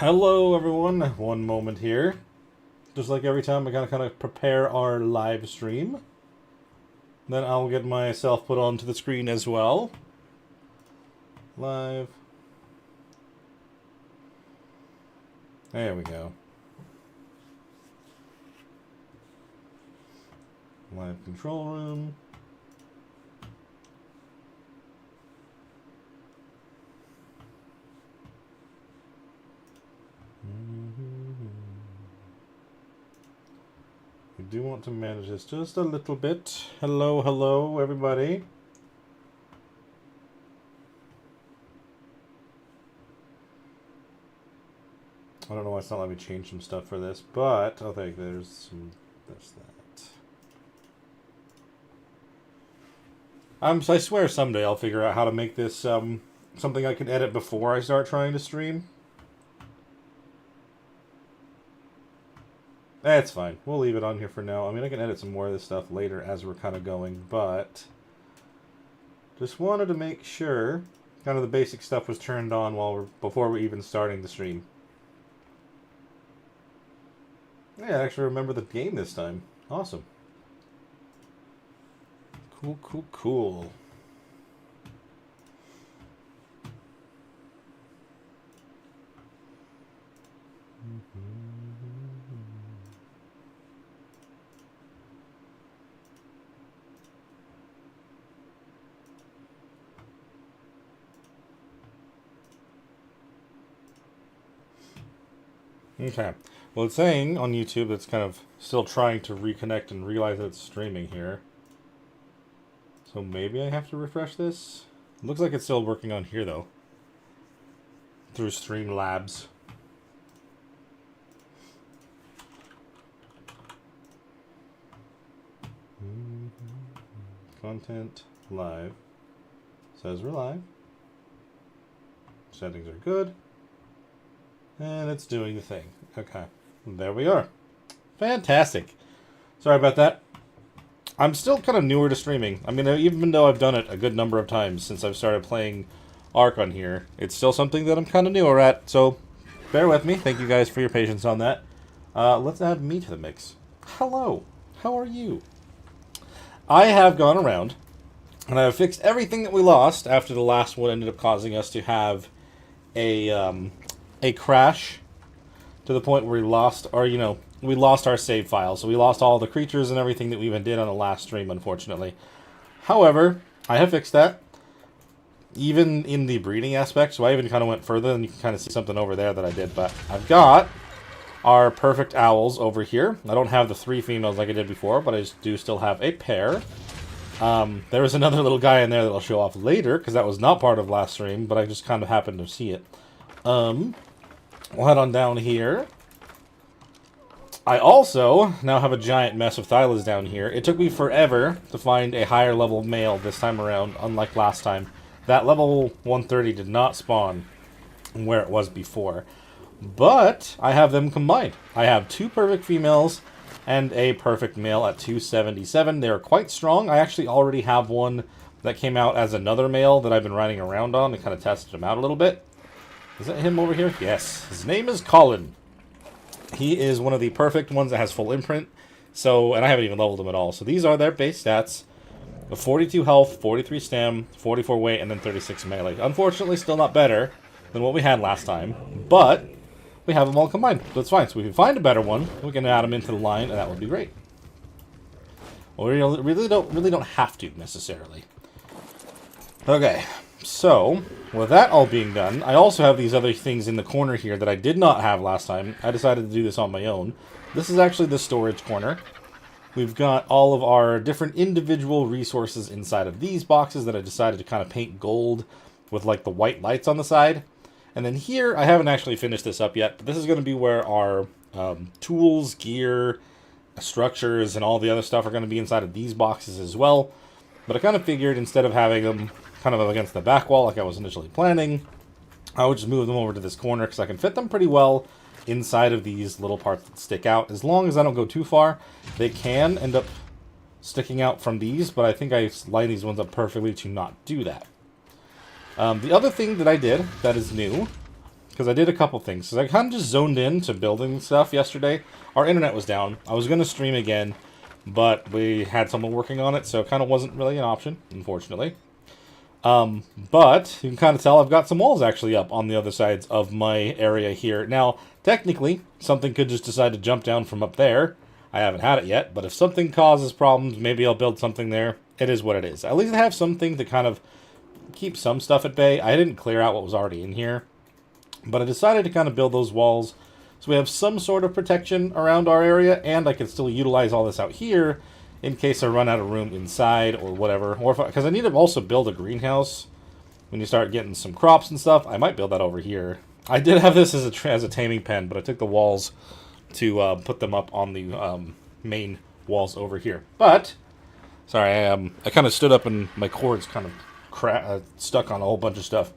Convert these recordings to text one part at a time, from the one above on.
Hello everyone, one moment here. Just like every time I gotta kind of prepare our live stream. Then I'll get myself put onto the screen as well. Live. There we go. Live control room. We do want to manage this just a little bit. Hello, hello, everybody. I don't know why it's not letting me change some stuff for this, but I think there's some this that. I swear someday I'll figure out how to make this something I can edit before I start trying to stream. That's fine. We'll leave it on here for now. I mean, I can edit some more of this stuff later as we're kind of going, but just wanted to make sure kind of the basic stuff was turned on before we're even starting the stream. Yeah, I actually remember the game this time. Awesome. Cool, cool, cool. Okay. Well, it's saying on YouTube that's kind of still trying to reconnect and realize that it's streaming here. So maybe I have to refresh this? It looks like it's still working on here, though. Through Streamlabs. Content live. Says we're live. Settings are good. And it's doing the thing. Okay. There we are. Fantastic. Sorry about that. I'm still kind of newer to streaming. I mean, even though I've done it a good number of times since I've started playing Ark on here, it's still something that I'm kind of newer at. So, bear with me. Thank you guys for your patience on that. Let's add me to the mix. Hello. How are you? I have gone around, and I have fixed everything that we lost after the last one ended up causing us to have a crash to the point where we lost our save file. So we lost all the creatures and everything that we even did on the last stream, unfortunately. However, I have fixed that, even in the breeding aspect. So I even kind of went further, and you can kind of see something over there that I did. But I've got our perfect owls over here. I don't have the 3 females like I did before, but I do still have a pair. There was another little guy in there that I'll show off later, because that was not part of last stream, but I just kind of happened to see it. We'll head on down here. I also now have a giant mess of Thylas down here. It took me forever to find a higher level male this time around, unlike last time. That level 130 did not spawn where it was before. But I have them combined. I have 2 perfect females and a perfect male at 277. They're quite strong. I actually already have one that came out as another male that I've been riding around on and kind of tested him out a little bit. Is that him over here? Yes. His name is Colin. He is one of the perfect ones that has full imprint. So, and I haven't even leveled him at all. So these are their base stats. 42 health, 43 stam, 44 weight, and then 36 melee. Unfortunately, still not better than what we had last time. But we have them all combined. So it's fine. So if we find a better one, we can add them into the line, and that would be great. Well, we really don't have to, necessarily. Okay. So, with that all being done, I also have these other things in the corner here that I did not have last time. I decided to do this on my own. This is actually the storage corner. We've got all of our different individual resources inside of these boxes that I decided to kind of paint gold with like the white lights on the side. And then here, I haven't actually finished this up yet, but this is going to be where our tools, gear, structures, and all the other stuff are going to be inside of these boxes as well. But I kind of figured instead of having them kind of against the back wall like I was initially planning, I would just move them over to this corner because I can fit them pretty well inside of these little parts that stick out. As long as I don't go too far, they can end up sticking out from these, but I think I lined these ones up perfectly to not do that. The other thing that I did that is new, because I did a couple things. Because I kind of just zoned in to building stuff yesterday. Our internet was down. I was going to stream again, but we had someone working on it, so it kind of wasn't really an option, unfortunately. But you can kind of tell I've got some walls actually up on the other sides of my area here. Now, technically, something could just decide to jump down from up there. I haven't had it yet, but if something causes problems, maybe I'll build something there. It is what it is. At least I have something to kind of keep some stuff at bay. I didn't clear out what was already in here, but I decided to kind of build those walls so we have some sort of protection around our area, and I can still utilize all this out here in case I run out of room inside or whatever. Or because I need to also build a greenhouse when you start getting some crops and stuff. I might build that over here. I did have this as a taming pen, but I took the walls to put them up on the main walls over here. But sorry, I kind of stood up and my cords kind of stuck on a whole bunch of stuff.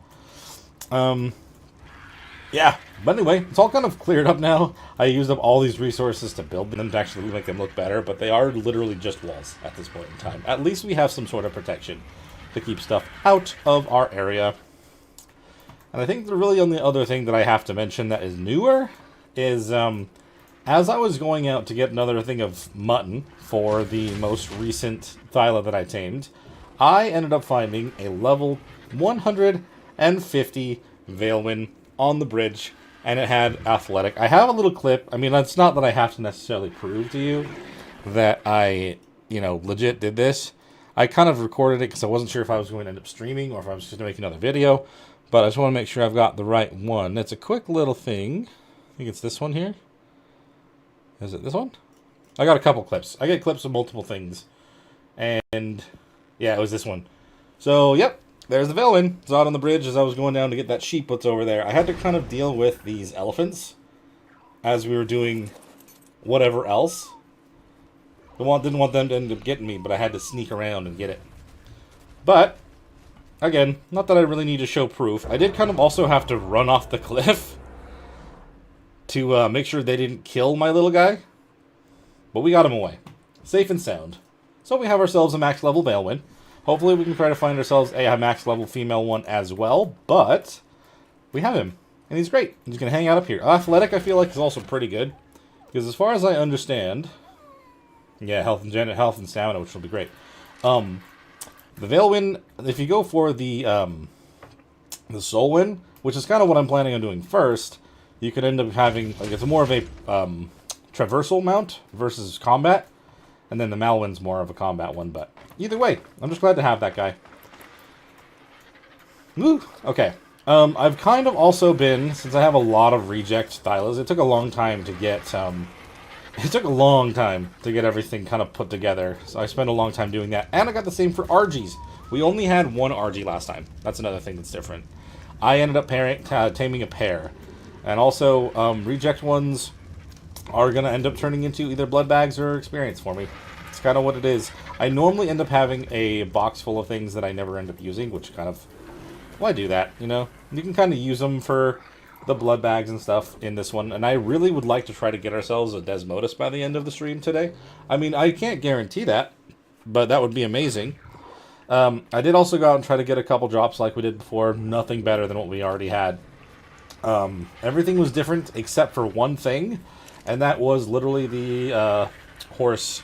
Yeah, but anyway, it's all kind of cleared up now. I used up all these resources to build them to actually make them look better, but they are literally just walls at this point in time. At least we have some sort of protection to keep stuff out of our area. And I think the really only other thing that I have to mention that is newer is, as I was going out to get another thing of mutton for the most recent Thyla that I tamed, I ended up finding a level 150 Veilwind on the bridge, and it had athletic. I have a little clip. I mean, it's not that I have to necessarily prove to you that I, legit did this. I kind of recorded it because I wasn't sure if I was going to end up streaming or if I was just going to make another video, but I just want to make sure I've got the right one. It's a quick little thing. I think it's this one here. Is it this one? I got a couple clips. I get clips of multiple things, and yeah, it was this one. So, yep. There's the Veilwind. Saw it on the bridge as I was going down to get that sheep what's over there. I had to kind of deal with these elephants as we were doing whatever else. Didn't want them to end up getting me, but I had to sneak around and get it. But, again, not that I really need to show proof. I did kind of also have to run off the cliff to make sure they didn't kill my little guy. But we got him away. Safe and sound. So we have ourselves a max level Veilwind. Hopefully we can try to find ourselves a max level female one as well, but we have him, and he's great. He's going to hang out up here. Athletic, I feel like, is also pretty good, because as far as I understand, yeah, health and stamina, which will be great. The Veilwind, if you go for the Soul Wind, which is kind of what I'm planning on doing first, you could end up having, like, it's more of a traversal mount versus combat, and then the Malwind's more of a combat one, but either way, I'm just glad to have that guy. Woo! Okay. I've kind of also been, since I have a lot of reject Thylas, it took a long time to get, everything kind of put together. So I spent a long time doing that. And I got the same for RGs. We only had one RG last time. That's another thing that's different. I ended up taming a pair. And also, reject ones are going to end up turning into either blood bags or experience for me. It's kind of what it is. I normally end up having a box full of things that I never end up using, which kind of, why do that, You can kind of use them for the blood bags and stuff in this one, and I really would like to try to get ourselves a Desmodus by the end of the stream today. I mean, I can't guarantee that, but that would be amazing. I did also go out and try to get a couple drops like we did before. Nothing better than what we already had. Everything was different except for one thing, and that was literally the horse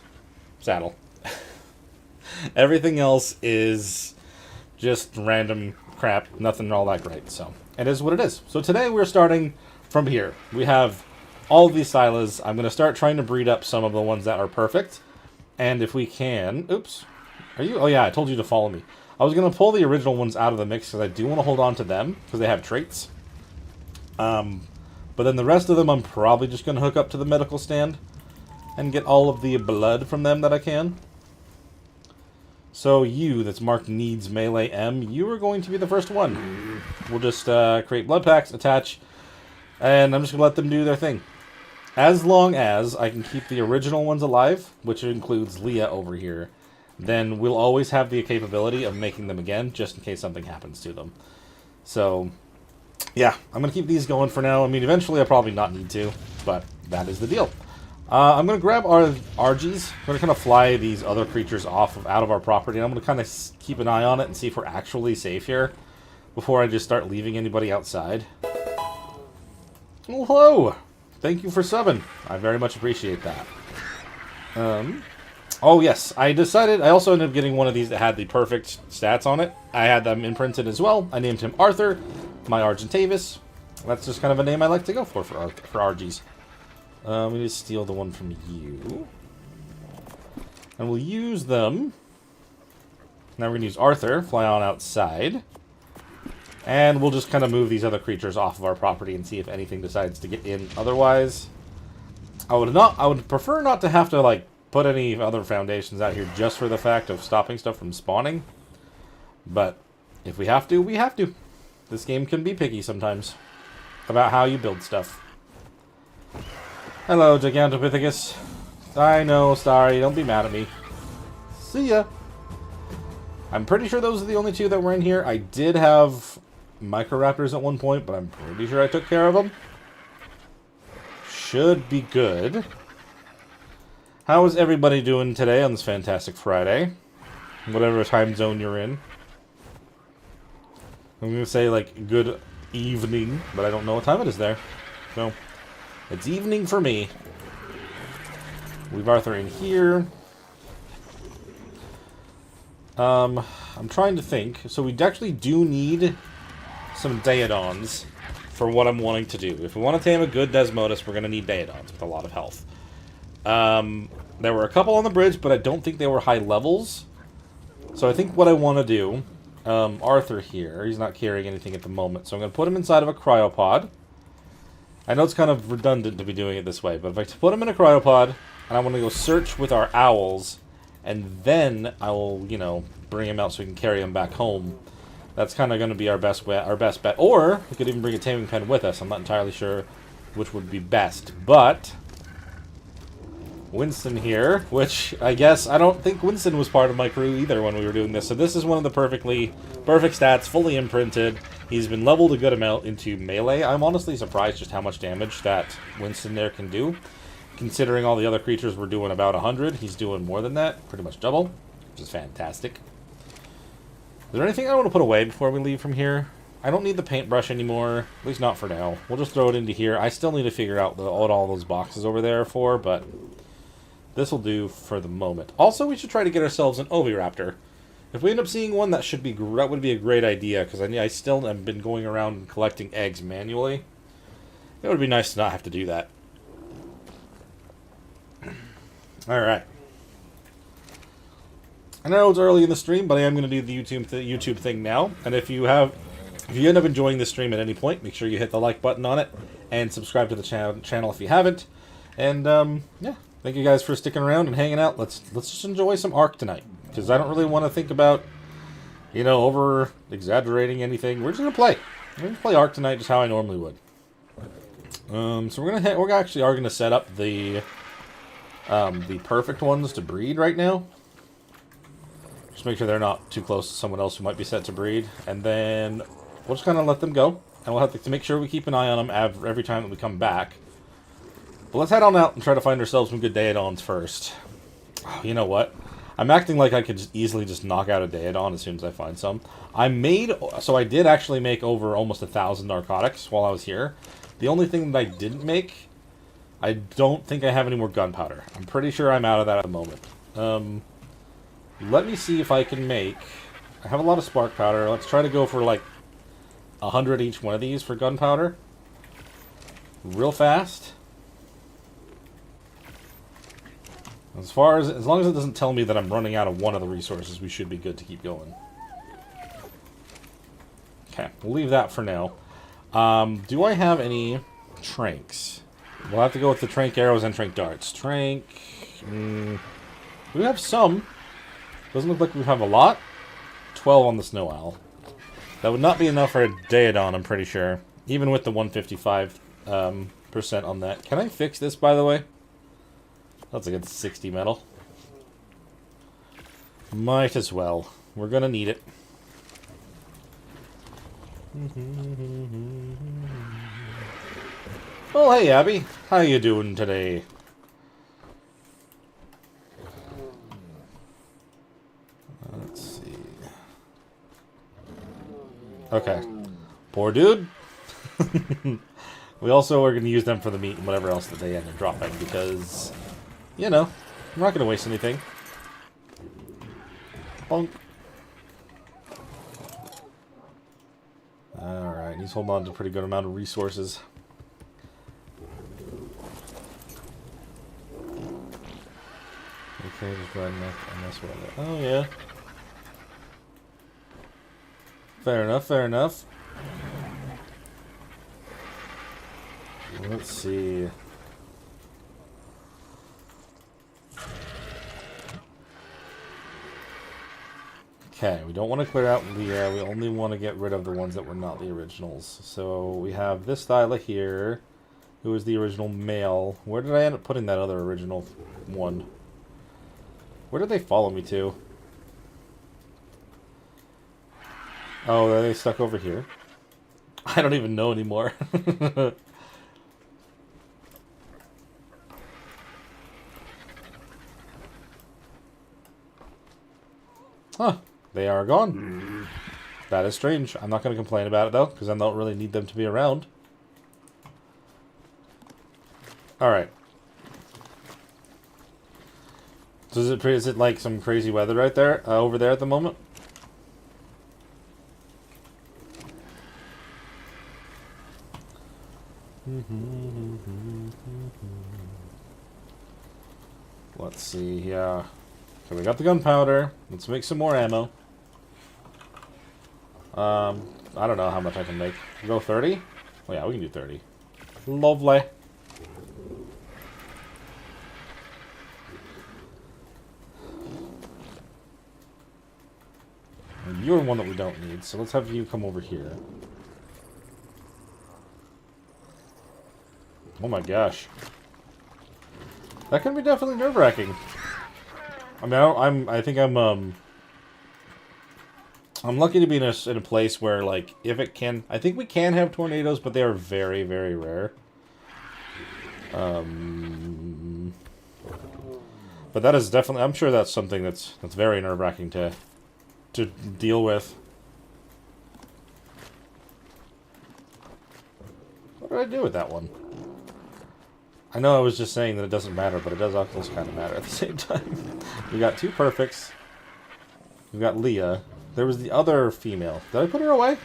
saddle. Everything else is just random crap, nothing all that great, so it is what it is. So today we're starting from here. We have all of these Thylas. I'm going to start trying to breed up some of the ones that are perfect, and if we can, oops, oh yeah, I told you to follow me. I was going to pull the original ones out of the mix because I do want to hold on to them because they have traits. But then the rest of them I'm probably just going to hook up to the medical stand and get all of the blood from them that I can. So you, that's marked needs melee M, you are going to be the first one. We'll just create blood packs, attach, and I'm just going to let them do their thing. As long as I can keep the original ones alive, which includes Leah over here, then we'll always have the capability of making them again, just in case something happens to them. So, yeah, I'm going to keep these going for now. I mean, eventually I'll probably not need to, but that is the deal. I'm going to grab our RGs. I'm going to kind of fly these other creatures out of our property, and I'm going to kind of keep an eye on it and see if we're actually safe here before I just start leaving anybody outside. Well, hello. Thank you for subbing. I very much appreciate that. Oh, yes. I also ended up getting one of these that had the perfect stats on it. I had them imprinted as well. I named him Arthur, my Argentavis. That's just kind of a name I like to go for RGs. We need to steal the one from you. And we'll use them. Now we're going to use Arthur, fly on outside. And we'll just kind of move these other creatures off of our property and see if anything decides to get in. Otherwise, I would prefer not to have to, like, put any other foundations out here just for the fact of stopping stuff from spawning. But if we have to, we have to. This game can be picky sometimes about how you build stuff. Hello, Gigantopithecus. I know, sorry, don't be mad at me. See ya. I'm pretty sure those are the only two that were in here. I did have Microraptors at one point, but I'm pretty sure I took care of them. Should be good. How is everybody doing today on this fantastic Friday? Whatever time zone you're in. I'm going to say, like, good evening, but I don't know what time it is there. So, it's evening for me. We've Arthur in here. I'm trying to think. So we actually do need some Daedons for what I'm wanting to do. If we want to tame a good Desmodus, we're going to need Daedons with a lot of health. There were a couple on the bridge, but I don't think they were high levels. So I think what I want to do, Arthur here, he's not carrying anything at the moment, so I'm going to put him inside of a cryopod. I know it's kind of redundant to be doing it this way, but if I put him in a cryopod, and I want to go search with our owls, and then I will, you know, bring him out so we can carry him back home. That's kind of going to be our best bet. Or we could even bring a taming pen with us. I'm not entirely sure which would be best. But Winston here, which I guess I don't think Winston was part of my crew either when we were doing this. So this is one of the perfect stats, fully imprinted. He's been leveled a good amount into melee. I'm honestly surprised just how much damage that Winston there can do. Considering all the other creatures were doing about 100, he's doing more than that, pretty much double, which is fantastic. Is there anything I want to put away before we leave from here? I don't need the paintbrush anymore, at least not for now. We'll just throw it into here. I still need to figure out what all those boxes over there are for, but this will do for the moment. Also, we should try to get ourselves an Oviraptor. If we end up seeing one, that would be a great idea, because I still have been going around collecting eggs manually. It would be nice to not have to do that. Alright. I know it's early in the stream, but I am going to do the YouTube thing now. And if you end up enjoying this stream at any point, make sure you hit the like button on it and subscribe to the channel if you haven't. And yeah, thank you guys for sticking around and hanging out. Let's just enjoy some Ark tonight, because I don't really want to think about, you know, over exaggerating anything. We're just going to play. We're going to play Ark tonight just how I normally would. So we're actually going to set up the perfect ones to breed right now. Just make sure they're not too close to someone else who might be set to breed. And then we'll just kind of let them go. And we'll have to make sure we keep an eye on them every time that we come back. But let's head on out and try to find ourselves some good Daedons first. Oh, you know what? I'm acting like I could just easily knock out a Daedon as soon as I find some. So I did actually make over almost 1,000 narcotics while I was here. The only thing that I didn't make, I don't think I have any more gunpowder. I'm pretty sure I'm out of that at the moment. Let me see if I can make... I have a lot of spark powder. Let's try to go for like 100 each one of these for gunpowder. Real fast. As long as it doesn't tell me that I'm running out of one of the resources, we should be good to keep going. Okay, we'll leave that for now. Do I have any tranks? We'll have to go with the trank arrows and trank darts. Trank... we have some. Doesn't look like we have a lot. 12 on the snow owl. That would not be enough for a Daedon, I'm pretty sure. Even with the 155% on that. Can I fix this, by the way? That's a good 60 metal. Might as well. We're gonna need it. Oh, hey, Abby. How you doing today? Let's see. Okay. Poor dude. We also are going to use them for the meat and whatever else that they end up dropping, because, you know, I'm not going to waste anything. Bonk. Alright, he's holding on to a pretty good amount of resources. Okay, just riding up on this one. Oh, yeah. Fair enough, fair enough. Let's see. Okay, we don't want to clear out Leah. We only want to get rid of the ones that were not the originals. So we have this Thyla here, who was the original male. Where did I end up putting that other original one? Where did they follow me to? Oh, are they stuck over here? I don't even know anymore. Huh. They are gone. That is strange. I'm not going to complain about it, though, because I don't really need them to be around. Alright. So is it like some crazy weather right there, over there at the moment? Let's see, yeah. So we got the gunpowder. Let's make some more ammo. I don't know how much I can make. Go 30? Oh yeah, we can do 30. Lovely. And you're one that we don't need, so let's have you come over here. Oh my gosh. That can be definitely nerve-wracking. I mean, I think I'm lucky to be in a place where, like, if it can... I think we can have tornadoes, but they are very, very rare. But that is definitely... I'm sure that's something that's very nerve-wracking to deal with. What did I do with that one? I know I was just saying that it doesn't matter, but it does also kind of matter at the same time. We got 2 perfects. We got Leah. There was the other female. Did I put her away?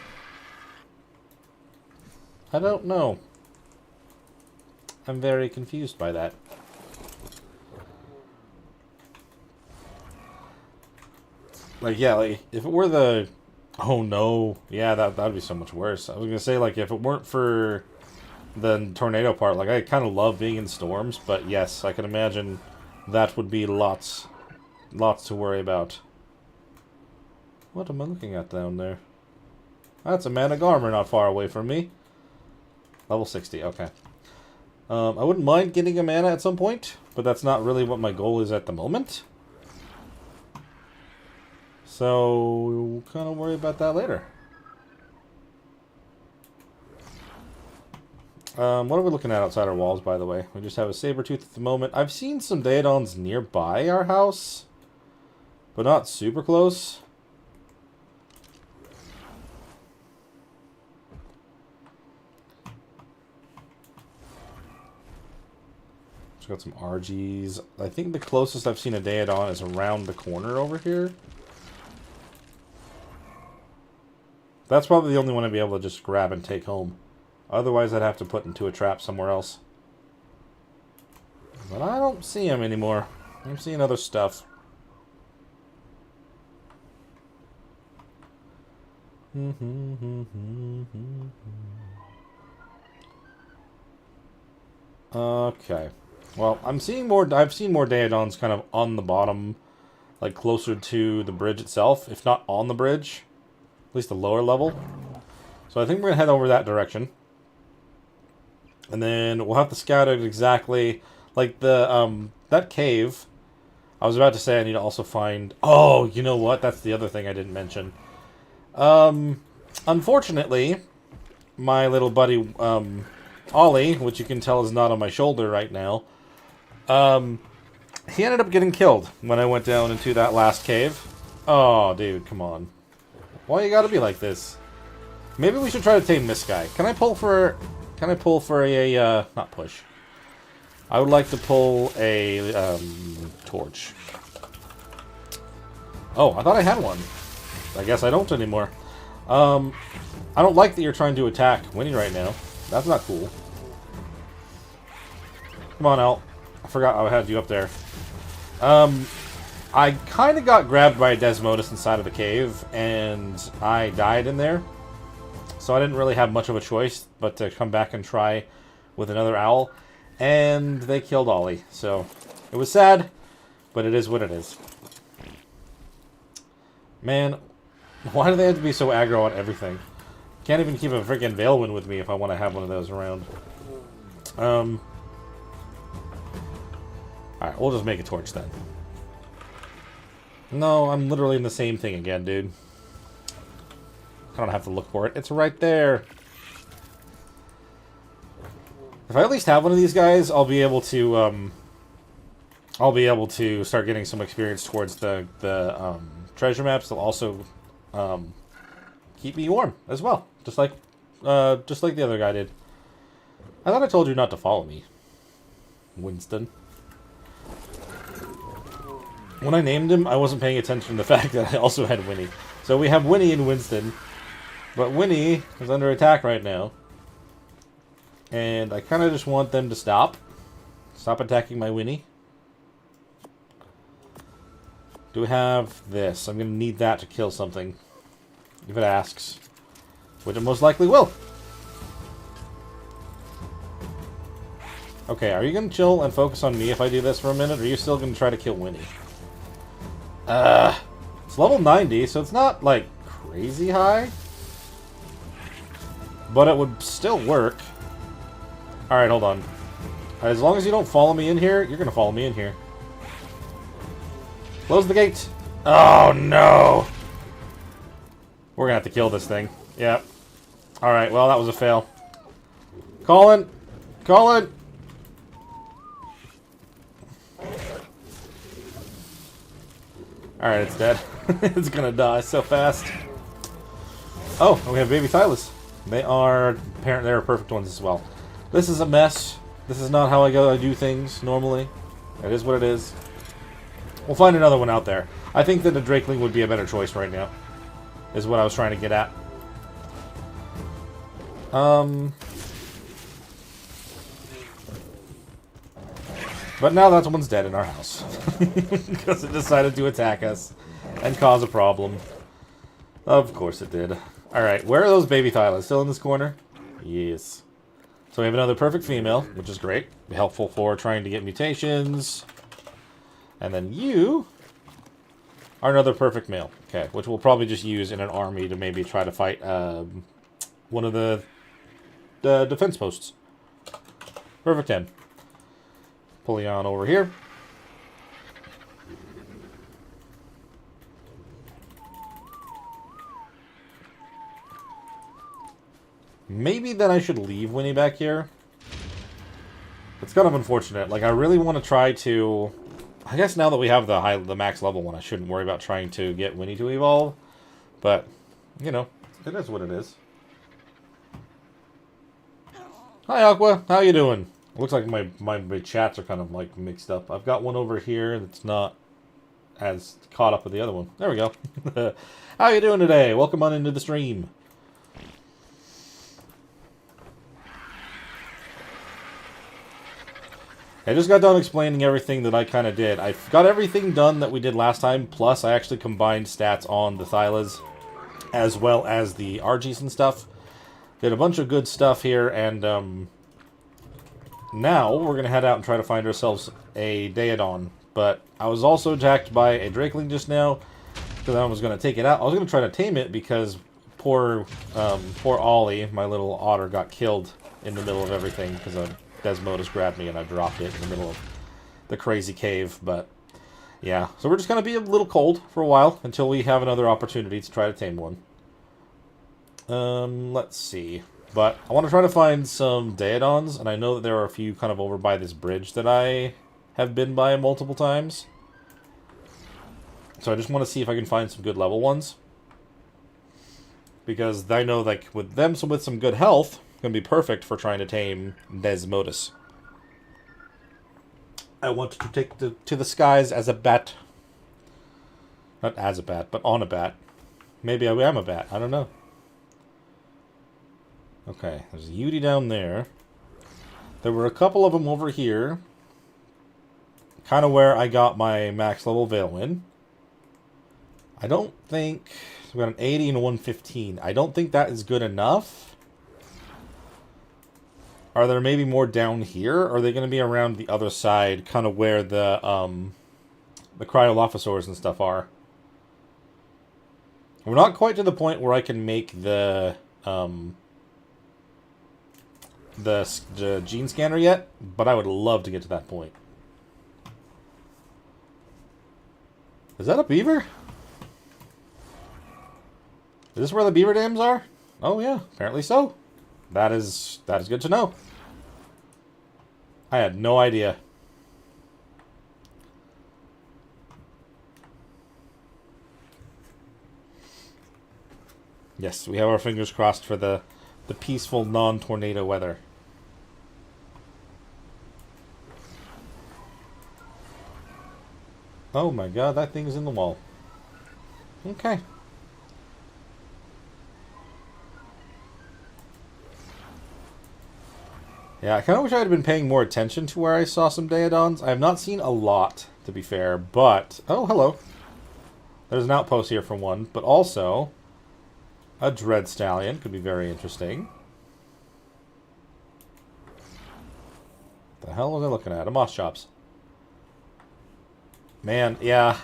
I don't know. I'm very confused by that. Like, yeah, like, if it were the... Oh, no. Yeah, that'd be so much worse. I was gonna say, like, if it weren't for the tornado part, like, I kind of love being in storms, but yes, I can imagine that would be lots to worry about. What am I looking at down there? That's a man of armor not far away from me. Level 60, okay. I wouldn't mind getting a mana at some point, but that's not really what my goal is at the moment. So, we'll kind of worry about that later. What are we looking at outside our walls, by the way? We just have a saber-tooth at the moment. I've seen some Daedons nearby our house, but not super close. Just got some RGs. I think the closest I've seen a Daedon is around the corner over here. That's probably the only one I'd be able to just grab and take home. Otherwise, I'd have to put into a trap somewhere else. But I don't see him anymore. I'm seeing other stuff. Okay. Well, I've seen more Daedons kind of on the bottom, like closer to the bridge itself, if not on the bridge. At least the lower level. So I think we're going to head over that direction. And then we'll have to scout it exactly. Like the, that cave. I was about to say I need to also find... Oh, you know what? That's the other thing I didn't mention. Unfortunately, my little buddy, Ollie, which you can tell is not on my shoulder right now, he ended up getting killed when I went down into that last cave. Oh, dude, come on. Why you gotta be like this? Maybe we should try to tame this guy. Can I pull for Can I pull for a, not push. I would like to pull a, torch. Oh, I thought I had one. I guess I don't anymore. I don't like that you're trying to attack Winnie right now. That's not cool. Come on, Al. I forgot I had you up there. I kind of got grabbed by a Desmodus inside of the cave, and I died in there. So I didn't really have much of a choice but to come back and try with another owl. And they killed Ollie. So it was sad, but it is what it is. Man, why do they have to be so aggro on everything? Can't even keep a freaking Veilwind with me if I want to have one of those around. Alright, we'll just make a torch then. No, I'm literally in the same thing again, dude. I don't have to look for it. It's right there. If I at least have one of these guys, I'll be able to start getting some experience towards the treasure maps. They'll also keep me warm as well, just like the other guy did. I thought I told you not to follow me, Winston. When I named him, I wasn't paying attention to the fact that I also had Winnie. So we have Winnie and Winston, but Winnie is under attack right now. And I kind of just want them to stop. Stop attacking my Winnie. Do we have this? I'm going to need that to kill something. If it asks. Which it most likely will. Okay, are you going to chill and focus on me if I do this for a minute? Or are you still going to try to kill Winnie? It's level 90, so it's not, like, crazy high. But it would still work. Alright, hold on. As long as you don't follow me in here, you're going to follow me in here. Close the gate. Oh, no. We're going to have to kill this thing. Yep. Alright, well, that was a fail. Colin! Colin! Alright, it's dead. It's gonna die so fast. Oh, and we have baby Thylas. They are perfect ones as well. This is a mess. This is not how I do things normally. It is what it is. We'll find another one out there. I think that a Drakeling would be a better choice right now. Is what I was trying to get at. But now that one's dead in our house. Because it decided to attack us and cause a problem. Of course it did. Alright, where are those baby Thylas? Still in this corner? Yes. So we have another perfect female, which is great. Helpful for trying to get mutations. And then you are another perfect male. Okay, which we'll probably just use in an army to maybe try to fight one of the defense posts. Perfect 10. Pull you on over here. Maybe then I should leave Winnie back here. It's kind of unfortunate. Like, I really want to try to... I guess now that we have the max level one, I shouldn't worry about trying to get Winnie to evolve. But, you know, it is what it is. Hi, Aqua. How you doing? Looks like my chats are kind of, like, mixed up. I've got one over here that's not as caught up with the other one. There we go. How you doing today? Welcome on into the stream. I just got done explaining everything that I kind of did. I got everything done that we did last time, plus I actually combined stats on the Thylas, as well as the Argies and stuff. Did a bunch of good stuff here, and now we're going to head out and try to find ourselves a Daedon. But I was also attacked by a Drakeling just now, because I was going to take it out. I was going to try to tame it, because poor Ollie, my little otter, got killed in the middle of everything, because of... Desmodus grabbed me and I dropped it in the middle of the crazy cave, but yeah. So we're just going to be a little cold for a while until we have another opportunity to try to tame one. Let's see. But I want to try to find some Daedons, and I know that there are a few kind of over by this bridge that I have been by multiple times. So I just want to see if I can find some good level ones. Because I know, like, with them with some good health... Gonna be perfect for trying to tame Desmodus. I want to take to the skies as a bat. Not as a bat, but on a bat. Maybe I am a bat. I don't know. Okay, there's a Yudi down there. There were a couple of them over here. Kind of where I got my max level Veilwind. I don't think... We got an 80 and a 115. I don't think that is good enough. Are there maybe more down here? Or are they going to be around the other side, kind of where the Cryolophosaurs and stuff are? We're not quite to the point where I can make the gene scanner yet, but I would love to get to that point. Is that a beaver? Is this where the beaver dams are? Oh yeah, apparently so. That is good to know. I had no idea. Yes, we have our fingers crossed for the peaceful non-tornado weather. Oh my god, that thing's in the wall. Okay. Yeah, I kind of wish I had been paying more attention to where I saw some Daedons. I have not seen a lot, to be fair, but... Oh, hello. There's an outpost here for one, but also... A Dread Stallion could be very interesting. The hell was I looking at? A Moss Chops. Man, yeah.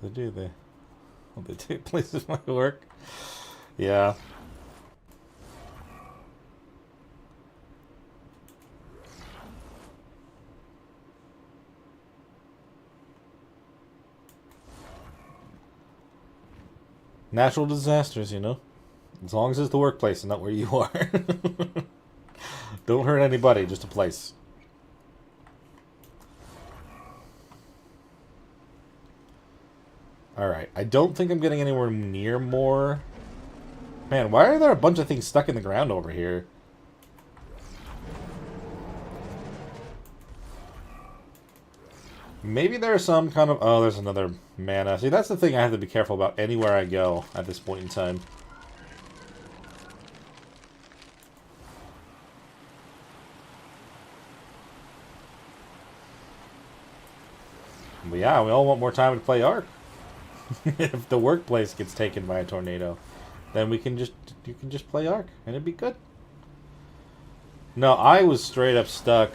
They do places my work. Yeah. Natural disasters, you know. As long as it's the workplace and not where you are. Don't hurt anybody, just a place. Alright, I don't think I'm getting anywhere near more. Man, why are there a bunch of things stuck in the ground over here? Maybe there's some kind of... Oh, there's another mana. See, that's the thing I have to be careful about anywhere I go at this point in time. But yeah, we all want more time to play Ark. If the workplace gets taken by a tornado, then you can just play Ark, and it'd be good. No, I was straight up stuck.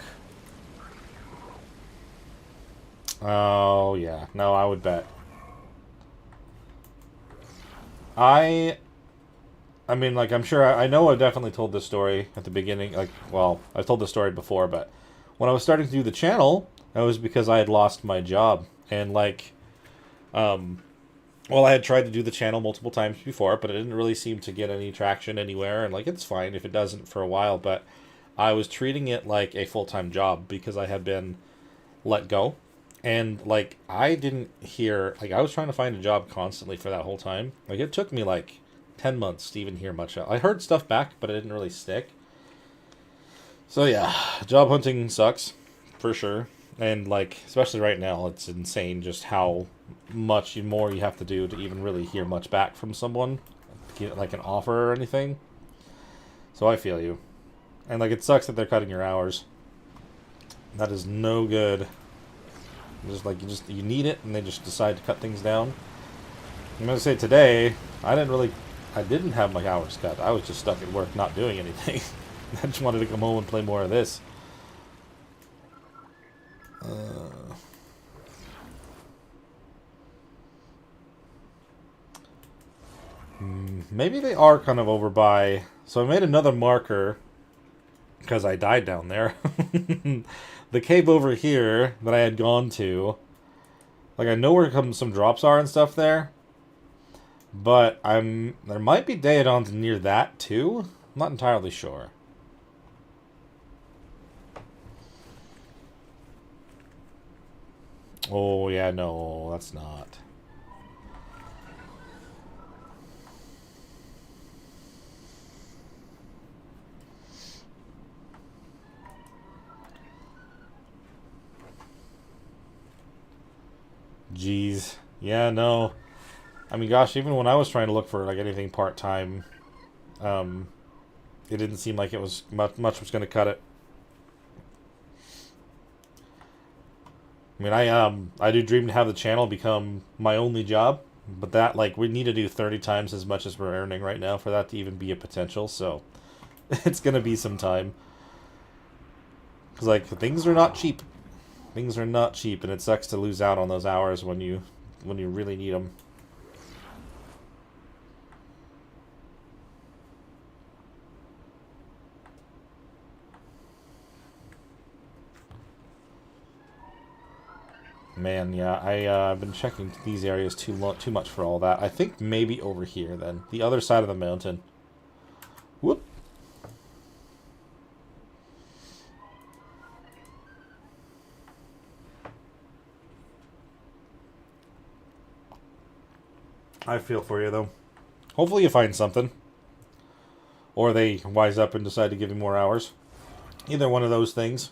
Oh, yeah. No, I would bet. I mean, like, I'm sure... I know I've definitely told this story at the beginning. Like, well, I've told this story before, but... When I was starting to do the channel, that was because I had lost my job. And, like... Well, I had tried to do the channel multiple times before, but it didn't really seem to get any traction anywhere. And, like, it's fine if it doesn't for a while, but... I was treating it like a full-time job because I had been let go. And, like, I didn't hear... Like, I was trying to find a job constantly for that whole time. Like, it took me, like, 10 months to even hear much. I heard stuff back, but it didn't really stick. So, yeah. Job hunting sucks. For sure. And, like, especially right now, it's insane just how much more you have to do to even really hear much back from someone. Get, like, an offer or anything. So, I feel you. And, like, it sucks that they're cutting your hours. That is no good. Just like you need it, and they just decide to cut things down. I'm gonna say today, I didn't have my hours cut. I was just stuck at work, not doing anything. I just wanted to come home and play more of this. Maybe they are kind of over by. So I made another marker because I died down there. The cave over here that I had gone to, like, I know where some drops are and stuff there, but there might be Daedons near that too. I'm not entirely sure. Oh yeah, no, that's not. Jeez. Yeah, no. I mean, gosh, even when I was trying to look for like anything part-time, it didn't seem like it was much was going to cut it. I mean, I do dream to have the channel become my only job, but that, like, we need to do 30 times as much as we're earning right now for that to even be a potential, so it's going to be some time. Because, like, things are not cheap. Things are not cheap, and it sucks to lose out on those hours when you really need them. Man, yeah, I've been checking these areas too much for all that. I think maybe over here, then. The other side of the mountain. Whoop. I feel for you, though. Hopefully you find something. Or they wise up and decide to give you more hours. Either one of those things.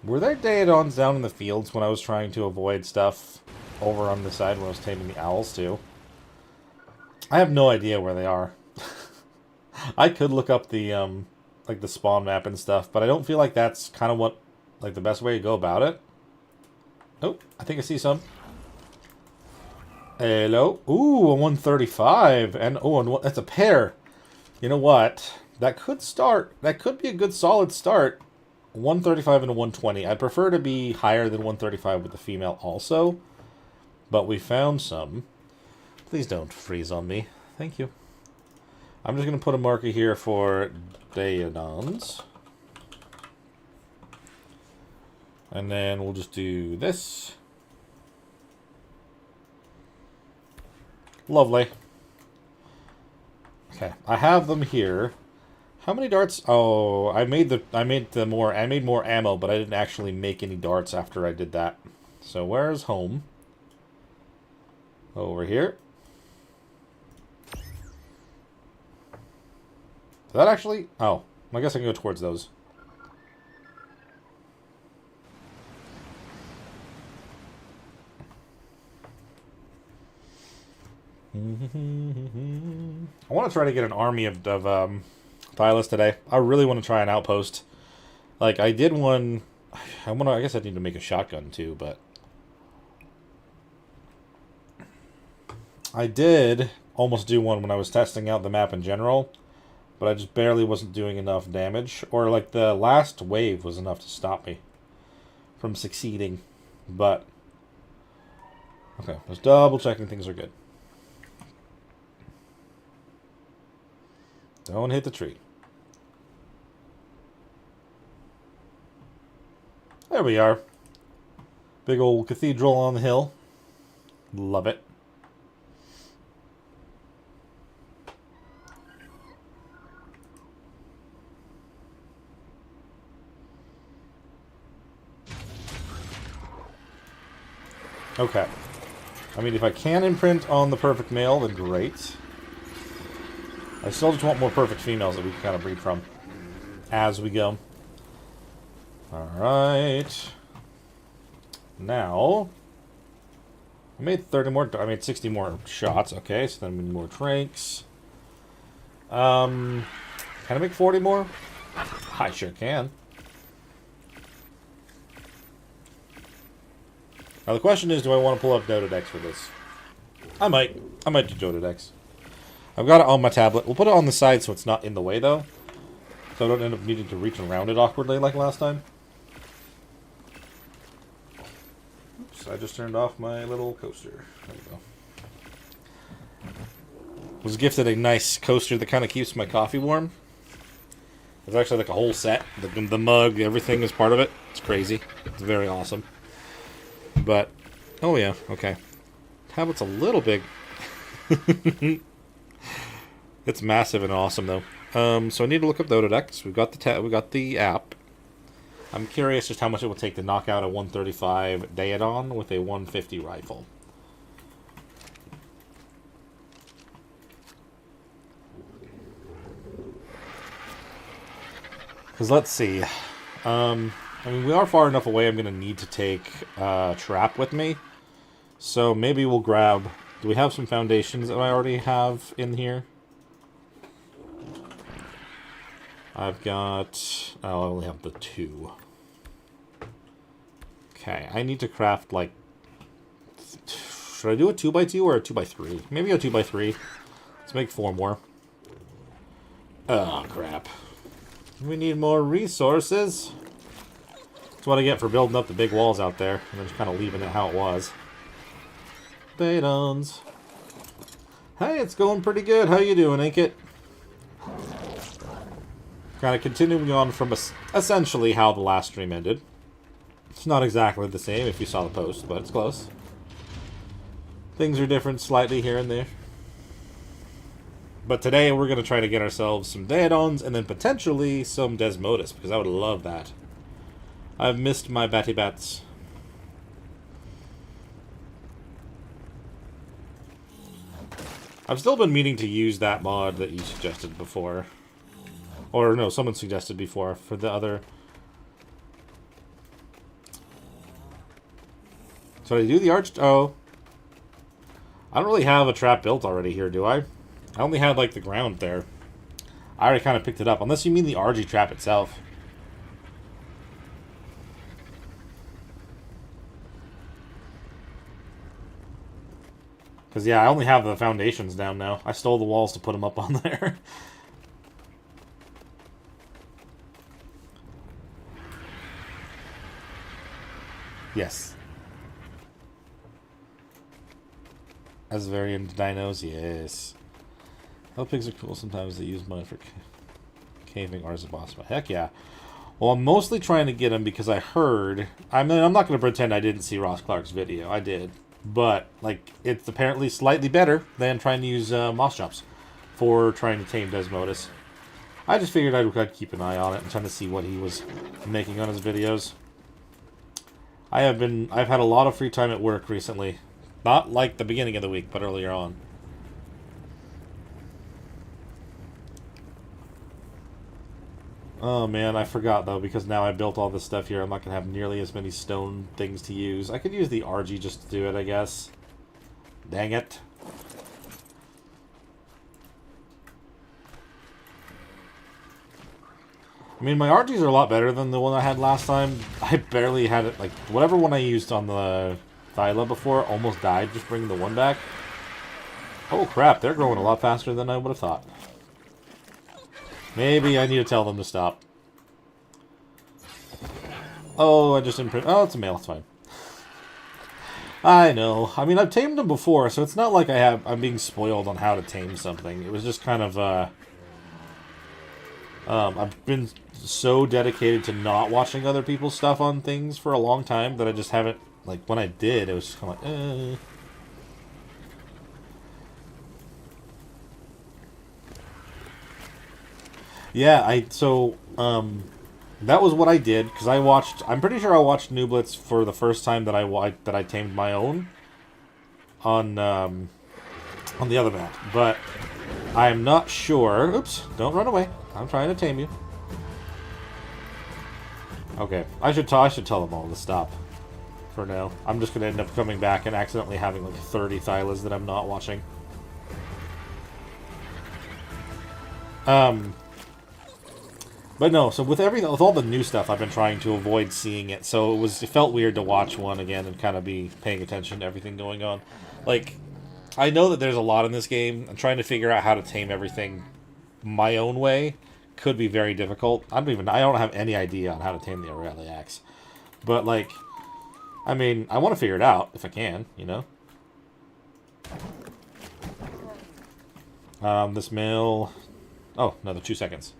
Were there Daedons down in the fields when I was trying to avoid stuff over on the side where I was taming the owls too? I have no idea where they are. I could look up the like the spawn map and stuff, but I don't feel like that's kind of what like the best way to go about it. Oh, I think I see some. Hello. Ooh, a 135 and oh, and that's a pair. You know what? That could start. That could be a good solid start. 135 and a 120. I'd prefer to be higher than 135 with the female also. But we found some. Please don't freeze on me. Thank you. I'm just going to put a marker here for Daedons. And then we'll just do this. Lovely. Okay, I have them here. How many darts? Oh, I made more ammo, but I didn't actually make any darts after I did that. So where's home? Over here. Is that actually? Oh, I guess I can go towards those. I want to try to get an army of Thylus today. I really want to try an outpost. Like, I did one... I guess I need to make a shotgun, too, but... I did almost do one when I was testing out the map in general, but I just barely wasn't doing enough damage. Or, like, the last wave was enough to stop me from succeeding. But... okay, just double checking things are good. Don't hit the tree. There we are. Big old cathedral on the hill. Love it. Okay. I mean, if I can imprint on the perfect male, then great. I still just want more perfect females that we can kind of breed from as we go. Alright. Now, I made 60 more shots. Okay, so then we need more tranks. Can I make 40 more? I sure can. Now the question is, do I want to pull up Dotadex for this? I might do Dotadex. I've got it on my tablet. We'll put it on the side so it's not in the way, though. So I don't end up needing to reach around it awkwardly like last time. Oops, I just turned off my little coaster. There we go. Was gifted a nice coaster that kind of keeps my coffee warm. It's actually like a whole set. The mug, everything is part of it. It's crazy. It's very awesome. But, oh yeah, okay. Tablet's a little big. It's massive and awesome, though. So I need to look up Dotadex. We got the app. I'm curious just how much it would take to knock out a 135 Daedon with a 150 rifle. Because let's see. I mean, we are far enough away. I'm going to need to take Trap with me. So maybe we'll grab... Do we have some foundations that I already have in here? I've got... Oh, I only have the 2. Okay, I need to craft, like... Should I do a 2x2 or a 2x3? Maybe a 2x3. Let's make 4 more. Oh, crap. We need more resources. That's what I get for building up the big walls out there. And then just kind of leaving it how it was. Batons. Hey, it's going pretty good. How you doing, Inkit? Kind of continuing on from essentially how the last stream ended. It's not exactly the same if you saw the post, but it's close. Things are different slightly here and there. But today we're going to try to get ourselves some Daedons and then potentially some Desmodus, because I would love that. I've missed my Batty Bats. I've still been meaning to use that mod that you suggested before. Or no, someone suggested before for the other... So I do the arch... Oh. I don't really have a trap built already here, do I? I only had, like, the ground there. I already kind of picked it up. Unless you mean the RG trap itself. Because, yeah, I only have the foundations down now. I stole the walls to put them up on there. Yes. As variant dinos, yes. Hell pigs are cool. Sometimes they use mine for caving Arzabasma. Heck yeah. Well, I'm mostly trying to get them because I heard... I'm not going to pretend I didn't see Ross Clark's video. I did. But, like, it's apparently slightly better than trying to use moss chops for trying to tame Desmodus. I just figured I'd keep an eye on it and trying to see what he was making on his videos. I've had a lot of free time at work recently. Not like the beginning of the week, but earlier on. Oh man, I forgot though, because now I built all this stuff here, I'm not going to have nearly as many stone things to use. I could use the RG just to do it, I guess. Dang it. I mean, my RGs are a lot better than the one I had last time. I barely had it, like, whatever one I used on the Thyla before almost died just bringing the one back. Oh crap, they're growing a lot faster than I would have thought. Maybe I need to tell them to stop. Oh, I just imprint. Oh, it's a male. It's fine. I know. I mean, I've tamed them before, so it's not like I'm being spoiled on how to tame something. It was just kind of, I've been so dedicated to not watching other people's stuff on things for a long time that I just haven't, like, when I did, it was just kind of like, Yeah, that was what I did, because I'm pretty sure I watched Nooblets for the first time that I tamed my own on the other map, but I'm not sure. Oops, don't run away. I'm trying to tame you. Okay, I should tell them all to stop for now. I'm just going to end up coming back and accidentally having like 30 Thylas that I'm not watching. But no, so with all the new stuff, I've been trying to avoid seeing it. So it felt weird to watch one again and kind of be paying attention to everything going on. Like, I know that there's a lot in this game. I'm trying to figure out how to tame everything my own way. Could be very difficult. I don't have any idea on how to tame the Aurelia axe. But, like, I mean, I want to figure it out if I can, you know? This male... Oh, another 2 seconds.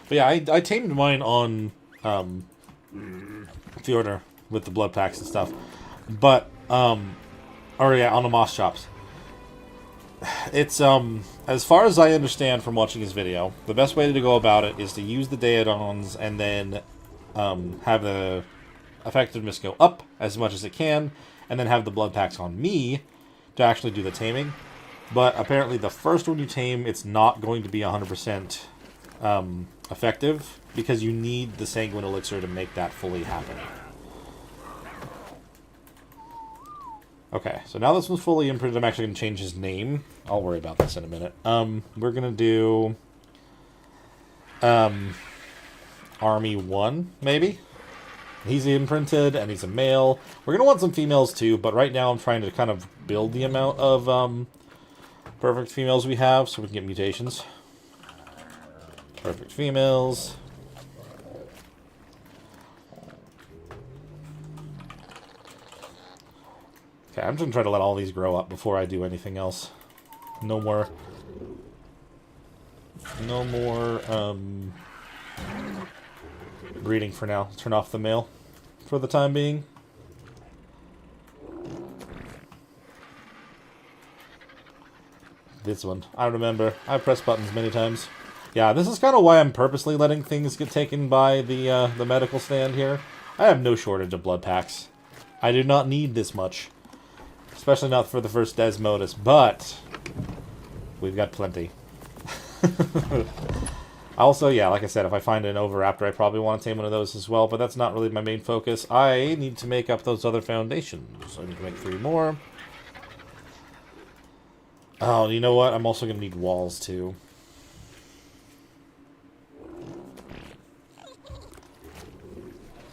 But yeah, I tamed mine on Fjordur with the blood packs and stuff. But, or yeah, on the moss chops. It's, as far as I understand from watching his video, the best way to go about it is to use the Daedons and then have the effectiveness go up as much as it can, and then have the blood packs on me to actually do the taming. But apparently the first one you tame, it's not going to be 100% effective because you need the Sanguine Elixir to make that fully happen. Okay, so now this one's fully imprinted, I'm actually going to change his name. I'll worry about this in a minute. We're going to do... Army 1, maybe? He's imprinted, and he's a male. We're going to want some females, too, but right now I'm trying to kind of build the amount of perfect females we have so we can get mutations. Perfect females. Okay, I'm just going to try to let all these grow up before I do anything else. No more... No more, breeding for now. Turn off the male for the time being. This one. I remember. I pressed buttons many times. Yeah, this is kind of why I'm purposely letting things get taken by the medical stand here. I have no shortage of blood packs. I do not need this much. Especially not for the first Desmodus, but we've got plenty. Also, yeah, like I said, if I find an Oviraptor, I probably want to tame one of those as well, but that's not really my main focus. I need to make up those other foundations. I need to make 3 more. Oh, you know what? I'm also going to need walls, too.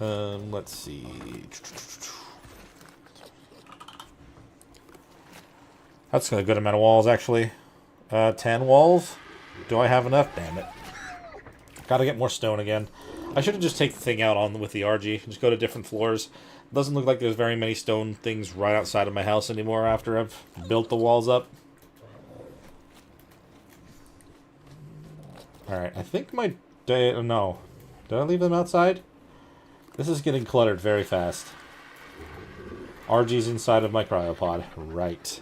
Let's see. That's a good amount of walls, actually. 10 walls? Do I have enough? Damn it. Gotta get more stone again. I should have just taken the thing out on with the RG. Just go to different floors. Doesn't look like there's very many stone things right outside of my house anymore after I've built the walls up. Alright, I think my day... No. Did I leave them outside? This is getting cluttered very fast. RG's inside of my cryopod. Right.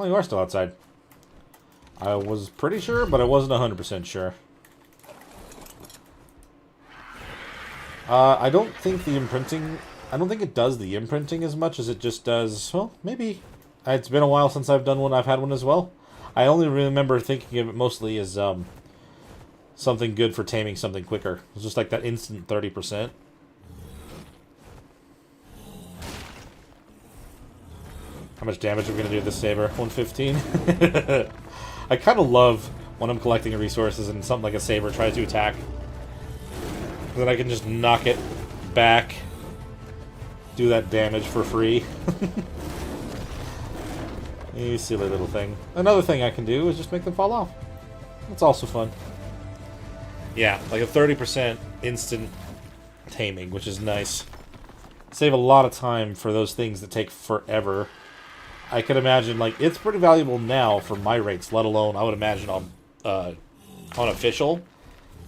Oh, you are still outside. I was pretty sure, but I wasn't 100% sure. I don't think the imprinting... I don't think it does the imprinting as much as it just does... Well, maybe. It's been a while since I've done one. I've had one as well. I only remember thinking of it mostly as something good for taming something quicker. It's just like that instant 30%. How much damage are we going to do with this saber? 115? I kind of love when I'm collecting resources and something like a saber tries to attack. Then I can just knock it back. Do that damage for free. You silly little thing. Another thing I can do is just make them fall off. That's also fun. Yeah, like a 30% instant taming, which is nice. Save a lot of time for those things that take forever. I could imagine, like, it's pretty valuable now for my rates, let alone, I would imagine, on unofficial.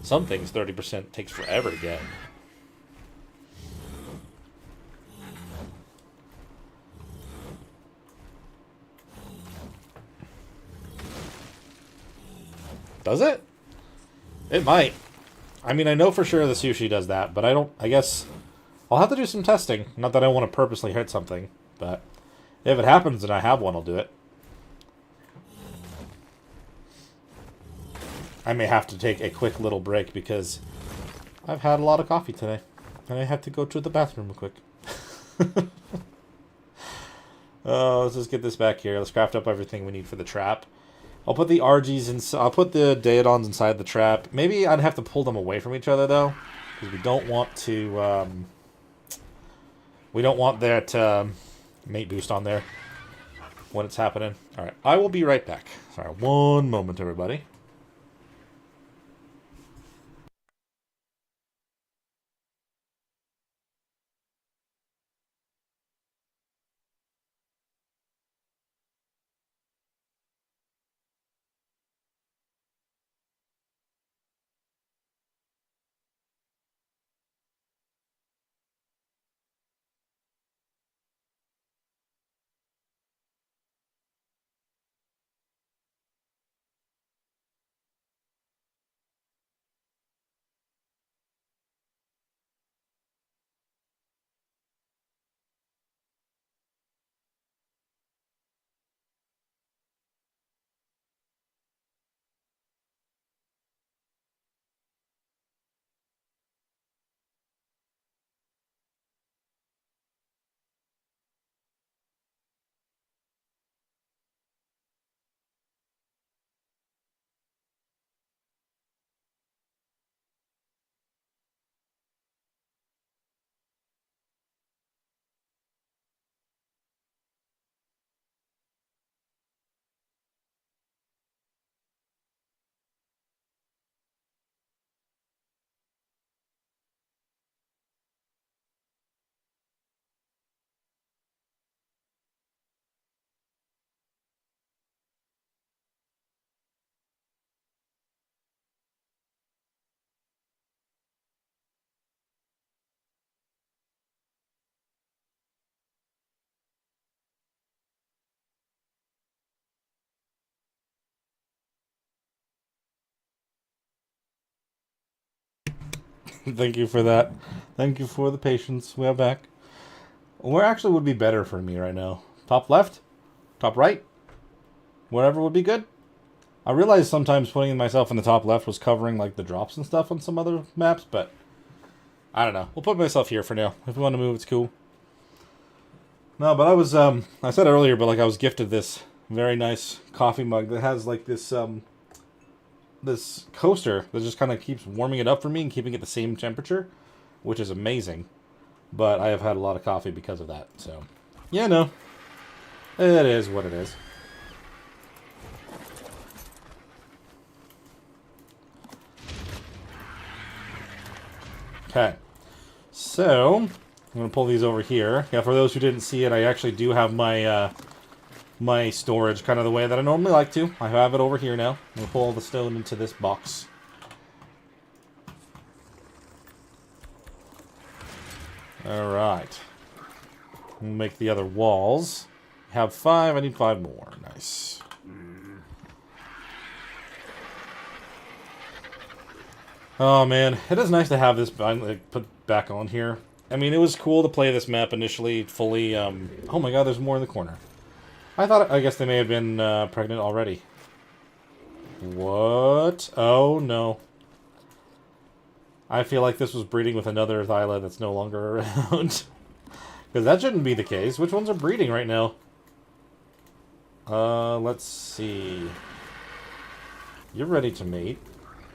Some things, 30% takes forever to get. Does it? It might. I mean, I know for sure the sushi does that, but I guess I'll have to do some testing. Not that I want to purposely hit something, but if it happens and I have one, I'll do it. I may have to take a quick little break because I've had a lot of coffee today. And I have to go to the bathroom real quick. Let's just get this back here. Let's craft up everything we need for the trap. I'll put the RGs in. I'll put the Daedons inside the trap. Maybe I'd have to pull them away from each other though, because we don't want to. We don't want that mate boost on there when it's happening. All right, I will be right back. Sorry, one moment, everybody. Thank you for that. Thank you for the patience. We are back. Where actually would be better for me right now? Top left? Top right? Wherever would be good? I realized sometimes putting myself in the top left was covering like the drops and stuff on some other maps, but I don't know. We'll put myself here for now. If we want to move, it's cool. No, but I was, I said earlier, but like I was gifted this very nice coffee mug that has like this, this coaster that just kind of keeps warming it up for me and keeping it the same temperature, which is amazing. But I have had a lot of coffee because of that, so yeah, no, it is what it is. Okay, so I'm gonna pull these over here. Yeah, for those who didn't see it, I actually do have my my storage kind of the way that I normally like to. I have it over here now. I'm gonna pull all the stone into this box. Alright. We'll make the other walls. Have 5, I need 5 more. Nice. Oh man, it is nice to have this like, put back on here. I mean, it was cool to play this map initially fully. Oh my god, there's more in the corner. I guess they may have been pregnant already. What? Oh no. I feel like this was breeding with another Thyla that's no longer around. Because that shouldn't be the case. Which ones are breeding right now? Let's see. You're ready to mate.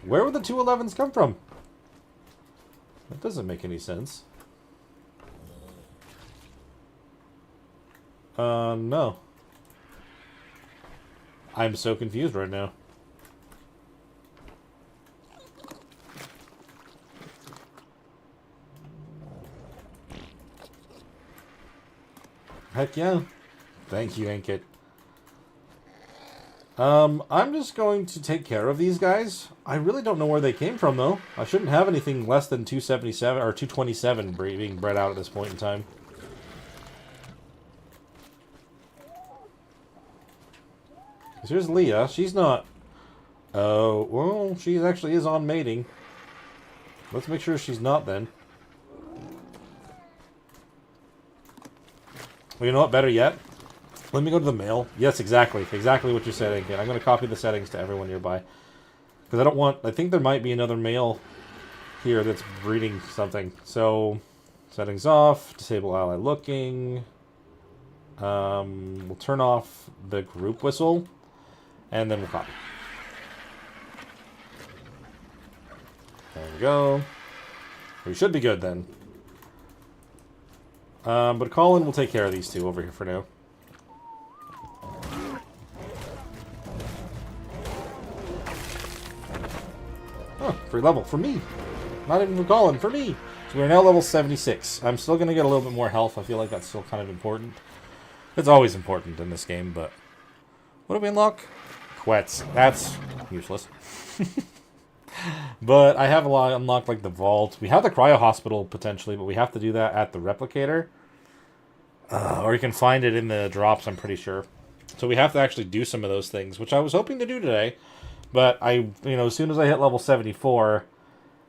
Where would the 211s come from? That doesn't make any sense. No. I'm so confused right now. Heck yeah. Thank you, Ankit. I'm just going to take care of these guys. I really don't know where they came from, though. I shouldn't have anything less than 277 or 227 being bred out at this point in time. Because here's Leah. She's not... Oh, well, she actually is on mating. Let's make sure she's not, then. Well, you know what? Better yet. Let me go to the mail. Yes, exactly. Exactly what you said, Ankit. I'm going to copy the settings to everyone nearby. Because I don't want... I think there might be another male here that's breeding something. So, settings off. Disable ally looking. We'll turn off the group whistle. And then we'll copy. There we go. We should be good then. But Colin will take care of these two over here for now. Oh, free level for me. Not even for Colin, for me. So we're now level 76. I'm still going to get a little bit more health. I feel like that's still kind of important. It's always important in this game, but... What do we unlock? Quets. That's useless. But I have a lot unlocked, like the vault. We have the cryo hospital potentially, but we have to do that at the replicator. Or you can find it in the drops, I'm pretty sure. So we have to actually do some of those things, which I was hoping to do today. But as soon as I hit level 74,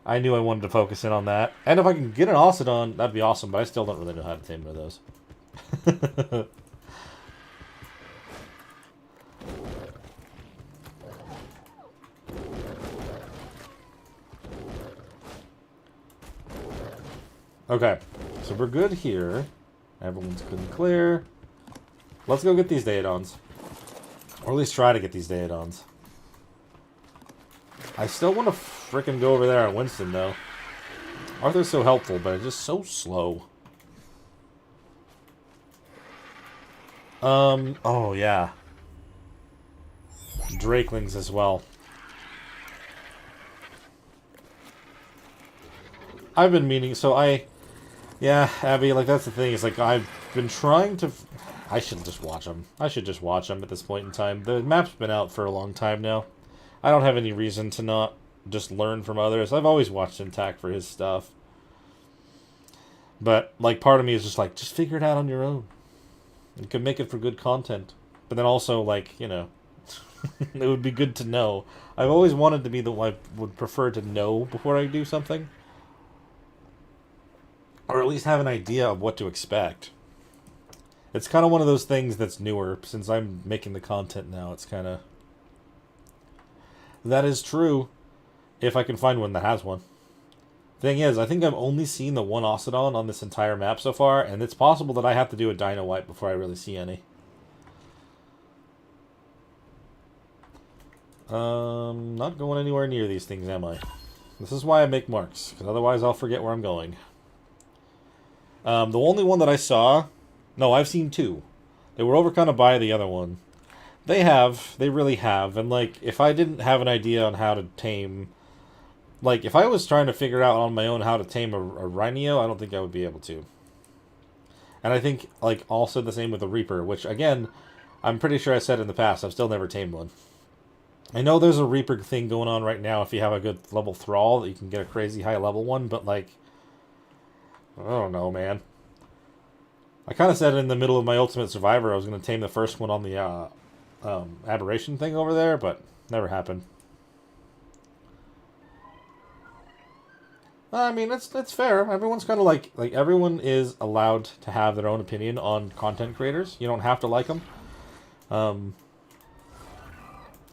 I knew I wanted to focus in on that. And if I can get an Ocedon, that'd be awesome, but I still don't really know how to tame one of those. Okay, so we're good here. Everyone's good and clear. Let's go get these Daedons. Or at least try to get these Daedons. I still want to frickin' go over there on Winston, though. Arthur's so helpful, but it's just so slow. Oh, yeah. Drakelings as well. I've been meaning... Yeah, Abby, like, that's the thing. It's like, I've been trying to... I should just watch them. I should just watch them at this point in time. The map's been out for a long time now. I don't have any reason to not just learn from others. I've always watched Intact for his stuff. But, like, part of me is just like, just figure it out on your own. You can make it for good content. But then also, like, it would be good to know. I've always wanted to be the one I would prefer to know before I do something. Or at least have an idea of what to expect. It's kind of one of those things that's newer. Since I'm making the content now, it's kind of... That is true, if I can find one that has one. Thing is, I think I've only seen the one Ocedon on this entire map so far, and it's possible that I have to do a dino wipe before I really see any. Not going anywhere near these things, am I? This is why I make marks, because otherwise I'll forget where I'm going. The only one that I saw... No, I've seen two. They were over kind of by the other one. They really have, and like, if I didn't have an idea on how to tame... Like, if I was trying to figure out on my own how to tame a Rhinio, I don't think I would be able to. And I think, like, also the same with the Reaper, which, again, I'm pretty sure I said in the past, I've still never tamed one. I know there's a Reaper thing going on right now if you have a good level Thrall, that you can get a crazy high level one, but, like, I don't know, man. I kind of said in the middle of my Ultimate Survivor I was going to tame the first one on the Aberration thing over there, but never happened. I mean, it's fair. Everyone's kind of like everyone is allowed to have their own opinion on content creators. You don't have to like them.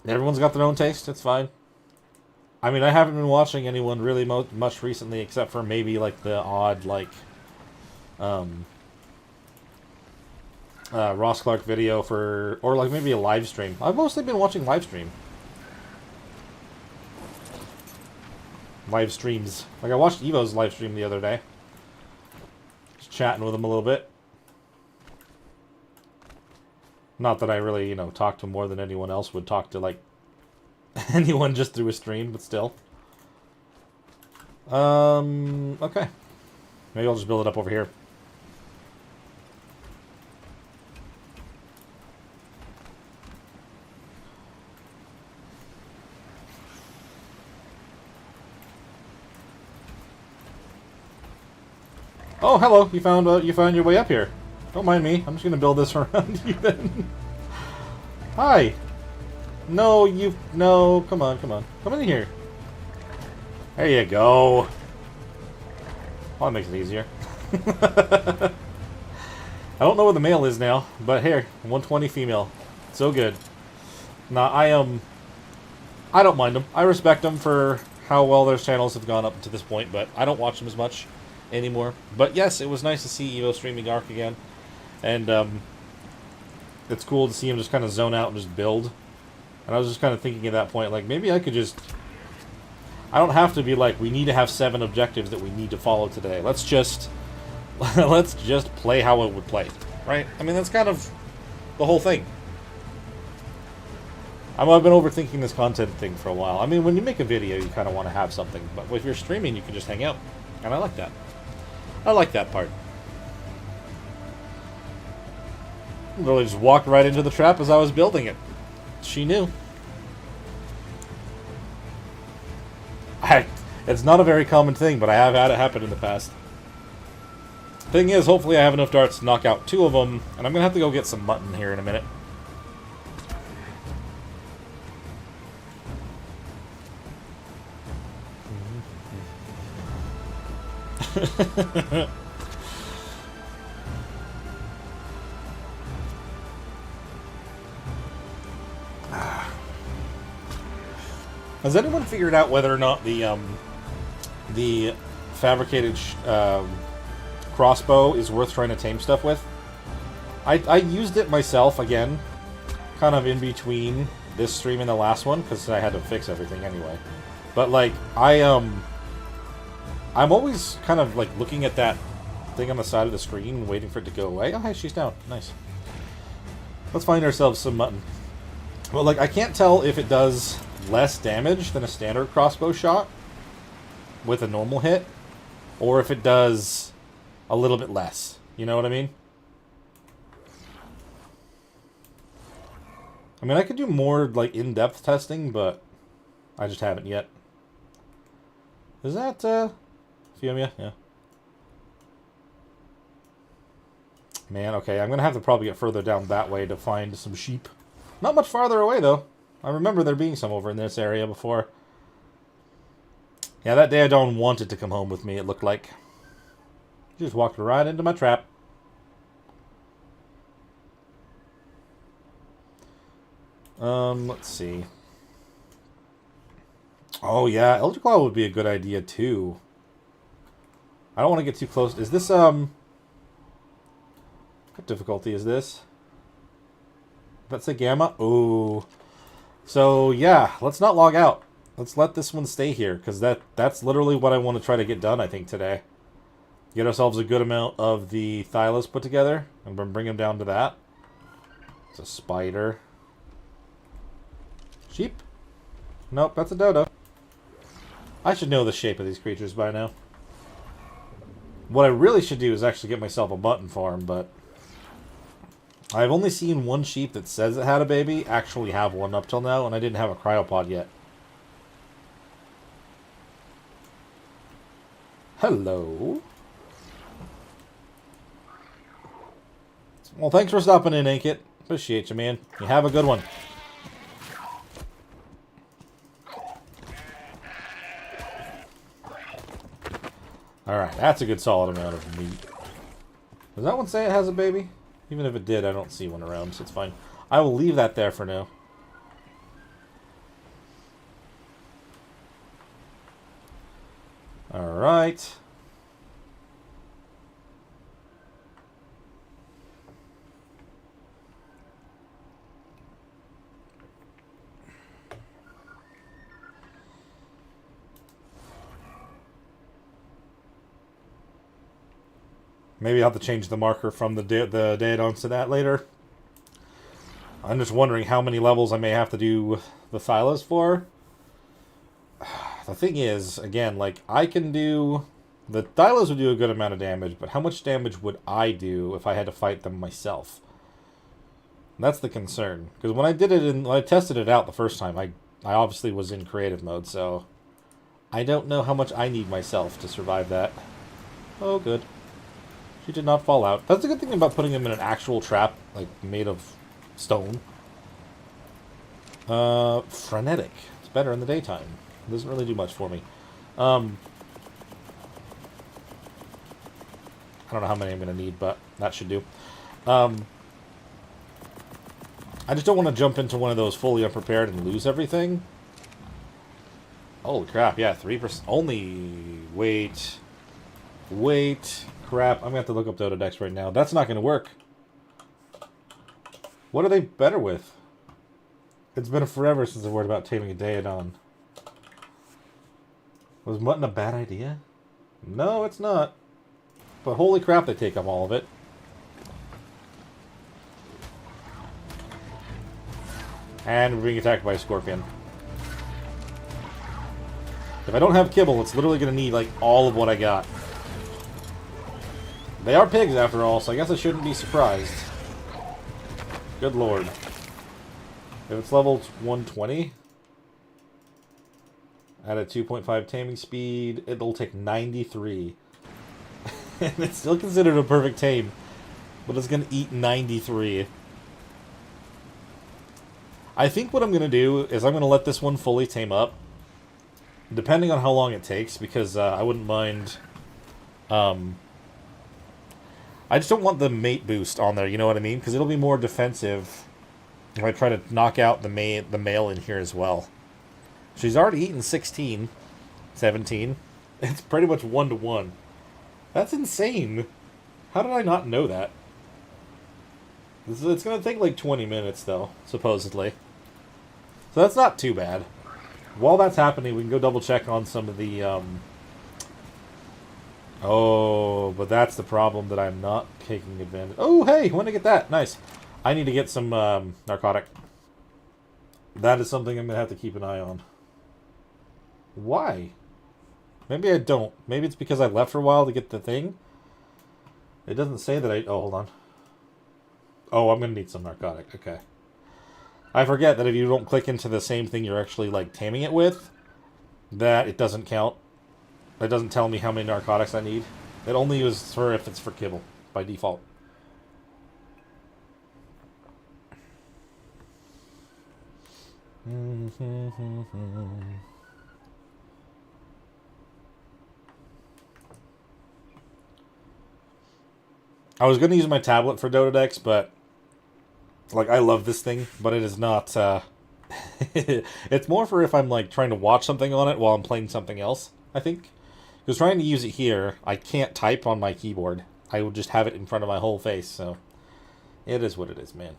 Everyone's got their own taste. It's fine. I mean, I haven't been watching anyone really much recently, except for maybe like the odd like Ross Clark video for, or like maybe a live stream. I've mostly been watching live streams. Like, I watched Evo's live stream the other day. Just chatting with him a little bit. Not that I really, you know, talk to more than anyone else would talk to, like, anyone just through a stream, but still. Okay. Maybe I'll just build it up over here. Oh, hello. You found your way up here. Don't mind me. I'm just gonna build this around you then. Hi. No, no. Come on. Come in here. There you go. Oh, that makes it easier. I don't know where the male is now, but here, 120 female. So good. Nah, I don't mind them. I respect them for how well their channels have gone up to this point, but I don't watch them as much anymore. But yes, it was nice to see Evo streaming Ark again, and it's cool to see him just kind of zone out and just build. And I was just kind of thinking at that point, like, maybe I could just... I don't have to be like, we need to have 7 objectives that we need to follow today. Let's just... let's just play how it would play, right? I mean, that's kind of the whole thing. I've been overthinking this content thing for a while. I mean, when you make a video, you kind of want to have something, but if you're streaming, you can just hang out. And I like that. I like that part. Literally just walked right into the trap as I was building it. She knew. It's not a very common thing, but I have had it happen in the past. Thing is, hopefully I have enough darts to knock out 2 of them, and I'm going to have to go get some mutton here in a minute. Has anyone figured out whether or not the fabricated crossbow is worth trying to tame stuff with? I used it myself again, kind of in between this stream and the last one, because I had to fix everything anyway. But like I'm always kind of like looking at that thing on the side of the screen, waiting for it to go away. Oh, hey, she's down. Nice. Let's find ourselves some mutton. Well, like, I can't tell if it does less damage than a standard crossbow shot with a normal hit, or if it does a little bit less. You know what I mean? I mean, I could do more, like, in-depth testing, but I just haven't yet. Is that, Fiumia? Yeah. Man, okay, I'm gonna have to probably get further down that way to find some sheep. Not much farther away, though. I remember there being some over in this area before. Yeah, that day I don't wanted to come home with me, it looked like. He just walked right into my trap. Let's see. Oh yeah, Elder Claw would be a good idea too. I don't want to get too close. Is this what difficulty is this? That's a gamma? Ooh. So yeah, let's not log out. Let's let this one stay here, because that's literally what I want to try to get done, I think, today. Get ourselves a good amount of the Thylas put together, and bring them down to that. It's a spider. Sheep? Nope, that's a dodo. I should know the shape of these creatures by now. What I really should do is actually get myself a mutton farm, but I've only seen one sheep that says it had a baby actually have one up till now, and I didn't have a cryopod yet. Hello. Well, thanks for stopping in, Inkit. Appreciate you, man. You have a good one. Alright, that's a good solid amount of meat. Does that one say it has a baby? Even if it did, I don't see one around, so it's fine. I will leave that there for now. Alright. Maybe I'll have to change the marker from the Daedons to that later. I'm just wondering how many levels I may have to do the Thylas for. The thing is, again, like, I can do... The Thylas would do a good amount of damage, but how much damage would I do if I had to fight them myself? That's the concern. Because when I did it, when I tested it out the first time, I obviously was in creative mode, so... I don't know how much I need myself to survive that. Oh, good. She did not fall out. That's the good thing about putting him in an actual trap, like, made of stone. Frenetic. It's better in the daytime. It doesn't really do much for me. I don't know how many I'm going to need, but that should do. I just don't want to jump into one of those fully unprepared and lose everything. Holy crap, yeah, 3%. Only... Wait. Crap, I'm going to have to look up Dododex right now. That's not going to work. What are they better with? It's been forever since I worried about taming a Daedon. Was mutton a bad idea? No, it's not. But holy crap, they take up all of it. And we're being attacked by a scorpion. If I don't have kibble, it's literally going to need, like, all of what I got. They are pigs, after all, so I guess I shouldn't be surprised. Good lord. If it's level 120, at a 2.5 taming speed, it'll take 93. And it's still considered a perfect tame, but it's going to eat 93. I think what I'm going to do is I'm going to let this one fully tame up, depending on how long it takes, because I wouldn't mind... I just don't want the mate boost on there, you know what I mean? Because it'll be more defensive if I try to knock out the male in here as well. She's already eaten 16, 17. It's pretty much 1-to-1. That's insane. How did I not know that? It's going to take like 20 minutes, though, supposedly. So that's not too bad. While that's happening, we can go double check on some of the... Oh, but that's the problem that I'm not taking advantage... Oh, hey, when did I get that? Nice. I need to get some narcotic. That is something I'm going to have to keep an eye on. Why? Maybe I don't. Maybe it's because I left for a while to get the thing. It doesn't say that I... Oh, hold on. Oh, I'm going to need some narcotic. Okay. I forget that if you don't click into the same thing you're actually, like, taming it with, that it doesn't count. It doesn't tell me how many narcotics I need. It only is for if it's for kibble, by default. I was going to use my tablet for Dota decks, but like I love this thing, but it is not. It's more for if I'm like trying to watch something on it while I'm playing something else. I think because trying to use it here, I can't type on my keyboard. I will just have it in front of my whole face. So it is what it is, man.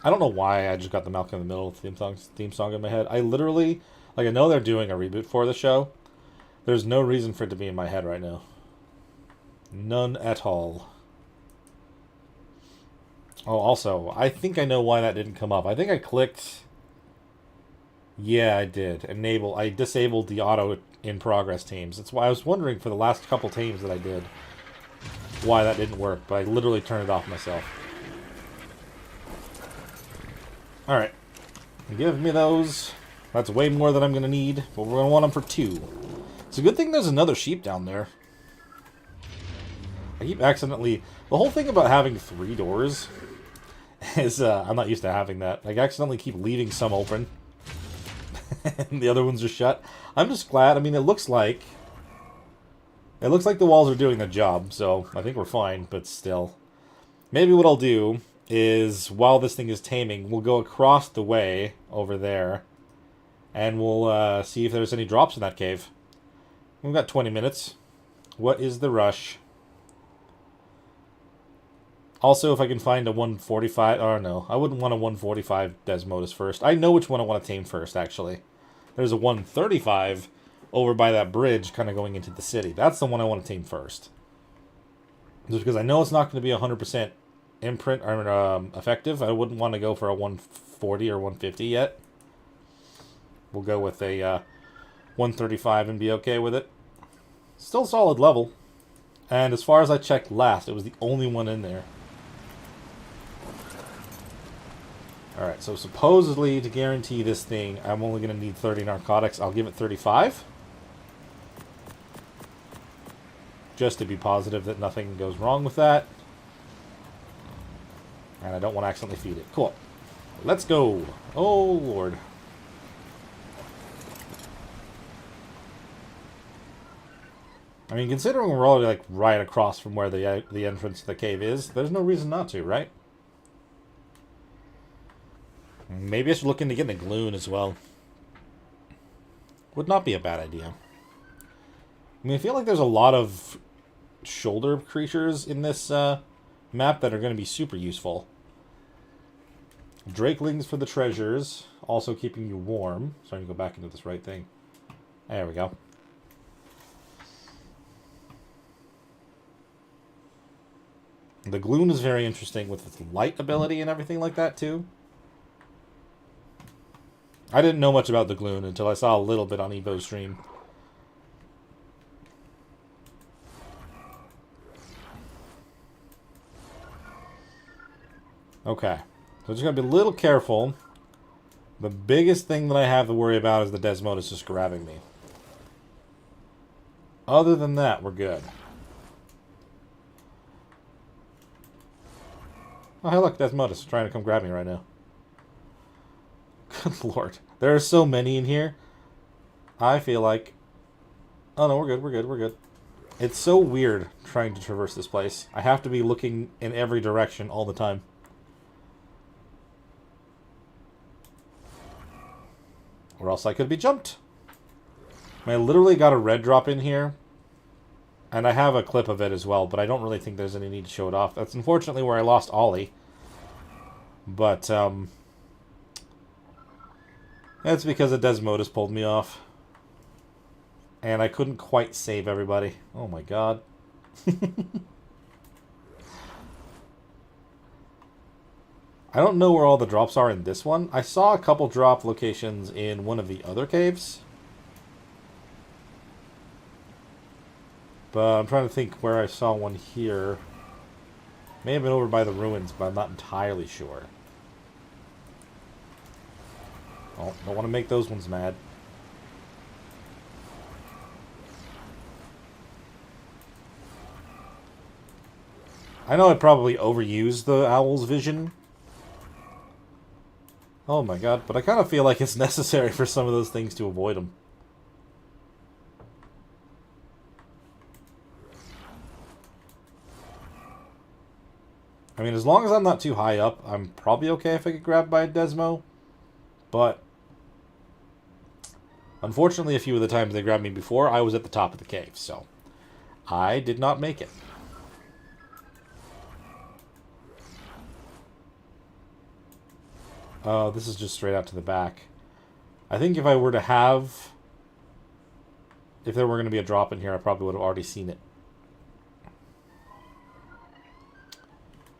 I don't know why I just got the Malcolm in the Middle theme song in my head. I literally, like, I know they're doing a reboot for the show. There's no reason for it to be in my head right now. None at all. Oh, also, I think I know why that didn't come up. I think I clicked... Yeah, I did. I disabled the auto in progress teams. That's why I was wondering for the last couple teams that I did why that didn't work, but I literally turned it off myself. Alright. Give me those. That's way more than I'm going to need, but we're going to want them for 2. It's a good thing there's another sheep down there. I keep accidentally... The whole thing about having 3 doors is... I'm not used to having that. I accidentally keep leaving some open. And the other ones are shut. I'm just glad. I mean, it looks like the walls are doing the job, so I think we're fine, but still. Maybe what I'll do is, while this thing is taming, we'll go across the way over there, and we'll see if there's any drops in that cave. We've got 20 minutes. What is the rush? Also, if I can find a 145... Oh, no. I wouldn't want a 145 Desmodus first. I know which one I want to tame first, actually. There's a 135 over by that bridge kind of going into the city. That's the one I want to tame first. Just because I know it's not going to be 100% imprint or effective. I wouldn't want to go for a 140 or 150 yet. We'll go with a 135 and be okay with it. Still solid level. And as far as I checked last, it was the only one in there. Alright, so supposedly to guarantee this thing, I'm only going to need 30 narcotics. I'll give it 35. Just to be positive that nothing goes wrong with that. And I don't want to accidentally feed it. Cool. Let's go. Oh, Lord. I mean, considering we're already like right across from where the entrance to the cave is, there's no reason not to, right? Maybe I should look into getting a Gloon as well. Would not be a bad idea. I mean, I feel like there's a lot of shoulder creatures in this map that are going to be super useful. Drakelings for the treasures, also keeping you warm. So I can go back into this right thing. There we go. The Gloon is very interesting with its light ability and everything like that, too. I didn't know much about the Gloon until I saw a little bit on Evo's stream. Okay. So just gotta be a little careful. The biggest thing that I have to worry about is the Desmodus just grabbing me. Other than that, we're good. Oh, hey, look, Desmodus trying to come grab me right now. Good lord. There are so many in here. I feel like... Oh, no, we're good, we're good, we're good. It's so weird trying to traverse this place. I have to be looking in every direction all the time. Or else I could be jumped. I literally got a red drop in here. And I have a clip of it as well, but I don't really think there's any need to show it off. That's unfortunately where I lost Ollie. But, that's because a Desmodus pulled me off. And I couldn't quite save everybody. Oh my god. I don't know where all the drops are in this one. I saw a couple drop locations in one of the other caves. But I'm trying to think where I saw one here. May have been over by the ruins, but I'm not entirely sure. Oh, don't want to make those ones mad. I know I probably overused the owl's vision. Oh my god, but I kind of feel like it's necessary for some of those things to avoid them. I mean, as long as I'm not too high up, I'm probably okay if I get grabbed by a Desmo. But unfortunately, a few of the times they grabbed me before, I was at the top of the cave, so I did not make it. Oh, this is just straight out to the back. I think if I were to have... If there were going to be a drop in here, I probably would have already seen it.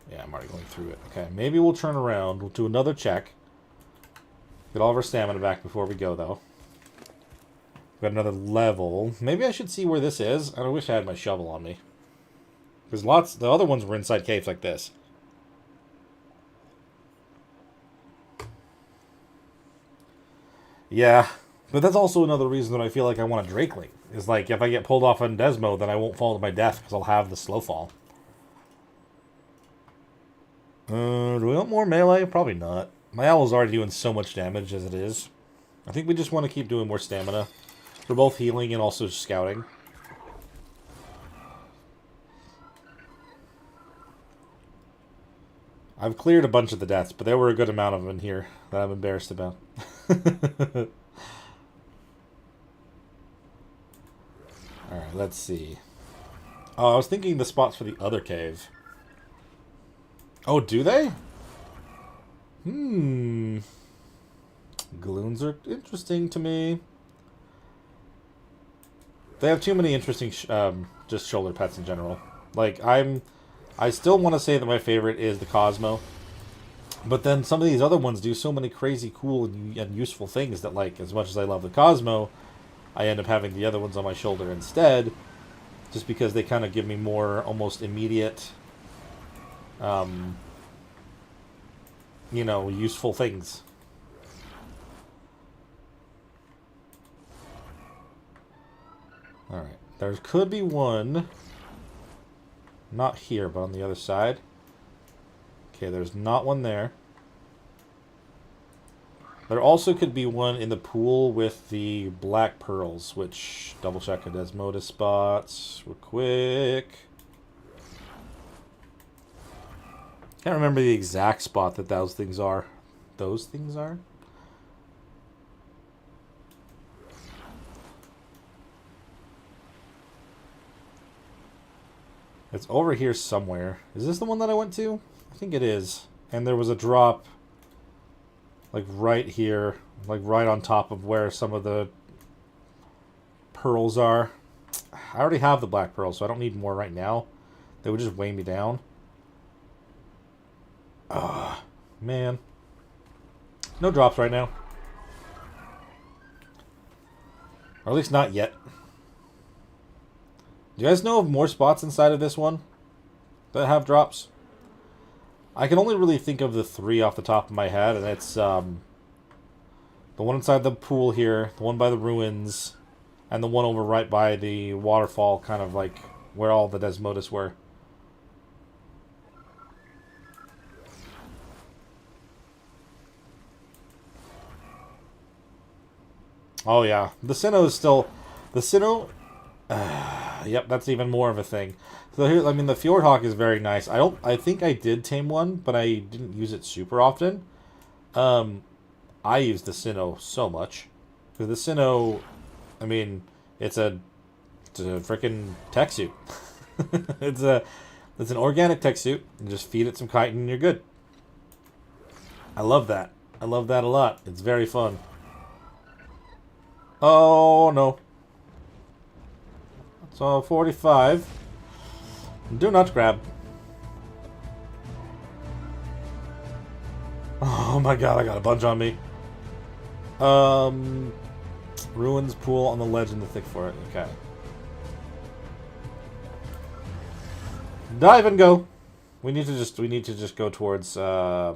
Yeah, I'm already going through it. Okay, maybe we'll turn around. We'll do another check. Get all of our stamina back before we go, though. We've got another level. Maybe I should see where this is. I wish I had my shovel on me. Because the other ones were inside caves like this. Yeah, but that's also another reason that I feel like I want a Drakeling. Is like, if I get pulled off on Desmo, then I won't fall to my death because I'll have the slow fall. Do we want more melee? Probably not. My owl's already doing so much damage as it is. I think we just want to keep doing more stamina. For both healing and also scouting. I've cleared a bunch of the deaths, but there were a good amount of them in here that I'm embarrassed about. Alright, let's see. Oh, I was thinking the spots for the other cave. Oh, do they? Galoons are interesting to me. They have too many interesting just shoulder pets in general. Like, I still want to say that my favorite is the Cosmo. But then some of these other ones do so many crazy, cool, and useful things that, like, as much as I love the Cosmo, I end up having the other ones on my shoulder instead. Just because they kind of give me more almost immediate, you know, useful things. Alright, there could be one, not here, but on the other side. Okay, there's not one there. There also could be one in the pool with the black pearls, which, double check a Desmodus spots real quick. Can't remember the exact spot that those things are. Those things are? It's over here somewhere. Is this the one that I went to? I think it is. And there was a drop, like right here, like right on top of where some of the pearls are. I already have the black pearls, so I don't need more right now. They would just weigh me down. Ah, man. No drops right now. Or at least not yet. Do you guys know of more spots inside of this one that have drops? I can only really think of the 3 off the top of my head, and it's the one inside the pool here, the one by the ruins, and the one over right by the waterfall, kind of like where all the Desmodus were. Oh yeah, the Sinnoh is still... The Sinnoh... yep, that's even more of a thing. So here, I mean, the Fjordhawk is very nice. I think I did tame one, but I didn't use it super often. I use the Sinnoh so much. Because the Sinnoh, I mean, it's a freaking tech suit. it's an organic tech suit. You just feed it some chitin and you're good. I love that. I love that a lot. It's very fun. Oh, no. So, 45. Do not grab. Oh my god, I got a bunch on me. Ruins pool on the ledge in the thick forest. Okay. Dive and go. We need to just go towards the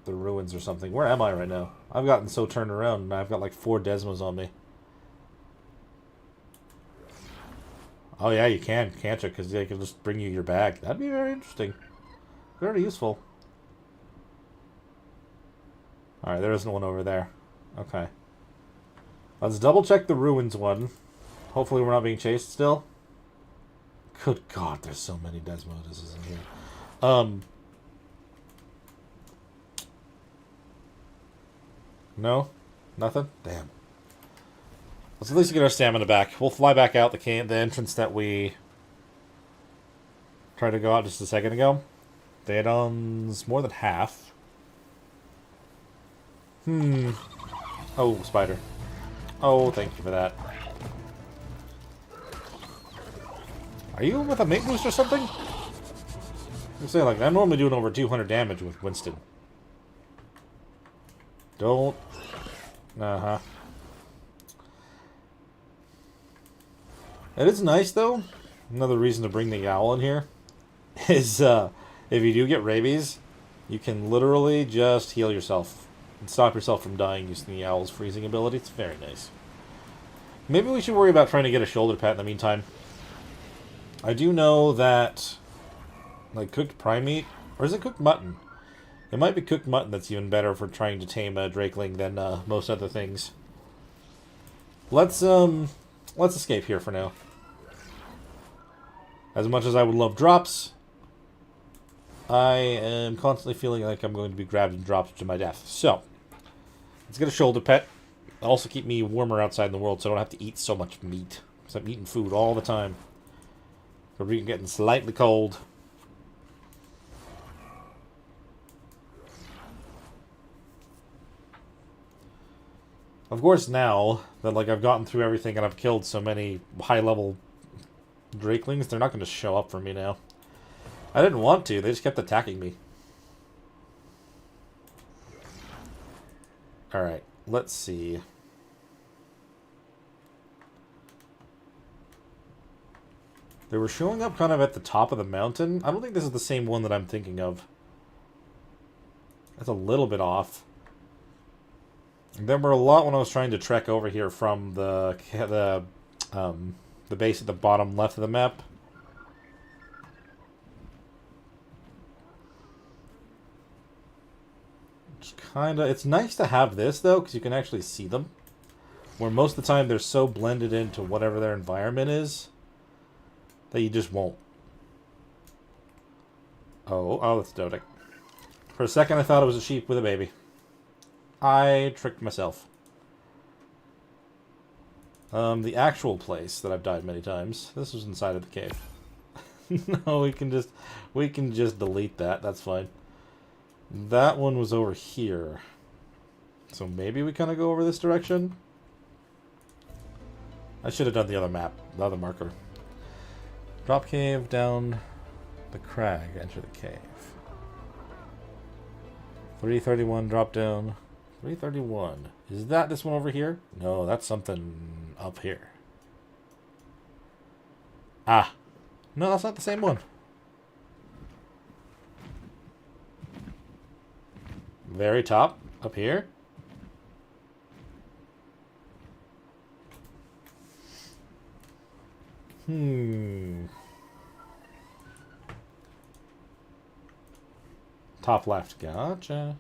ruins or something. Where am I right now? I've gotten so turned around and I've got like 4 Desmos on me. Oh yeah, you can't you? Because they can just bring you your bag. That'd be very interesting. Very useful. Alright, there isn't one over there. Okay. Let's double check the ruins one. Hopefully we're not being chased still. Good god, there's so many Desmoduses in here. No? Nothing? Damn. Let's at least get our stamina back. We'll fly back out the entrance that we tried to go out just a second ago. Daedon's more than half. Oh, spider. Oh, thank you for that. Are you with a mate boost or something? I'm saying, like, I'm normally doing over 200 damage with Winston. Don't. Uh-huh. It is nice, though. Another reason to bring the owl in here is, if you do get rabies, you can literally just heal yourself and stop yourself from dying using the owl's freezing ability. It's very nice. Maybe we should worry about trying to get a shoulder pet in the meantime. I do know that, like, cooked prime meat, or is it cooked mutton? It might be cooked mutton that's even better for trying to tame a drakeling than most other things. Let's escape here for now. As much as I would love drops, I am constantly feeling like I'm going to be grabbed and dropped to my death. So, let's get a shoulder pet. It'll also keep me warmer outside in the world so I don't have to eat so much meat. Because I'm eating food all the time. We're getting slightly cold. Of course, now that like I've gotten through everything and I've killed so many high-level drakelings, they're not going to show up for me now. I didn't want to. They just kept attacking me. Alright, let's see. They were showing up kind of at the top of the mountain. I don't think this is the same one that I'm thinking of. That's a little bit off. There were a lot when I was trying to trek over here from the base at the bottom left of the map. It's nice to have this, though, because you can actually see them. Where most of the time they're so blended into whatever their environment is that you just won't. Oh, that's Dodic. For a second I thought it was a sheep with a baby. I tricked myself. The actual place that I've died many times. This was inside of the cave. No, we can just delete that. That's fine. That one was over here. So maybe we kind of go over this direction? I should have done the other map, the other marker. Drop cave down the crag, enter the cave. 331, drop down. 331. Is that this one over here? No, that's something up here. Ah. No, that's not the same one. Very top, up here. Top left, gotcha.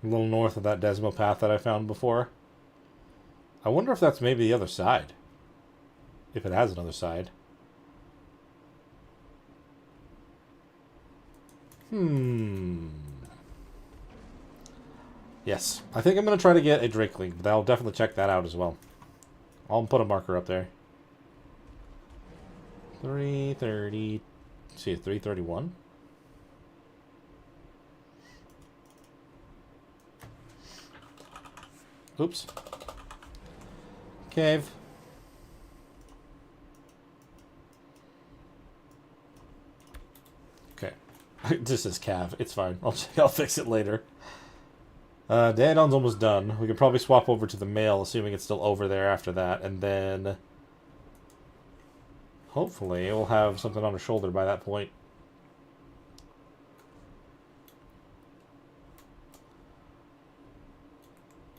A little north of that Desmo path that I found before. I wonder if that's maybe the other side. If it has another side. Yes, I think I'm going to try to get a drakeling, but I'll definitely check that out as well. I'll put a marker up there. 330... See, 331? Oops. Cave. Okay. This is cav. It's fine. I'll fix it later. Daedon's almost done. We can probably swap over to the male, assuming it's still over there after that, and then hopefully we'll have something on her shoulder by that point.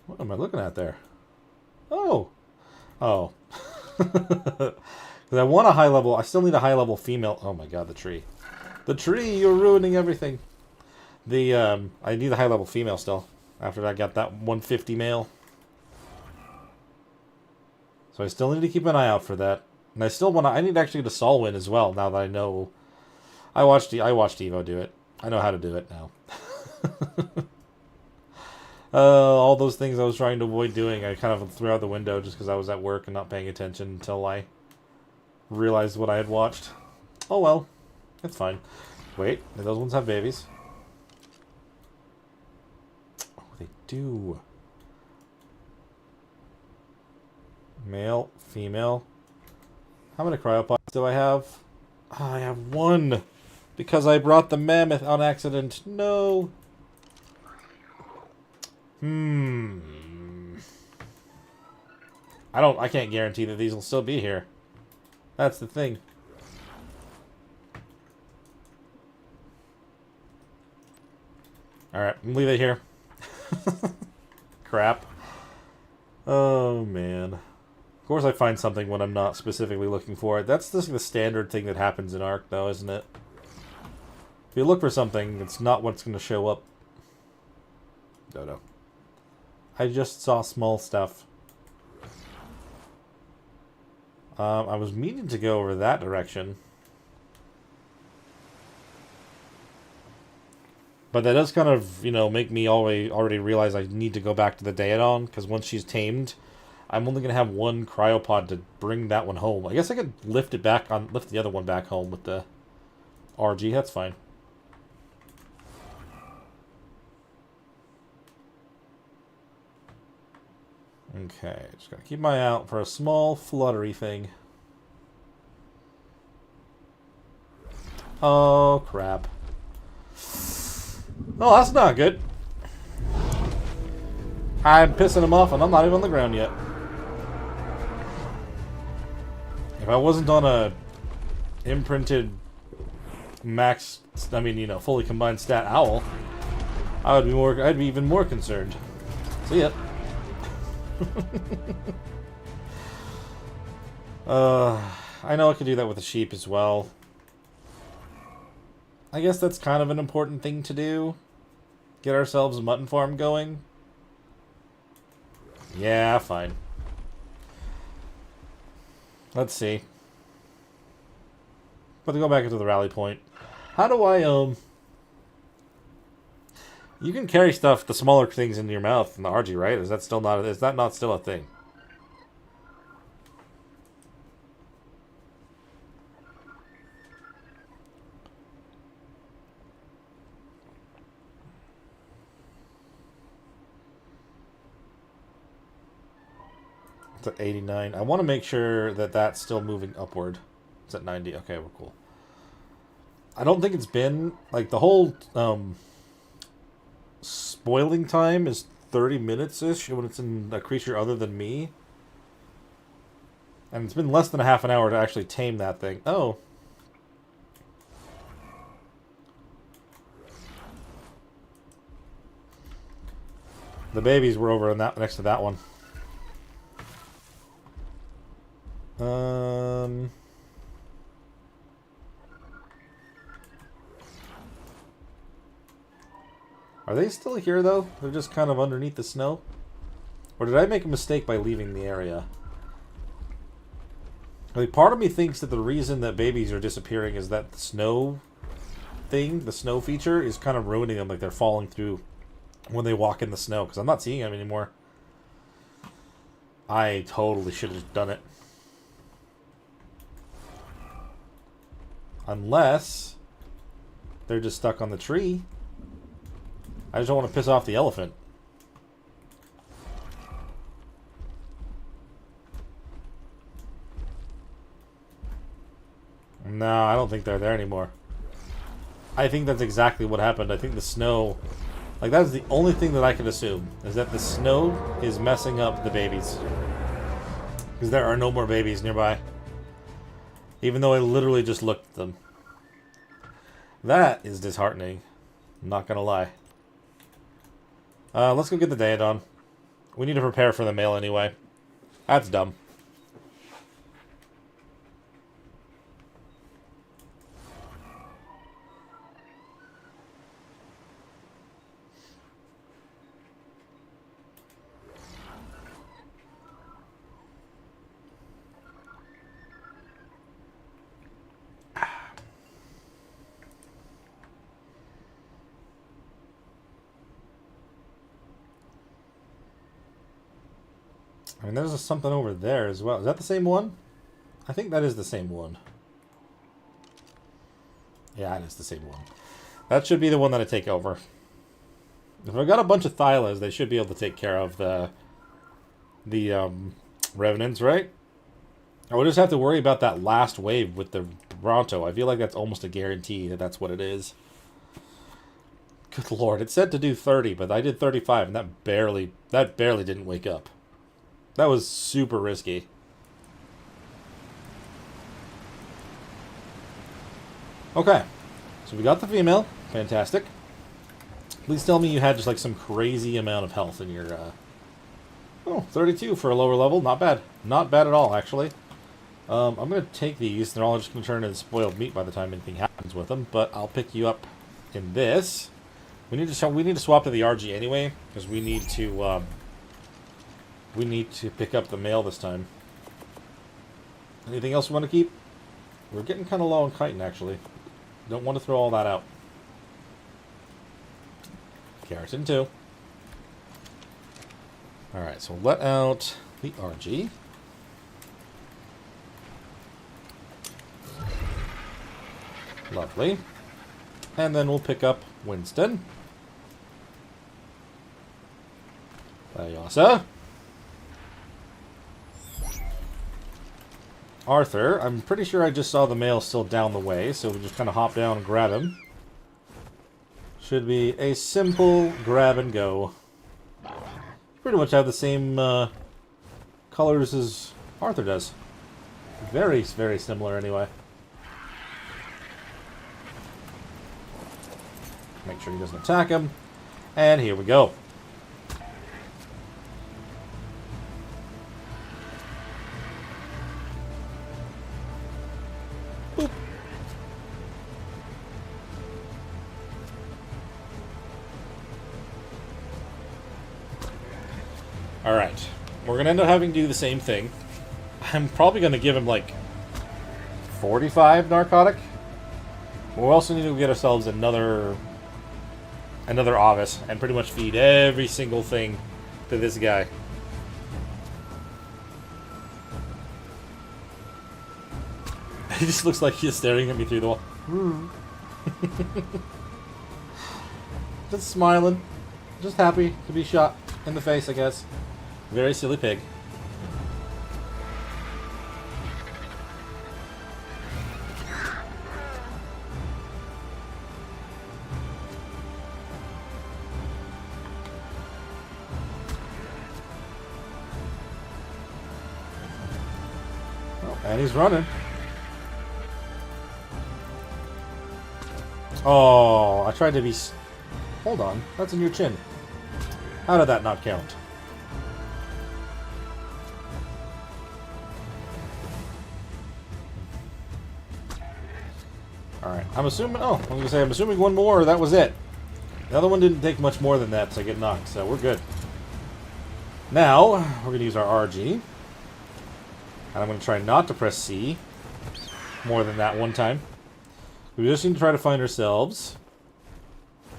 What am I looking at there? Oh! Oh. Because I want a high level... I still need a high level female... Oh my god, the tree. The tree! You're ruining everything! I need a high level female still. After I got that 150 male. So I still need to keep an eye out for that. And I still want to... I need to actually get a Solwyn as well, now that I know... I watched Evo do it. I know how to do it now. All those things I was trying to avoid doing, I kind of threw out the window just because I was at work and not paying attention until I realized what I had watched. Oh well, it's fine. Wait, do those ones have babies? Oh, they do. Male, female. How many cryopods do I have? Oh, I have one. Because I brought the mammoth on accident. No. I can't guarantee that these will still be here. That's the thing. Alright, leave it here. Crap. Oh, man. Of course I find something when I'm not specifically looking for it. That's just the standard thing that happens in Ark, though, isn't it? If you look for something, it's not what's going to show up. No. I just saw small stuff. I was meaning to go over that direction. But that does kind of, make me already realize I need to go back to the Daedon, because once she's tamed, I'm only going to have one cryopod to bring that one home. I guess I could lift the other one back home with the RG, that's fine. Okay, just gotta keep my eye out for a small fluttery thing. Oh, crap. Oh, that's not good. I'm pissing him off and I'm not even on the ground yet. If I wasn't on a imprinted max, fully combined stat owl, I'd be even more concerned. See ya. I know I could do that with a sheep as well. I guess that's kind of an important thing to do. Get ourselves a mutton farm going. Yeah, fine. Let's see. But to go back into the rally point, how do I, you can carry the smaller things into your mouth in the RG, right? Is that not still a thing? It's at 89. I want to make sure that that's still moving upward. It's at 90. Okay, we're cool. I don't think it's been, the whole, spoiling time is 30 minutes-ish when it's in a creature other than me. And it's been less than a half an hour to actually tame that thing. Oh. The babies were over next to that one. Are they still here, though? They're just kind of underneath the snow? Or did I make a mistake by leaving the area? Part of me thinks that the reason that babies are disappearing is that the snow thing, the snow feature, is kind of ruining them. Like, they're falling through when they walk in the snow. Because I'm not seeing them anymore. I totally should have done it. Unless they're just stuck on the tree. I just don't want to piss off the elephant. No, I don't think they're there anymore. I think that's exactly what happened. I think the snow... that's the only thing that I can assume. Is that the snow is messing up the babies. Because there are no more babies nearby. Even though I literally just looked at them. That is disheartening. I'm not gonna lie. Let's go get the Daedon. We need to prepare for the male anyway. That's dumb. I mean, there's something over there as well. Is that the same one? I think that is the same one. Yeah, it is the same one. That should be the one that I take over. If I've got a bunch of Thylas, they should be able to take care of the Revenants, right? I would just have to worry about that last wave with the Bronto. I feel like that's almost a guarantee that that's what it is. Good lord, it said to do 30, but I did 35, and that barely didn't wake up. That was super risky. Okay, so we got the female. Fantastic. Please tell me you had just like some crazy amount of health in your... Oh, 32 for a lower level. Not bad. Not bad at all, actually. I'm going to take these. They're all just going to turn into spoiled meat by the time anything happens with them. But I'll pick you up in this. We need to swap to the RG anyway, because we need to pick up the male this time. Anything else we want to keep? We're getting kind of low on chitin, actually. Don't want to throw all that out. Keratin too. Alright, so let out the RG. Lovely. And then we'll pick up Winston. Layasa. Arthur. I'm pretty sure I just saw the male still down the way, so we just kind of hop down and grab him. Should be a simple grab and go. Pretty much have the same colors as Arthur does. Very, very similar anyway. Make sure he doesn't attack him. And here we go. Boop. Alright. We're going to end up having to do the same thing. I'm probably going to give him like 45 narcotic. We also need to get ourselves another Avis and pretty much feed every single thing to this guy. He just looks like he's staring at me through the wall. Just smiling. Just happy to be shot in the face, I guess. Very silly pig. And he's running. Oh, I tried to be... Hold on. That's in your chin. How did that not count? Alright. I'm assuming... Oh, I was going to say, I'm assuming one more, that was it. The other one didn't take much more than that to get knocked, so we're good. Now, we're going to use our RG. And I'm going to try not to press C more than that one time. We just need to try to find ourselves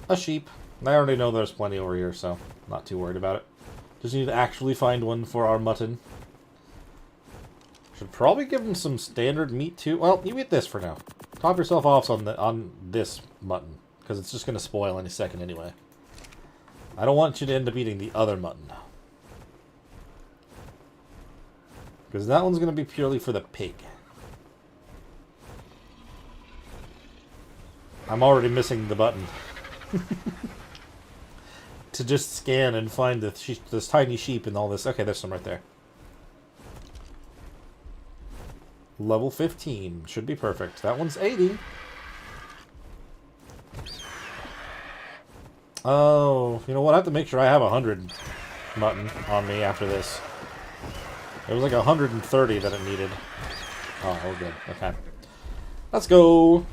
a sheep. I already know there's plenty over here, so not too worried about it. Just need to actually find one for our mutton. Should probably give him some standard meat too. Well, you eat this for now. Top yourself off on this mutton, because it's just going to spoil any second anyway. I don't want you to end up eating the other mutton. Because that one's going to be purely for the pig. I'm already missing the button. To just scan and find this tiny sheep and all this. Okay, there's some right there. Level 15. Should be perfect. That one's 80. Oh, you know what? I have to make sure I have 100 mutton on me after this. It was like 130 that it needed. Oh, we're good. Okay. Let's go.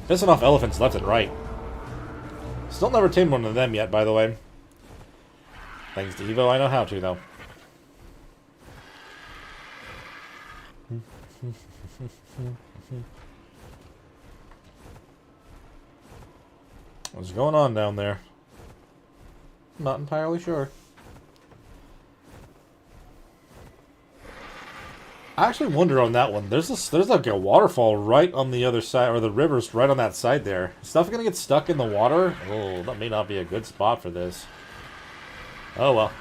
Pissing off elephants left and right. Still never tamed one of them yet, by the way. Thanks to Evo, I know how to, though. What's going on down there? Not entirely sure. I actually wonder on that one. There's like a waterfall right on the other side, or the river's right on that side there. Is stuff gonna get stuck in the water? Oh, that may not be a good spot for this. Oh well.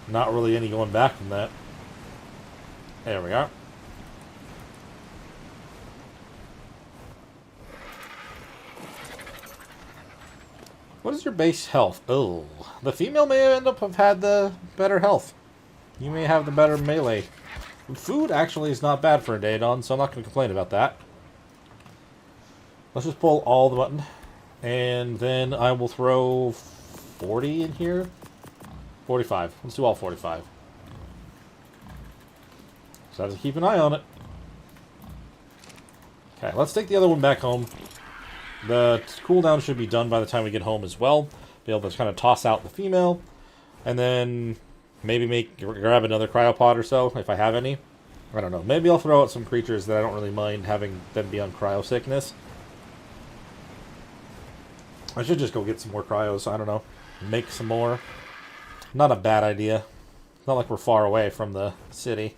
Not really any going back from that. There we are. What is your base health? Oh, the female may end up have had the better health. You may have the better melee. Food actually is not bad for a Daedon, so I'm not going to complain about that. Let's just pull all the button. And then I will throw 40 in here. 45. Let's do all 45. So I have to keep an eye on it. Okay, let's take the other one back home. The cooldown should be done by the time we get home as well. Be able to kind of toss out the female. And then maybe grab another cryopod or so, if I have any. I don't know. Maybe I'll throw out some creatures that I don't really mind having them be on cryo sickness. I should just go get some more cryos, I don't know. Make some more. Not a bad idea. Not like we're far away from the city.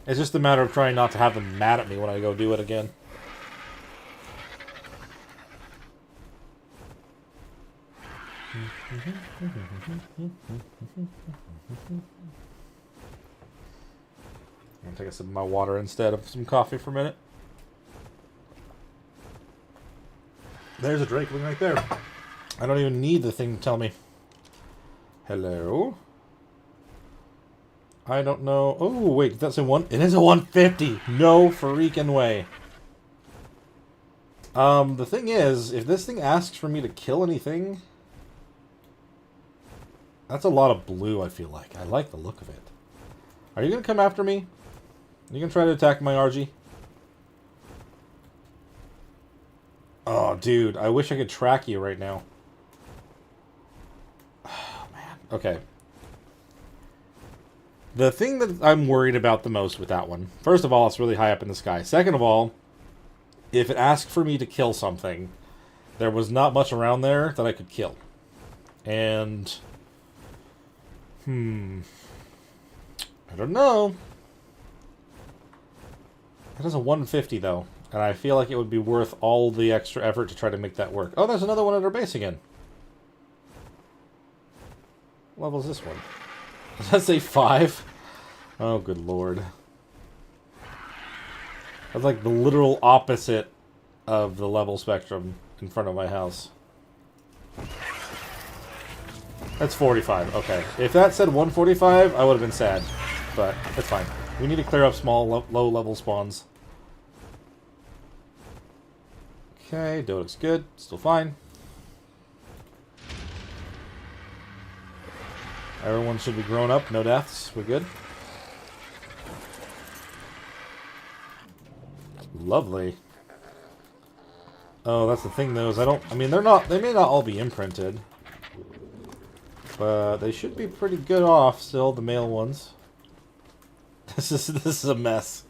It's just a matter of trying not to have them mad at me when I go do it again. I'll take a sip of my water instead of some coffee for a minute. There's a Drakeling right there. I don't even need the thing to tell me. Hello? I don't know. Oh, wait, that's a one. It is a 150. No freaking way. The thing is, if this thing asks for me to kill anything, that's a lot of blue, I feel like. I like the look of it. Are you going to come after me? Are you going to try to attack my RG? Oh, dude, I wish I could track you right now. Oh, man. Okay. The thing that I'm worried about the most with that one, first of all, it's really high up in the sky. Second of all, if it asked for me to kill something, there was not much around there that I could kill. And... I don't know. It is a 150, though. And I feel like it would be worth all the extra effort to try to make that work. Oh, there's another one at our base again. What level is this one? Does that say 5? Oh, good lord. That's like the literal opposite of the level spectrum in front of my house. That's 45. Okay. If that said 145, I would have been sad. But it's fine. We need to clear up small, low-level spawns. Okay, dough looks good. Still fine. Everyone should be grown up. No deaths. We're good. Lovely. Oh, that's the thing, though, is I mean, they may not all be imprinted. But they should be pretty good off still, the male ones. This is a mess.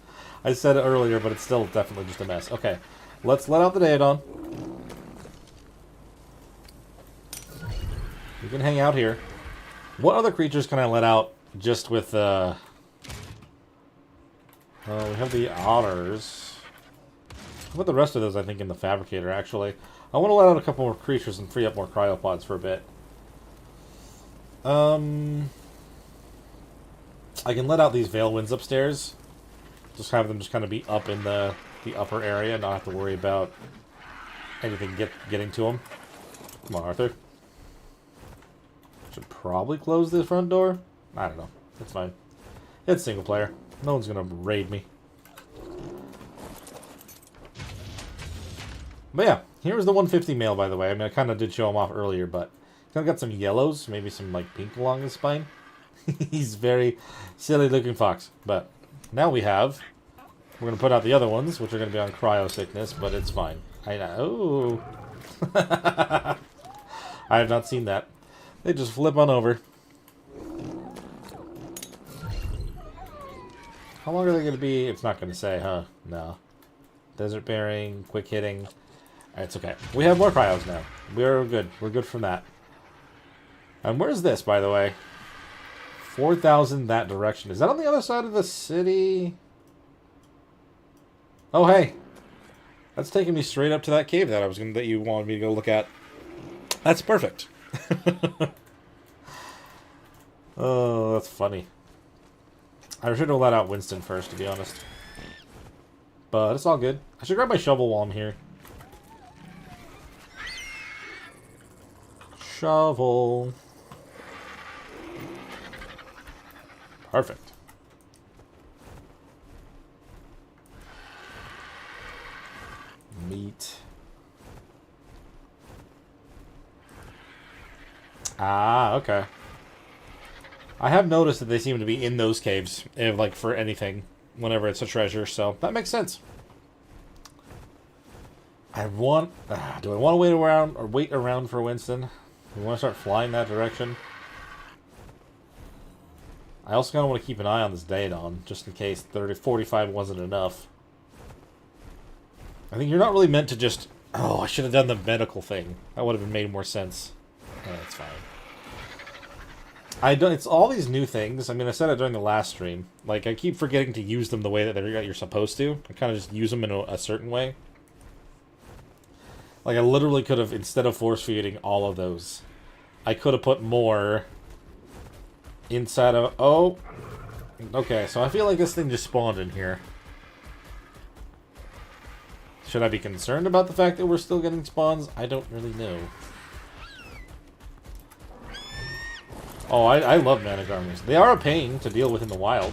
I said it earlier, but it's still definitely just a mess. Okay, let's let out the Daedon. You can hang out here. What other creatures can I let out just with, we have the otters. How about the rest of those, I think, in the fabricator, actually? I want to let out a couple more creatures and free up more cryopods for a bit. I can let out these Veil Winds upstairs. Just have them just kind of be up in the upper area, not have to worry about anything getting to them. Come on, Arthur. Should probably close this front door. I don't know. It's fine. It's single player. No one's gonna raid me. But yeah, here's the 150 male, by the way. I mean, I kind of did show him off earlier, but kind of got some yellows, maybe some like pink along his spine. He's very silly looking fox. But now we're gonna put out the other ones, which are gonna be on cryo sickness, but it's fine. I know. I have not seen that. They just flip on over. How long are they gonna be? It's not gonna say, huh? No. Desert bearing, quick hitting. It's okay. We have more cryos now. We're good. We're good from that. And where's this, by the way? 4,000 that direction. Is that on the other side of the city? Oh, hey. That's taking me straight up to that cave that you wanted me to go look at. That's perfect. Oh, that's funny. I should have let out Winston first, to be honest. But it's all good. I should grab my shovel while I'm here. Shovel. Perfect. Meat. Ah, okay. I have noticed that they seem to be in those caves, if, like, for anything, whenever it's a treasure, so that makes sense. Do I want to wait around for Winston? Do we want to start flying that direction? I also kind of want to keep an eye on this Daedon, just in case 45 wasn't enough. I think you're not really meant to just... Oh, I should have done the medical thing. That would have made more sense. That's fine. It's all these new things. I mean, I said it during the last stream. Like, I keep forgetting to use them the way that you're supposed to. I kind of just use them in a certain way. Like, I literally could have, instead of force feeding all of those, I could have put more inside of... Oh! Okay, so I feel like this thing just spawned in here. Should I be concerned about the fact that we're still getting spawns? I don't really know. Oh, I love mana garments. They are a pain to deal with in the wild.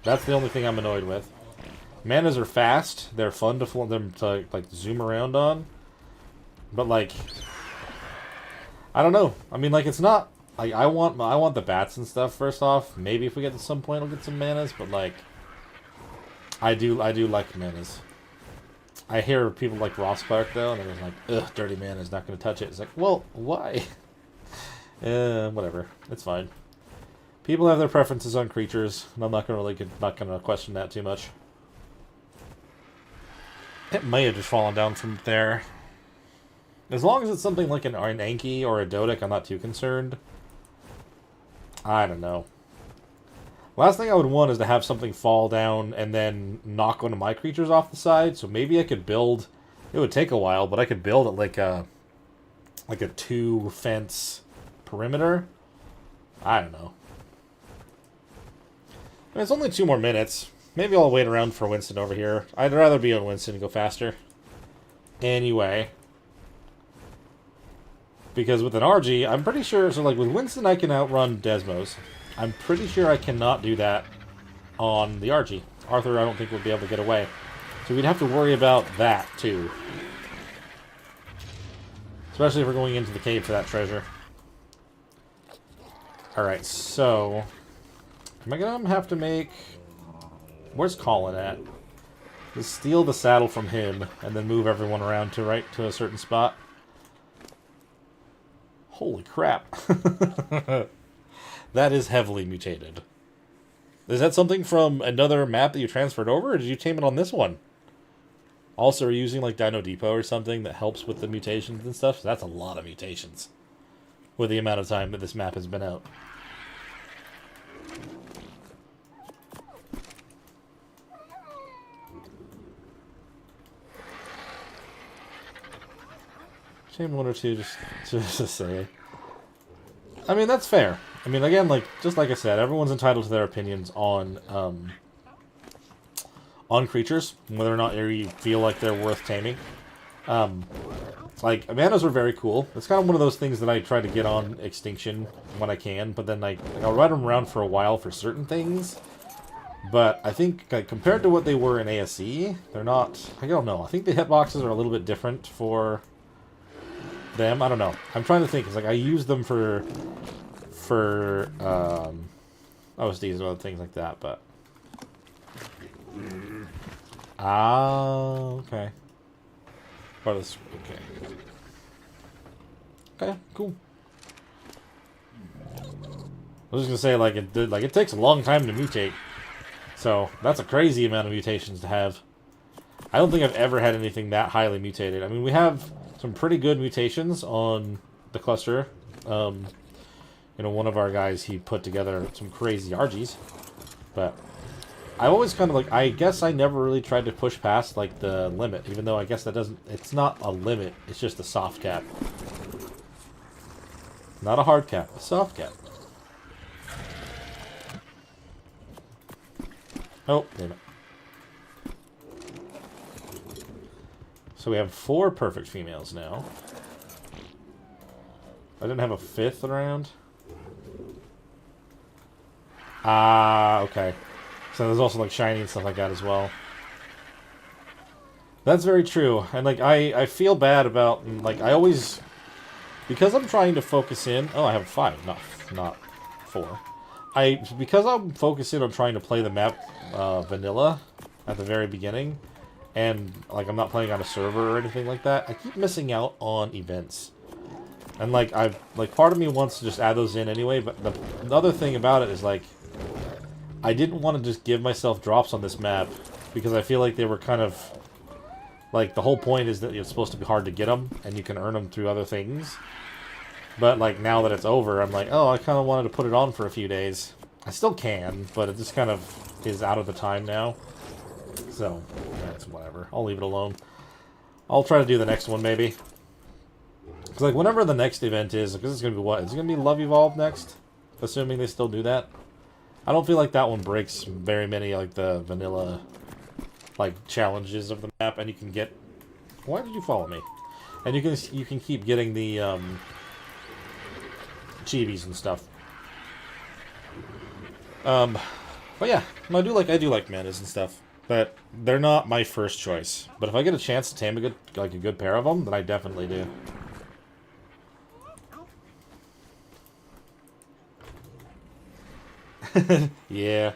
That's the only thing I'm annoyed with. Manas are fast. They're fun to like zoom around on. But like, I don't know. I mean, like, it's not like I want the bats and stuff. First off, maybe if we get to some point, we'll get some manas. But like, I do like manas. I hear people like Ross Clark though, and they're just like, ugh, dirty mana's not going to touch it. It's like, well, why? Whatever. It's fine. People have their preferences on creatures, and I'm not gonna question that too much. It may have just fallen down from there. As long as it's something like an Anki or a Dodic, I'm not too concerned. I don't know. Last thing I would want is to have something fall down and then knock one of my creatures off the side. So maybe I could build... It would take a while, but I could build it like a 2-fence perimeter. I don't know. I mean, it's only 2 more minutes. Maybe I'll wait around for Winston over here. I'd rather be on Winston and go faster. Anyway. Because with an RG, I'm pretty sure... So, like, with Winston, I can outrun Desmos. I'm pretty sure I cannot do that on the RG. Arthur, I don't think, would be able to get away. So we'd have to worry about that, too. Especially if we're going into the cave for that treasure. Alright, so... Am I gonna have to make... Where's Colin at? Just steal the saddle from him, and then move everyone around to a certain spot. Holy crap. That is heavily mutated. Is that something from another map that you transferred over, or did you tame it on this one? Also, are you using like Dino Depot or something that helps with the mutations and stuff? So that's a lot of mutations. With the amount of time that this map has been out. Shame 1 or 2 just to say. I mean, that's fair. I mean, again, like, just like I said, everyone's entitled to their opinions on creatures, whether or not you feel like they're worth taming. Like, Amandas were very cool. It's kind of one of those things that I try to get on extinction when I can, but then, like I'll ride them around for a while for certain things. But I think, like, compared to what they were in ASE, they're not... I don't know. I think the hitboxes are a little bit different for them. I don't know. I'm trying to think. It's like I use them for OSDs and other things like that, but... okay. Part of this... Okay. Okay, cool. I was just gonna say, like, it takes a long time to mutate. So, that's a crazy amount of mutations to have. I don't think I've ever had anything that highly mutated. I mean, we have some pretty good mutations on the cluster. You know, one of our guys, he put together some crazy RGs. But I always kind of like, I guess I never really tried to push past like the limit, even though I guess that doesn't, it's not a limit, it's just a soft cap. Not a hard cap, a soft cap. Oh, damn it. So we have 4 perfect females now. I didn't have a 5th around. Ah, okay. So there's also like shiny and stuff like that as well. That's very true. And like I feel bad about like I always, because I'm trying to focus in. Oh, I have 5, not 4. Because I'm focusing on trying to play the map vanilla at the very beginning, and like I'm not playing on a server or anything like that, I keep missing out on events. And like part of me wants to just add those in anyway, but the other thing about it is like I didn't want to just give myself drops on this map because I feel like they were kind of like the whole point is that it's supposed to be hard to get them and you can earn them through other things. But like now that it's over, I'm like, oh, I kind of wanted to put it on for a few days. I still can, but it just kind of is out of the time now. So that's whatever. I'll leave it alone. I'll try to do the next one maybe. Because like whenever the next event is, because it's gonna be what? Is it gonna be Love Evolve next? Assuming they still do that. I don't feel like that one breaks very many like the vanilla like challenges of the map, and you can get. Why did you follow me? And you can keep getting the chibis and stuff. But yeah, I do like manas and stuff, but they're not my first choice. But if I get a chance to tame a good pair of them, then I definitely do. Yeah.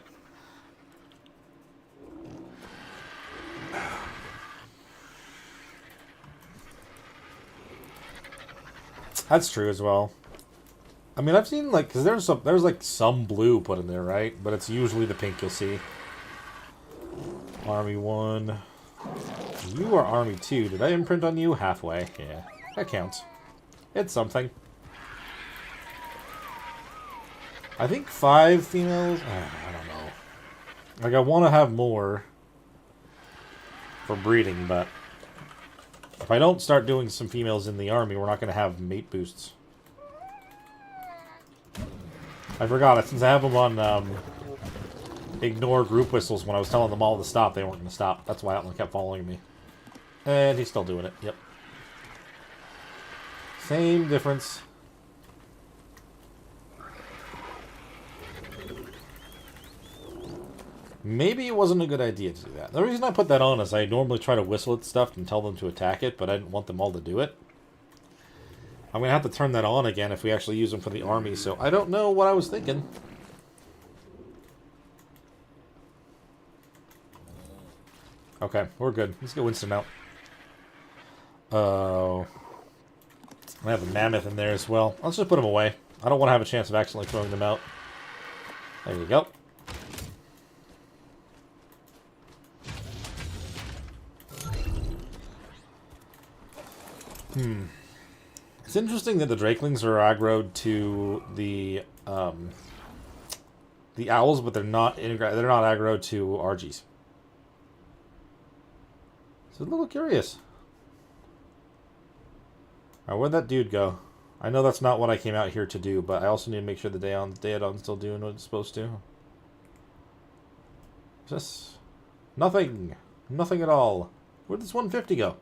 That's true as well. I mean, I've seen like, cause there's like some blue put in there, right? But it's usually the pink you'll see. Army 1. You are Army 2. Did I imprint on you? Halfway. Yeah, that counts. It's something. I think 5 females. I don't know. Like I want to have more for breeding, but if I don't start doing some females in the army, we're not going to have mate boosts. I forgot it. Since I have them on ignore group whistles, when I was telling them all to stop, they weren't going to stop. That's why that one kept following me. And he's still doing it. Yep. Same difference. Maybe it wasn't a good idea to do that. The reason I put that on is I normally try to whistle at stuff and tell them to attack it, but I didn't want them all to do it. I'm going to have to turn that on again if we actually use them for the army, so I don't know what I was thinking. Okay, we're good. Let's get Winston out. Oh. I have a mammoth in there as well. Let's just put them away. I don't want to have a chance of accidentally throwing them out. There you go. It's interesting that the Drakelings are aggroed to the owls, but they're not aggroed to RGs. So a little curious. Alright, where'd that dude go? I know that's not what I came out here to do, but I also need to make sure the Daedon's still doing what it's supposed to. Just nothing. Nothing at all. Where'd this 150 go?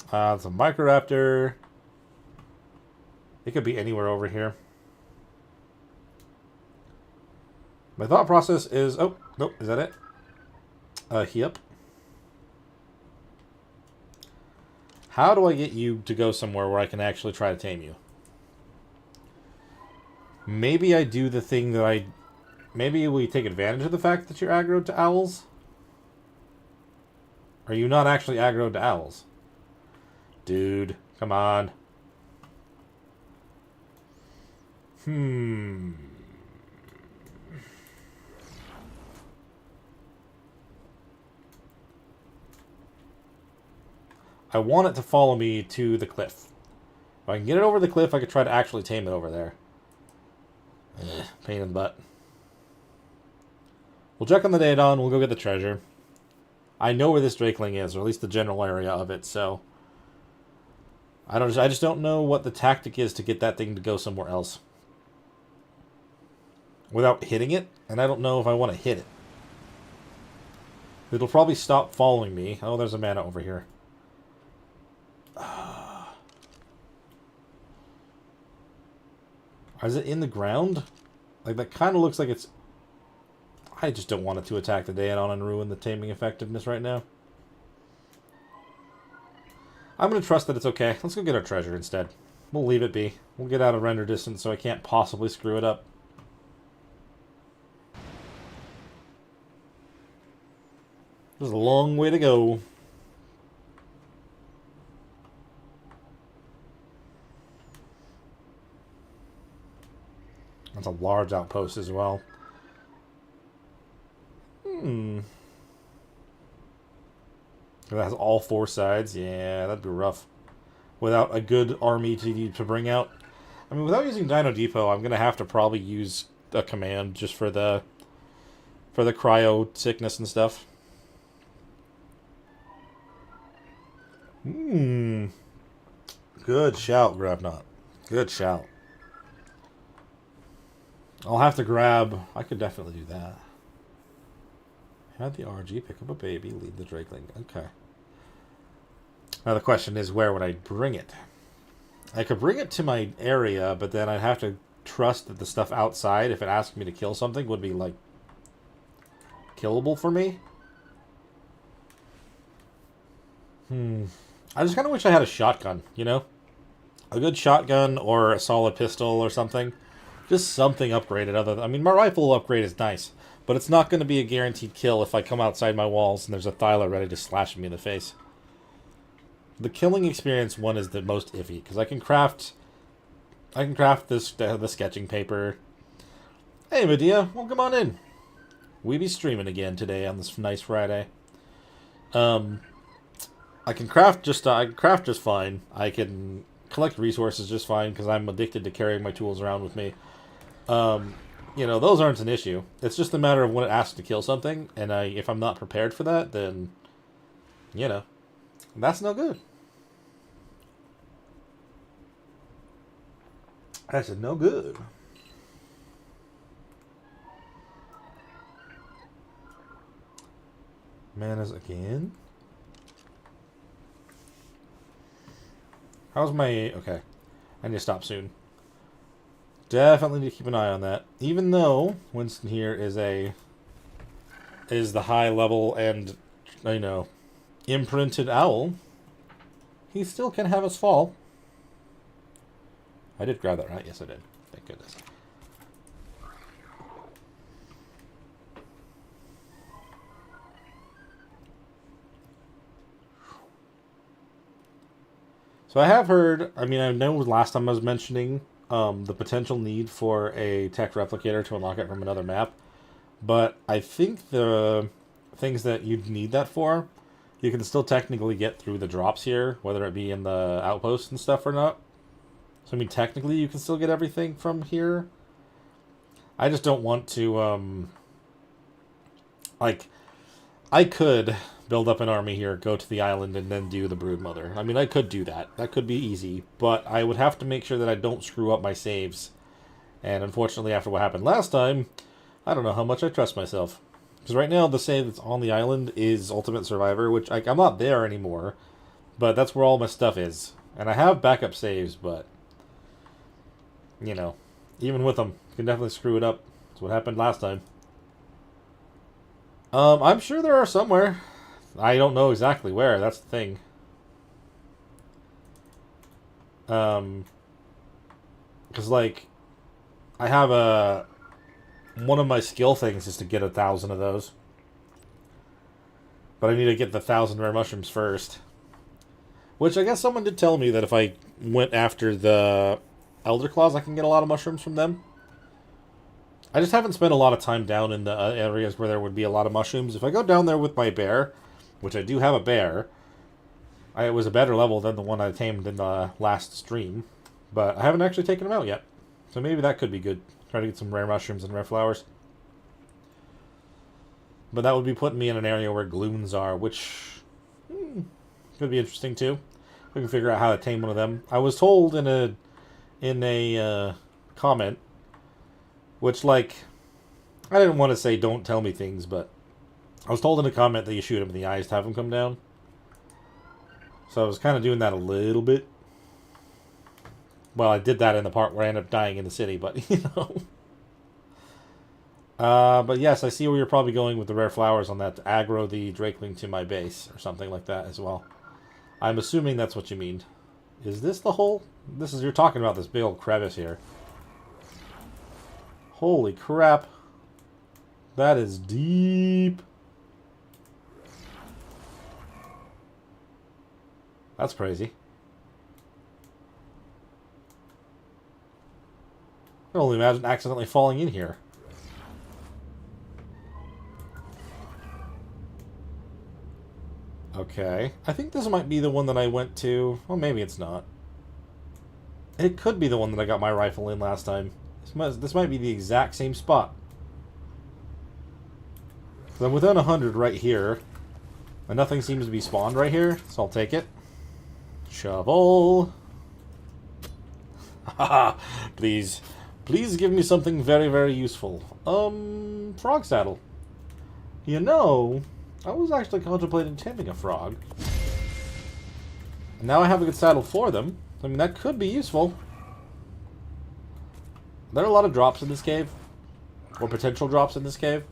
It's a Microraptor. It could be anywhere over here. My thought process is... Oh, nope. Is that it? Yep. How do I get you to go somewhere where I can actually try to tame you? Maybe I do the thing that I... Maybe we take advantage of the fact that you're aggroed to owls? Are you not actually aggroed to owls? Dude, come on. I want it to follow me to the cliff. If I can get it over the cliff, I could try to actually tame it over there. Pain in the butt. We'll check on the Daedon, we'll go get the treasure. I know where this Drakeling is, or at least the general area of it, so... I just don't know what the tactic is to get that thing to go somewhere else. Without hitting it, and I don't know if I want to hit it. It'll probably stop following me. Oh, there's a mana over here. Is it in the ground? Like, that kind of looks like it's... I just don't want it to attack the Daedon and ruin the taming effectiveness right now. I'm going to trust that it's okay. Let's go get our treasure instead. We'll leave it be. We'll get out of render distance so I can't possibly screw it up. There's a long way to go. That's a large outpost as well. It has all four sides. Yeah, that'd be rough. Without a good army to bring out. I mean, without using Dino Depot, I'm gonna have to probably use a command just for the cryo sickness and stuff. Good shout, Grabnot. Good shout. I'll have to grab... I could definitely do that. Add the RG, pick up a baby, lead the Drakeling. Okay. Now the question is, where would I bring it? I could bring it to my area, but then I'd have to trust that the stuff outside, if it asked me to kill something, would be, like, killable for me. I just kind of wish I had a shotgun, you know? A good shotgun or a solid pistol or something. Just something upgraded other than... I mean, my rifle upgrade is nice, but it's not going to be a guaranteed kill if I come outside my walls and there's a Thyla ready to slash me in the face. The killing experience one is the most iffy, because I can craft this the sketching paper. Hey, Medea, well, come on in. We be streaming again today on this nice Friday. I can craft just fine. I can collect resources just fine because I'm addicted to carrying my tools around with me. You know, those aren't an issue. It's just a matter of when it asks to kill something, and if I'm not prepared for that, then, you know, that's no good. That's no good. Manas again. How's my... Okay. I need to stop soon. Definitely need to keep an eye on that. Even though Winston here is the high level and, you know, imprinted owl, he still can have us fall. I did grab that, right? Yes, I did. Thank goodness. So I have heard, I mean, I know last time I was mentioning the potential need for a tech replicator to unlock it from another map, but I think the things that you'd need that for, you can still technically get through the drops here, whether it be in the outposts and stuff or not. So, I mean, technically you can still get everything from here. I just don't want to, like, I could build up an army here, go to the island, and then do the Broodmother. I mean, I could do that. That could be easy, but I would have to make sure that I don't screw up my saves. And unfortunately, after what happened last time, I don't know how much I trust myself. Because right now, the save that's on the island is Ultimate Survivor, which I'm not there anymore, but that's where all my stuff is. And I have backup saves, but, you know, even with them, you can definitely screw it up. That's what happened last time. I'm sure there are somewhere. I don't know exactly where, that's the thing. Because, like, I have one of my skill things is to get 1,000 of those. But I need to get the 1,000 rare mushrooms first. Which I guess someone did tell me that if I went after the Elder Claws, I can get a lot of mushrooms from them. I just haven't spent a lot of time down in the areas where there would be a lot of mushrooms. If I go down there with my bear, which I do have a bear, It was a better level than the one I tamed in the last stream. But I haven't actually taken them out yet. So maybe that could be good. Try to get some rare mushrooms and rare flowers. But that would be putting me in an area where gloons are, which could be interesting too. We can figure out how to tame one of them. I was told in a comment, which, like, I didn't want to say don't tell me things, but I was told in a comment that you shoot him in the eyes to have him come down. So I was kind of doing that a little bit. Well, I did that in the part where I ended up dying in the city, but, you know. But yes, I see where you're probably going with the rare flowers on that to aggro the Drakeling to my base, or something like that as well. I'm assuming that's what you mean. Is this the hole? You're talking about this big old crevice here. Holy crap. That is deep. That's crazy. I can only imagine accidentally falling in here. Okay. I think this might be the one that I went to. Well, maybe it's not. It could be the one that I got my rifle in last time. This might be the exact same spot. I'm within 100 right here. And nothing seems to be spawned right here, so I'll take it. Shovel. Haha. Please. Please give me something very, very useful. Frog saddle. You know, I was actually contemplating taming a frog. And now I have a good saddle for them. I mean, that could be useful. There are a lot of drops in this cave. Or potential drops in this cave.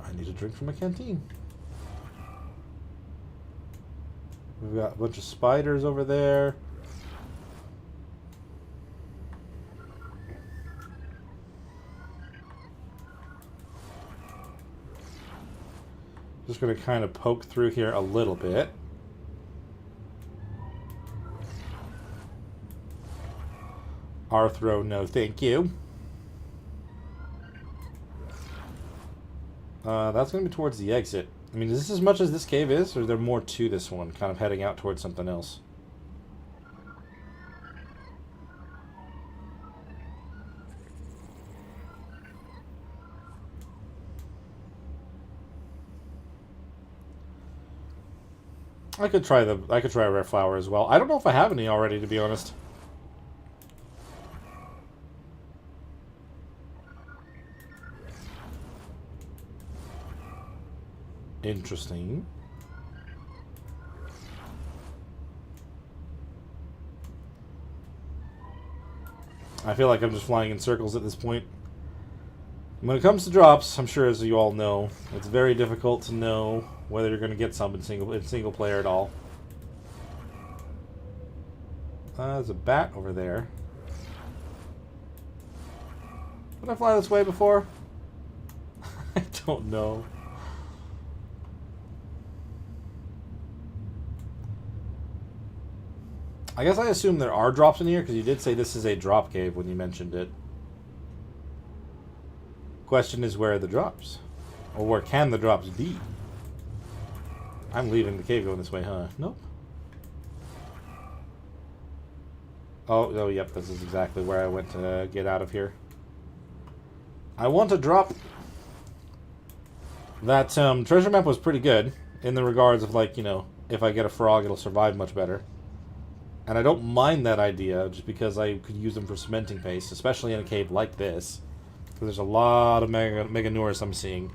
I need a drink from a canteen. We've got a bunch of spiders over there. Just going to kind of poke through here a little bit. Arthro, no thank you. That's going to be towards the exit. I mean, is this as much as this cave is, or is there more to this one, kind of heading out towards something else? I could try a rare flower as well. I don't know if I have any already, to be honest. Interesting. I feel like I'm just flying in circles at this point. When it comes to drops, I'm sure as you all know, it's very difficult to know whether you're going to get some in single player at all. There's a bat over there. Did I fly this way before? I don't know. I guess I assume there are drops in here, because you did say this is a drop cave when you mentioned it. Question is, where are the drops? Or where can the drops be? I'm leaving the cave going this way, huh? Nope. Oh, yep, this is exactly where I went to get out of here. I want to drop. That treasure map was pretty good, in the regards of, like, you know, if I get a frog, it'll survive much better. And I don't mind that idea, just because I could use them for cementing paste, especially in a cave like this. Because there's a lot of Meganurus I'm seeing.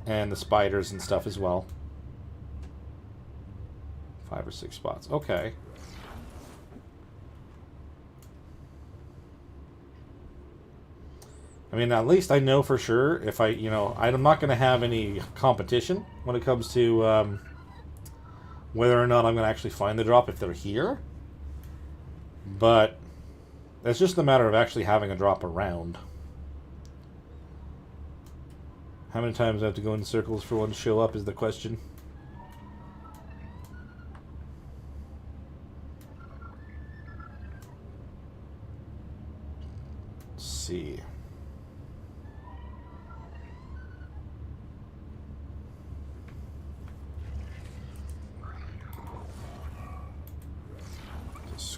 And the spiders and stuff as well. 5 or 6 spots. Okay. I mean, at least I know for sure if I, you know, I'm not going to have any competition when it comes to whether or not I'm going to actually find the drop if they're here. But it's just a matter of actually having a drop around. How many times I have to go in circles for one to show up is the question. Let's see.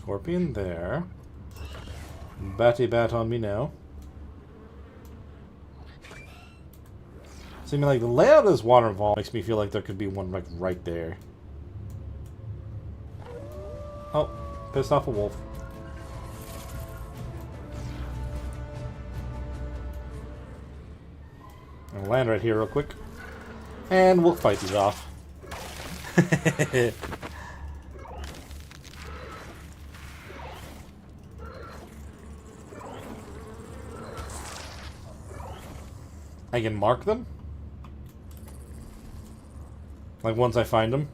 Scorpion there. Batty bat on me now. So I mean, like, the layout of this waterfall makes me feel like there could be one, like, right there. Oh, pissed off a wolf. I'll land right here real quick. And we'll fight these off. I can mark them? Like once I find them?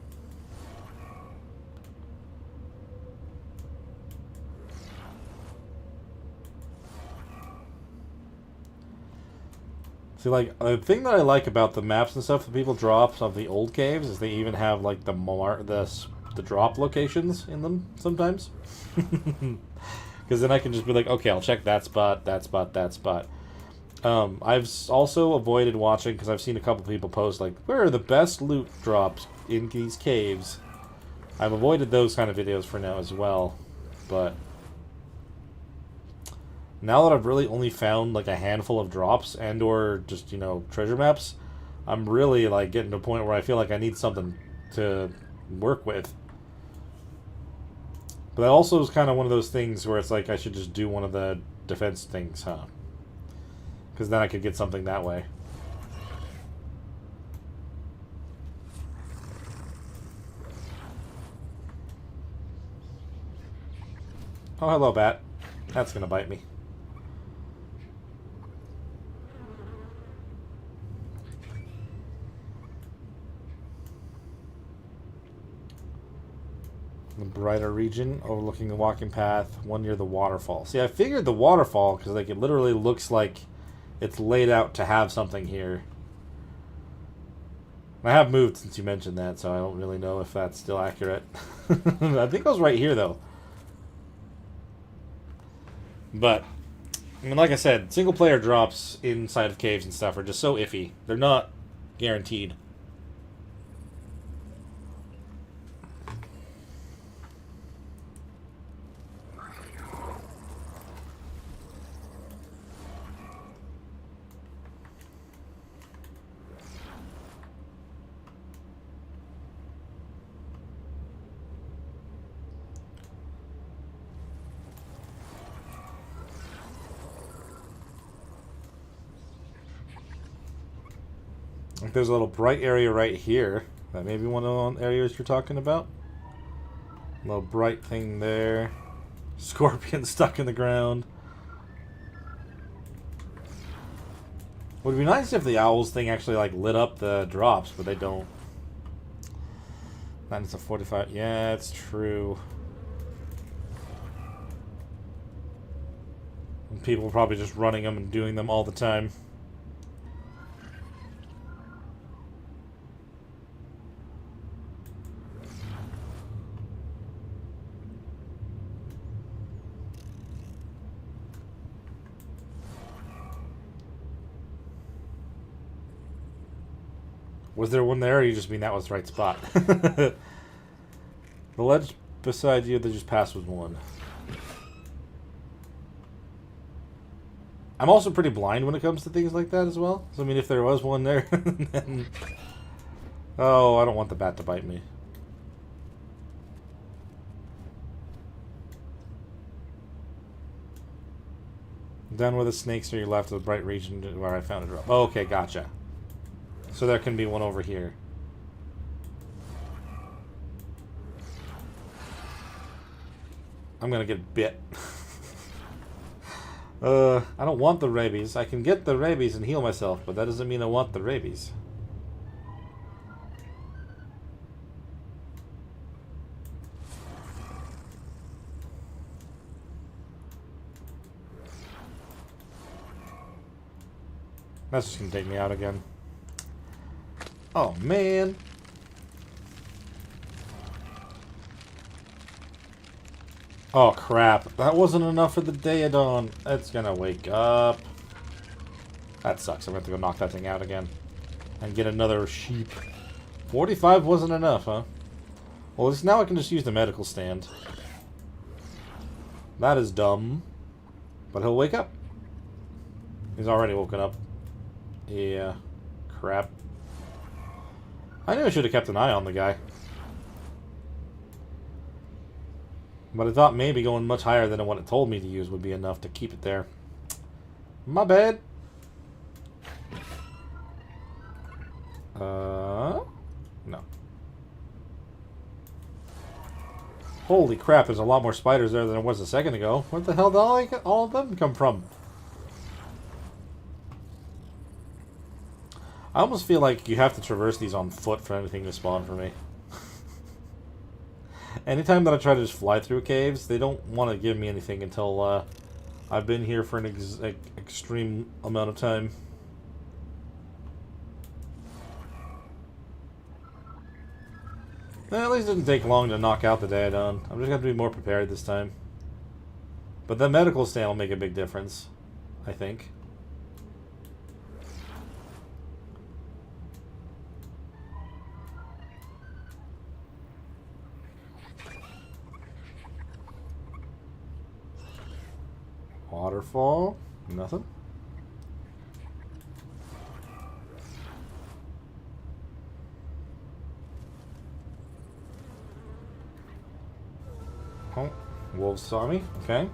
See, like, the thing that I like about the maps and stuff that people drop of the old caves is they even have, like, the drop locations in them sometimes. Because then I can just be like, okay, I'll check that spot, that spot, that spot. I've also avoided watching, because I've seen a couple people post, like, where are the best loot drops in these caves? I've avoided those kind of videos for now as well, but now that I've really only found, like, a handful of drops and or just, you know, treasure maps, I'm really, like, getting to a point where I feel like I need something to work with. But that also is kind of one of those things where it's like I should just do one of the defense things, huh? Because then I could get something that way. Oh, hello, bat. That's gonna bite me. The brighter region overlooking the walking path, one near the waterfall. See, I figured the waterfall because, like, it literally looks like it's laid out to have something here. I have moved since you mentioned that, so I don't really know if that's still accurate. I think it was right here, though. But, I mean, like I said, single-player drops inside of caves and stuff are just so iffy. They're not guaranteed. There's a little bright area right here. That may be one of the areas you're talking about. A little bright thing there. Scorpion stuck in the ground. Would be nice if the owls thing actually, like, lit up the drops, but they don't. That is a 45. Yeah, it's true. And people are probably just running them and doing them all the time. Was there one there, or you just mean that was the right spot? The ledge beside you that just passed was one. I'm also pretty blind when it comes to things like that as well. So, I mean, if there was one there, then... Oh, I don't want the bat to bite me. Down where the snakes are, your left of the bright region where I found a drop. Oh, okay, gotcha. So there can be one over here. I'm gonna get bit. I don't want the rabies. I can get the rabies and heal myself, but that doesn't mean I want the rabies. That's just gonna take me out again. Oh, man. Oh, crap. That wasn't enough for the Daedon. It's gonna wake up. That sucks. I'm gonna have to go knock that thing out again. And get another sheep. 45 wasn't enough, huh? Well, at least now I can just use the medical stand. That is dumb. But he'll wake up. He's already woken up. Yeah. Crap. I knew I should have kept an eye on the guy. But I thought maybe going much higher than what it told me to use would be enough to keep it there. My bad. No. Holy crap, there's a lot more spiders there than there was a second ago. Where the hell did all of them come from? I almost feel like you have to traverse these on foot for anything to spawn for me. Anytime that I try to just fly through caves, they don't want to give me anything until I've been here for an extreme amount of time. Well, at least it didn't take long to knock out the Daedon. I'm just going to be more prepared this time. But the medical stand will make a big difference, I think. Waterfall. Nothing. Oh, wolves saw me. Okay.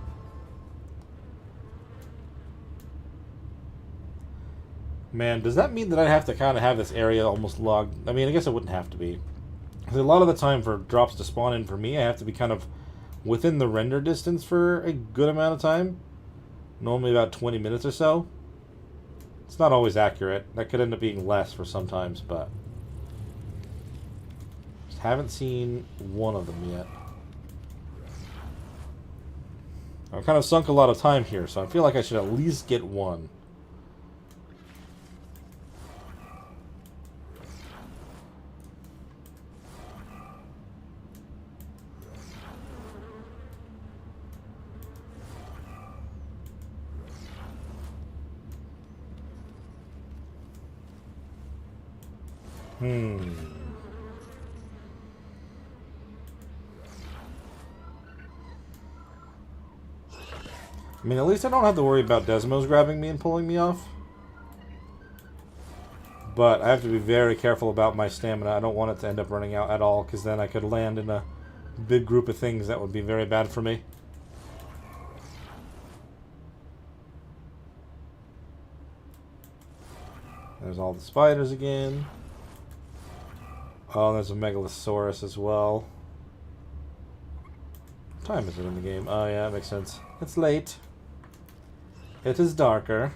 Man, does that mean that I have to kind of have this area almost logged? I mean, I guess it wouldn't have to be. Because a lot of the time for drops to spawn in for me, I have to be kind of within the render distance for a good amount of time. Normally about 20 minutes or so. It's not always accurate. That could end up being less for sometimes, but just haven't seen one of them yet. I've kind of sunk a lot of time here, so I feel like I should at least get one. I mean, at least I don't have to worry about Desmos grabbing me and pulling me off. But I have to be very careful about my stamina. I don't want it to end up running out at all, because then I could land in a big group of things that would be very bad for me. There's all the spiders again. Oh, there's a Megalosaurus as well. What time is it in the game? Oh yeah, that makes sense. It's late. It is darker.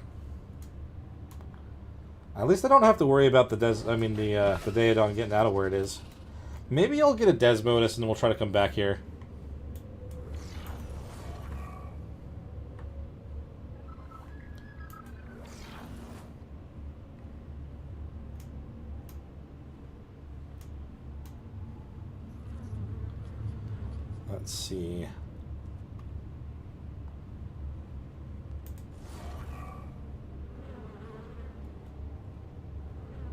At least I don't have to worry about the Daedon getting out of where it is. Maybe I'll get a Desmodus and then we'll try to come back here. Let's see.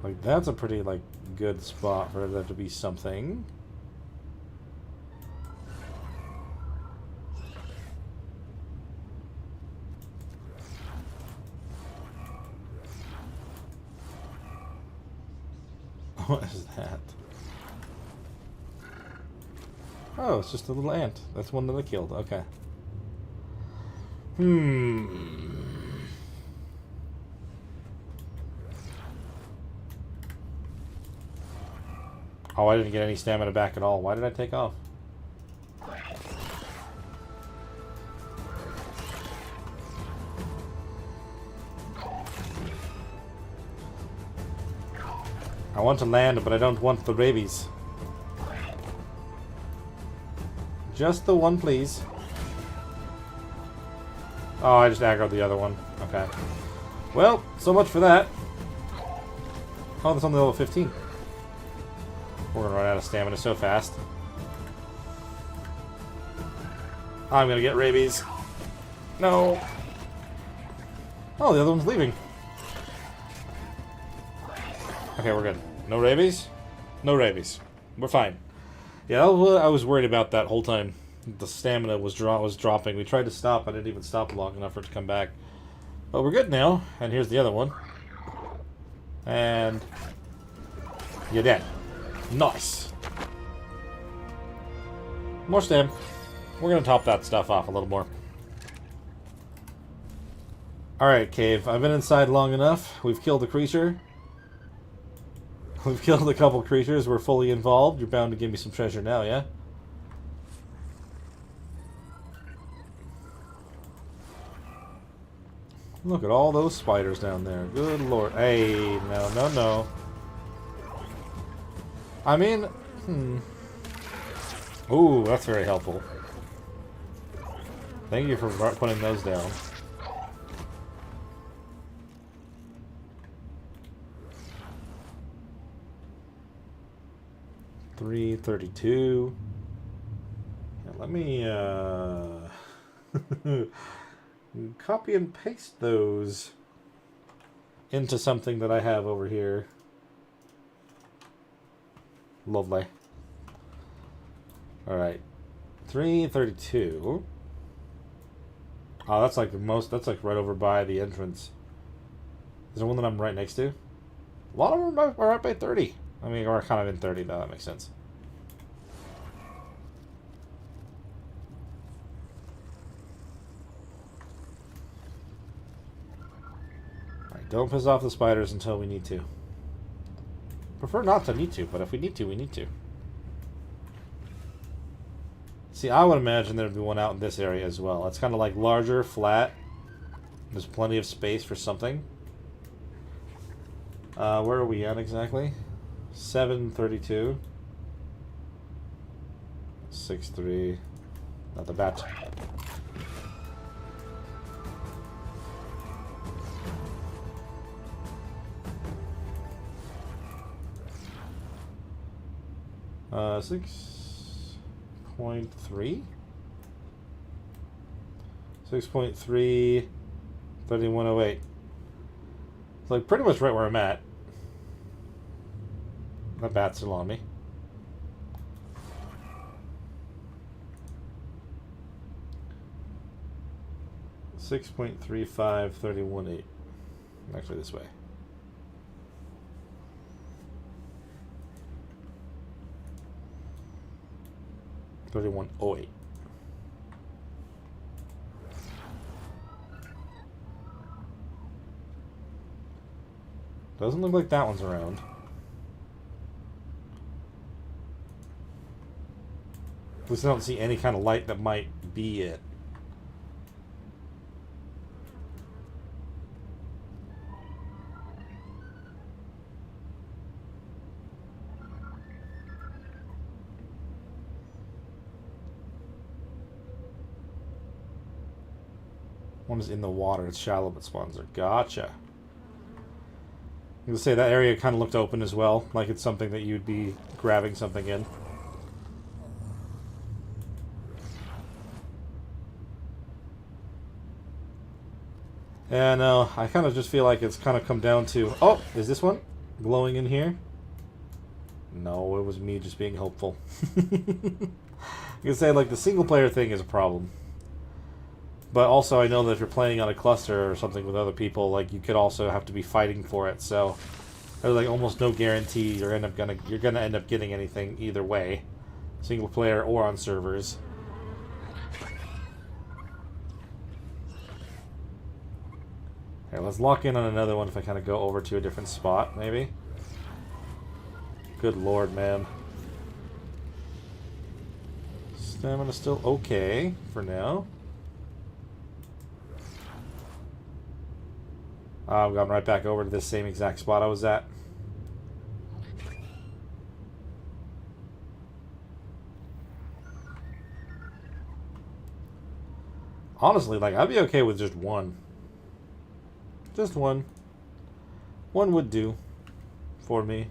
Like, that's a pretty, like, good spot for there to be something. What is that? Oh, it's just a little ant. That's one that I killed. Okay. Oh, I didn't get any stamina back at all. Why did I take off? I want to land, but I don't want the rabies. Just the one, please. Oh, I just aggroed the other one. Okay. Well, so much for that. Oh, that's only level 15. We're gonna run out of stamina so fast. I'm gonna get rabies. No. Oh, the other one's leaving. Okay, we're good. No rabies? No rabies. We're fine. Yeah, I was worried about that whole time. The stamina was dropping. We tried to stop. I didn't even stop long enough for it to come back. But we're good now. And here's the other one. And you're dead. Nice. More stam. We're going to top that stuff off a little more. Alright, cave. I've been inside long enough. We've killed a creature. We've killed a couple creatures. We're fully involved. You're bound to give me some treasure now, yeah? Look at all those spiders down there. Good lord. Hey, no. I mean, Ooh, that's very helpful. Thank you for putting those down. $332. Yeah, let me copy and paste those into something that I have over here. Lovely. Alright. 332. Oh, that's like the most. That's like right over by the entrance. Is there one that I'm right next to? A lot of them are right by 30. I mean, we're kind of in 30 now. That makes sense. Alright, don't piss off the spiders until we need to. Prefer not to need to, but if we need to, we need to. See, I would imagine there'd be one out in this area as well. It's kind of like larger, flat. There's plenty of space for something. Where are we at exactly? 732. 63. Not the bat. Uh, 6.3? 6.3, 3108. It's like pretty much right where I'm at. That bat's still on me. .35, 31.8. Actually, this way. $31.08. Doesn't look like that one's around. At least I don't see any kind of light that might be it. One is in the water. It's shallow but spawns there. Gotcha. I'm going to say that area kind of looked open as well. Like it's something that you'd be grabbing something in. Yeah, no. I kind of just feel like it's kind of come down to... Oh! Is this one glowing in here? No, it was me just being hopeful. You can say, like, the single-player thing is a problem. But also, I know that if you're playing on a cluster or something with other people, like, you could also have to be fighting for it. So, there's like almost no guarantee you're gonna end up getting anything either way, single player or on servers. Okay, let's lock in on another one if I kind of go over to a different spot, maybe. Good lord, man. Stamina still okay for now. I've gone right back over to this same exact spot I was at. Honestly, like, I'd be okay with just one. Just one. One would do for me.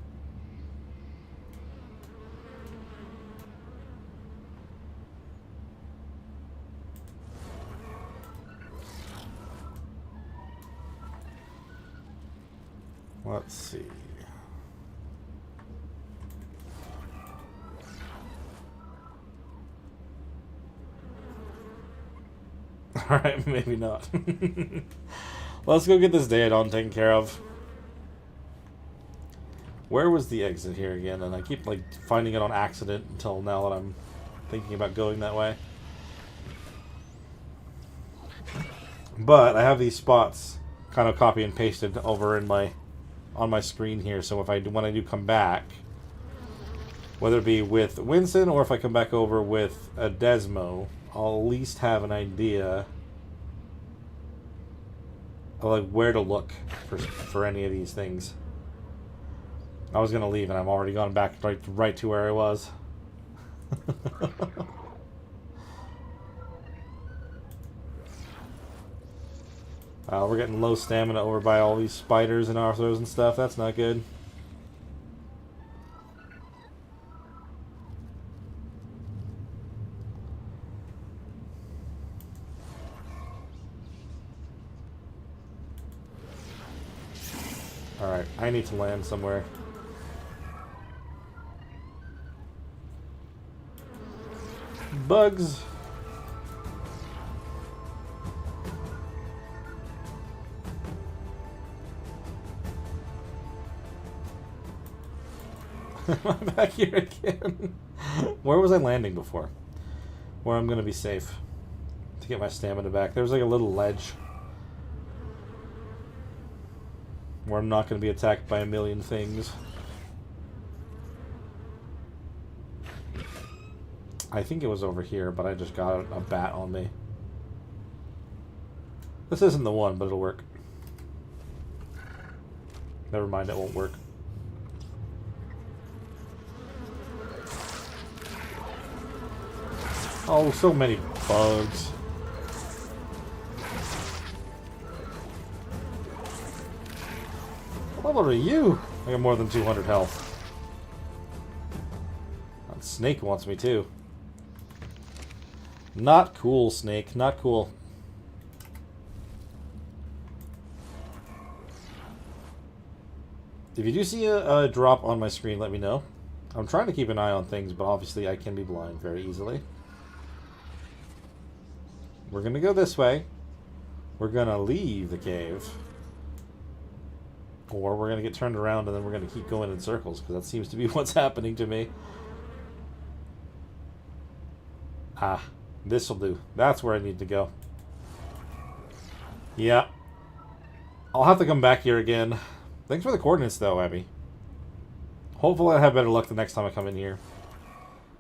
Let's see. Alright, maybe not. Let's go get this Daedon taken care of. Where was the exit here again? And I keep like finding it on accident until now that I'm thinking about going that way. But I have these spots kind of copy and pasted over in my on my screen here, so if when I do come back, whether it be with Winston or if I come back over with a Desmo, I'll at least have an idea of like where to look for any of these things. I was gonna leave and I've already gone back right to where I was. We're getting low stamina over by all these spiders and arthros and stuff. That's not good. Alright, I need to land somewhere. Bugs! I'm back here again. Where was I landing before? Where I'm gonna be safe to get my stamina back. There's like a little ledge where I'm not gonna be attacked by a million things. I think it was over here, but I just got a bat on me. This isn't the one, but it'll work. Never mind, it won't work. Oh, so many bugs. What level are you? I got more than 200 health. That snake wants me too. Not cool, snake. Not cool. If you do see a drop on my screen, let me know. I'm trying to keep an eye on things, but obviously I can be blind very easily. We're going to go this way. We're going to leave the cave. Or we're going to get turned around and then we're going to keep going in circles, because that seems to be what's happening to me. Ah, this'll do. That's where I need to go. Yeah. I'll have to come back here again. Thanks for the coordinates, though, Abby. Hopefully I have better luck the next time I come in here.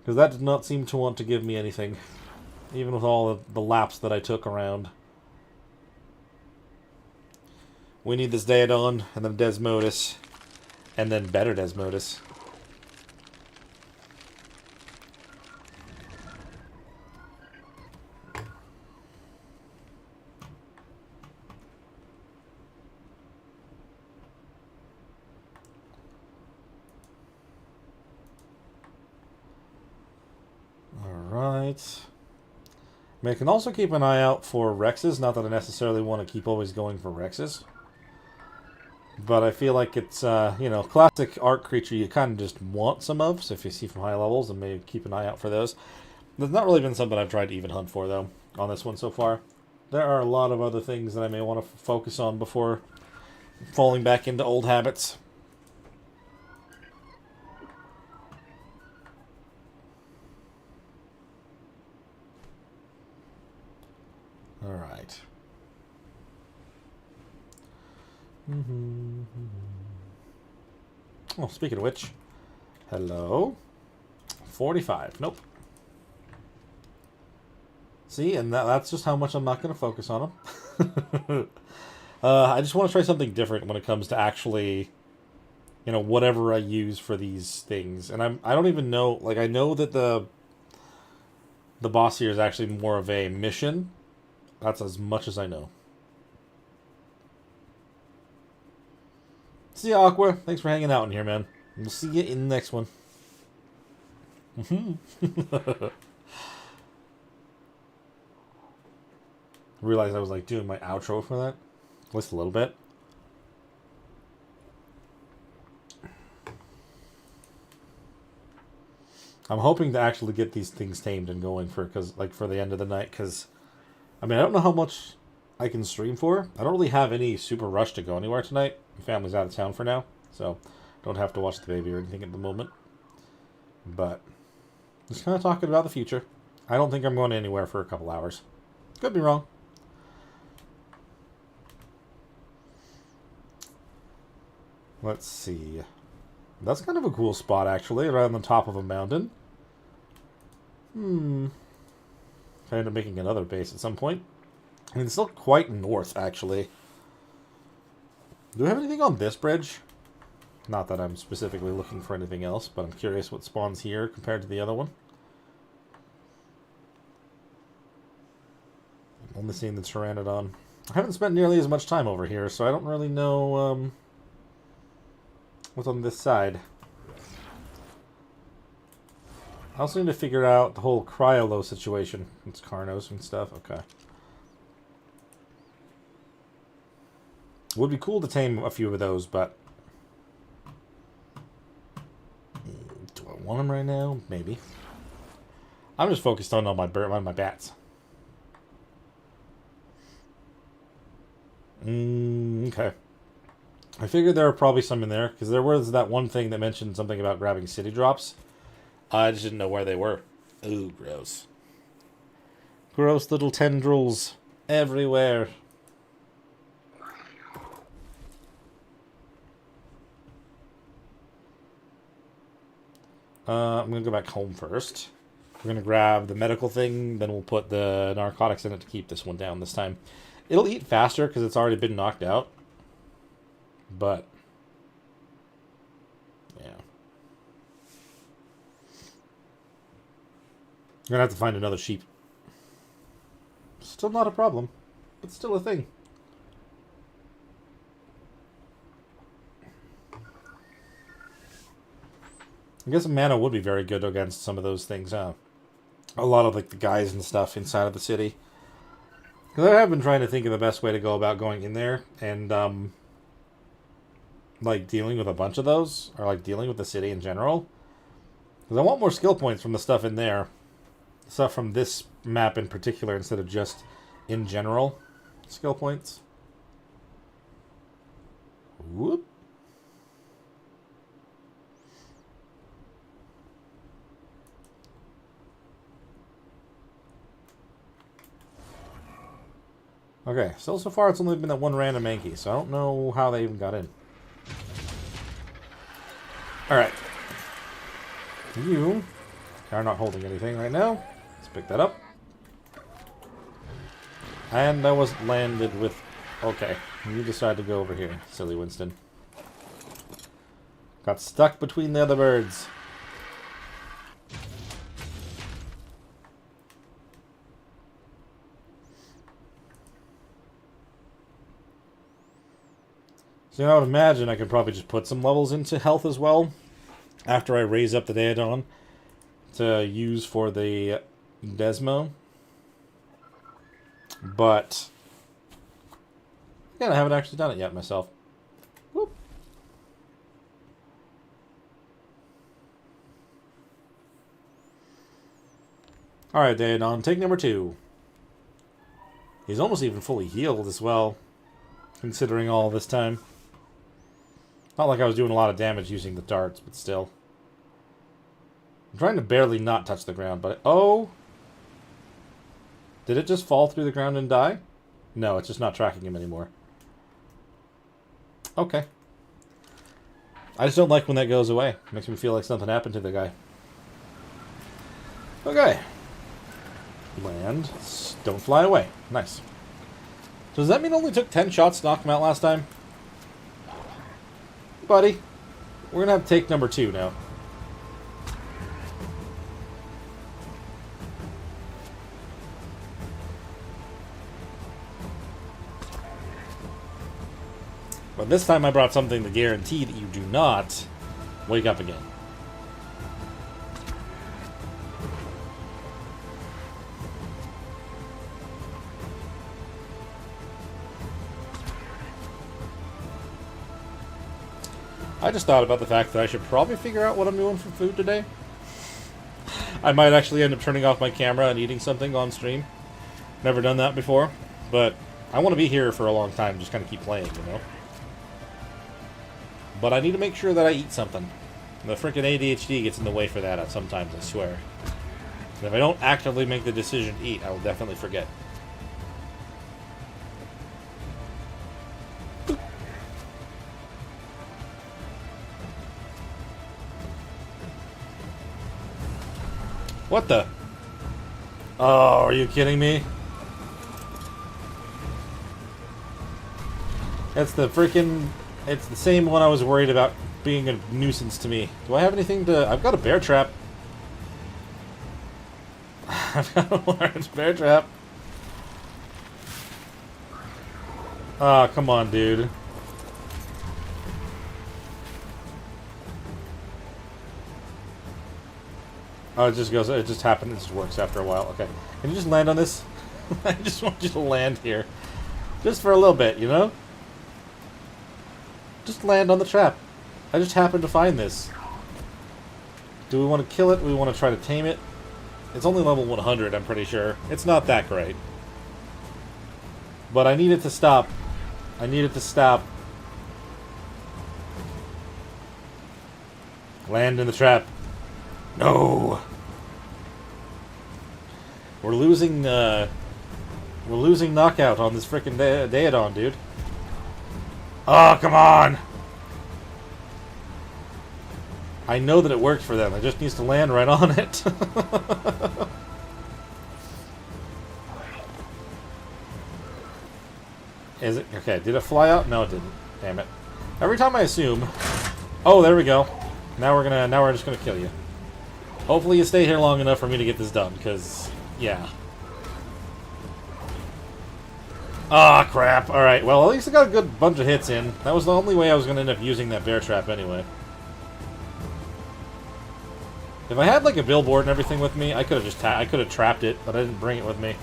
Because that did not seem to want to give me anything. Even with all the laps that I took around. We need this Daedon, and then Desmodus, and then better Desmodus. Alright. I mean, I can also keep an eye out for Rexes. Not that I necessarily want to keep always going for Rexes. But I feel like it's, you know, classic Ark creature you kind of just want some of. So if you see from high levels, then maybe keep an eye out for those. There's not really been something I've tried to even hunt for, though, on this one so far. There are a lot of other things that I may want to focus on before falling back into old habits. Alright. Oh, speaking of which, hello. 45. Nope. See, and that's just how much I'm not going to focus on them. I just want to try something different when it comes to actually, you know, whatever I use for these things. And I don't even know, like, I know that the boss here is actually more of a mission. That's as much as I know. See ya, Aqua. Thanks for hanging out in here, man. We'll see you in the next one. Realized I was like doing my outro for that. At least a little bit. I'm hoping to actually get these things tamed and going for the end of the night, because I mean, I don't know how much I can stream for. I don't really have any super rush to go anywhere tonight. My family's out of town for now, so don't have to watch the baby or anything at the moment. But just kind of talking about the future. I don't think I'm going anywhere for a couple hours. Could be wrong. Let's see. That's kind of a cool spot, actually, right on the top of a mountain. Kind of making another base at some point. I mean, it's still quite north, actually. Do we have anything on this bridge? Not that I'm specifically looking for anything else, but I'm curious what spawns here compared to the other one. I'm only seeing the Pteranodon. I haven't spent nearly as much time over here, so I don't really know what's on this side. I also need to figure out the whole Cryolo situation. It's Carnos and stuff. Okay. Would be cool to tame a few of those, but do I want them right now? Maybe. I'm just focused on my bats. Okay. I figured there were probably some in there, because there was that one thing that mentioned something about grabbing city drops. I just didn't know where they were. Ooh, gross. Gross little tendrils everywhere. I'm going to go back home first. We're going to grab the medical thing, then we'll put the narcotics in it to keep this one down this time. It'll eat faster because it's already been knocked out. But, yeah. I'm going to have to find another sheep. Still not a problem, but still a thing. I guess mana would be very good against some of those things, huh? A lot of like the guys and stuff inside of the city. Because I have been trying to think of the best way to go about going in there and like dealing with a bunch of those, or like dealing with the city in general. Because I want more skill points from the stuff in there. Stuff from this map in particular instead of just in general skill points. Whoop. Okay, so far it's only been that one random Mankey, so I don't know how they even got in. Alright. You are not holding anything right now. Let's pick that up. And I was landed with... Okay, you decide to go over here, silly Winston. Got stuck between the other birds. So I would imagine I could probably just put some levels into health as well after I raise up the Daedon to use for the Desmo. But yeah, I haven't actually done it yet myself. Whoop. Alright, Daedon, take number 2. He's almost even fully healed as well, considering all this time. Not like I was doing a lot of damage using the darts, but still. I'm trying to barely not touch the ground, but... Oh! Did it just fall through the ground and die? No, it's just not tracking him anymore. Okay. I just don't like when that goes away. It makes me feel like something happened to the guy. Okay. Land. Don't fly away. Nice. So does that mean it only took 10 shots to knock him out last time? Buddy, we're gonna have to take number 2 now. But this time I brought something to guarantee that you do not wake up again. I just thought about the fact that I should probably figure out what I'm doing for food today. I might actually end up turning off my camera and eating something on stream. Never done that before, but I want to be here for a long time, just kind of keep playing, you know? But I need to make sure that I eat something. The freaking ADHD gets in the way for that sometimes, I swear. And if I don't actively make the decision to eat, I will definitely forget. What the? Oh, are you kidding me? That's the freaking... It's the same one I was worried about being a nuisance to me. Do I have anything to... I've got a bear trap. I've got a large bear trap. Ah, oh, come on, dude. Oh, it just goes... It just happens. It just works after a while. Okay. Can you just land on this? I just want you to land here. Just for a little bit, you know? Just land on the trap. I just happened to find this. Do we want to kill it? Do we want to try to tame it? It's only level 100, I'm pretty sure. It's not that great. But I need it to stop. I need it to stop. Land in the trap. No! We're losing knockout on this frickin' Daedon, dude. Oh, come on! I know that it works for them. It just needs to land right on it. Is it? Okay, did it fly out? No, it didn't. Damn it. Every time I assume... Oh, there we go. Now we're just gonna kill you. Hopefully you stay here long enough for me to get this done, because... Yeah. Ah, oh, crap. Alright, well, at least I got a good bunch of hits in. That was the only way I was going to end up using that bear trap anyway. If I had, like, a billboard and everything with me, I could have just I could have trapped it, but I didn't bring it with me.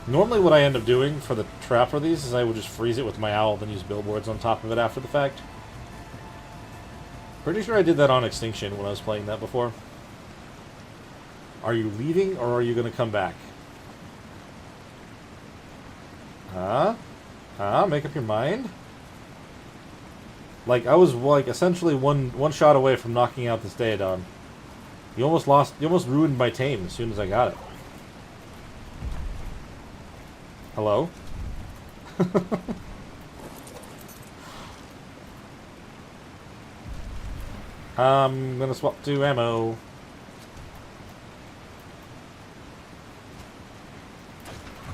Normally what I end up doing for the trap for these is I would just freeze it with my owl, then use billboards on top of it after the fact. Pretty sure I did that on Extinction when I was playing that before. Are you leaving, or are you going to come back? Huh? Huh? Make up your mind? Like, I was, like, essentially one shot away from knocking out this Daedon. You almost ruined my tame as soon as I got it. Hello? I'm gonna swap to ammo.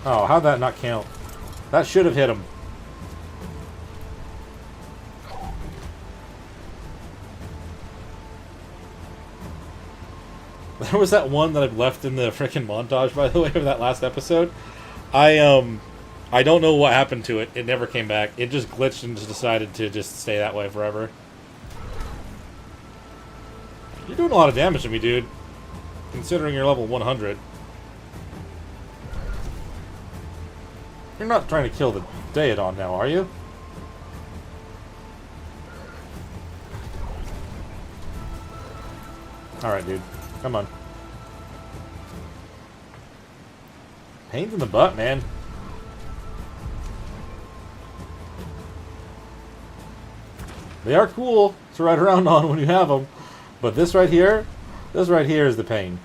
Oh, how'd that not count? That should have hit him. There was that one that I've left in the frickin' montage, by the way, of that last episode. I don't know what happened to it. It never came back. It just glitched and just decided to just stay that way forever. You're doing a lot of damage to me, dude. Considering you're level 100. You're not trying to kill the Daedon now, are you? Alright, dude. Come on. Pains in the butt, man. They are cool to ride around on when you have them. But this right here is the pain.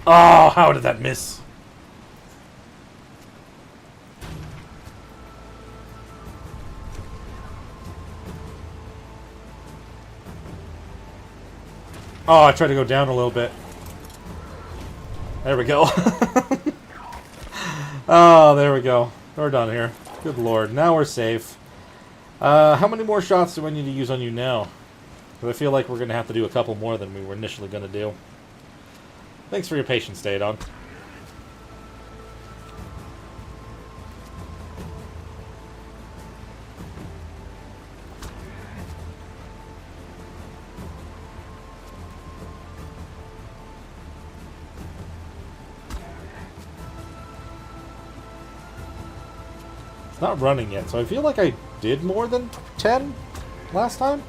Oh, how did that miss? Oh, I tried to go down a little bit. There we go. Oh, there we go. We're done here. Good lord. Now we're safe. How many more shots do I need to use on you now? Because I feel like we're going to have to do a couple more than we were initially going to do. Thanks for your patience, Daedon. It's not running yet, so I feel like I did more than 10 last time.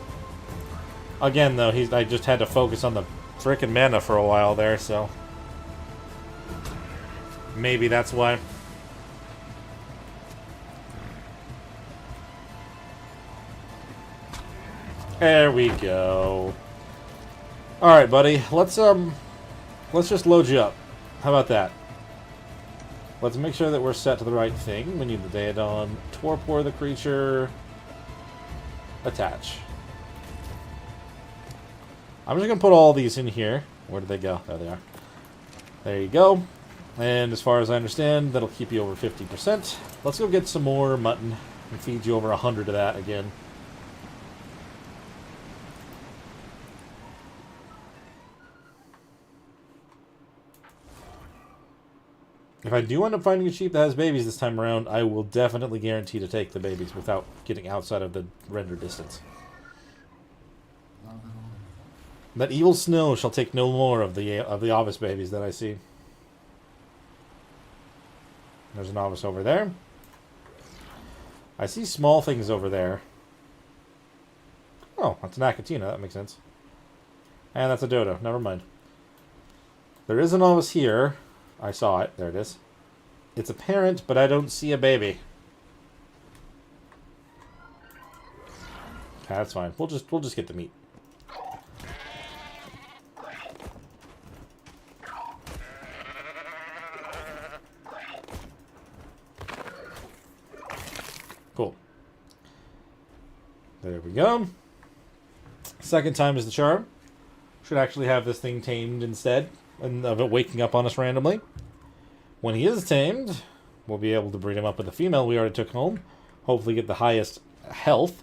Again, though, I just had to focus on the frickin' mana for a while there, so... maybe that's why. There we go. Alright, buddy. Let's just load you up. How about that? Let's make sure that we're set to the right thing. We need the Daedon. Torpor the creature. Attach. I'm just going to put all these in here. Where did they go? There they are. There you go. And as far as I understand, that'll keep you over 50%. Let's go get some more mutton and feed you over 100 of that again. If I do end up finding a sheep that has babies this time around, I will definitely guarantee to take the babies without getting outside of the render distance. That evil snow shall take no more of the Ovis babies that I see. There's an Ovis over there. I see small things over there. Oh, that's an Akatina. That makes sense. And that's a Dodo. Never mind. There is an Ovis here. I saw it. There it is. It's a parent, but I don't see a baby. Okay, that's fine. We'll just get the meat. Cool. There we go. Second time is the charm. Should actually have this thing tamed instead of it waking up on us randomly. When he is tamed, we'll be able to breed him up with a female we already took home. Hopefully get the highest health.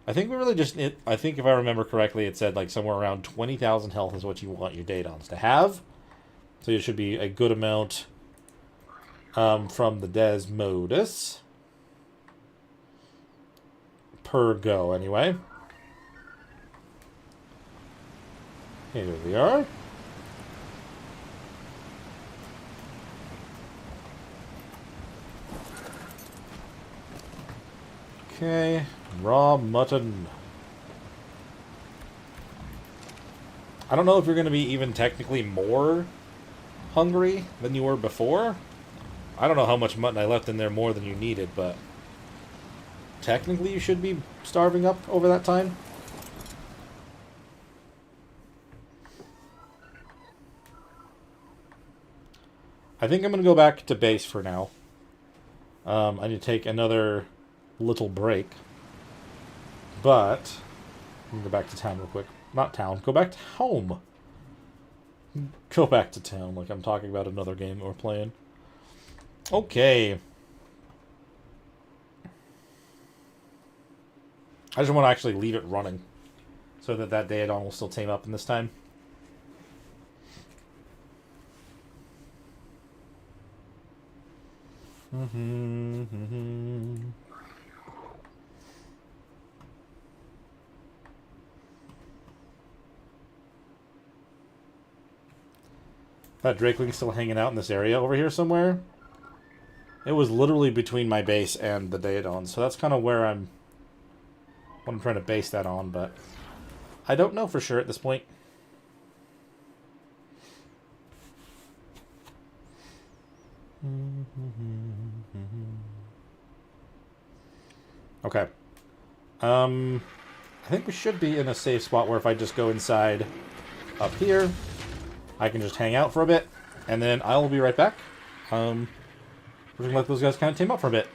I think we really just... I think if I remember correctly, it said like somewhere around 20,000 health is what you want your Daedons to have. So it should be a good amount from the Desmodus. Per go, anyway. Here we are. Okay, raw mutton. I don't know if you're going to be even technically more hungry than you were before. I don't know how much mutton I left in there more than you needed, but technically you should be starving up over that time. I think I'm going to go back to base for now. I need to take another little break. But I'm going to go back to town real quick. Not town. Go back to home. Go back to town like I'm talking about another game we're playing. Okay. I just want to actually leave it running so that Daedon will still tame up in this time. That Drakeling's still hanging out in this area over here somewhere. It was literally between my base and the Daedon, so that's kind of where I'm trying to base that on, but I don't know for sure at this point. Okay. I think we should be in a safe spot where if I just go inside up here, I can just hang out for a bit, and then I will be right back. We're going to let those guys kind of tame up for a bit.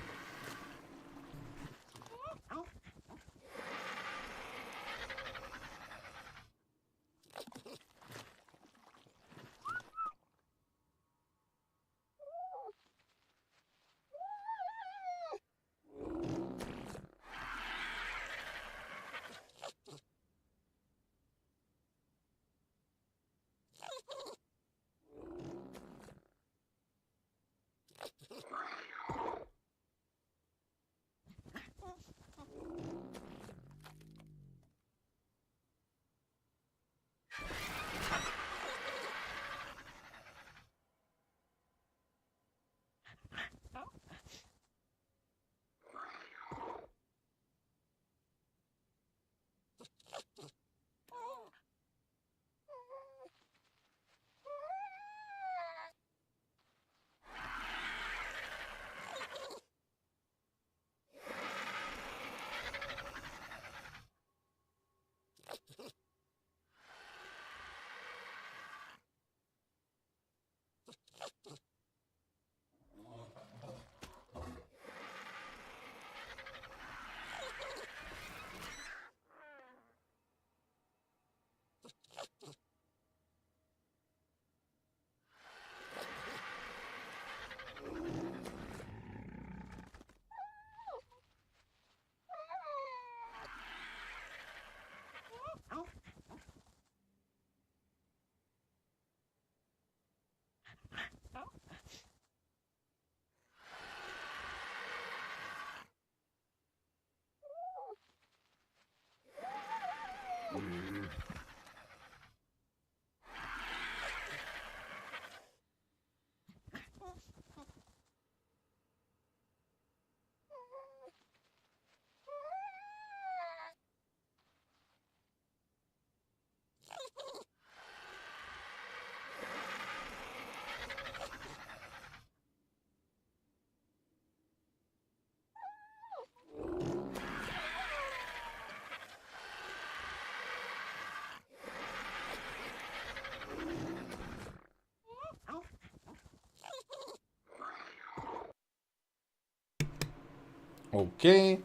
Okay.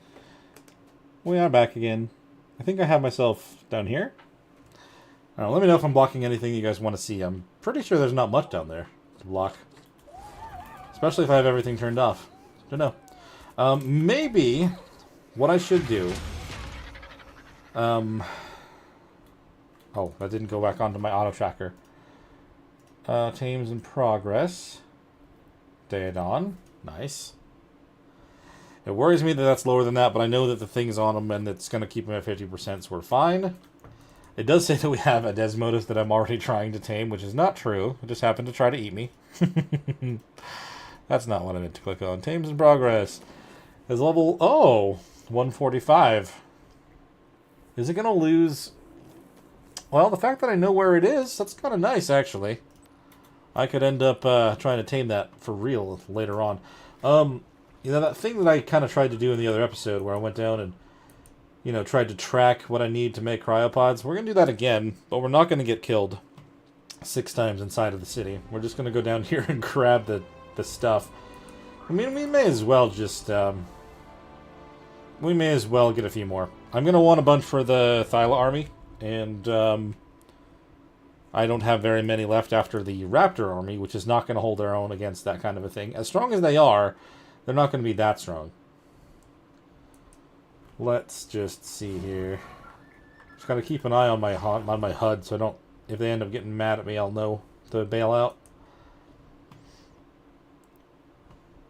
We are back again. I think I have myself down here. Let me know if I'm blocking anything you guys want to see. I'm pretty sure there's not much down there to block. Especially if I have everything turned off. Don't know. Maybe what I should do... Oh, that didn't go back onto my auto tracker. Tames in progress. Daedon. Nice. It worries me that that's lower than that, but I know that the thing's on them and it's going to keep them at 50%, so we're fine. It does say that we have a Desmodus that I'm already trying to tame, which is not true. It just happened to try to eat me. That's not what I meant to click on. Tames in progress. Is level... Oh! 145. Is it going to lose... Well, the fact that I know where it is, that's kind of nice, actually. I could end up trying to tame that for real later on. You know, that thing that I kind of tried to do in the other episode where I went down and, you know, tried to track what I need to make cryopods. We're going to do that again, but we're not going to get killed 6 times inside of the city. We're just going to go down here and grab the stuff. I mean, we may as well just, we may as well get a few more. I'm going to want a bunch for the Thyla army, and, I don't have very many left after the Raptor army, which is not going to hold their own against that kind of a thing. As strong as they are, they're not going to be that strong. Let's just see here. Just got to keep an eye on my HUD, so I don't... If they end up getting mad at me, I'll know to bail out.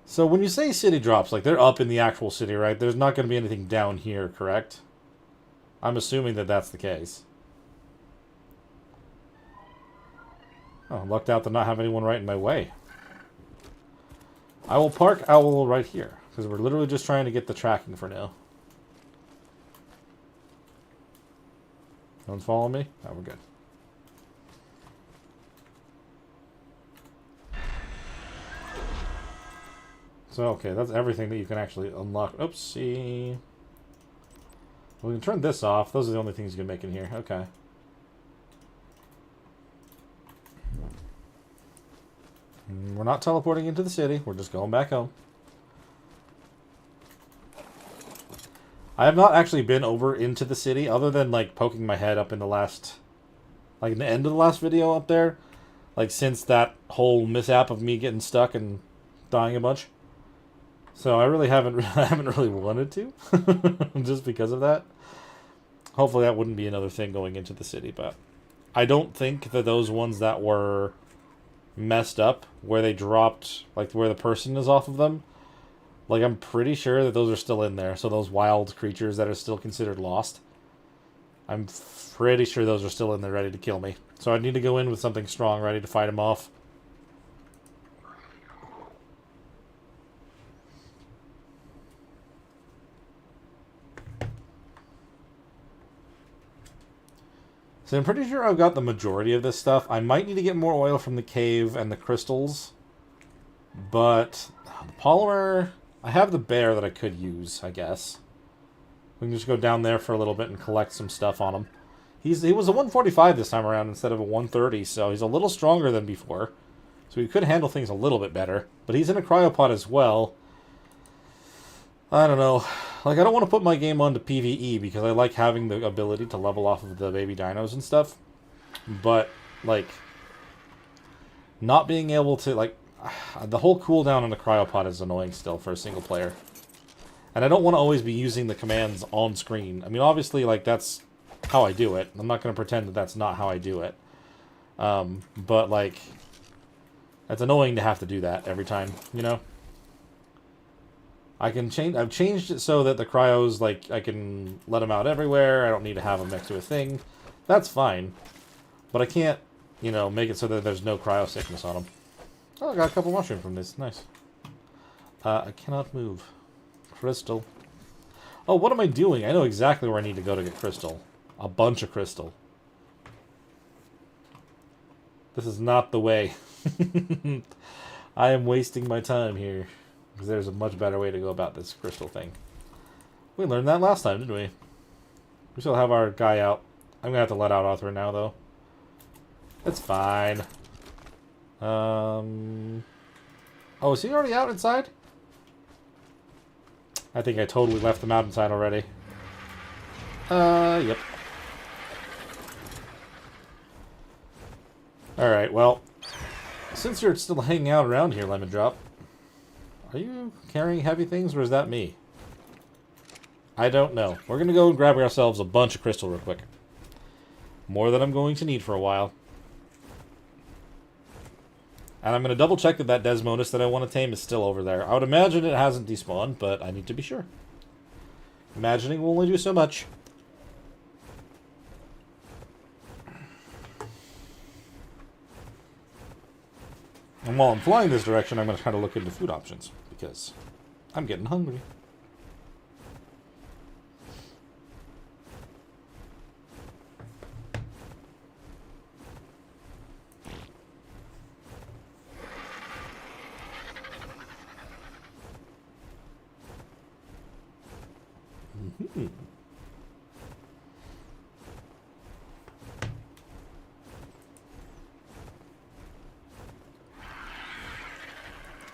So when you say city drops, like they're up in the actual city, right? There's not going to be anything down here, correct? I'm assuming that that's the case. Oh, lucked out to not have anyone right in my way. I will park Owl right here, because we're literally just trying to get the tracking for now. No one's following me? Oh, we're good. So, okay, that's everything that you can actually unlock. Oopsie. We can turn this off. Those are the only things you can make in here. Okay. We're not teleporting into the city. We're just going back home. I have not actually been over into the city, other than, like, poking my head up in the last... Like, in the end of the last video up there. Like, since that whole mishap of me getting stuck and dying a bunch. So I really haven't... I haven't really wanted to. Just because of that. Hopefully that wouldn't be another thing going into the city, but... I don't think that those ones that were... messed up, where they dropped, like, where the person is off of them, like, I'm pretty sure that those are still in there. So those wild creatures that are still considered lost, I'm pretty sure those are still in there ready to kill me. So I need to go in with something strong ready to fight them off. So I'm pretty sure I've got the majority of this stuff. I might need to get more oil from the cave and the crystals. But the polymer... I have the bear that I could use, I guess. We can just go down there for a little bit and collect some stuff on him. He was a 145 this time around instead of a 130, so he's a little stronger than before. So he could handle things a little bit better. But he's in a cryopod as well. I don't know. Like, I don't want to put my game onto PvE because I like having the ability to level off of the baby dinos and stuff. But, like, not being able to, like, the whole cooldown on the cryopod is annoying still for a single player. And I don't want to always be using the commands on screen. I mean, obviously, like, that's how I do it. I'm not going to pretend that that's not how I do it. But, like, it's annoying to have to do that every time, you know? I can change. I've changed it so that the cryos, like, I can let them out everywhere. I don't need to have them next to a thing. That's fine. But I can't, you know, make it so that there's no cryo sickness on them. Oh, I got a couple mushrooms from this. Nice. I cannot move. Crystal. Oh, what am I doing? I know exactly where I need to go to get crystal. A bunch of crystal. This is not the way. I am wasting my time here. Because there's a much better way to go about this crystal thing. We learned that last time, didn't we? We still have our guy out. I'm going to have to let out Arthur now, though. It's fine. Oh, is he already out inside? I think I totally left the mountainside already. Yep. Alright, well, since you're still hanging out around here, Lemon Drop, are you carrying heavy things, or is that me? I don't know. We're going to go and grab ourselves a bunch of crystal real quick. More than I'm going to need for a while. And I'm going to double check that that Desmodus that I want to tame is still over there. I would imagine it hasn't despawned, but I need to be sure. Imagining will only do so much. And while I'm flying this direction, I'm going to try to look into food options, because I'm getting hungry.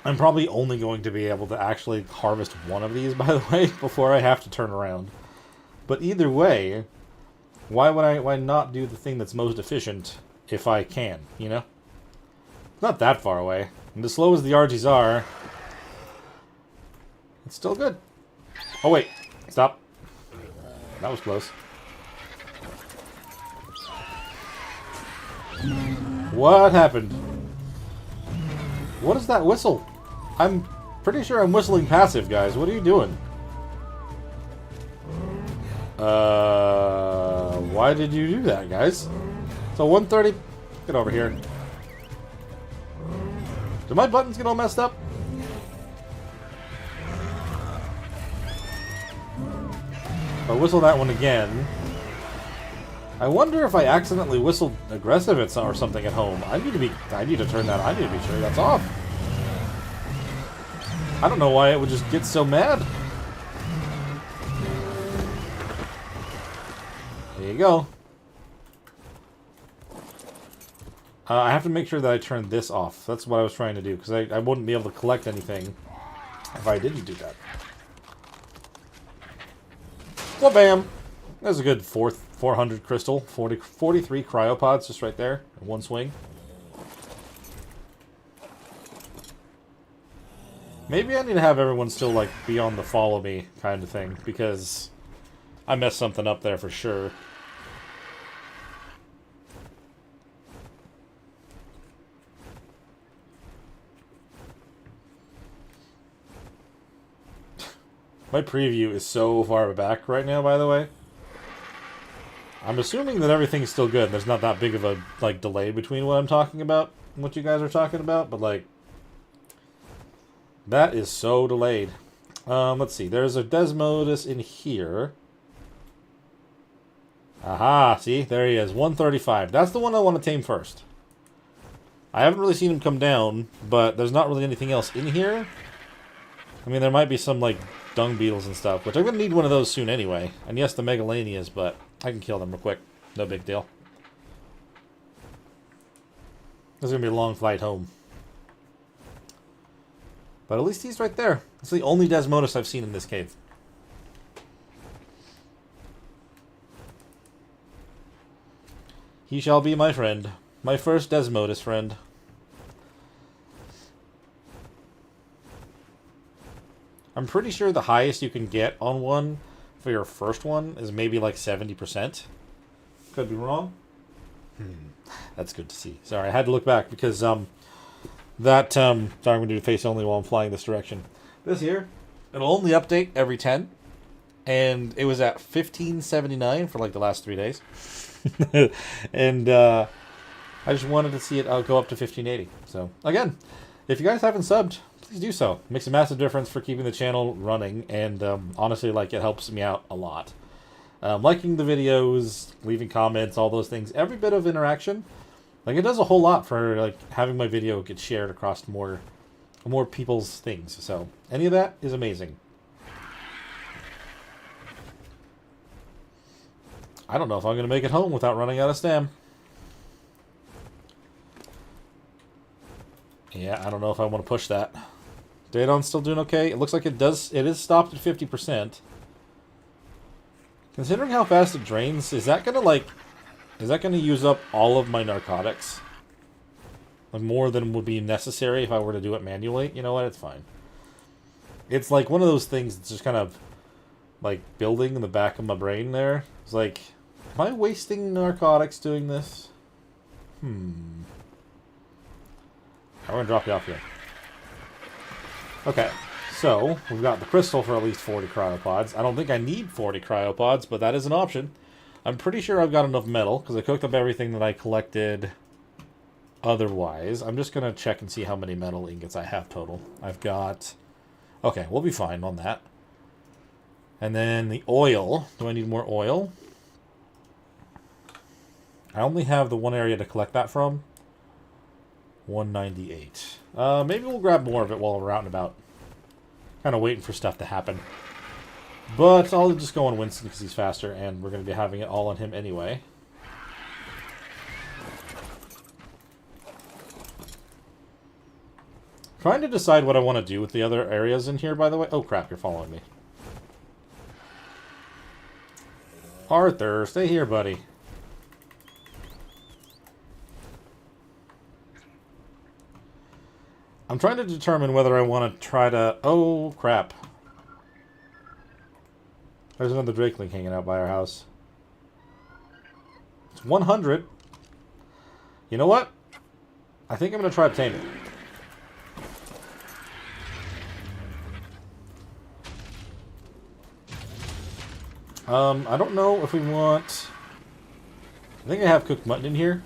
I'm probably only going to be able to actually harvest one of these, by the way, before I have to turn around. But either way, why not do the thing that's most efficient if I can, you know? Not that far away. And as slow as the RGs are, it's still good. Oh wait, stop. That was close. What happened? What is that whistle? I'm pretty sure I'm whistling passive, guys. What are you doing? Why did you do that, guys? So 130... Get over here. Did my buttons get all messed up? If I whistle that one again... I wonder if I accidentally whistled aggressive or something at home. I need to turn that... I need to be sure that's off. I don't know why it would just get so mad. There you go. I have to make sure that I turn this off. That's what I was trying to do, because I wouldn't be able to collect anything if I didn't do that. Well, bam! That's a good 400 crystal. 43 cryopods just right there in one swing. Maybe I need to have everyone still, like, be on the follow me kind of thing, because I messed something up there for sure. My preview is so far back right now, by the way. I'm assuming that everything's still good. There's not that big of a, like, delay between what I'm talking about and what you guys are talking about, but, like, that is so delayed. Let's see. There's a Desmodus in here. Aha, see? There he is. 135. That's the one I want to tame first. I haven't really seen him come down, but there's not really anything else in here. I mean, there might be some, like, dung beetles and stuff, which I'm going to need one of those soon anyway. And yes, the Megalanias, but I can kill them real quick. No big deal. This is going to be a long flight home. But at least he's right there. It's the only Desmodus I've seen in this cave. He shall be my friend. My first Desmodus friend. I'm pretty sure the highest you can get on one for your first one is maybe like 70%. Could be wrong. That's good to see. Sorry, I had to look back because sorry, I'm going to do face only while I'm flying this direction. This here, it'll only update every 10, and it was at 1579 for like the last 3 days. And I just wanted to see it go up to 1580. So again, if you guys haven't subbed, please do so. It makes a massive difference for keeping the channel running, and honestly, like, it helps me out a lot. Liking the videos, leaving comments, all those things, every bit of interaction. Like, it does a whole lot for, like, having my video get shared across more people's things. So, any of that is amazing. I don't know if I'm going to make it home without running out of stam. Yeah, I don't know if I want to push that. Daedon's still doing okay. It looks like it is stopped at 50%. Considering how fast it drains, is that gonna use up all of my narcotics? Like more than would be necessary if I were to do it manually? You know what? It's fine. It's like one of those things that's just kind of like building in the back of my brain there. It's like, am I wasting narcotics doing this? I'm gonna drop you off here. Okay, so we've got the crystal for at least 40 cryopods. I don't think I need 40 cryopods, but that is an option. I'm pretty sure I've got enough metal because I cooked up everything that I collected otherwise. I'm just gonna check and see how many metal ingots I have total. I've got... Okay, we'll be fine on that. And then the oil. Do I need more oil? I only have the one area to collect that from. 198. Maybe we'll grab more of it while we're out and about. Kind of waiting for stuff to happen. But I'll just go on Winston because he's faster, and we're going to be having it all on him anyway. Trying to decide what I want to do with the other areas in here, by the way. Oh crap, you're following me. Arthur, stay here, buddy. I'm trying to determine whether I want to try to... Oh, crap. There's another drakeling hanging out by our house. It's 100. You know what? I think I'm going to try to tame it. I don't know if we want... I think I have cooked mutton in here.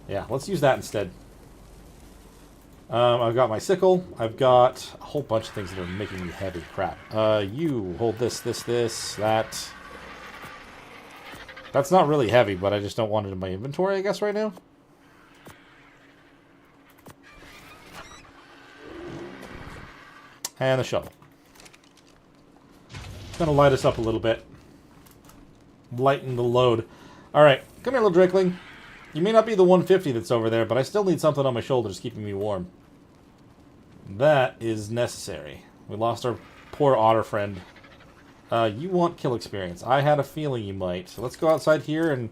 Yeah, let's use that instead. I've got my sickle. I've got a whole bunch of things that are making me heavy. Crap. You hold this, that. That's not really heavy, but I just don't want it in my inventory, I guess, right now. And the shovel. Gonna light us up a little bit. Lighten the load. Alright, come here, little drakeling. You may not be the 150 that's over there, but I still need something on my shoulders keeping me warm. That is necessary. We lost our poor otter friend. You want kill experience. I had a feeling you might. So let's go outside here, and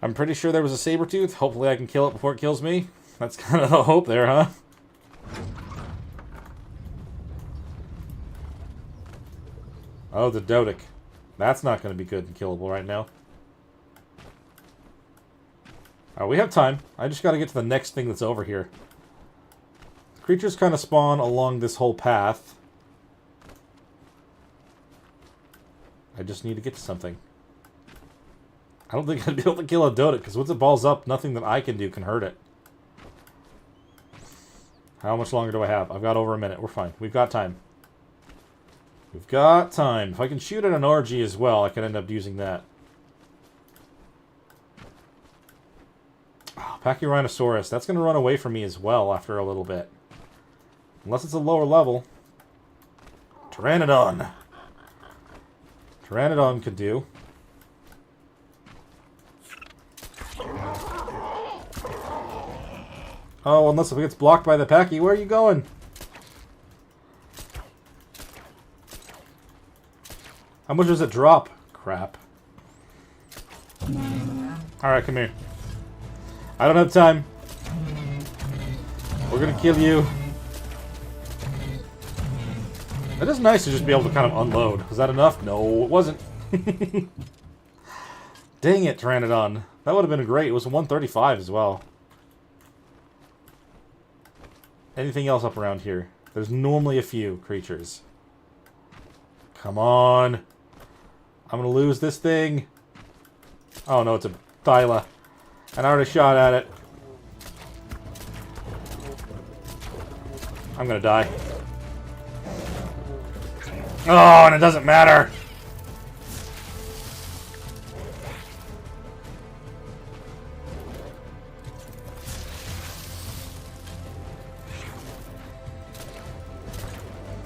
I'm pretty sure there was a saber-tooth. Hopefully I can kill it before it kills me. That's kind of the hope there, huh? Oh, the Dodic. That's not going to be good and killable right now. We have time. I just got to get to the next thing that's over here. Creatures kind of spawn along this whole path. I just need to get to something. I don't think I'd be able to kill a Dodic, because once it balls up, nothing that I can do can hurt it. How much longer do I have? I've got over a minute. We're fine. We've got time. We've got time. If I can shoot at an RG as well, I can end up using that. Oh, Pachyrhinosaurus. That's going to run away from me as well after a little bit. Unless it's a lower level. Pteranodon. Pteranodon could do. Oh, unless it gets blocked by the Pachy. Where are you going? How much does it drop? Crap. Alright, come here. I don't have time. We're gonna kill you. It is nice to just be able to kind of unload. Was that enough? No, it wasn't. Dang it, Pteranodon. That would have been great. It was 135 as well. Anything else up around here? There's normally a few creatures. Come on. I'm gonna lose this thing. Oh no, it's a Thyla. And I already shot at it. I'm gonna die. Oh, and it doesn't matter.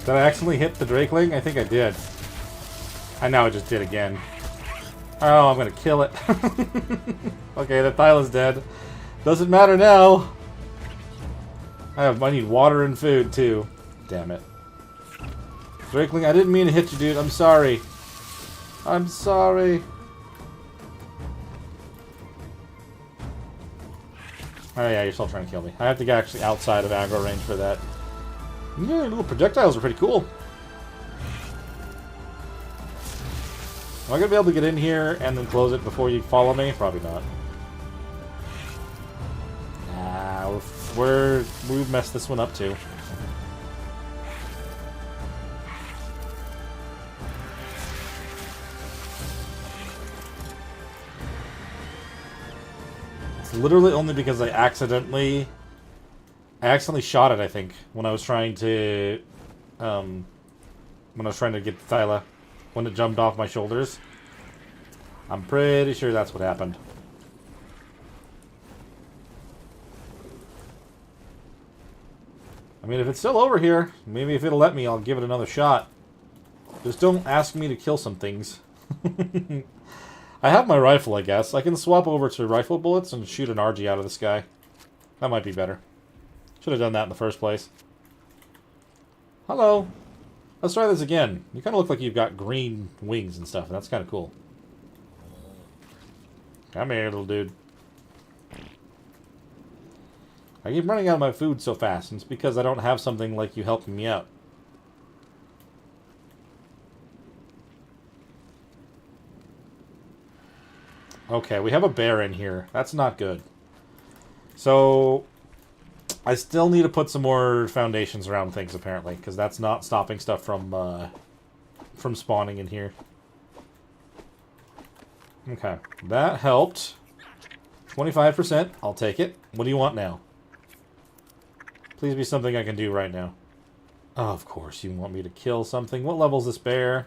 Did I accidentally hit the Drakeling? I think I did. I know I just did again. Oh, I'm gonna kill it. Okay, the Thyla's dead. Doesn't matter now. I need water and food, too. Damn it. Drakeling, I didn't mean to hit you, dude. I'm sorry. I'm sorry. Oh yeah, you're still trying to kill me. I have to get actually outside of aggro range for that. Yeah, little projectiles are pretty cool. Am I going to be able to get in here and then close it before you follow me? Probably not. Nah, we've messed this one up too. It's literally only because I accidentally shot it, I think, when I was trying to get Thyla. When it jumped off my shoulders. I'm pretty sure that's what happened. I mean, if it's still over here, maybe if it'll let me, I'll give it another shot. Just don't ask me to kill some things. I have my rifle, I guess. I can swap over to rifle bullets and shoot an RG out of the sky. That might be better. Should have done that in the first place. Hello. Let's try this again. You kind of look like you've got green wings and stuff, and that's kind of cool. Come here, little dude. I keep running out of my food so fast, and it's because I don't have something like you helping me out. Okay, we have a bear in here. That's not good. So I still need to put some more foundations around things, apparently, because that's not stopping stuff from spawning in here. Okay, that helped. 25%, I'll take it. What do you want now? Please be something I can do right now. Oh, of course, you want me to kill something. What level's this bear?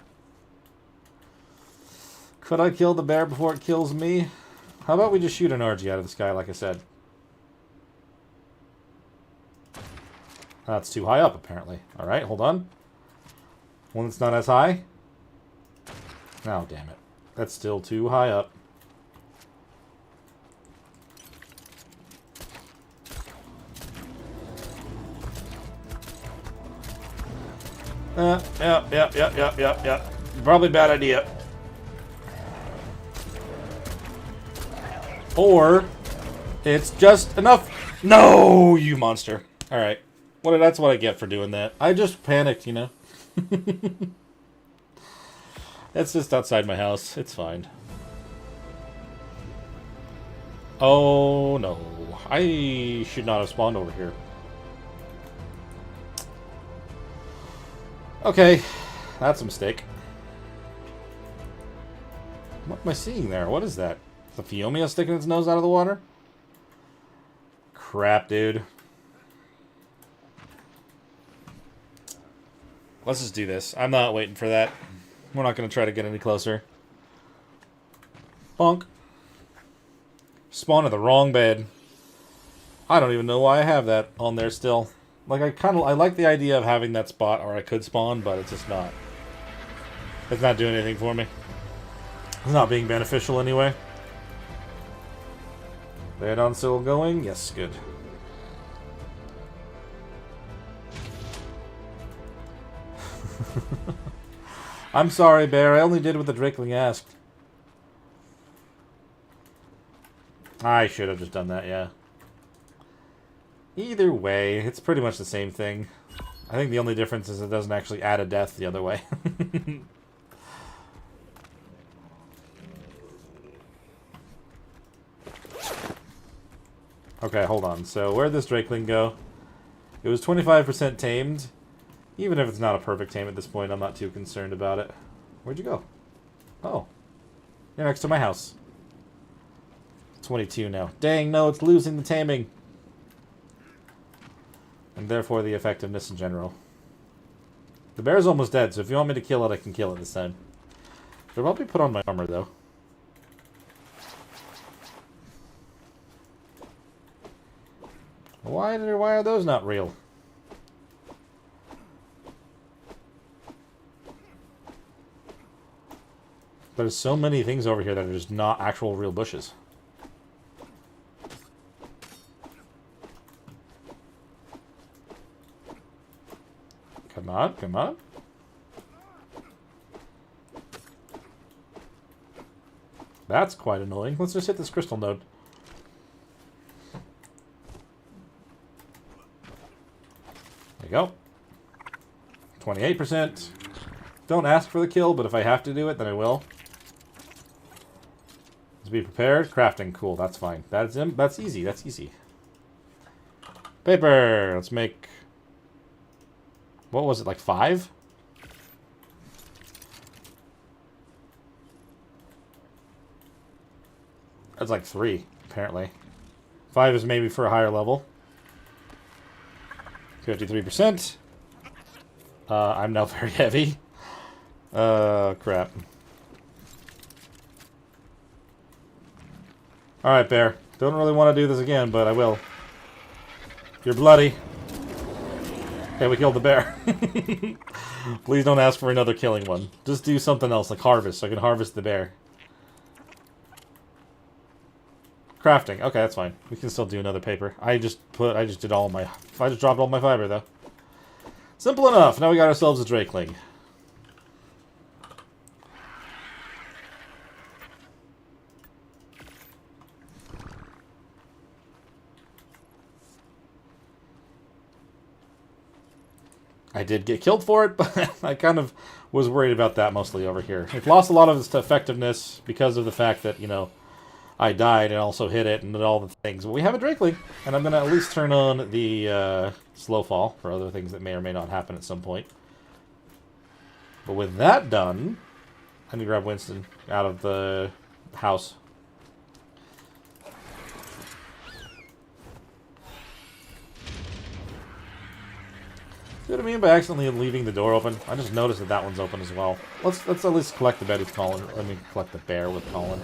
Could I kill the bear before it kills me? How about we just shoot an RG out of the sky, like I said? That's too high up, apparently. Alright, hold on. One that's not as high. Oh, damn it. That's still too high up. Yeah. Probably a bad idea. Or, it's just enough. No, you monster. Alright. That's what I get for doing that. I just panicked, you know. It's just outside my house. It's fine. Oh, no. I should not have spawned over here. Okay. That's a mistake. What am I seeing there? What is that? The Phiomia sticking its nose out of the water? Crap, dude. Let's just do this. I'm not waiting for that. We're not going to try to get any closer. Bonk. Spawn in the wrong bed. I don't even know why I have that on there still. Like, I like the idea of having that spot where I could spawn, but it's just not. It's not doing anything for me. It's not being beneficial anyway. Bed on still going? Yes, good. I'm sorry, Bear. I only did what the Drakeling asked. I should have just done that, yeah. Either way, it's pretty much the same thing. I think the only difference is it doesn't actually add a death the other way. Okay, hold on. So, where'd this Drakeling go? It was 25% tamed. Even if it's not a perfect tame at this point, I'm not too concerned about it. Where'd you go? Oh. You're next to my house. 22 now. Dang, no, it's losing the taming. And therefore the effectiveness in general. The bear's almost dead, so if you want me to kill it, I can kill it this time. Should probably put on my armor, though. Why are those not real? There's so many things over here that are just not actual real bushes. on, come on. That's quite annoying. Let's just hit this crystal node. There you go. 28%. Don't ask for the kill, but if I have to do it, then I will. Let's be prepared. Crafting, cool. That's fine. That's easy. That's easy. Paper. Let's make. What was it, like 5? That's like 3, apparently. 5 is maybe for a higher level. 53%. I'm now very heavy. Crap. Alright, bear. Don't really want to do this again, but I will. You're bloody. Okay, we killed the bear. Please don't ask for another killing one. Just do something else, like harvest, so I can harvest the bear. Crafting. Okay, that's fine. We can still do another paper. I just dropped all my fiber, though. Simple enough. Now we got ourselves a drakeling. I did get killed for it, but I kind of was worried about that mostly over here. It lost a lot of its effectiveness because of the fact that, you know, I died and also hit it and did all the things. But we have a drakeling, and I'm going to at least turn on the slow fall for other things that may or may not happen at some point. But with that done, I need to grab Winston out of the house. See what I mean by accidentally leaving the door open? I just noticed that that one's open as well. Let's at least collect the bed with Colin. Let me collect the bear with Colin.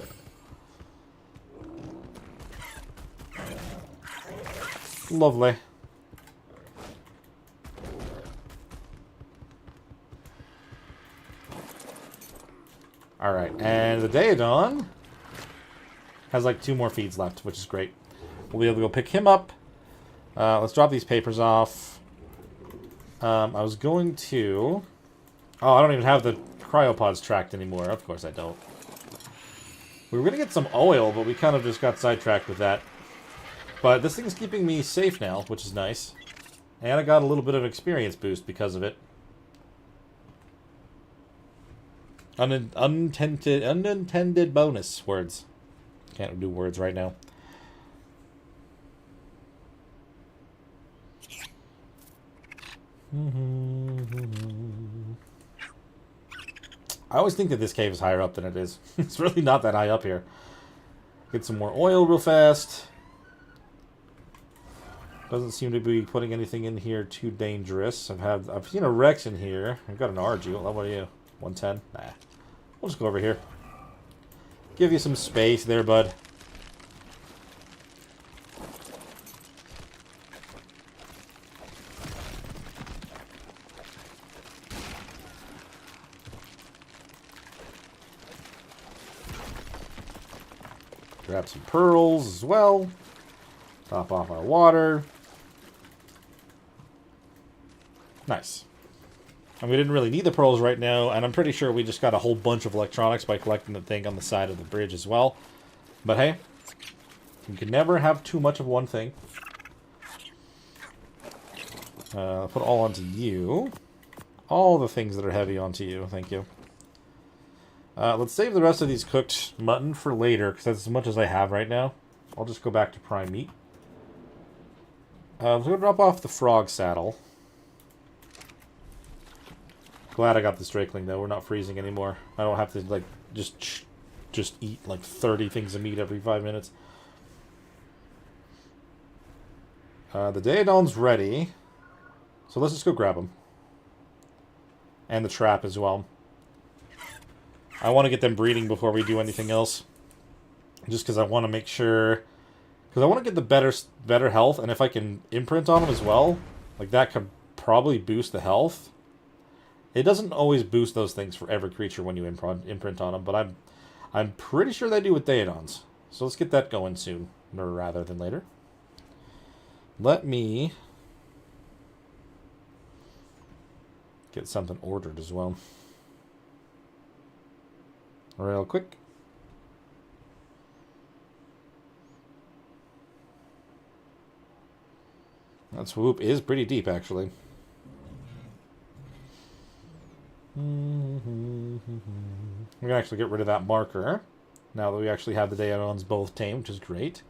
Lovely. Alright, and the Daedon has like 2 more feeds left, which is great. We'll be able to go pick him up. Let's drop these papers off. I was going to... Oh, I don't even have the cryopods tracked anymore. Of course I don't. We were going to get some oil, but we kind of just got sidetracked with that. But this thing's keeping me safe now, which is nice. And I got a little bit of experience boost because of it. Unintended bonus words. Can't do words right now. I always think that this cave is higher up than it is. It's really not that high up here. Get some more oil real fast. Doesn't seem to be putting anything in here too dangerous. I've seen a Rex in here. I've got an Argyle. What are you? 110? Nah. We'll just go over here. Give you some space there, bud. Grab some pearls as well. Top off our water. Nice. And we didn't really need the pearls right now, and I'm pretty sure we just got a whole bunch of electronics by collecting the thing on the side of the bridge as well. But hey, you can never have too much of one thing. I'll put all onto you. All the things that are heavy onto you, thank you. Let's save the rest of these cooked mutton for later, because that's as much as I have right now. I'll just go back to prime meat. Let's go drop off the frog saddle. Glad I got this drakeling though. We're not freezing anymore. I don't have to like just eat like 30 things of meat every 5 minutes. The Daedon's ready, so let's just go grab him. And the trap as well. I want to get them breeding before we do anything else, just because I want to make sure. Because I want to get the better health, and if I can imprint on them as well, like that could probably boost the health. It doesn't always boost those things for every creature when you imprint on them, but I'm pretty sure they do with Daedons. So let's get that going soon, or rather than later. Let me get something ordered as well. Real quick. That swoop is pretty deep, actually. We're going to actually get rid of that marker. Now that we actually have the Daemons both tamed, which is great.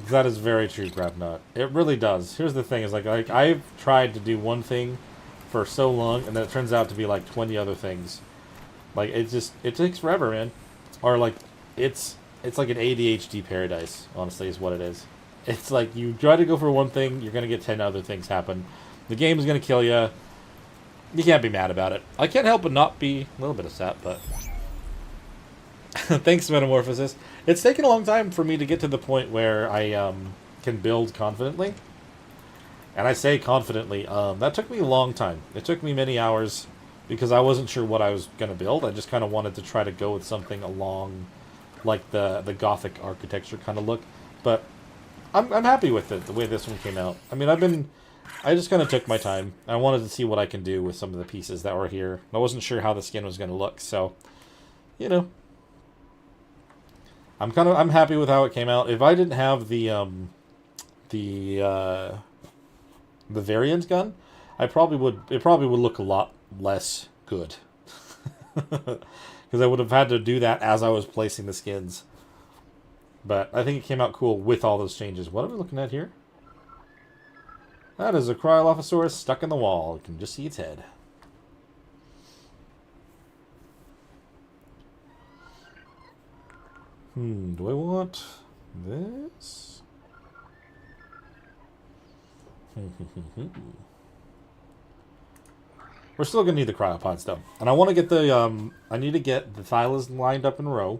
That is very true, Grabnut. It really does. Here's the thing, is like I've tried to do one thing for so long, and then it turns out to be like 20 other things. Like, it takes forever, man. Or like, it's like an ADHD paradise, honestly, is what it is. It's like, you try to go for one thing, you're gonna get 10 other things happen. The game is gonna kill you. You can't be mad about it. I can't help but not be a little bit upset, but... Thanks, Metamorphosis. It's taken a long time for me to get to the point where I can build confidently. And I say confidently, that took me a long time. It took me many hours because I wasn't sure what I was going to build. I just kind of wanted to try to go with something along like the Gothic architecture kind of look. But I'm happy with it, the way this one came out. I mean, I just kind of took my time. I wanted to see what I can do with some of the pieces that were here. I wasn't sure how the skin was going to look, so, you know. I'm happy with how it came out. If I didn't have the variant gun, it probably would look a lot less good. Because I would have had to do that as I was placing the skins. But I think it came out cool with all those changes. What are we looking at here? That is a Cryolophosaurus stuck in the wall. You can just see its head. Do I want this? We're still gonna need the cryopods though. And I want to get the, I need to get the Thylas lined up in a row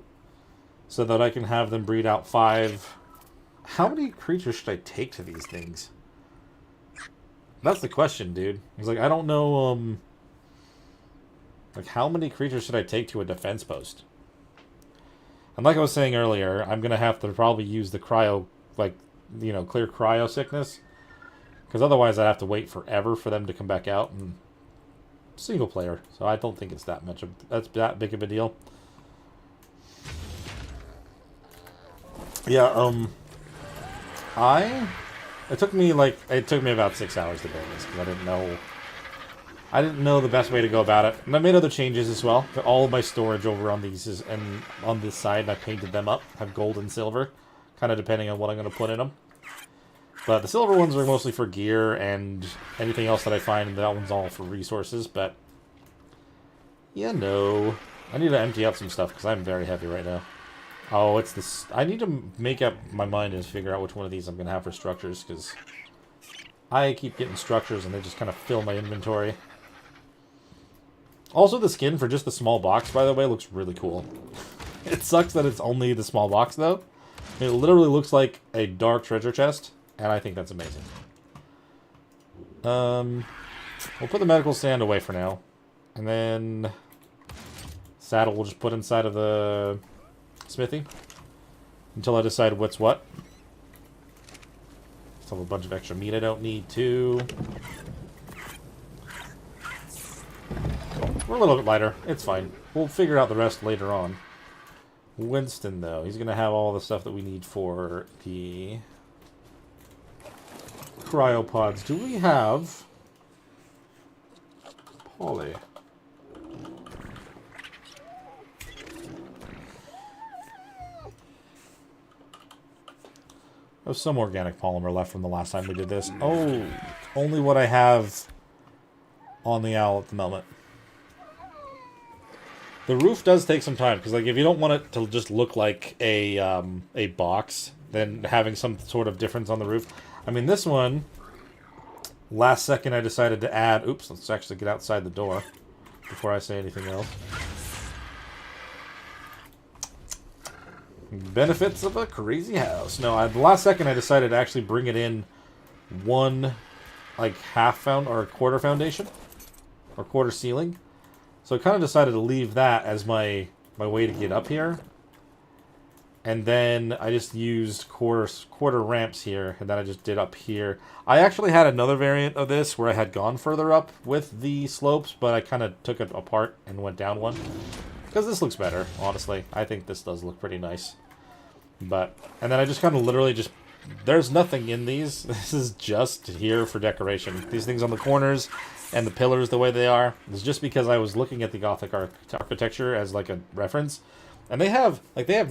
so that I can have them breed out 5. How many creatures should I take to these things? That's the question, dude. It's like, I don't know, like, how many creatures should I take to a defense post? And like I was saying earlier, I'm going to have to probably use the cryo, like, you know, clear cryo sickness. Because otherwise I'd have to wait forever for them to come back out. And single player. So I don't think it's that much of, that's that big of a deal. Yeah, it took me about 6 hours to build this because I didn't know the best way to go about it. And I made other changes as well. All of my storage over on these and on this side, I painted them up. Have gold and silver, kind of depending on what I'm going to put in them. But the silver ones are mostly for gear and anything else that I find. That one's all for resources. But yeah, no, I need to empty out some stuff because I'm very heavy right now. Oh, it's this. I need to make up my mind and figure out which one of these I'm going to have for structures because I keep getting structures and they just kind of fill my inventory. Also, the skin for just the small box, by the way, looks really cool. It sucks that it's only the small box, though. It literally looks like a dark treasure chest, and I think that's amazing. We'll put the medical stand away for now. And then saddle we'll just put inside of the smithy until I decide what's what. Still have a bunch of extra meat I don't need, too. We're a little bit lighter. It's fine. We'll figure out the rest later on. Winston, though. He's going to have all the stuff that we need for the cryopods. Do we have poly? I have some organic polymer left from the last time we did this. Oh, only what I have on the owl at the moment. The roof does take some time, because like if you don't want it to just look like a box, then having some sort of difference on the roof. I mean, this one, last second I decided to add... Oops, let's actually get outside the door before I say anything else. Benefits of a crazy house. No, the last second I decided to actually bring it in one, like, or a quarter foundation, or quarter ceiling. So I kind of decided to leave that as my way to get up here. And then I just used quarter ramps here, and then I just did up here. I actually had another variant of this where I had gone further up with the slopes, but I kind of took it apart and went down one. Because this looks better, honestly. I think this does look pretty nice. And then I just kind of literally just... There's nothing in these. This is just here for decoration. These things on the corners and the pillars the way they are is just because I was looking at the Gothic architecture as like a reference. And they have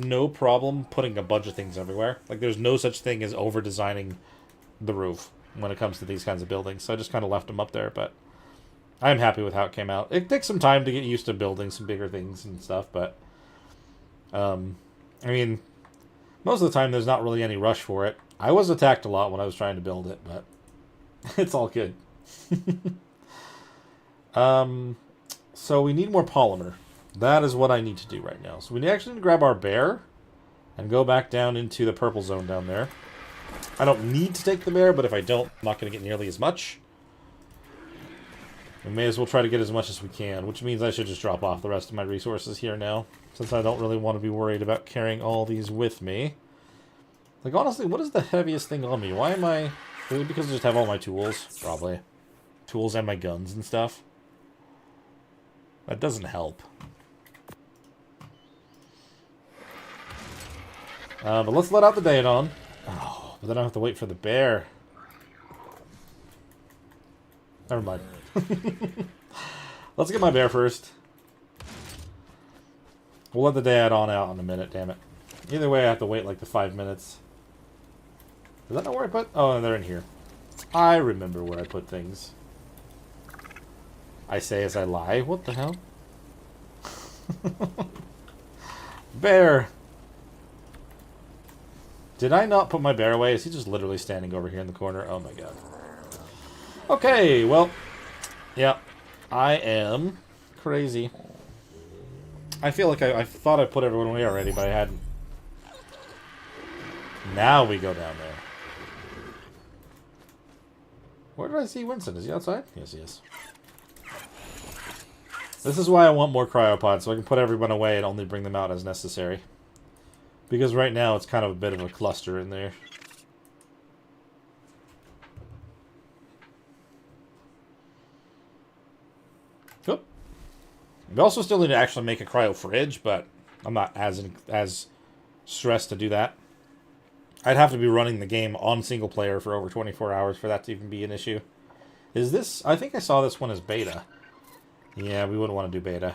no problem putting a bunch of things everywhere. Like, there's no such thing as over-designing the roof when it comes to these kinds of buildings. So I just kind of left them up there, but I'm happy with how it came out. It takes some time to get used to building some bigger things and stuff, but I mean, most of the time there's not really any rush for it. I was attacked a lot when I was trying to build it, but it's all good. So we need more polymer. That is what I need to do right now. So we actually need to grab our bear and go back down into the purple zone down there. I don't need to take the bear, but if I don't, I'm not going to get nearly as much. We may as well try to get as much as we can, which means I should just drop off the rest of my resources here now, since I don't really want to be worried about carrying all these with me. Like, honestly, what is the heaviest thing on me? Why am I... Is it because I just have all my tools? Probably. Tools and my guns and stuff. That doesn't help. But let's let out the Daedon. Oh, but then I have to wait for the bear. Never mind. Let's get my bear first. We'll let the Daedon out in a minute, damn it. Either way, I have to wait like the 5 minutes. Is that not where I put... Oh, they're in here. I remember where I put things. I say as I lie. What the hell? Bear! Did I not put my bear away? Is he just literally standing over here in the corner? Oh my god. Okay, well... Yeah. I am crazy. I feel like I thought I put everyone away already, but I hadn't. Now we go down there. Where did I see Winston? Is he outside? Yes, he is. This is why I want more cryopods, so I can put everyone away and only bring them out as necessary. Because right now it's kind of a bit of a cluster in there. Oop. We also still need to actually make a cryo fridge, but I'm not as stressed to do that. I'd have to be running the game on single player for over 24 hours for that to even be an issue. Is this... I think I saw this one as beta. Yeah, we wouldn't want to do beta.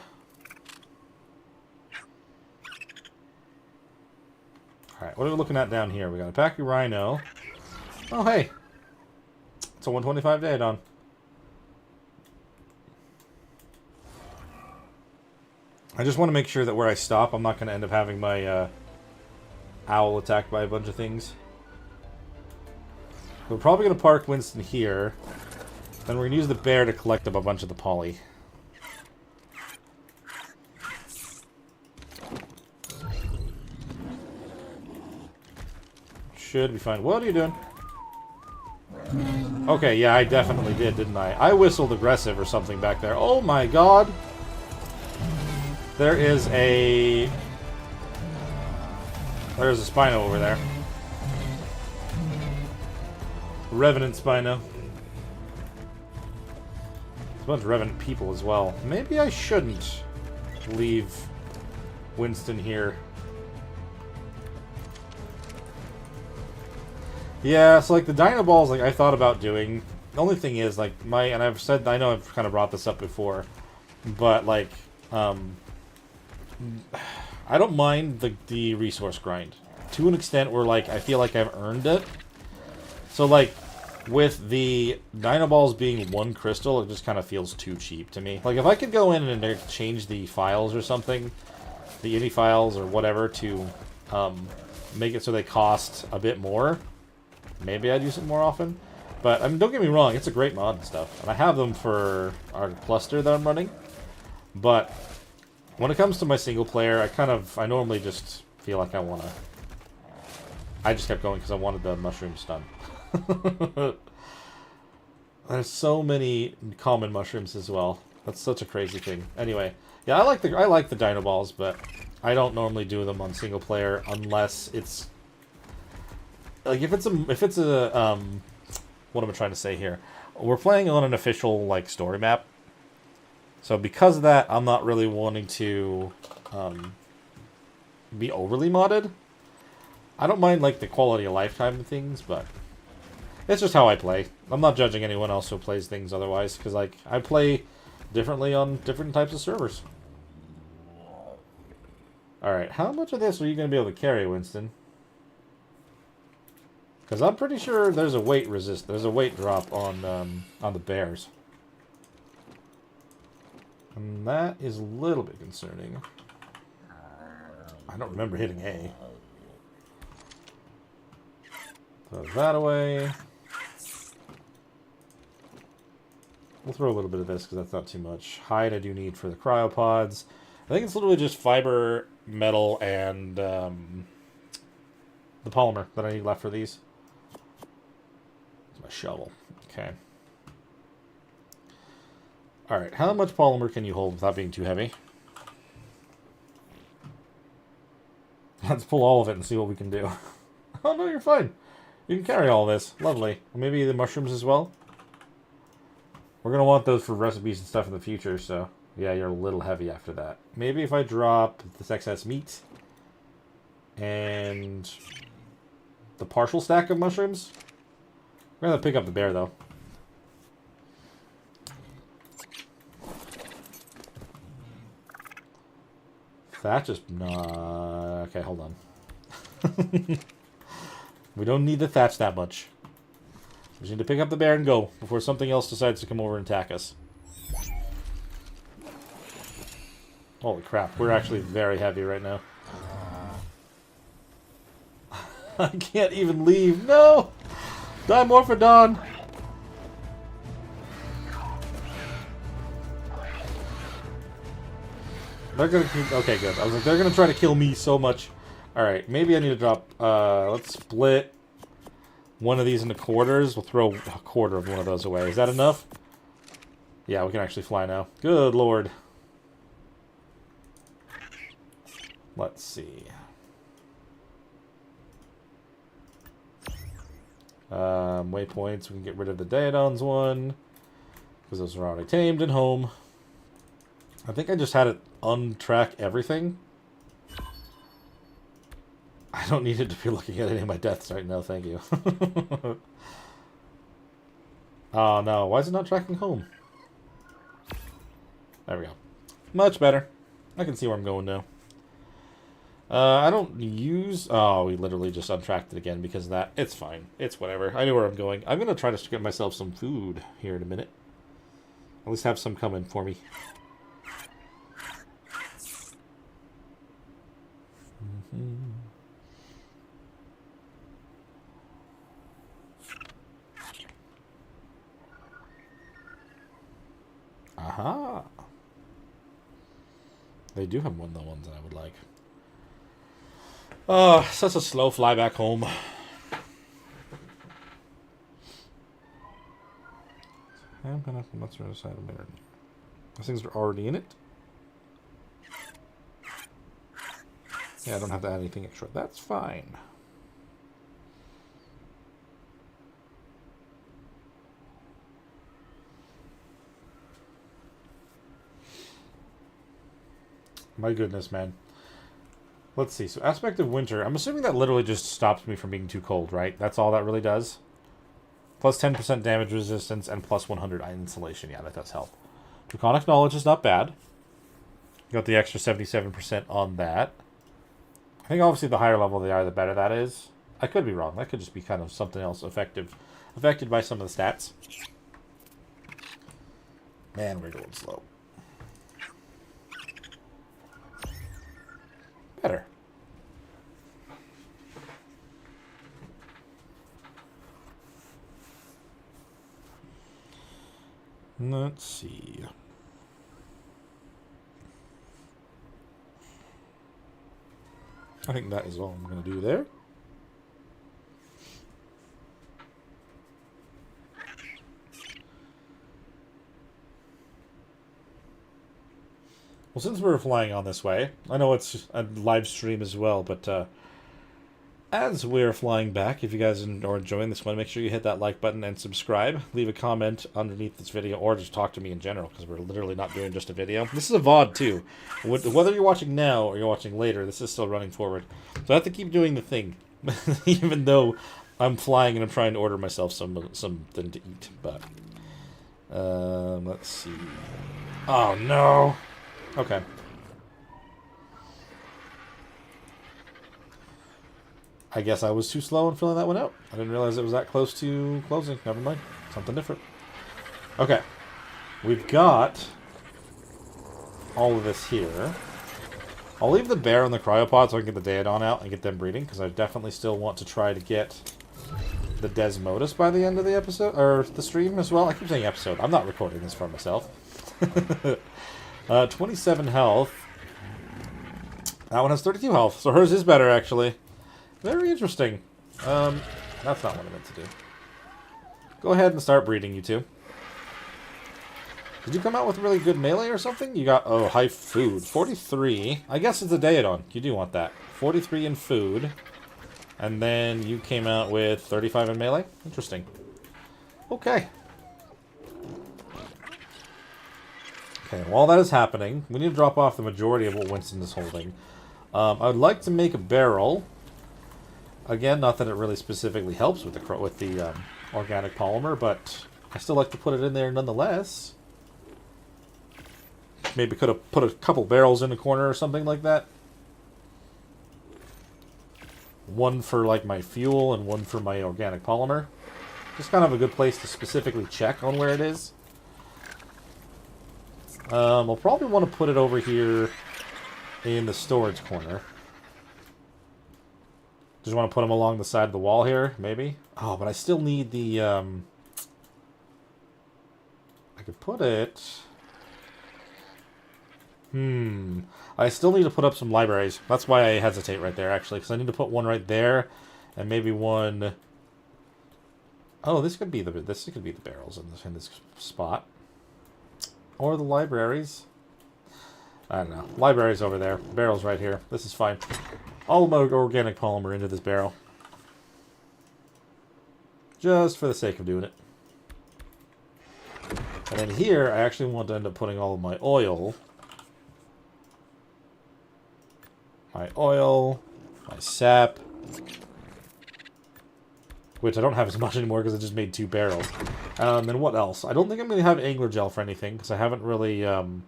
Alright, what are we looking at down here? We got a Packy Rhino. Oh, hey! It's a 125 Daedon. I just want to make sure that where I stop, I'm not going to end up having my owl attacked by a bunch of things. We're probably going to park Winston here. Then we're going to use the bear to collect up a bunch of the poly. Should be fine. What are you doing? Okay, yeah, I definitely did, didn't I? I whistled aggressive or something back there. Oh my god! There is a... There's a Spino over there. Revenant Spino. There's a bunch of Revenant people as well. Maybe I shouldn't leave Winston here. Yeah, so like the Dino Balls, like I thought about doing. The only thing is, like, and I've said, I know I've kind of brought this up before, but like, I don't mind the resource grind to an extent where like I feel like I've earned it. So like with the Dino Balls being one crystal, it just kind of feels too cheap to me. Like if I could go in and change the files or something, the INI files or whatever, to make it so they cost a bit more. Maybe I'd use it more often. But, I mean, don't get me wrong, it's a great mod and stuff. And I have them for our cluster that I'm running. But, when it comes to my single player, I normally just feel like I want to... I just kept going because I wanted the mushroom stun. There's so many common mushrooms as well. That's such a crazy thing. Anyway, yeah, I like the Dino Balls, but I don't normally do them on single player unless it's like if it's a what am I trying to say here? We're playing on an official like story map, so because of that, I'm not really wanting to be overly modded. I don't mind like the quality of life time and things, but it's just how I play. I'm not judging anyone else who plays things otherwise, because like I play differently on different types of servers. Alright, how much of this are you going to be able to carry, Winston? Because I'm pretty sure there's a weight there's a weight drop on the bears. And that is a little bit concerning. I don't remember hitting A. Throw that away. We'll throw a little bit of this because that's not too much. Hide I do need for the cryopods. I think it's literally just fiber, metal, and the polymer that I need left for these. It's my shovel. Okay. Alright, how much polymer can you hold without being too heavy? Let's pull all of it and see what we can do. Oh no, you're fine. You can carry all this. Lovely. Maybe the mushrooms as well? We're going to want those for recipes and stuff in the future, so... Yeah, you're a little heavy after that. Maybe if I drop this excess meat and the partial stack of mushrooms. We're going to pick up the bear, though. That just... Nah... Okay, hold on. We don't need to thatch that much. We just need to pick up the bear and go before something else decides to come over and attack us. Holy crap, we're actually very heavy right now. I can't even leave. No! Dimorphodon! They're gonna keep... Okay, good. I was like, they're gonna try to kill me so much. Alright, maybe I need to drop... let's split one of these into quarters. We'll throw a quarter of one of those away. Is that enough? Yeah, we can actually fly now. Good lord. Let's see. Waypoints. We can get rid of the Daedons one. Because those are already tamed and home. I think I just had it untrack everything. I don't need it to be looking at any of my deaths right now, thank you. Oh no, why is it not tracking home? There we go. Much better. I can see where I'm going now. I don't use... Oh, we literally just untracked it again because of that. It's fine. It's whatever. I know where I'm going. I'm going to try to get myself some food here in a minute. At least have some coming for me. Aha! They do have one of the ones that I would like. Oh, such a slow fly back home. I'm gonna put what's the other side of the mirror. Those things are already in it. Yeah, I don't have to add anything extra. That's fine. My goodness, man. Let's see. So, aspect of winter. I'm assuming that literally just stops me from being too cold, right? That's all that really does. Plus 10% damage resistance and plus 100 insulation. Yeah, that does help. Draconic knowledge is not bad. Got the extra 77% on that. I think obviously the higher level they are, the better that is. I could be wrong. That could just be kind of something else affected by some of the stats. Man, we're going slow. Better. Let's see. I think that is all I'm going to do there. We'll Well, since we're flying on this way, I know it's a live stream as well, but as we're flying back, if you guys are enjoying this one, make sure you hit that like button and subscribe. Leave a comment underneath this video, or just talk to me in general, because we're literally not doing just a video. This is a VOD, too. Whether you're watching now or you're watching later, this is still running forward. So I have to keep doing the thing, even though I'm flying and I'm trying to order myself something to eat. But, let's see. Oh, no. Okay. I guess I was too slow in filling that one out. I didn't realize it was that close to closing. Never mind. Something different. Okay. We've got all of this here. I'll leave the bear and the cryopod so I can get the Daedon out and get them breeding, because I definitely still want to try to get the Desmodus by the end of the episode, or the stream as well. I keep saying episode. I'm not recording this for myself. 27 health. That one has 32 health, so hers is better, actually. Very interesting. That's not what I meant to do. Go ahead and start breeding, you two. Did you come out with really good melee or something? You got, oh, high food. 43. I guess it's a Daedon. You do want that. 43 in food. And then you came out with 35 in melee? Interesting. Okay. Okay, while that is happening, we need to drop off the majority of what Winston is holding. I would like to make a barrel. Again, not that it really specifically helps with the organic polymer, but I still like to put it in there nonetheless. Maybe could have put a couple barrels in the corner or something like that. One for like my fuel and one for my organic polymer. Just kind of a good place to specifically check on where it is. I'll probably want to put it over here in the storage corner. Just want to put them along the side of the wall here, maybe? Oh, but I still need the, I could put it... I still need to put up some libraries. That's why I hesitate right there, actually, because I need to put one right there, and maybe one... Oh, this could be the barrels in this spot. Or the libraries. I don't know. Libraries over there. Barrels right here. This is fine. All my organic polymer into this barrel. Just for the sake of doing it. And then here, I actually want to end up putting all of my oil. My sap. Which I don't have as much anymore because I just made 2 barrels. And what else? I don't think I'm going to have angler gel for anything because I haven't really gotten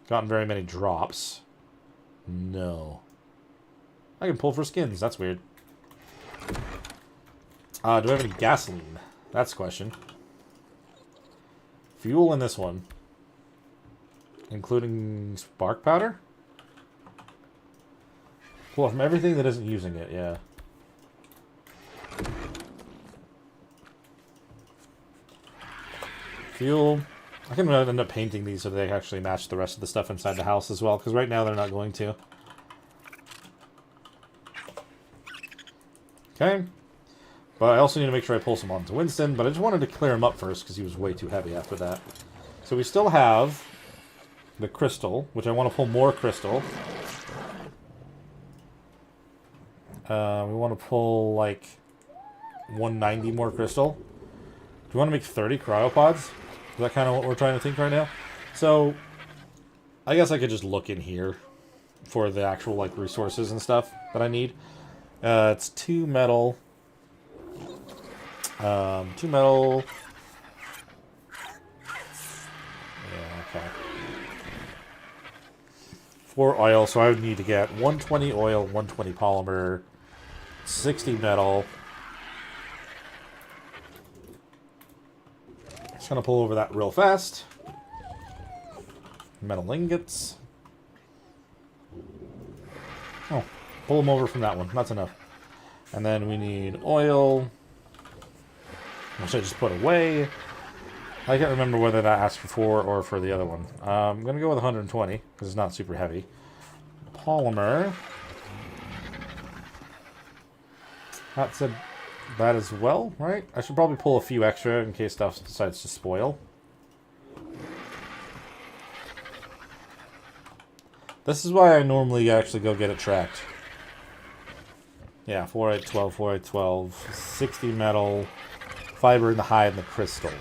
very many drops. No. I can pull for skins. That's weird. Do I have any gasoline? That's the question. Fuel in this one. Including spark powder? Well, from everything that isn't using it, yeah. Fuel. I can end up painting these so they actually match the rest of the stuff inside the house as well, because right now they're not going to. Okay. But I also need to make sure I pull some onto Winston, but I just wanted to clear him up first because he was way too heavy after that. So we still have the crystal, which I want to pull more crystal. We want to pull like 190 more crystal. Do we want to make 30 cryopods? Is that kind of what we're trying to think right now? So I guess I could just look in here for the actual like resources and stuff that I need. It's 2 metal. 2 metal. Yeah, okay. 4 oil, so I would need to get 120 oil, 120 polymer, 60 metal. Just gonna pull over that real fast. Metal ingots. Oh, pull them over from that one. That's enough. And then we need oil, which I just put away. I can't remember whether that asked for 4 or for the other one. I'm going to go with 120, because it's not super heavy. Polymer. That said that as well, right? I should probably pull a few extra in case stuff decides to spoil. This is why I normally actually go get it tracked. Yeah, 4, 8, 12, 4, 8, 12, 60 metal, fiber in the hide and the crystal.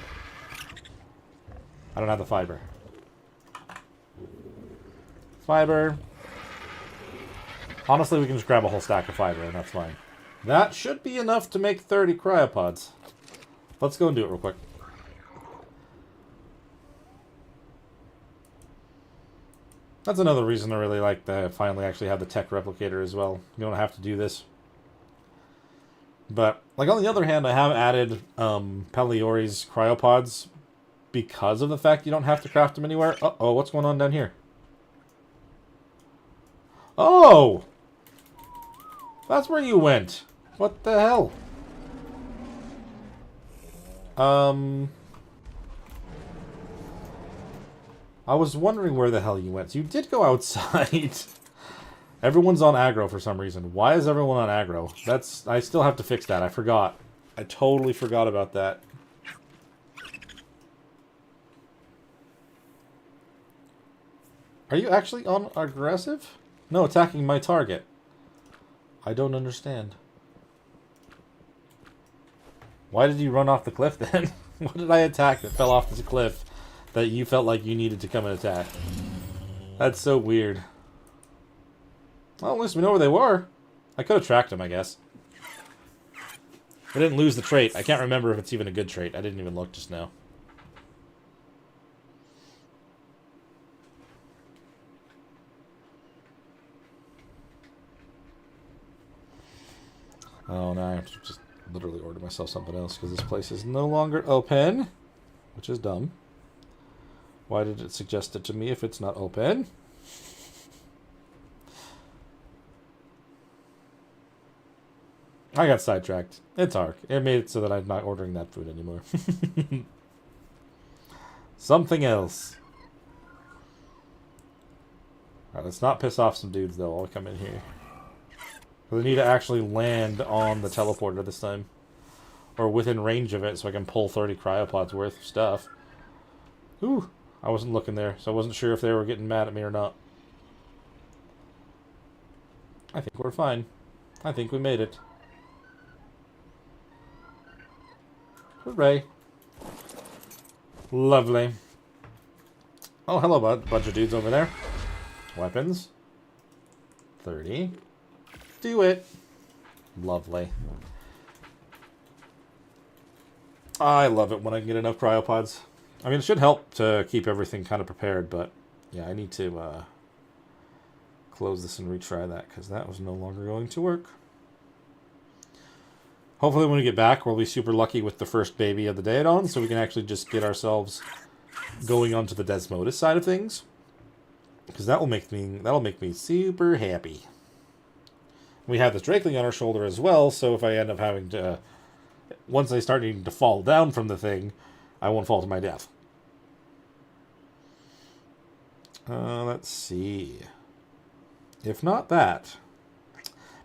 I don't have the fiber. Fiber. Honestly, we can just grab a whole stack of fiber and that's fine. That should be enough to make 30 cryopods. Let's go and do it real quick. That's another reason I really like to finally actually have the tech replicator as well. You don't have to do this. But, like, on the other hand, I have added Peliori's cryopods because of the fact you don't have to craft them anywhere. Uh-oh, what's going on down here? Oh! That's where you went. What the hell? I was wondering where the hell you went. So you did go outside. Everyone's on aggro for some reason. Why is everyone on aggro? I still have to fix that. I forgot. I totally forgot about that. Are you actually on aggressive? No, attacking my target. I don't understand. Why did you run off the cliff then? What did I attack that fell off the cliff that you felt like you needed to come and attack? That's so weird. Well, at least we know where they were. I could have tracked them, I guess. I didn't lose the trait. I can't remember if it's even a good trait. I didn't even look just now. Oh, now I have to just literally order myself something else because this place is no longer open, which is dumb. Why did it suggest it to me if it's not open? I got sidetracked. It's Ark. It made it so that I'm not ordering that food anymore. Something else. Alright, let's not piss off some dudes, though, while I come in here. Because I need to actually land on the teleporter this time. Or within range of it, so I can pull 30 cryopods worth of stuff. Ooh, I wasn't looking there, so I wasn't sure if they were getting mad at me or not. I think we're fine. I think we made it. Hooray. Lovely. Oh, hello, bud. Bunch of dudes over there. Weapons. 30. Do it. Lovely. I love it when I can get enough cryopods. I mean, it should help to keep everything kind of prepared, but yeah, I need to close this and retry that because that was no longer going to work. Hopefully when we get back, we'll be super lucky with the first baby of the Daedon, so we can actually just get ourselves going onto the Desmodus side of things. Because that'll make me super happy. We have this Drakeling on our shoulder as well, so if I end up having to... Once I start needing to fall down from the thing, I won't fall to my death. Let's see. If not that...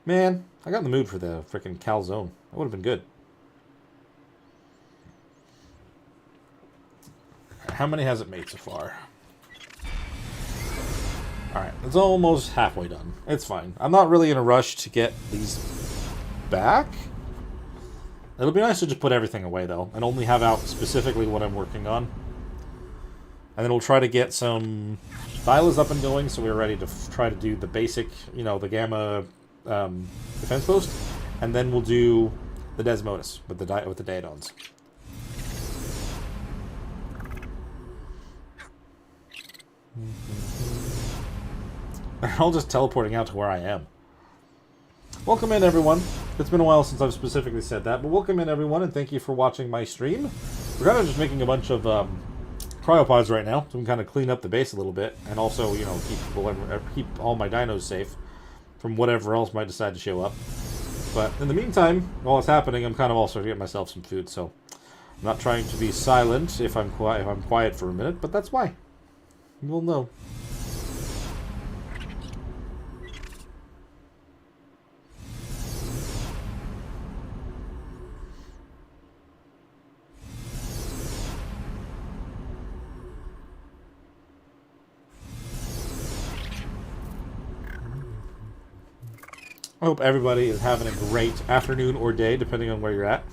Man, I got in the mood for the frickin' calzone. That would have been good. How many has it made so far? Alright, it's almost halfway done. It's fine. I'm not really in a rush to get these back. It'll be nice to just put everything away, though, and only have out specifically what I'm working on. And then we'll try to get some dialas up and going, so we're ready to try to do the basic, you know, the gamma defense post, and then we'll do the Desmodus with the Daedons. They're all just teleporting out to where I am. Welcome in, everyone. It's been a while since I've specifically said that, but welcome in, everyone, and thank you for watching my stream. We're kind of just making a bunch of cryopods right now, so we can kind of clean up the base a little bit, and also, you know, keep all my dinos safe from whatever else might decide to show up. But in the meantime, while it's happening, I'm kind of also getting myself some food, so I'm not trying to be silent if I'm quiet for a minute, but that's why. You'll know. I hope everybody is having a great afternoon or day, depending on where you're at.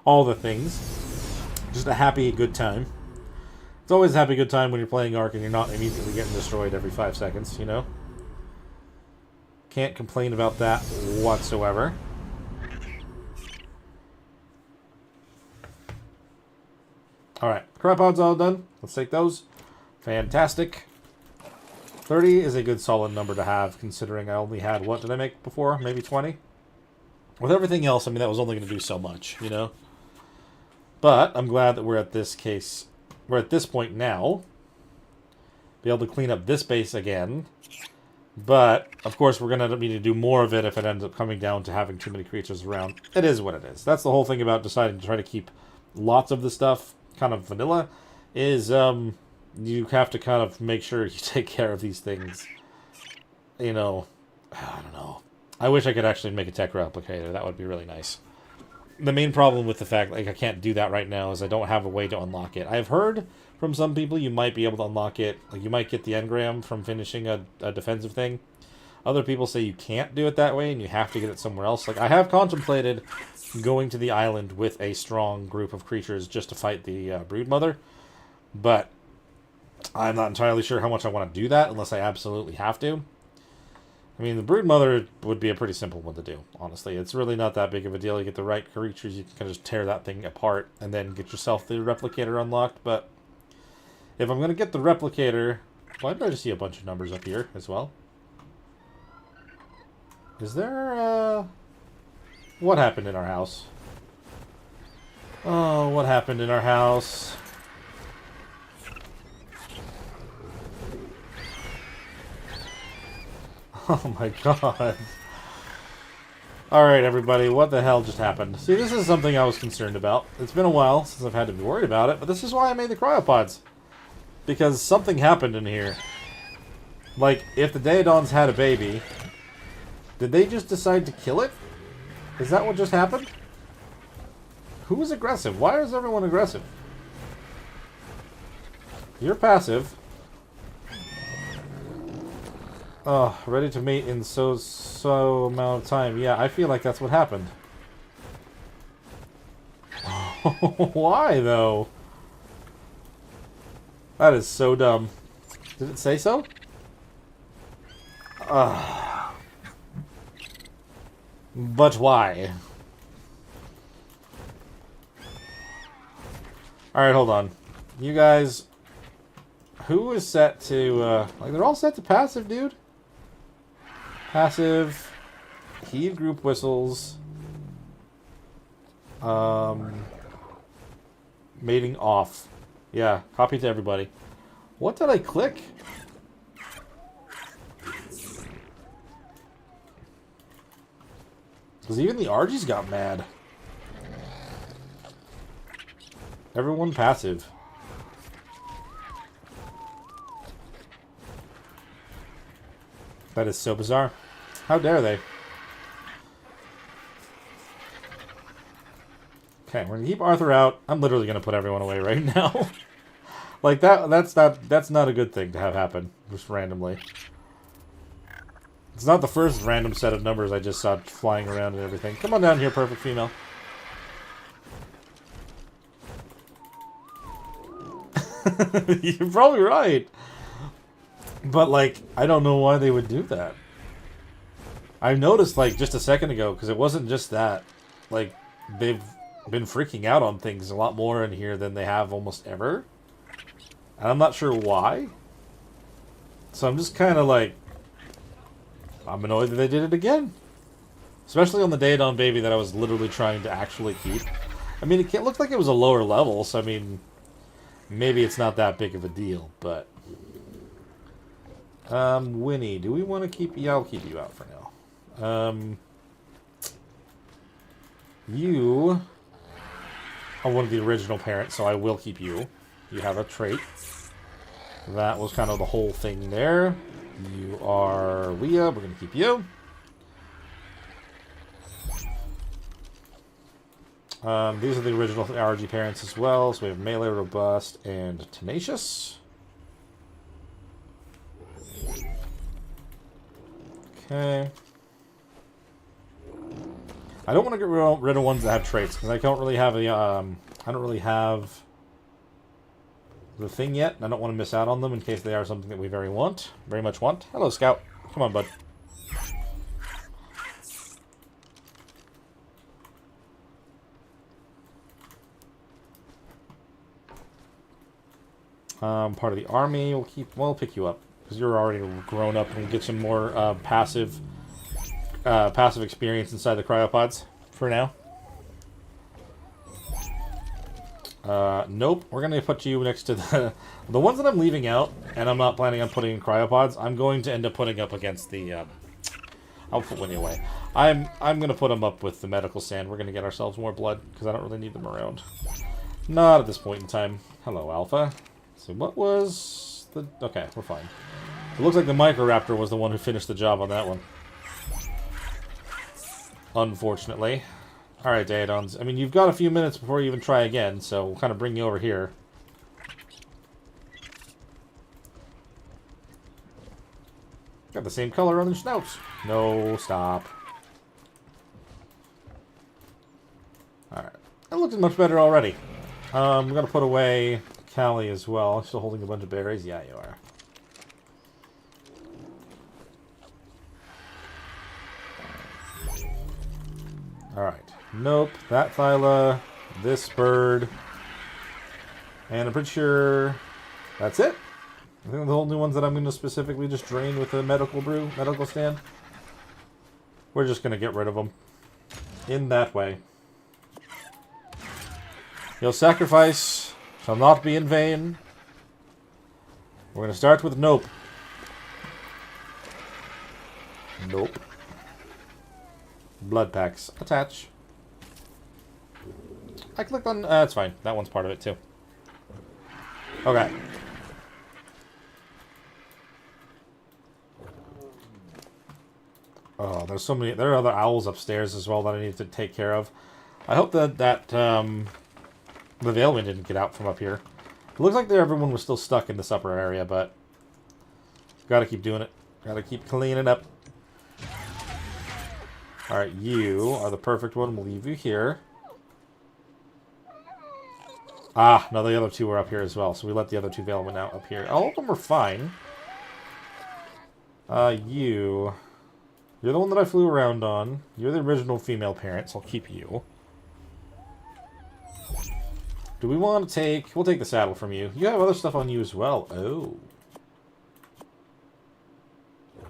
All the things. Just a happy, good time. It's always a happy, good time when you're playing Ark and you're not immediately getting destroyed every 5 seconds, you know? Can't complain about that whatsoever. Alright, cryopod's all done. Let's take those. Fantastic. 30 is a good solid number to have, considering I only had, what did I make before? Maybe 20? With everything else, I mean, that was only going to do so much, you know? But I'm glad that we're at this point now. Be able to clean up this base again. But, of course, we're going to need to do more of it if it ends up coming down to having too many creatures around. It is what it is. That's the whole thing about deciding to try to keep lots of the stuff kind of vanilla, is you have to kind of make sure you take care of these things. You know, I don't know. I wish I could actually make a tech replicator. That would be really nice. The main problem with the fact, like, I can't do that right now is I don't have a way to unlock it. I've heard from some people you might be able to unlock it. Like, you might get the engram from finishing a defensive thing. Other people say you can't do it that way and you have to get it somewhere else. Like, I have contemplated going to the island with a strong group of creatures just to fight the Broodmother. But I'm not entirely sure how much I want to do that unless I absolutely have to. I mean, the Broodmother would be a pretty simple one to do, honestly. It's really not that big of a deal. You get the right creatures, you can kind of just tear that thing apart and then get yourself the replicator unlocked. But if I'm going to get the replicator... Why did I just see a bunch of numbers up here as well? Is there, what happened in our house? Oh, what happened in our house? Oh my god. Alright, everybody, what the hell just happened? See, this is something I was concerned about. It's been a while since I've had to be worried about it, but this is why I made the cryopods. Because something happened in here. Like, if the Daedons had a baby, did they just decide to kill it? Is that what just happened? Who was aggressive? Why is everyone aggressive? You're passive. Oh, ready to mate in so amount of time. Yeah, I feel like that's what happened. Why, though? That is so dumb. Did it say so? But why? Alright, hold on. You guys... Who is set to, like, they're all set to passive, dude. Passive. Heave group whistles. Mating off. Yeah, copy to everybody. What did I click? Because even the RGs got mad. Everyone passive. That is so bizarre. How dare they? Okay, we're gonna keep Arthur out. I'm literally gonna put everyone away right now. Like that's not a good thing to have happen just randomly. It's not the first random set of numbers I just saw flying around and everything. Come on down here, perfect female. You're probably right. But, like, I don't know why they would do that. I noticed, like, just a second ago, because it wasn't just that. Like, they've been freaking out on things a lot more in here than they have almost ever. And I'm not sure why. So I'm just kind of like... I'm annoyed that they did it again. Especially on the Daedon baby that I was literally trying to actually keep. I mean, it looked like it was a lower level, so I mean... Maybe it's not that big of a deal, but... Winnie, do we want to keep... Yeah, I'll keep you out for now. You are one of the original parents, so I will keep you. You have a trait. That was kind of the whole thing there. You are Leah, we're going to keep you. These are the original RG parents as well. So we have Melee, Robust, and Tenacious. Okay. I don't want to get rid of ones that have traits, because I don't really have a, I don't really have the thing yet, and I don't want to miss out on them in case they are something that we very much want. Hello, Scout. Come on, bud. Part of the army. We'll pick you up because you're already grown up, and we'll get some more passive experience inside the cryopods for now. Nope. We're gonna put you next to the ones that I'm leaving out, and I'm not planning on putting in cryopods. I'm going to end up putting up against the. I'll put Winnie away. I'm gonna put them up with the medical sand. We're gonna get ourselves more blood because I don't really need them around. Not at this point in time. Hello, Alpha. So what was the... Okay, we're fine. It looks like the Microraptor was the one who finished the job on that one. Unfortunately. Alright, Daedons. I mean, you've got a few minutes before you even try again, so we'll kind of bring you over here. Got the same color on their snouts. No, stop. Alright. That looks much better already. I'm gonna put away Callie as well. Still holding a bunch of berries? Yeah, you are. Alright. Nope. That Thyla. This bird. And I'm pretty sure that's it. I think the only ones that I'm going to specifically just drain with a medical stand. We're just going to get rid of them. In that way. Your sacrifice shall not be in vain. We're going to start with nope. Nope. Blood packs. Attach. I clicked on... that's fine. That one's part of it, too. Okay. Oh, there's so many... There are other owls upstairs as well that I need to take care of. I hope that the Veilwind didn't get out from up here. It looks like everyone was still stuck in this upper area, but... Gotta keep doing it. Gotta keep cleaning up. Alright, you are the perfect one. We'll leave you here. Ah, no, the other two were up here as well, so we let the other two Veilwind out up here. All of them are fine. You're the one that I flew around on. You're the original female parent, so I'll keep you. Do we want to take... We'll take the saddle from you. You have other stuff on you as well. Oh.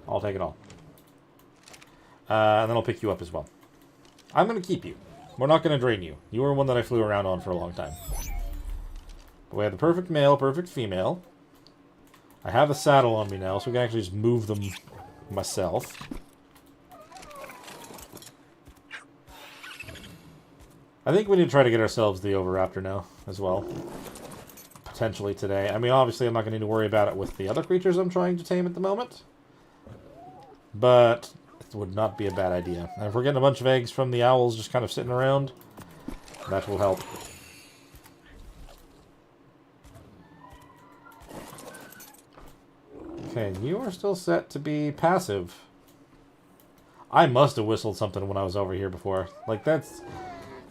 I'll take it all. And then I'll pick you up as well. I'm going to keep you. We're not going to drain you. You were one that I flew around on for a long time. But we have the perfect male, perfect female. I have a saddle on me now, so we can actually just move them myself. I think we need to try to get ourselves the Oviraptor now, as well. Potentially today. I mean, obviously I'm not going to need to worry about it with the other creatures I'm trying to tame at the moment. But it would not be a bad idea. And if we're getting a bunch of eggs from the owls just kind of sitting around, that will help. Okay, you are still set to be passive. I must have whistled something when I was over here before. Like, that's...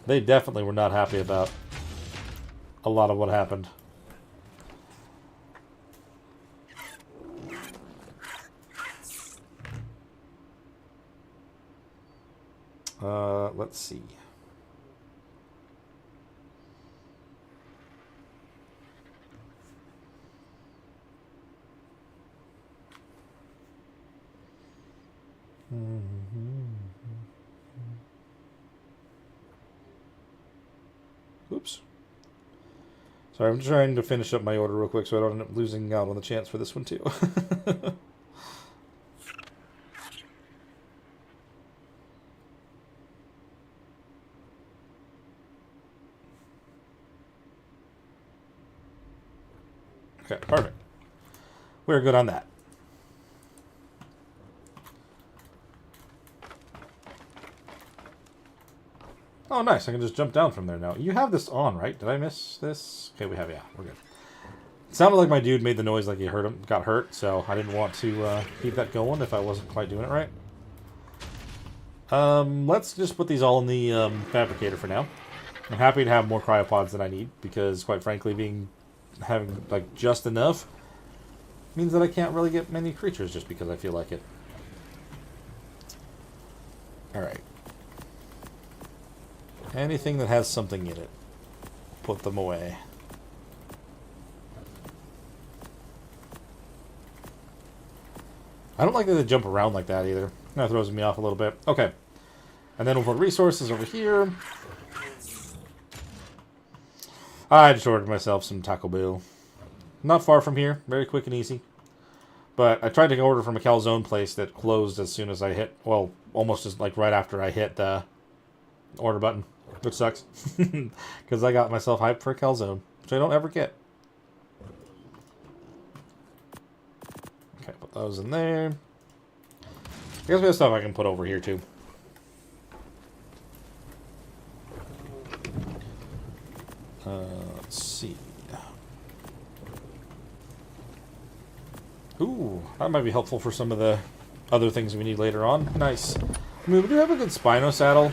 They definitely were not happy about a lot of what happened. Let's see. Oops. Sorry, I'm trying to finish up my order real quick so I don't end up losing out on the chance for this one too. Okay, perfect. We're good on that. Oh, nice. I can just jump down from there now. You have this on, right? Did I miss this? Okay, we have, yeah. We're good. It sounded like my dude made the noise like he got hurt, so I didn't want to keep that going if I wasn't quite doing it right. Let's just put these all in the fabricator for now. I'm happy to have more cryopods than I need, because quite frankly, having like just enough means that I can't really get many creatures just because I feel like it. Alright. Anything that has something in it, put them away. I don't like that they jump around like that either. That throws me off a little bit. Okay. And then we'll put resources over here. I just ordered myself some Taco Bell. Not far from here. Very quick and easy. But I tried to order from a calzone place that closed as soon as I hit... Well, almost just like right after I hit the order button. Which sucks. Because I got myself hyped for a calzone. Which I don't ever get. Okay, put those in there. I guess we have stuff I can put over here too. Let's see. Ooh, that might be helpful for some of the other things we need later on. Nice. I mean, we do have a good Spino saddle.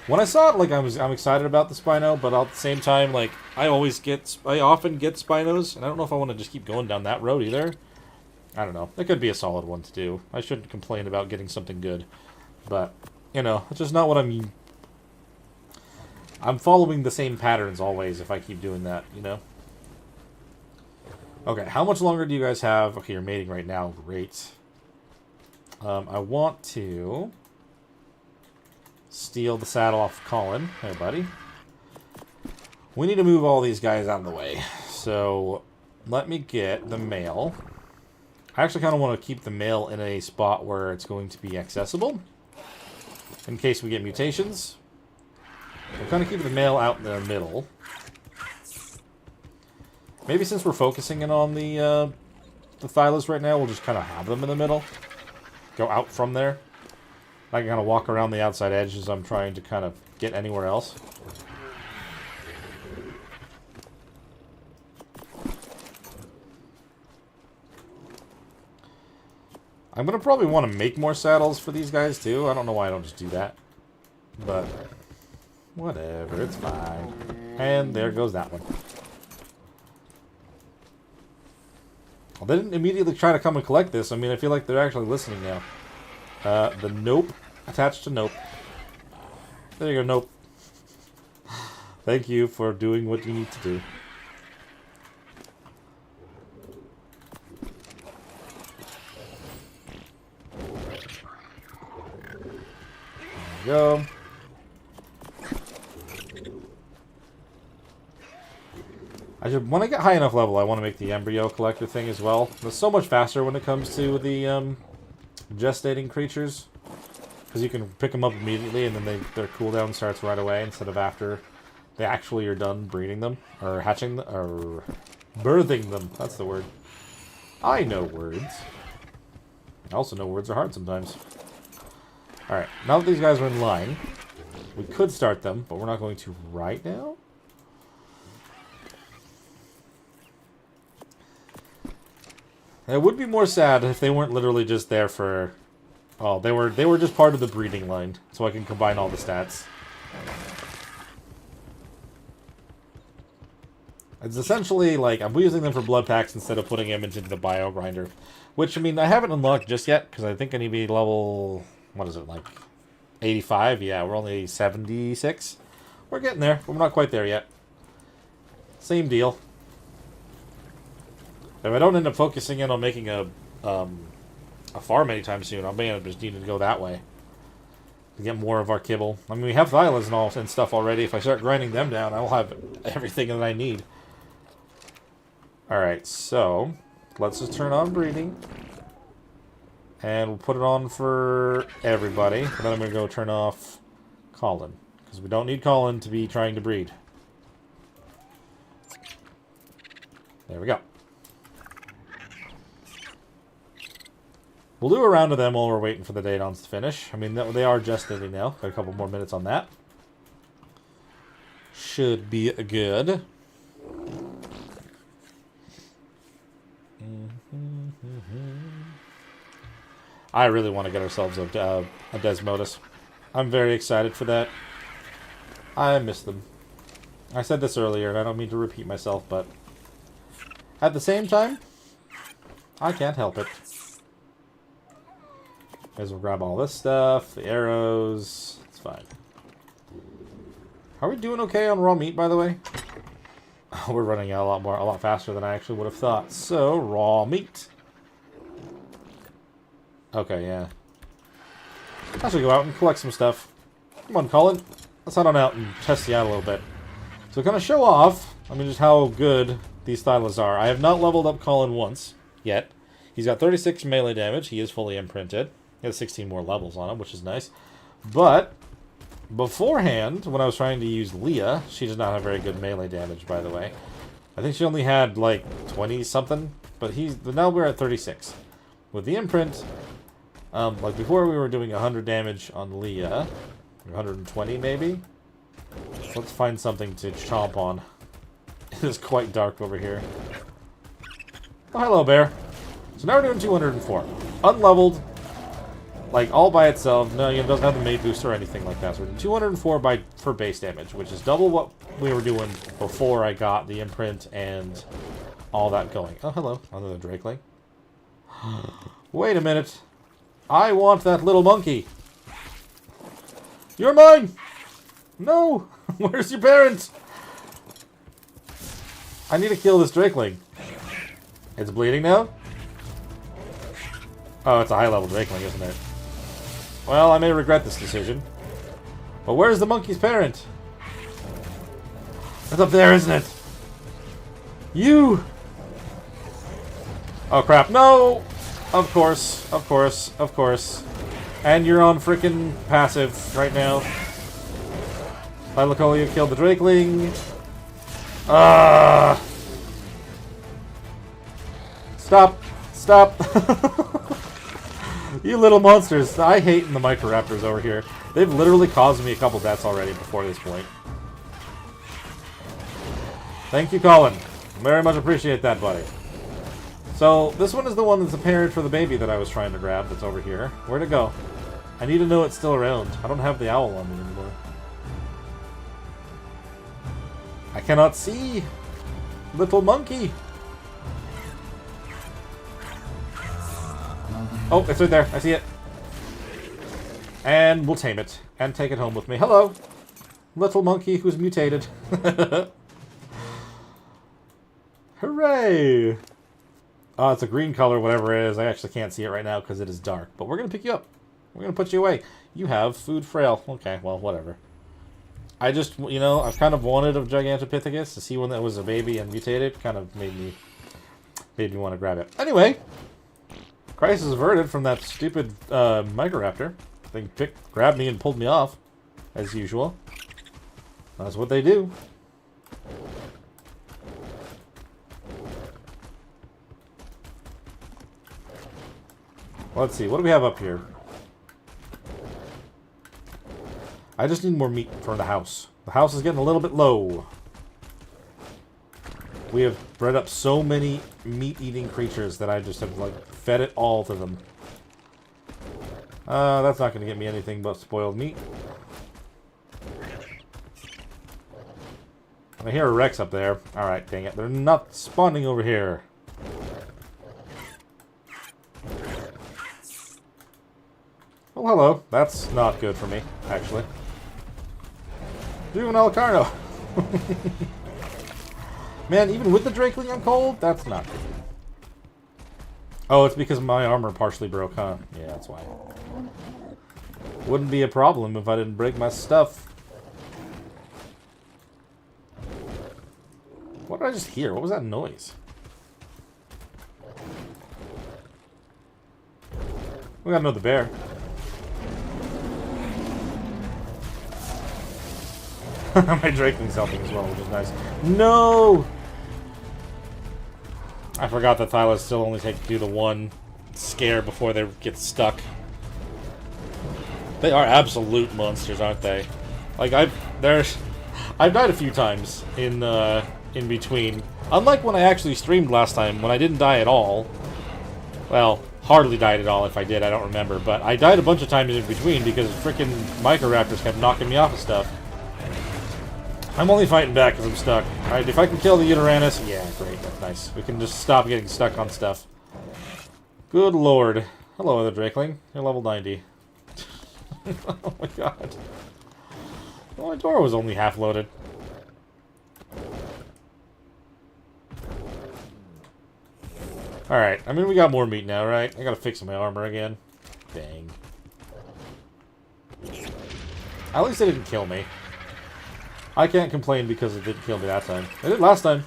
When I saw it, like, I'm excited about the Spino, but at the same time, like, I often get Spinos, and I don't know if I want to just keep going down that road either. I don't know. It could be a solid one to do. I shouldn't complain about getting something good, but, you know, it's just not what I'm following the same patterns always if I keep doing that, you know? Okay, how much longer do you guys have? Okay, you're mating right now. Great. I want to steal the saddle off Colin. Hey, buddy. We need to move all these guys out of the way. So, let me get the male. I actually kind of want to keep the male in a spot where it's going to be accessible. In case we get mutations. We'll kind of keep the male out in the middle. Maybe since we're focusing in on the Thylas right now, we'll just kind of have them in the middle. Go out from there. I can kind of walk around the outside edge as I'm trying to kind of get anywhere else. I'm going to probably want to make more saddles for these guys too. I don't know why I don't just do that. But whatever, it's fine. And there goes that one. Well, they didn't immediately try to come and collect this. I mean, I feel like they're actually listening now. The nope attached to nope. There you go, nope. Thank you for doing what you need to do. There we go. When I get high enough level, I want to make the embryo collector thing as well. It's so much faster when it comes to the gestating creatures. Because you can pick them up immediately and then their cooldown starts right away instead of after they actually are done breeding them. Or hatching them. Or birthing them. That's the word. I know words. I also know words are hard sometimes. Alright, now that these guys are in line, we could start them, but we're not going to right now. It would be more sad if they weren't literally just there for... Oh, they were just part of the breeding line, so I can combine all the stats. It's essentially like I'm using them for blood packs instead of putting them into the bio grinder. Which, I mean, I haven't unlocked just yet, because I think I need to be level... What is it, like 85? Yeah, we're only 76. We're getting there, but we're not quite there yet. Same deal. If I don't end up focusing in on making a farm anytime soon, I'll be able to just need to go that way to get more of our kibble. I mean, we have Thylas and stuff already. If I start grinding them down, I'll have everything that I need. Alright, so let's just turn on breeding. And we'll put it on for everybody. And then I'm going to go turn off Colin. Because we don't need Colin to be trying to breed. There we go. We'll do a round of them while we're waiting for the Daedons to finish. I mean, they are just ending now. Got a couple more minutes on that. Should be good. I really want to get ourselves a Desmodus. I'm very excited for that. I miss them. I said this earlier, and I don't mean to repeat myself, but at the same time, I can't help it. Guys, we'll grab all this stuff, the arrows. It's fine. Are we doing okay on raw meat, by the way? We're running out a lot faster than I actually would have thought. So, raw meat. Okay, yeah. I should go out and collect some stuff. Come on, Colin. Let's head on out and test you out a little bit. So, kind of show off, I mean, just how good these Thylas are. I have not leveled up Colin once yet. He's got 36 melee damage. He is fully imprinted. He has 16 more levels on him, which is nice. But beforehand, when I was trying to use Leah, she did not have very good melee damage, by the way. I think she only had, like, 20-something. But now we're at 36. With the imprint, like before we were doing 100 damage on Leah. 120, maybe? Let's find something to chomp on. It is quite dark over here. Oh, hello, bear. So now we're doing 204. Unleveled. Like, all by itself. No, it doesn't have the mate boost or anything like that. So we're doing 204 for base damage, which is double what we were doing before I got the imprint and all that going. Oh, hello. Another Drakeling. Wait a minute. I want that little monkey. You're mine! No! Where's your parents? I need to kill this Drakeling. It's bleeding now? Oh, it's a high-level Drakeling, isn't it? Well, I may regret this decision. But where's the monkey's parent? It's up there, isn't it? You! Oh, crap. No! Of course, of course, of course. And you're on frickin' passive right now. Thylacolia killed the Drakeling. Stop. Stop. You little monsters. I hate the Microraptors over here. They've literally caused me a couple deaths already before this point. Thank you, Colin. Very much appreciate that, buddy. So, this one is the one that's a parent for the baby that I was trying to grab that's over here. Where'd it go? I need to know it's still around. I don't have the owl on me anymore. I cannot see. Little monkey. Oh, it's right there. I see it. And we'll tame it. And take it home with me. Hello. Little monkey who's mutated. Hooray. Oh, it's a green color, whatever it is. I actually can't see it right now because it is dark. But we're going to pick you up. We're going to put you away. You have food frail. Okay, well, whatever. I just, you know, I've kind of wanted a Gigantopithecus to see when that was a baby and mutated. Kind of made me want to grab it. Anyway, crisis averted from that stupid Microraptor. They grabbed me and pulled me off, as usual. That's what they do. Let's see, what do we have up here? I just need more meat for the house. The house is getting a little bit low. We have bred up so many meat-eating creatures that I just have, like, fed it all to them. That's not going to get me anything but spoiled meat. I hear a Rex up there. Alright, dang it. They're not spawning over here. Oh, hello. That's not good for me, actually. Juvenile Carno. Man, even with the Drakeling I'm cold, that's not good. Oh, it's because my armor partially broke, huh? Yeah, that's why. Wouldn't be a problem if I didn't break my stuff. What did I just hear? What was that noise? We got another bear. My Drakeling's helping as well, which is nice. No! I forgot that Thylas still only do the one scare before they get stuck. They are absolute monsters, aren't they? Like, I've died a few times in between. Unlike when I actually streamed last time, when I didn't die at all. Well, Hardly died at all. If I did, I don't remember. But I died a bunch of times in between because freaking Microraptors kept knocking me off of stuff. I'm only fighting back because I'm stuck. Alright, if I can kill the Uranus... Yeah, great. That's nice. We can just stop getting stuck on stuff. Good lord. Hello, other Drakeling. You're level 90. Oh my god. Well, my door was only half loaded. Alright, I mean, we got more meat now, right? I gotta fix my armor again. Dang. At least it didn't kill me. I can't complain because it didn't kill me that time. It did last time.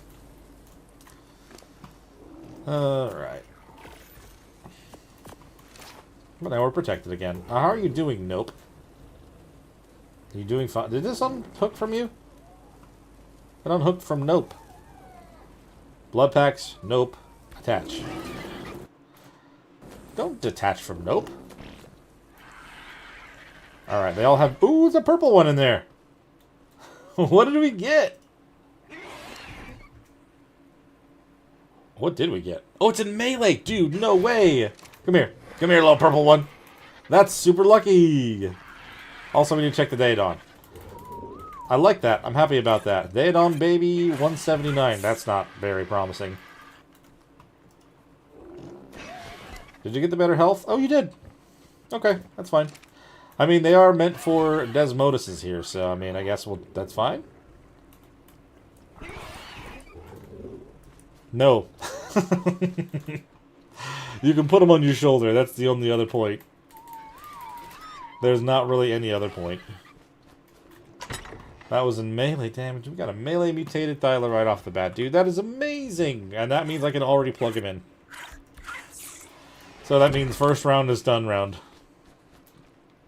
Alright. But now we're protected again. How are you doing, Nope? Are you doing fine? Did this unhook from you? It unhooked from Nope. Blood packs, Nope. Attach. Don't detach from Nope. Alright, they all have... Ooh, there's a purple one in there. What did we get? What did we get? Oh, it's in melee, dude. No way. Come here. Come here, little purple one. That's super lucky. Also, we need to check the Daedon. I like that. I'm happy about that. Daedon, baby, 179. That's not very promising. Did you get the better health? Oh, you did. Okay, that's fine. I mean, they are meant for Desmoduses here, so, I mean, I guess that's fine. No. You can put them on your shoulder. That's the only other point. There's not really any other point. That was in melee damage. We got a melee mutated Thyla right off the bat, dude. That is amazing! And that means I can already plug him in. So that means first round is done round.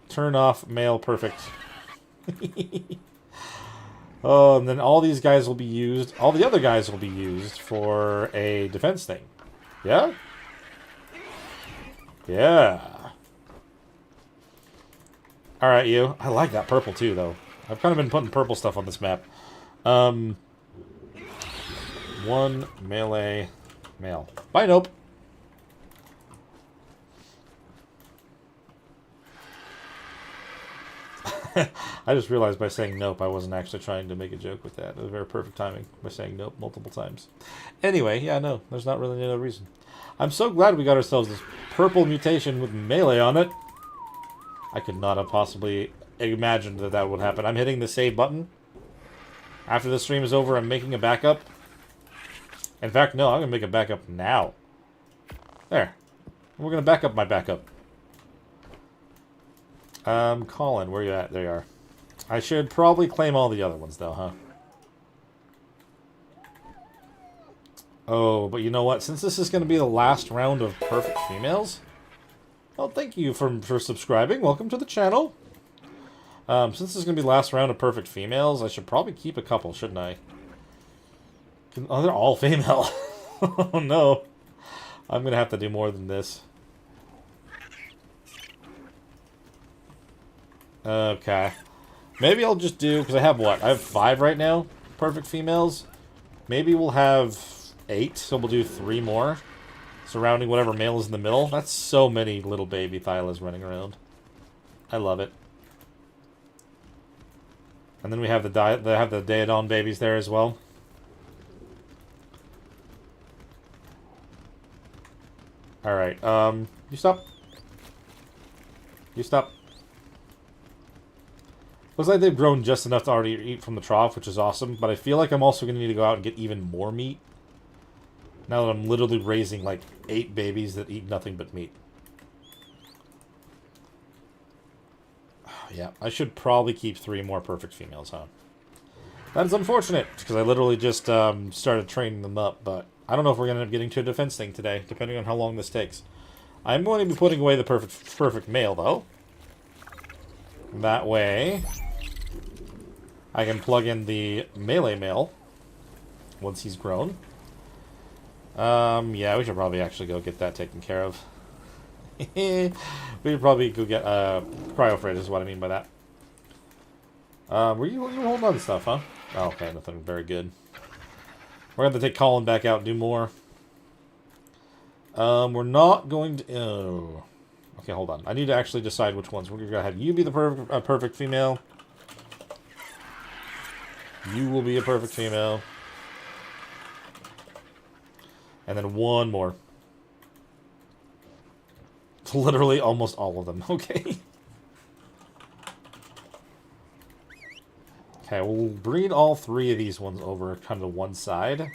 Turn off male perfect. Oh, and then all these guys will be used. All the other guys will be used for a defense thing. Yeah? Yeah. Alright, you. I like that purple too, though. I've kind of been putting purple stuff on this map. One melee male. Bye, Nope. I just realized by saying nope, I wasn't actually trying to make a joke with that. It was very perfect timing by saying nope multiple times. Anyway, yeah, no, there's not really any other reason. I'm so glad we got ourselves this purple mutation with melee on it. I could not have possibly imagined that that would happen. I'm hitting the save button. After the stream is over, I'm making a backup. In fact, no, I'm going to make a backup now. There. We're going to back up my backup. Colin, where you at? There you are. I should probably claim all the other ones, though, huh? Oh, but you know what? Since this is going to be the last round of perfect females... Well, thank you for subscribing. Welcome to the channel. Since this is going to be the last round of perfect females, I should probably keep a couple, shouldn't I? Oh, they're all female. Oh, no. I'm going to have to do more than this. Okay. Maybe I'll just do... Because I have what? I have 5 right now. Perfect females. Maybe we'll have 8. So we'll do 3 more. Surrounding whatever male is in the middle. That's so many little baby Thylas running around. I love it. And then we have the Daedon babies there as well. Alright, you stop. You stop. Looks like they've grown just enough to already eat from the trough, which is awesome. But I feel like I'm also going to need to go out and get even more meat. Now that I'm literally raising like 8 babies that eat nothing but meat. Yeah, I should probably keep 3 more perfect females, huh? That is unfortunate, because I literally just started training them up, but I don't know if we're going to end up getting to a defense thing today, depending on how long this takes. I'm going to be putting away the perfect male, though. That way, I can plug in the melee male once he's grown. Yeah, we should probably actually go get that taken care of. We should probably go get, cryofreight is what I mean by that. Were you holding on to stuff, huh? Oh, okay, nothing very good. We're going to take Colin back out and do more. We're not going to... Oh. Okay, hold on. I need to actually decide which ones. We're going to have you be the perfect female. You will be a perfect female. And then one more. Literally almost all of them. Okay. Okay, we'll breed all three of these ones over kind of one side.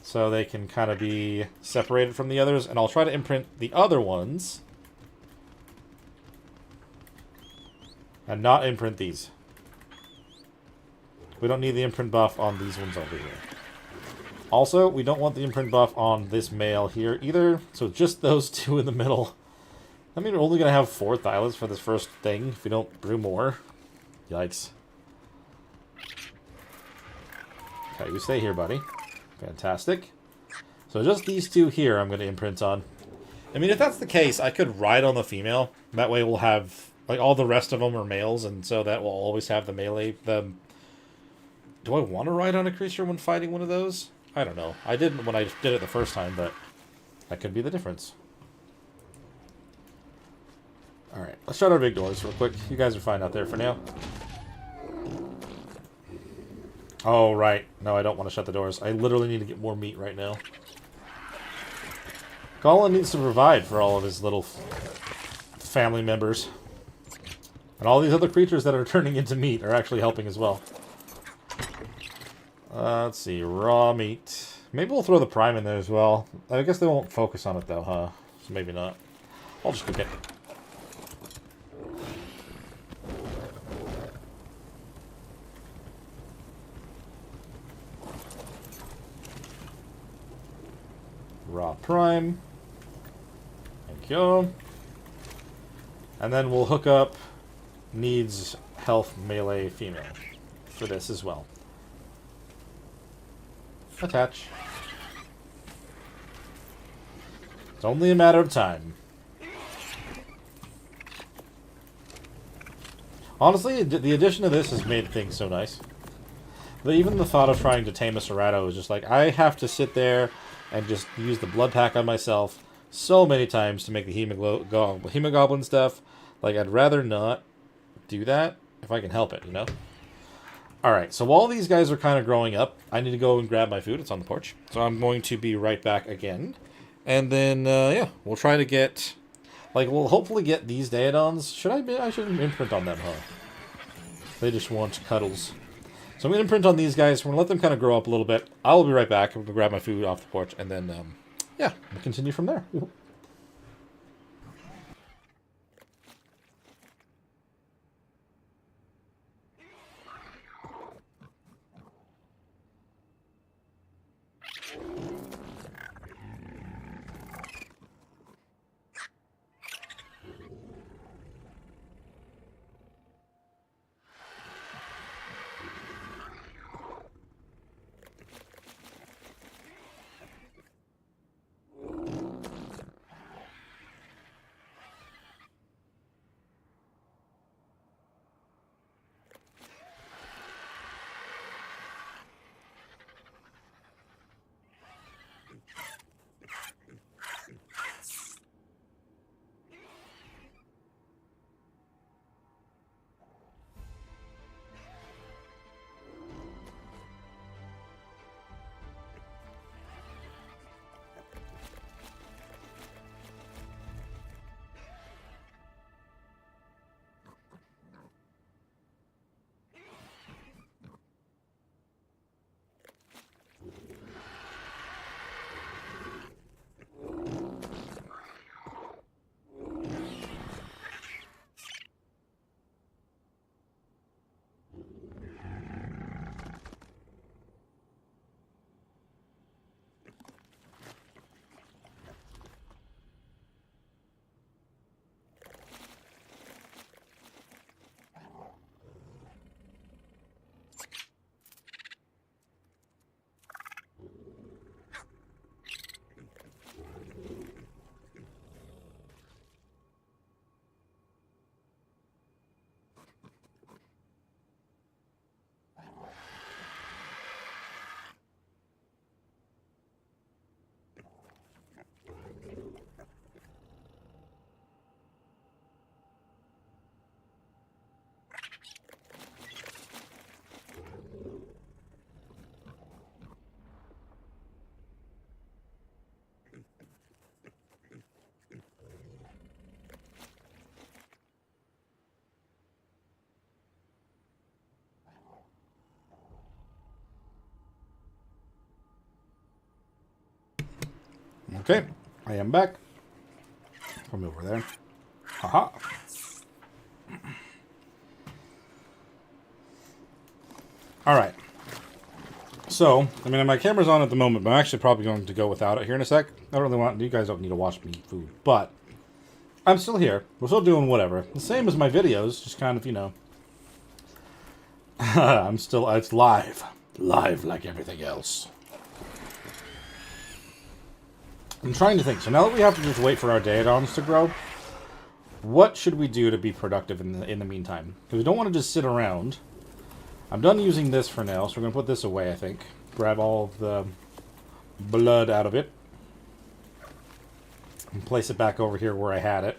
So they can kind of be separated from the others. And I'll try to imprint the other ones. And not imprint these. We don't need the imprint buff on these ones over here. Also, we don't want the imprint buff on this male here either. So just those two in the middle. I mean, we're only going to have 4 thylates for this first thing if we don't brew more. Yikes. Okay, you stay here, buddy. Fantastic. So just these two here I'm going to imprint on. I mean, if that's the case, I could ride on the female. That way we'll have... Like, all the rest of them are males, and so that will always have the melee... Do I want to ride on a creature when fighting one of those? I don't know. I didn't when I did it the first time, but that could be the difference. Alright, let's shut our big doors real quick. You guys are fine out there for now. Oh, right. No, I don't want to shut the doors. I literally need to get more meat right now. Colin needs to provide for all of his little family members. And all these other creatures that are turning into meat are actually helping as well. Let's see, raw meat. Maybe we'll throw the prime in there as well. I guess they won't focus on it though, huh? So maybe not. I'll just cook it. Raw prime. Thank you. And then we'll hook up needs health melee female for this as well. Attach. It's only a matter of time. Honestly, the addition of this has made things so nice. But even the thought of trying to tame a Serrato is just like, I have to sit there and just use the blood pack on myself so many times to make the hemogoblin stuff. Like, I'd rather not do that if I can help it, you know? Alright, so while these guys are kind of growing up, I need to go and grab my food. It's on the porch. So I'm going to be right back again. And then, yeah, we'll try to get... Like, we'll hopefully get these Daedons. I shouldn't imprint on them, huh? They just want cuddles. So I'm going to imprint on these guys. We're going to let them kind of grow up a little bit. I will be right back. I'm going to grab my food off the porch. And then, yeah, we'll continue from there. Okay, I am back. Come over there. Haha. Alright. So, I mean, my camera's on at the moment, but I'm actually probably going to go without it here in a sec. I don't really want... You guys don't need to watch me eat food. But, I'm still here. We're still doing whatever. The same as my videos, just kind of, you know... I'm still... It's live. Live like everything else. I'm trying to think. So now that we have to just wait for our Daedons to grow, what should we do to be productive in the meantime? Because we don't want to just sit around. I'm done using this for now, so we're going to put this away, I think. Grab all of the blood out of it. And place it back over here where I had it.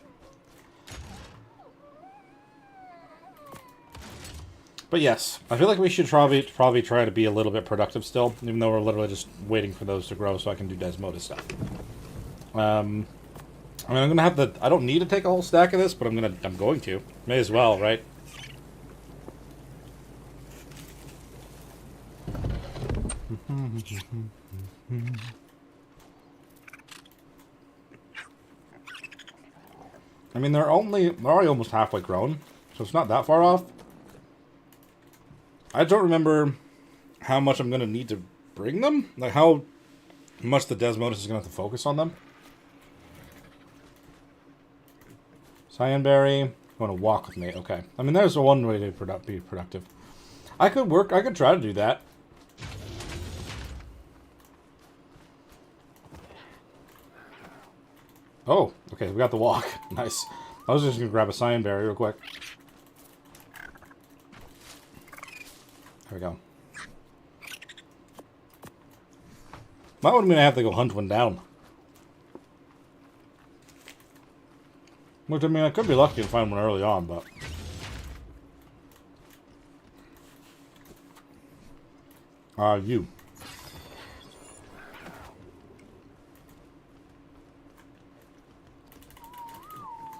But yes, I feel like we should probably try to be a little bit productive still, even though we're literally just waiting for those to grow so I can do Desmodus stuff. I mean, I'm gonna have the... I don't need to take a whole stack of this, but I'm going to. May as well, right? I mean, they're already almost halfway grown, so it's not that far off. I don't remember how much I'm going to need to bring them. Like, how much the Desmodus is going to have to focus on them. Cyanberry, going to walk with me. Okay. I mean, there's one way to be productive. I could try to do that. Oh, okay, we got the walk. Nice. I was just going to grab a Cyanberry real quick. There we go. That would mean I have to go hunt one down. Which, I mean, I could be lucky and find one early on, but... you.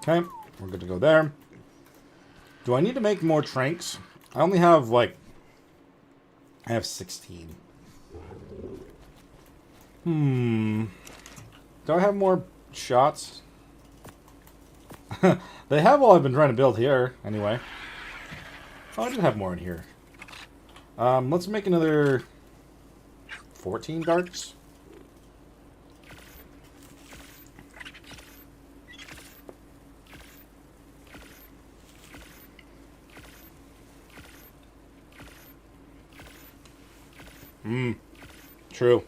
Okay, we're good to go there. Do I need to make more tranks? I only have, like... I have 16. Do I have more shots? They have all I've been trying to build here, anyway. Oh, I do have more in here. Let's make another 14 darts. True.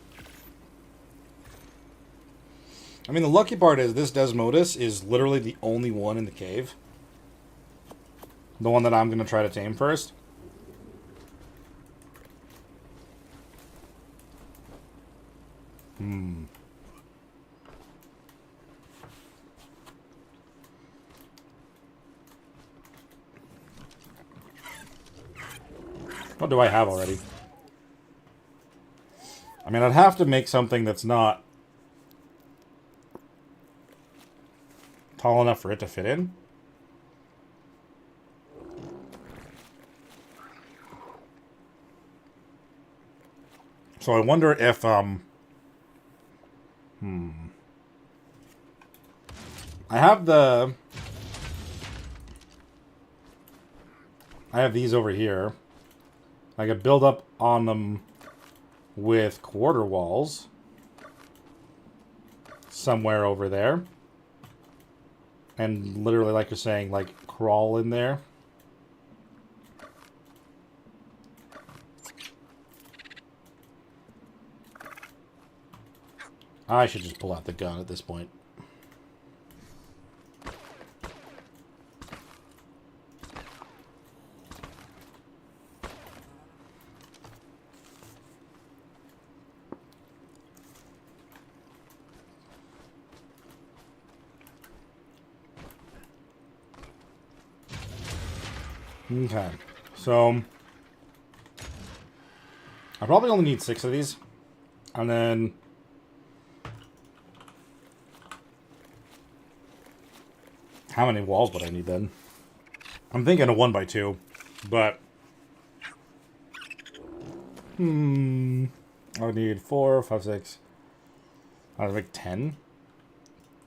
I mean, the lucky part is this Desmodus is literally the only one in the cave. The one that I'm going to try to tame first. What do I have already? I mean, I'd have to make something that's not tall enough for it to fit in. So I wonder if, I have these over here. I could build up on them with quarter walls somewhere over there. And literally, like you're saying, like, crawl in there. I should just pull out the gun at this point. Okay, so I probably only need 6 of these, and then how many walls would I need then? I'm thinking a 1x2, but I would need 4, 5, 6. I would make 10.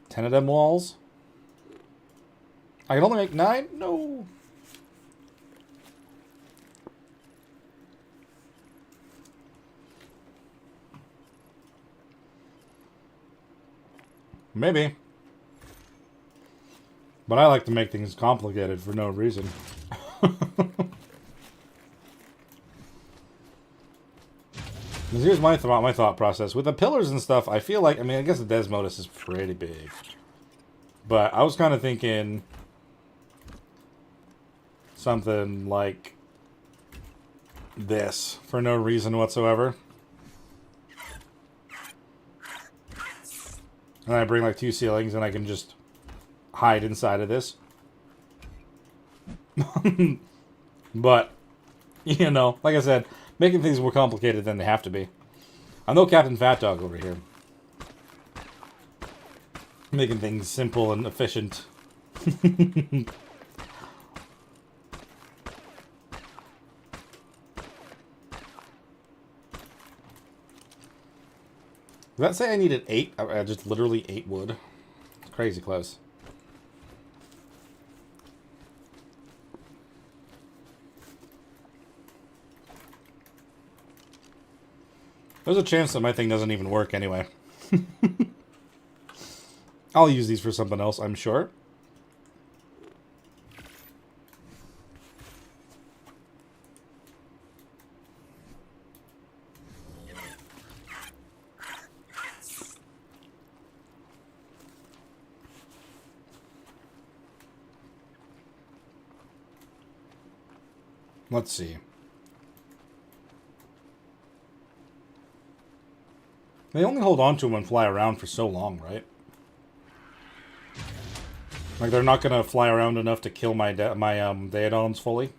10 of them walls. I can only make 9? No. Maybe. But I like to make things complicated for no reason. Here's my thought process. With the pillars and stuff, I feel like... I mean, I guess the Desmodus is pretty big. But I was kind of thinking... something like... this. For no reason whatsoever. And I bring like 2 ceilings and I can just... hide inside of this. But, you know, like I said, making things more complicated than they have to be. I'm no Captain Fat Dog over here. Making things simple and efficient. Does that say I needed 8? I just literally 8 wood. It's crazy close. There's a chance that my thing doesn't even work anyway. I'll use these for something else, I'm sure. Let's see. They only hold on to them and fly around for so long, right? Like, they're not gonna fly around enough to kill my Daedons fully?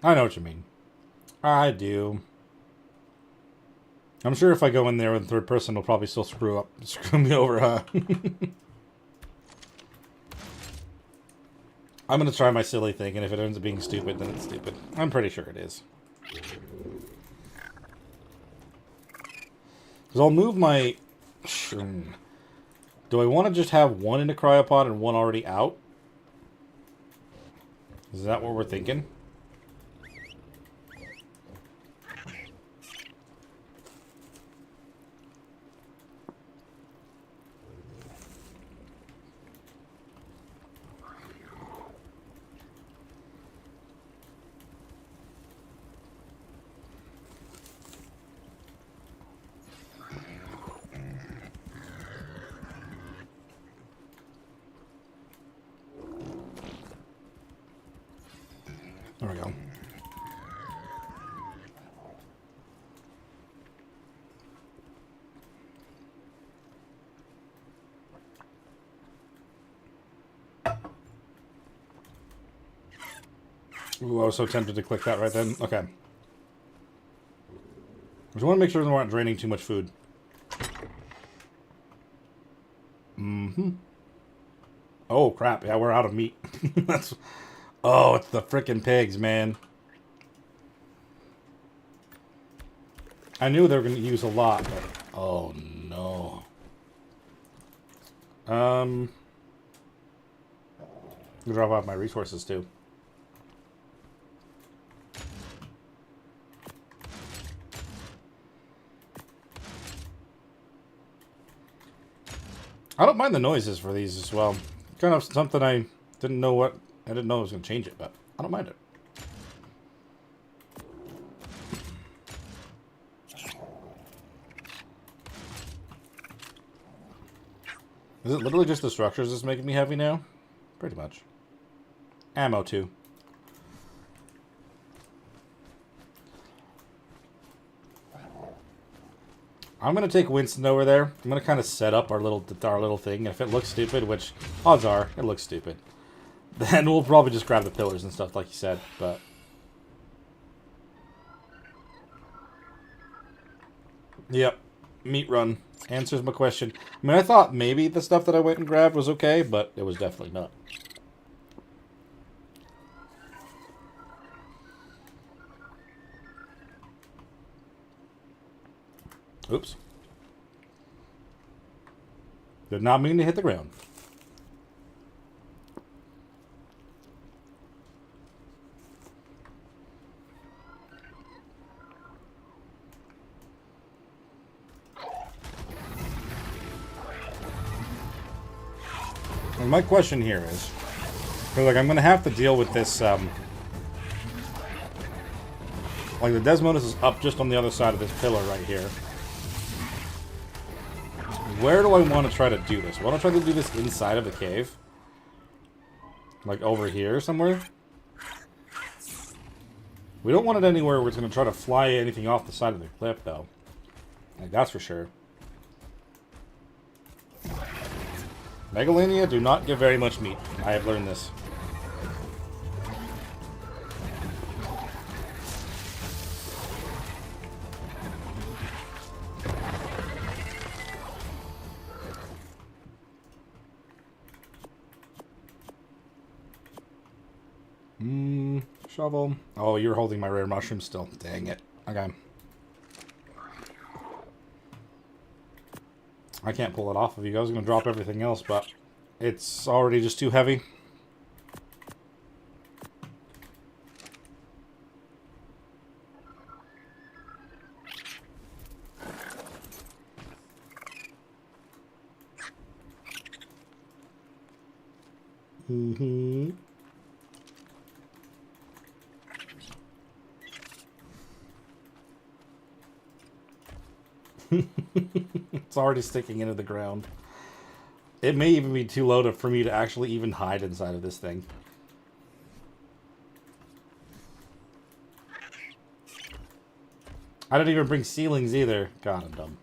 I know what you mean. I do. I'm sure if I go in there in third person, it'll probably still screw me over, huh? I'm gonna try my silly thing, and if it ends up being stupid, then it's stupid. I'm pretty sure it is. Because I'll move my... Do I want to just have one in a cryopod and one already out? Is that what we're thinking? There we go. Ooh, I was so tempted to click that right then. Okay. I just want to make sure we're not draining too much food. Mm-hmm. Oh, crap. Yeah, we're out of meat. That's... Oh, it's the frickin' pigs, man. I knew they were going to use a lot, but... Oh, no. Drop off my resources, too. I don't mind the noises for these as well. Kind of something I didn't know what... I didn't know I was going to change it, but I don't mind it. Is it literally just the structures that's making me heavy now? Pretty much. Ammo, too. I'm going to take Winston over there. I'm going to kind of set up our little thing. If it looks stupid, which odds are it looks stupid, then we'll probably just grab the pillars and stuff like you said, but... Yep. Meat run. Answers my question. I mean, I thought maybe the stuff that I went and grabbed was okay, but it was definitely not. Oops. Did not mean to hit the ground. And my question here is, like, I'm going to have to deal with this, like, the Desmodus is up just on the other side of this pillar right here. Where do I want to try to do this? Want to try to do this inside of the cave? Like, over here somewhere? We don't want it anywhere where it's going to try to fly anything off the side of the cliff, though. Like, that's for sure. Megalania do not give very much meat. I have learned this. Shovel. Oh, you're holding my rare mushroom still. Dang it. Okay. I can't pull it off of you. I was going to drop everything else, but it's already just too heavy. Mm-hmm. It's already sticking into the ground. It may even be too low for me to actually even hide inside of this thing. I didn't even bring ceilings either. God, I'm dumb.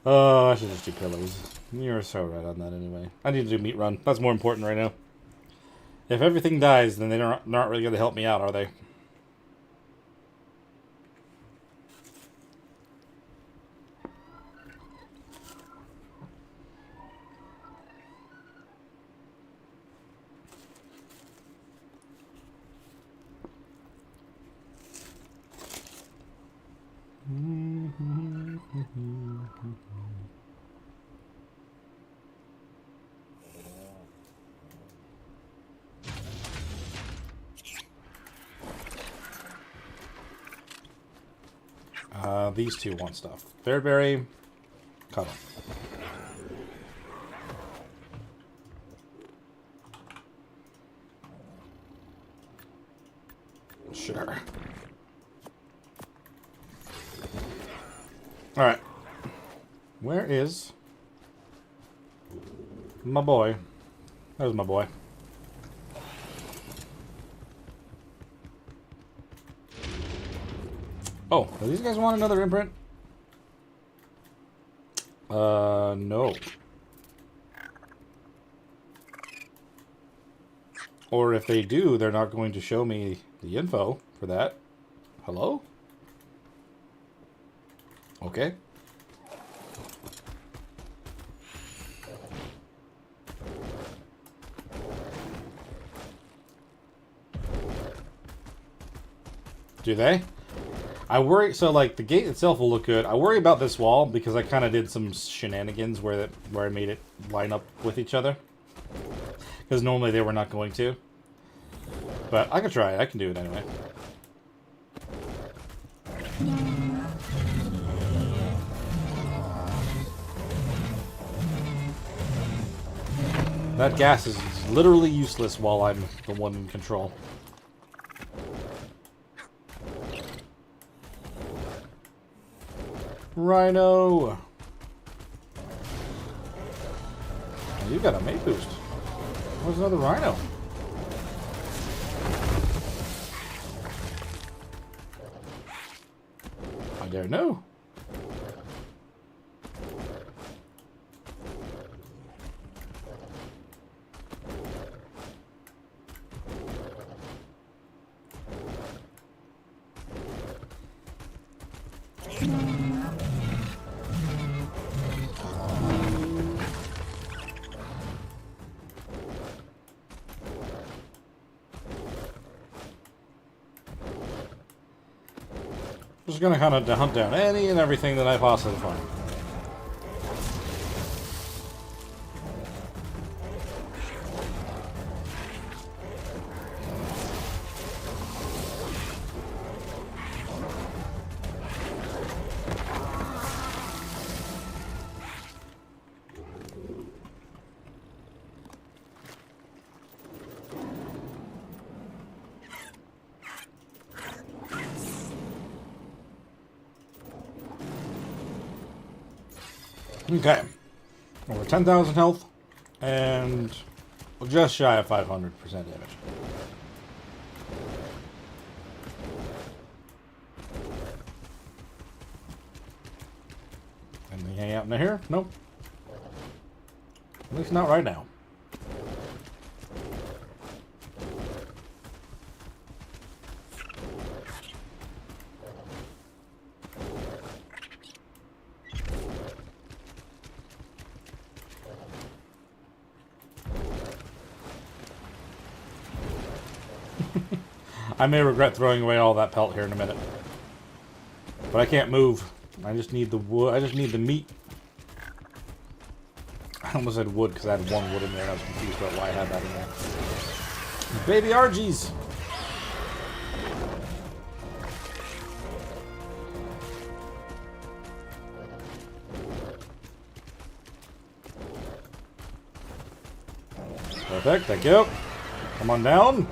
Oh, I should just do pillows. You're so right on that anyway. I need to do meat run. That's more important right now. If everything dies, then they're not really going to help me out, are they? These two want stuff. Bearberry, cuddle. Sure. Alright. Where is my boy? There's my boy. Oh, do these guys want another imprint? No. Or if they do, they're not going to show me the info for that. Hello? Okay. Do they? I worry, so like the gate itself will look good. I worry about this wall because I kind of did some shenanigans where I made it line up with each other. Because normally they were not going to. But I can try it. I can do it anyway. That gas is literally useless while I'm the one in control. Rhino! Oh, you got a mate boost. Where's another rhino? I don't know. Just gonna kind of hunt down any and everything that I possibly find. Okay. Over 10,000 health, and just shy of 500% damage. Anything hang out in here? Nope. At least not right now. I may regret throwing away all that pelt here in a minute. But I can't move. I just need the wood. I just need the meat. I almost said wood because I had one wood in there and I was confused about why I had that in there. Baby Argies! Perfect, thank you. Come on down.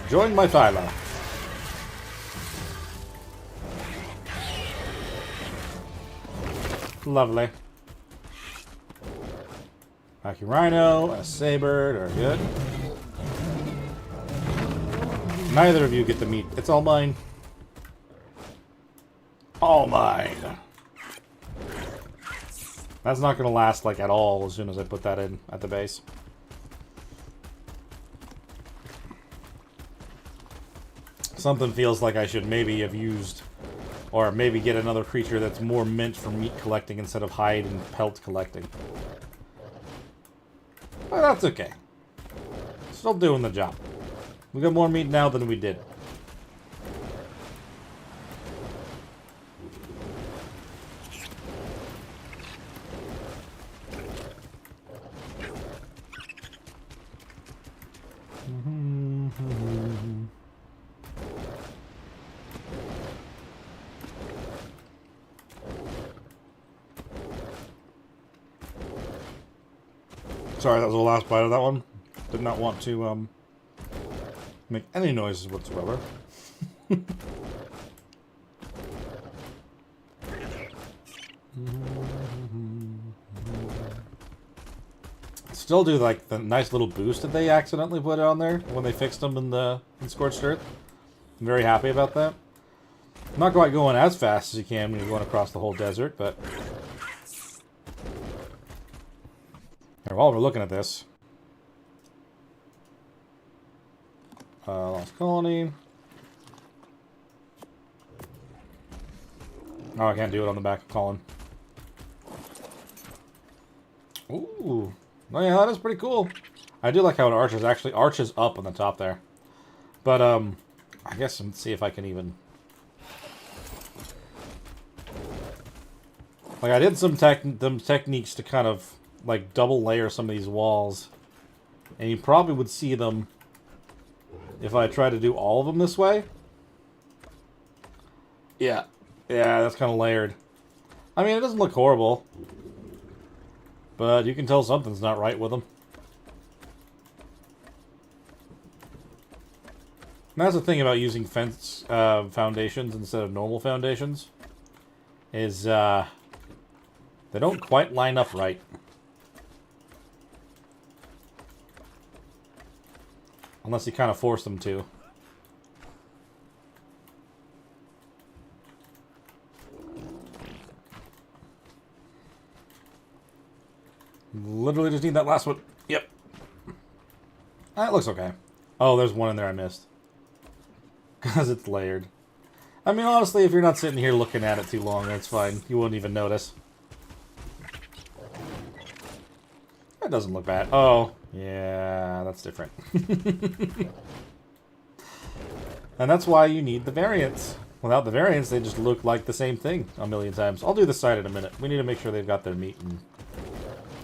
Join my phyla. Lovely. Hockey Rhino, a Saber, are good. Neither of you get the meat. It's all mine. All mine. That's not going to last, like, at all as soon as I put that in at the base. Something feels like I should maybe have used, or maybe get another creature that's more meant for meat collecting instead of hide and pelt collecting. But that's okay. Still doing the job. We got more meat now than we did. Sorry, that was the last bite of that one. Did not want to make any noises whatsoever. Still do like the nice little boost that they accidentally put on there when they fixed them in Scorched Earth. I'm very happy about that. Not quite going as fast as you can when you're going across the whole desert, but while we're looking at this, Lost Colony. Oh, I can't do it on the back of Colin. Ooh. Oh yeah, that is pretty cool. I do like how it actually arches up on the top there. But, I guess let's see if I can even... Like, I did some techniques to kind of, like, double layer some of these walls. And you probably would see them if I try to do all of them this way. Yeah. Yeah, that's kind of layered. I mean, it doesn't look horrible. But you can tell something's not right with them. And that's the thing about using fence foundations instead of normal foundations. Is, they don't quite line up right. Unless you kind of force them to. Literally just need that last one. Yep. That looks okay. Oh, there's one in there I missed. Because it's layered. I mean, honestly, if you're not sitting here looking at it too long, that's fine. You wouldn't even notice. That doesn't look bad. Oh, yeah, that's different. And that's why you need the variants. Without the variants, they just look like the same thing a million times. I'll do the side in a minute. We need to make sure they've got their meat and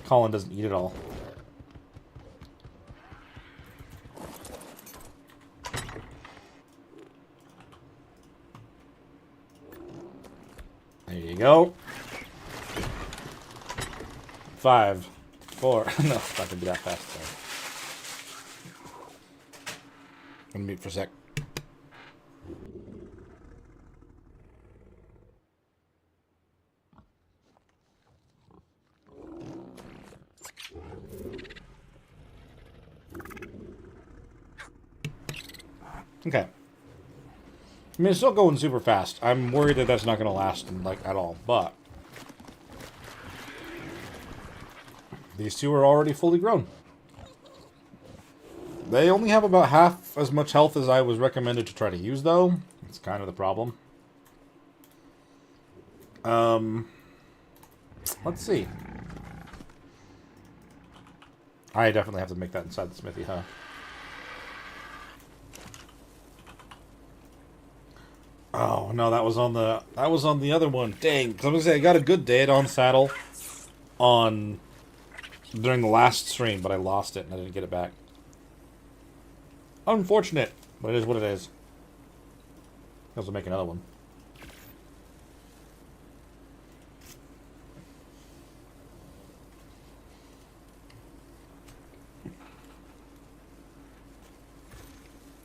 Colin doesn't eat it all. There you go. 5, 4. No, it's not going to be that fast. Sorry. Let me mute for a sec. Okay. I mean, it's still going super fast. I'm worried that that's not going to last, like, at all, but these two are already fully grown. They only have about half as much health as I was recommended to try to use, though. It's kind of the problem. Let's see. I definitely have to make that inside the smithy, huh? Oh no, that was on the other one. Dang, because I was gonna say I got a good dead on saddle on during the last stream, but I lost it and I didn't get it back. Unfortunate, but it is what it is. I will make another one.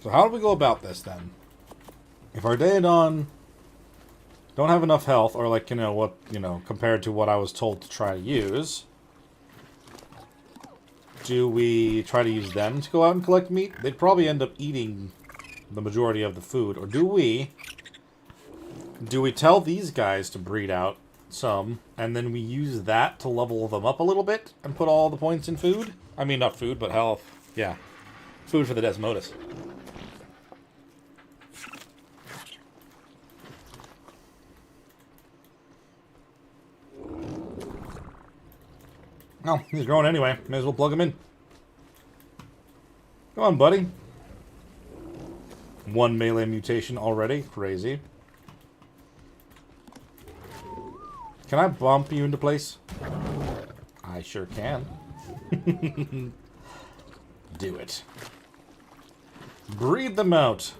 So how do we go about this then? If our Daedon don't have enough health, or like, compared to what I was told to try to use, do we try to use them to go out and collect meat? They'd probably end up eating the majority of the food. Or do we tell these guys to breed out some, and then we use that to level them up a little bit and put all the points in food? I mean, not food, but health. Yeah. Food for the Desmodus. Oh, he's growing anyway. May as well plug him in. Come on, buddy. 1 melee mutation already. Crazy. Can I bump you into place? I sure can. Do it. Breed them out.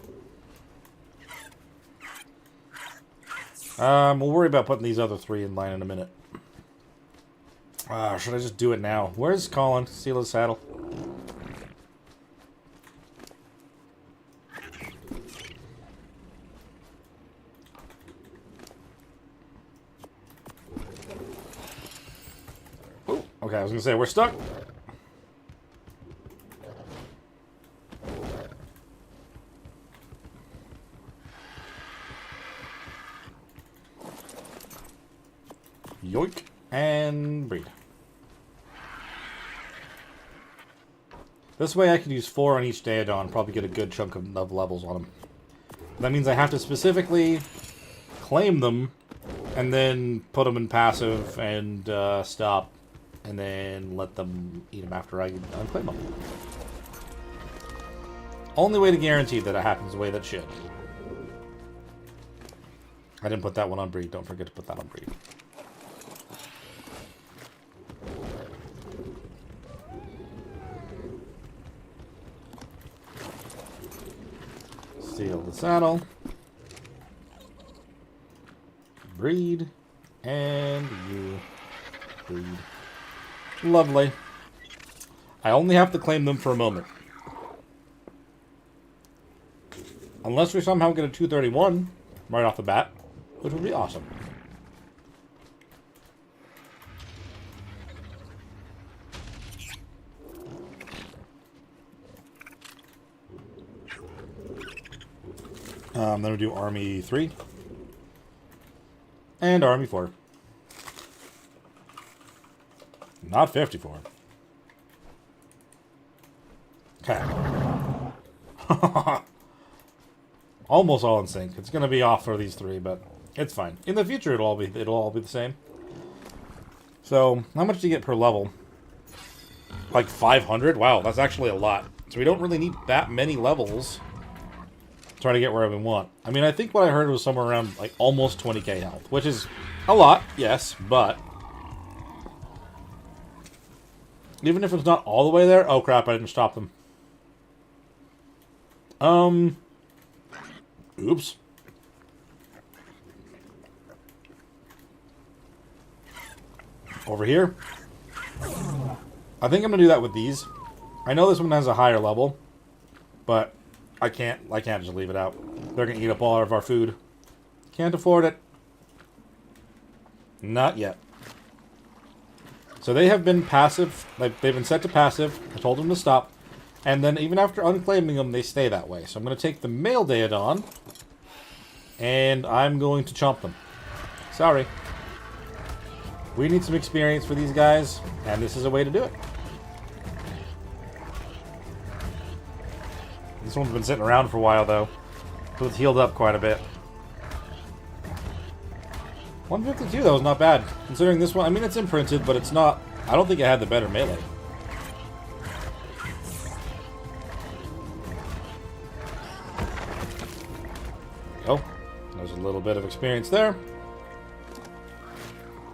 We'll worry about putting these other 3 in line in a minute. Should I just do it now? Where's Colin? Steal his saddle. Ooh, okay, I was gonna say, we're stuck. Yoink. And breed. This way I can use 4 on each Daedon, probably get a good chunk of levels on them. That means I have to specifically claim them, and then put them in passive, and stop, and then let them eat them after I unclaim them. Only way to guarantee that it happens the way that should. I didn't put that one on breed, don't forget to put that on breed. Steal the saddle. Breed. And you breed. Lovely. I only have to claim them for a moment. Unless we somehow get a 231 right off the bat, which would be awesome. Then we do Army 3. And Army 4. Not 54. Okay. almost all in sync. It's going to be off for these three, but it's fine. In the future, it'll all be the same. So, how much do you get per level? Like 500? Wow, that's actually a lot. So we don't really need that many levels to try to get where we want. I mean, I think what I heard was somewhere around like almost 20k health, which is a lot, yes, but even if it's not all the way there... Oh crap, I didn't stop them. Oops. Over here. I think I'm gonna do that with these. I know this one has a higher level, but I can't just leave it out. They're gonna eat up all of our food. Can't afford it. Not yet. So they have been passive. They've been set to passive. I told them to stop. And then even after unclaiming them, they stay that way. So I'm going to take the male Daedon, and I'm going to chomp them. Sorry. We need some experience for these guys, and this is a way to do it. This one's been sitting around for a while, though. So it's healed up quite a bit. 152, though, is not bad. Considering this one, I mean, it's imprinted, but it's not... I don't think it had the better melee. Oh, there's a little bit of experience there.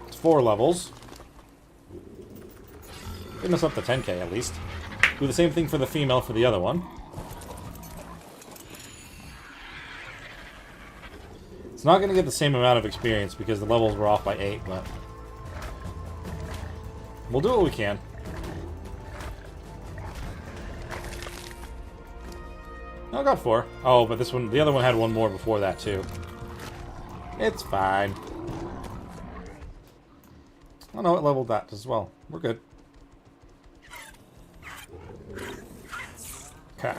It's 4 levels. Getting us up to 10k, at least. Do the same thing for the female for the other one. It's not going to get the same amount of experience because the levels were off by 8, but we'll do what we can. No, I got 4. Oh, but this one, the other one had 1 more before that too. It's fine. Oh no, it leveled that as well. We're good. Okay.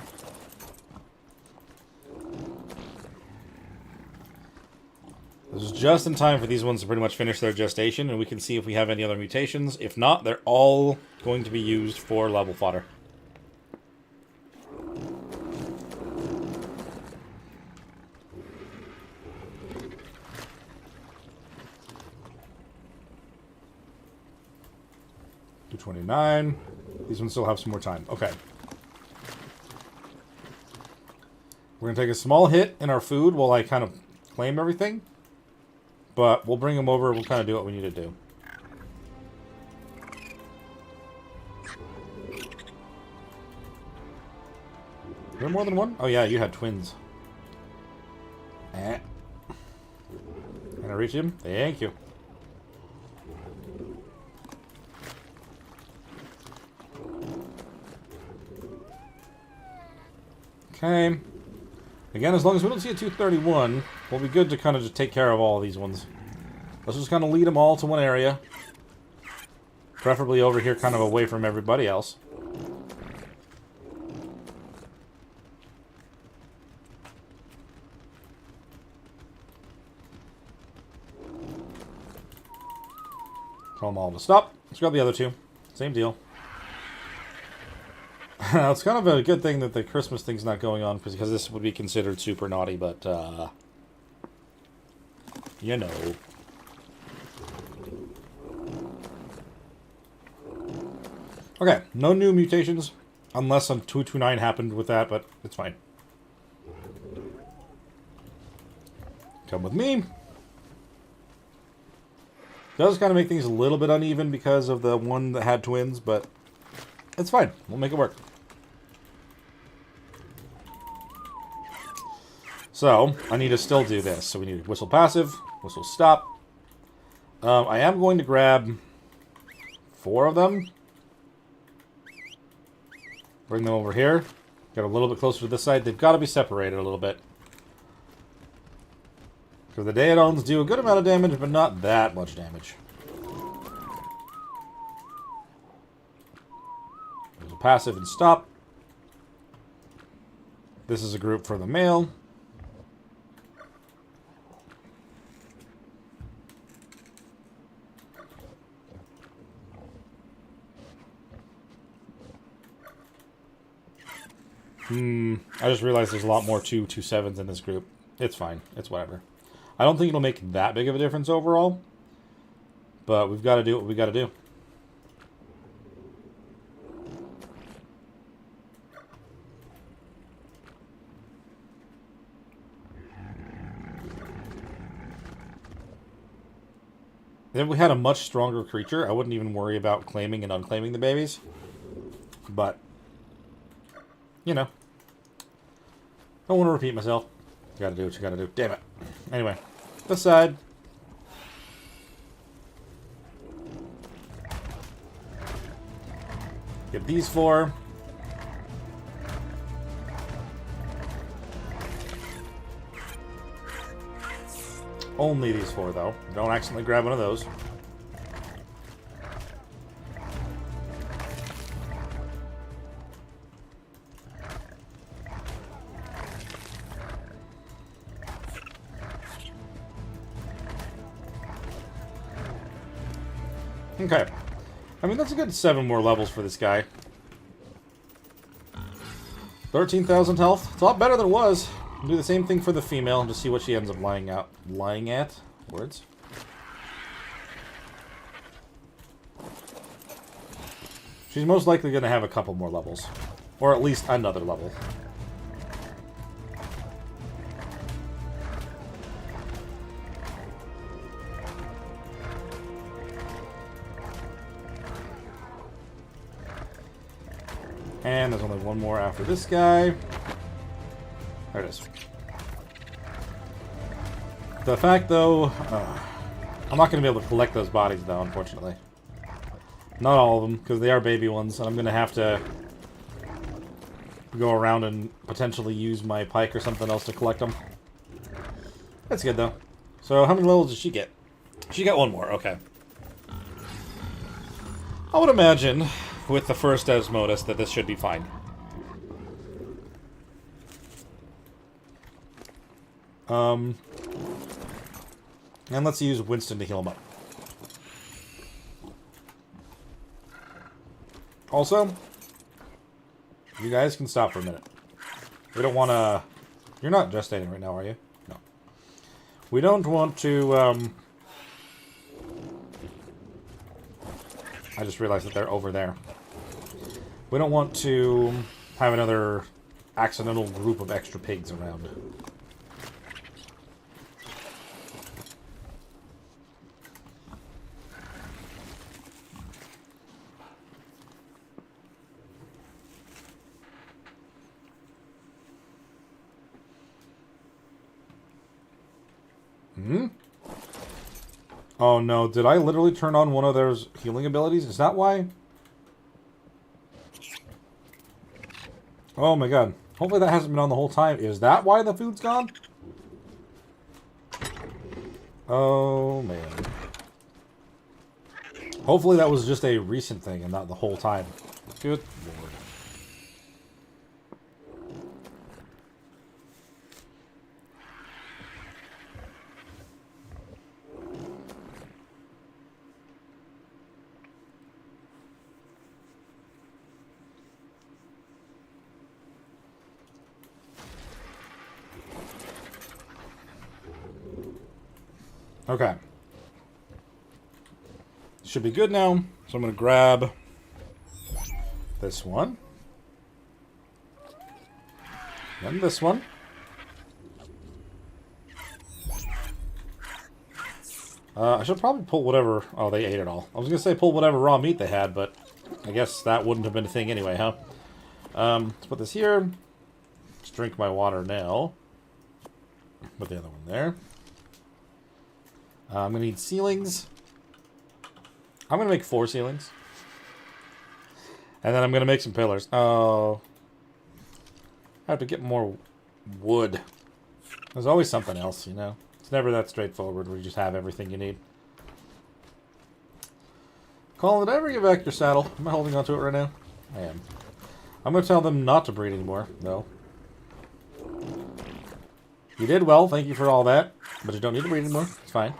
This is just in time for these ones to pretty much finish their gestation, and we can see if we have any other mutations. If not, they're all going to be used for level fodder. $229. These ones still have some more time. Okay. We're going to take a small hit in our food while I kind of claim everything. But we'll bring them over. We'll kind of do what we need to do. Is there more than one? Oh yeah, you had twins. Can I reach him? Thank you. Okay. Again, as long as we don't see a 231, we'll be good to kind of just take care of all of these ones. Let's just kind of lead them all to one area. Preferably over here, kind of away from everybody else. Tell them all to stop. Let's grab the other two. Same deal. It's kind of a good thing that the Christmas thing's not going on, because this would be considered super naughty, but, you know. Okay, no new mutations, unless some 229 happened with that, but it's fine. Come with me. Does kind of make things a little bit uneven because of the one that had twins, but it's fine. We'll make it work. So, I need to still do this. So we need whistle passive, whistle stop. I am going to grab 4 of them. Bring them over here. Get a little bit closer to this side. They've got to be separated a little bit. Because the Daedons do a good amount of damage, but not that much damage. There's a passive and stop. This is a group for the male. I just realized there's a lot more 227s in this group. It's fine. It's whatever. I don't think it'll make that big of a difference overall. But we've got to do what we got to do. If we had a much stronger creature, I wouldn't even worry about claiming and unclaiming the babies. But, you know. Don't want to repeat myself. You gotta do what you gotta do. Damn it. Anyway, this side. Get these 4. Only these 4, though. Don't accidentally grab one of those. Okay. I mean, that's a good 7 more levels for this guy. 13,000 health. It's a lot better than it was. Do the same thing for the female to see what she ends up lying at. Words. She's most likely going to have a couple more levels. Or at least another level. And there's only one more after this guy. There it is. The fact, though, I'm not going to be able to collect those bodies, though, unfortunately. Not all of them, because they are baby ones, and I'm going to have to go around and potentially use my pike or something else to collect them. That's good, though. So, how many levels did she get? She got 1 more, okay. I would imagine, with the first Desmodus, that this should be fine. And let's use Winston to heal him up. Also, you guys can stop for a minute. We don't want to... You're not gestating right now, are you? No. We don't want to... I just realized that they're over there. We don't want to have another accidental group of extra pigs around. Oh no, did I literally turn on one of those healing abilities? Is that why? Oh my god. Hopefully that hasn't been on the whole time. Is that why the food's gone? Oh man. Hopefully that was just a recent thing and not the whole time. Good lord. Okay. Should be good now. So I'm going to grab this one. Then this one. I should probably pull whatever... Oh, they ate it all. I was going to say pull whatever raw meat they had, but I guess that wouldn't have been a thing anyway, huh? Let's put this here. Let's drink my water now. Put the other one there. I'm going to need ceilings. I'm going to make 4 ceilings. And then I'm going to make some pillars. Oh. I have to get more wood. There's always something else, you know. It's never that straightforward where you just have everything you need. Colin, did I ever give back your saddle? Am I holding onto it right now? I am. I'm going to tell them not to breed anymore, though. You did well. Thank you for all that. But you don't need to breed anymore. It's fine.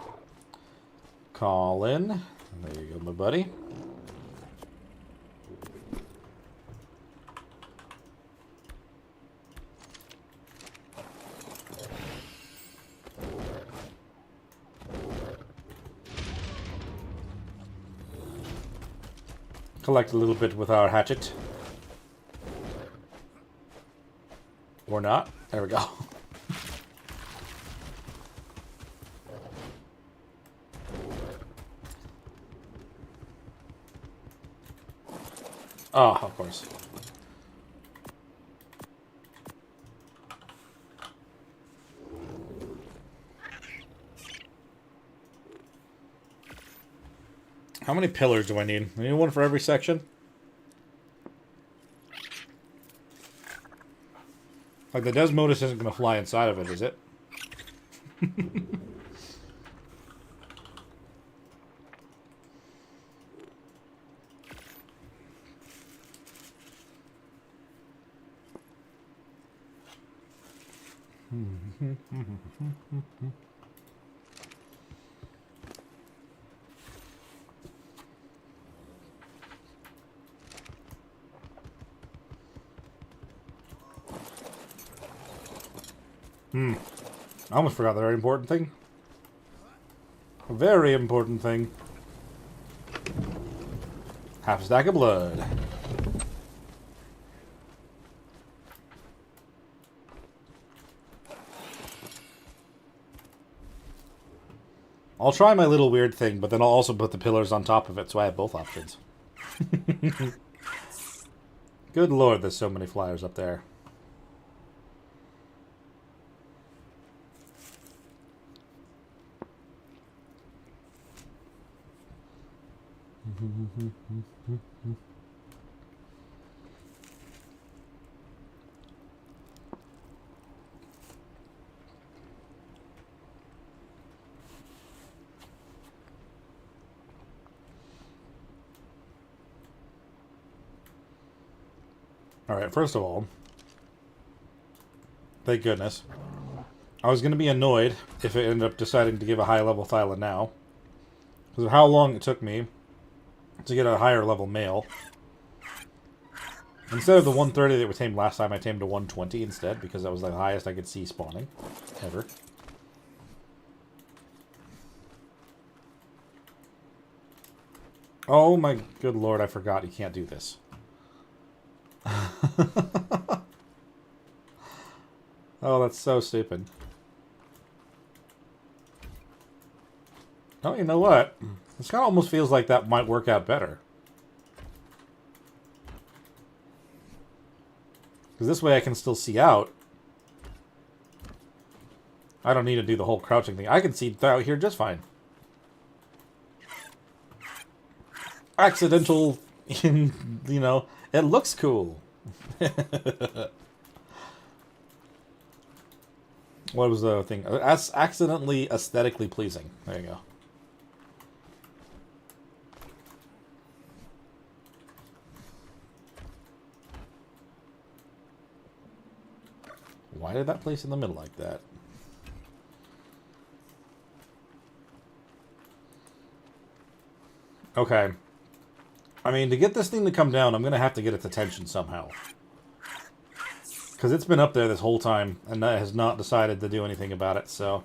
Colin. There you go, my buddy. Collect a little bit with our hatchet. Or not. There we go. Oh, of course. How many pillars do I need? I need one for every section? Like, the Desmodus isn't going to fly inside of it, is it? I almost forgot the very important thing. A very important thing. Half a stack of blood. I'll try my little weird thing, but then I'll also put the pillars on top of it, so I have both options. Good lord, there's so many flyers up there. Alright, first of all, thank goodness. I was going to be annoyed if it ended up deciding to give a high level Thyla now. Because of how long it took me to get a higher level male. Instead of the 130 that we tamed last time, I tamed a 120 instead, because that was the highest I could see spawning ever. Oh my good lord, I forgot you can't do this. Oh, that's so stupid. Oh, you know what? This kind of almost feels like that might work out better. Because this way I can still see out. I don't need to do the whole crouching thing. I can see out here just fine. Accidental, you know, it looks cool. What was the thing? Accidentally aesthetically pleasing. There you go. Why did that place in the middle like that? Okay. I mean, to get this thing to come down, I'm going to have to get its attention somehow. Because it's been up there this whole time, and that has not decided to do anything about it, so...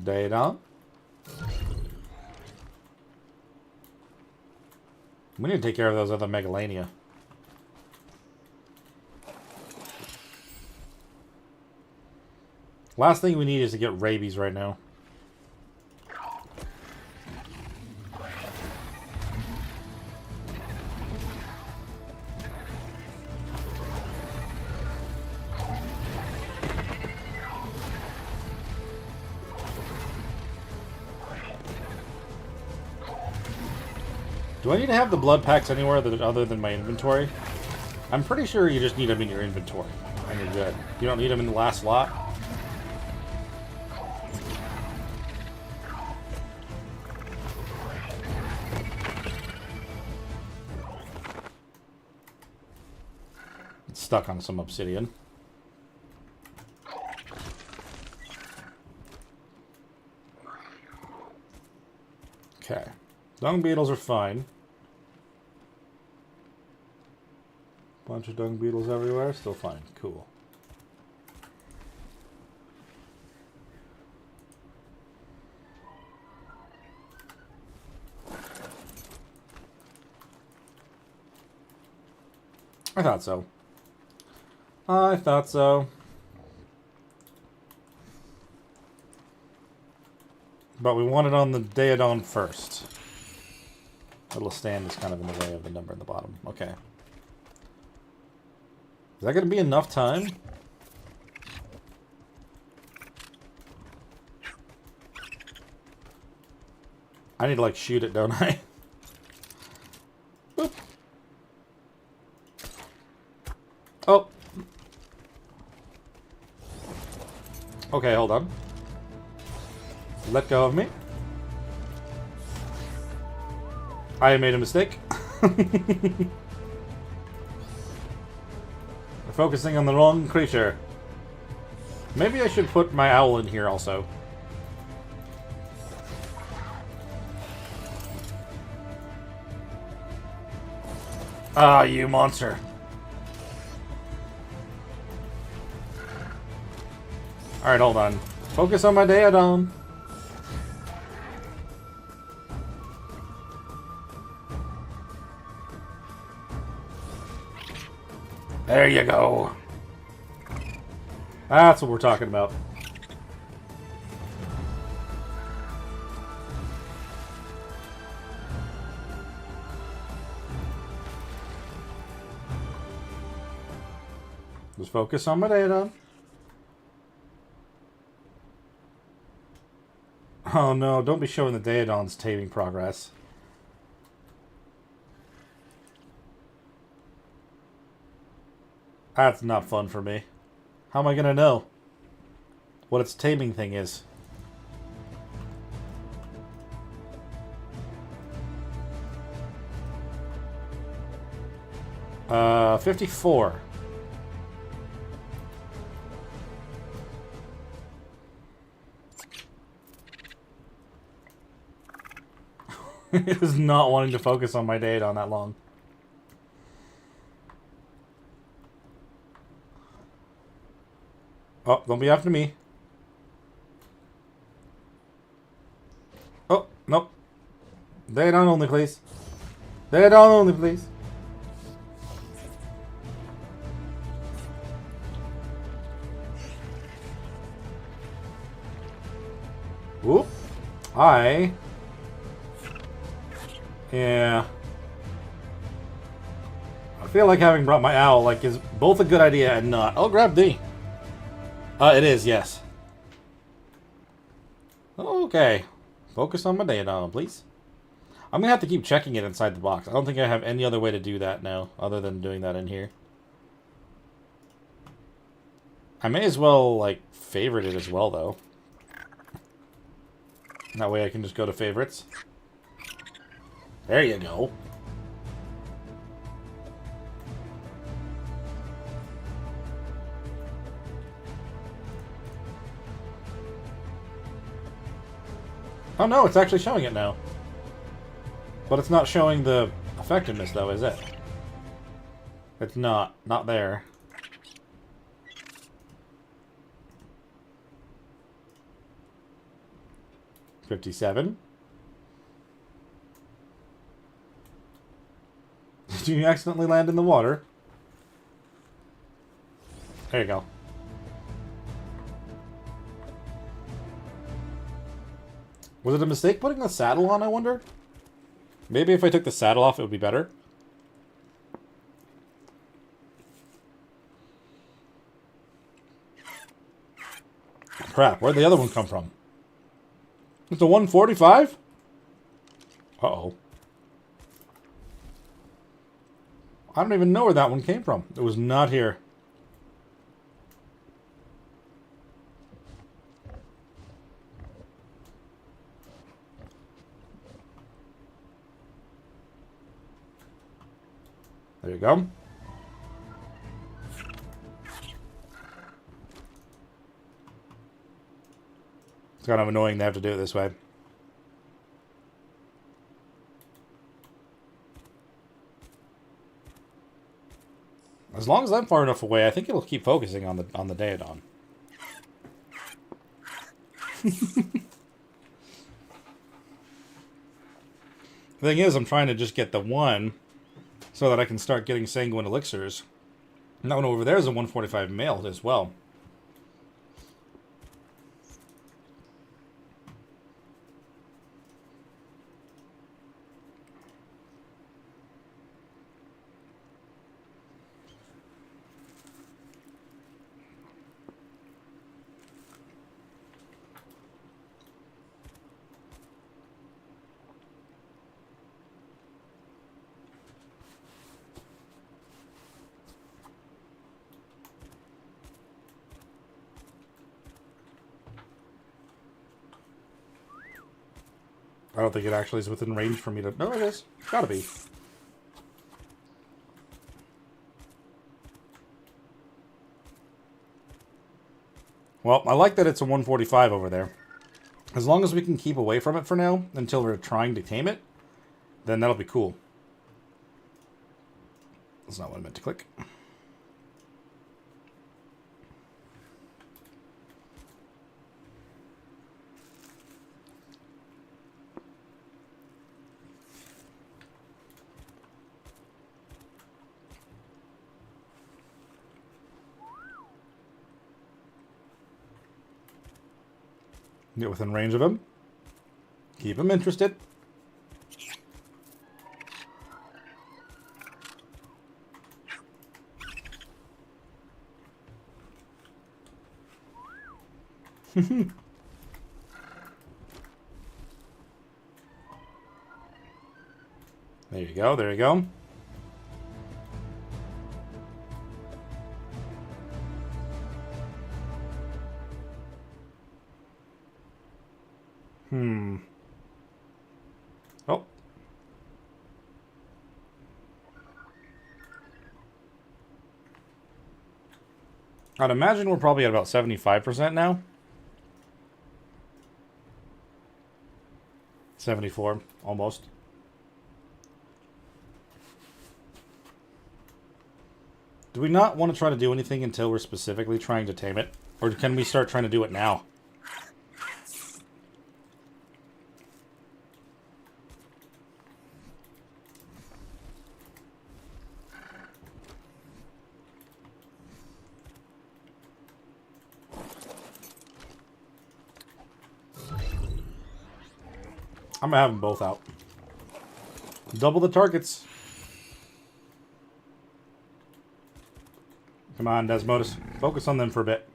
Data. We need to take care of those other Megalania. Last thing we need is to get rabies right now. Do I need to have the blood packs anywhere other than my inventory? I'm pretty sure you just need them in your inventory, and you're good. You don't need them in the last slot. It's stuck on some obsidian. Okay. Dung beetles are fine. Bunch of dung beetles everywhere, still fine. Cool. I thought so. I thought so. But we want it on the Daedon first. Little stand is kind of in the way of the number in the bottom. Okay. Is that going to be enough time? I need to, like, shoot it, don't I? Boop. Oh. Okay, hold on. Let go of me. I made a mistake. We're focusing on the wrong creature. Maybe I should put my owl in here also. Ah, you monster. Alright, hold on. Focus on my Daedon. There you go. That's what we're talking about. Just focus on my Daedon. Oh no, don't be showing the Daedon's taming progress. That's not fun for me. How am I gonna know what its taming thing is? 54. It is not wanting to focus on my Daedon that long. Oh, don't be after me. Oh, nope. Daedon only, please. Daedon only, please. Whoop. Yeah. I feel like having brought my owl is both a good idea and not. I'll grab D. It is, yes. Okay. Focus on my Daedon, please. I'm gonna have to keep checking it inside the box. I don't think I have any other way to do that now, other than doing that in here. I may as well, favorite it as well, though. That way I can just go to favorites. There you go. Oh no, it's actually showing it now. But it's not showing the effectiveness, though, is it? It's not. Not there. $57. Did you accidentally land in the water? There you go. Was it a mistake putting the saddle on, I wonder? Maybe if I took the saddle off, it would be better. Crap, where'd the other one come from? It's a 145? Uh-oh. I don't even know where that one came from. It was not here. There you go. It's kind of annoying to have to do it this way. As long as I'm far enough away, I think it'll keep focusing on the Daedon. The thing is, I'm trying to just get the one so that I can start getting sanguine elixirs That one over there is a 145 male as well. I don't think it actually is within range for me to... No, it is. Gotta be. Well, I like that it's a 145 over there. As long as we can keep away from it for now, until we're trying to tame it, then that'll be cool. That's not what I meant to click. Get within range of him. Keep him interested. There you go, there you go. Oh. I'd imagine we're probably at about 75% now. 74, almost. Do we not want to try to do anything until we're specifically trying to tame it? Or can we start trying to do it now? I'm gonna have them both out. Double the targets. Come on, Desmodus. Focus on them for a bit.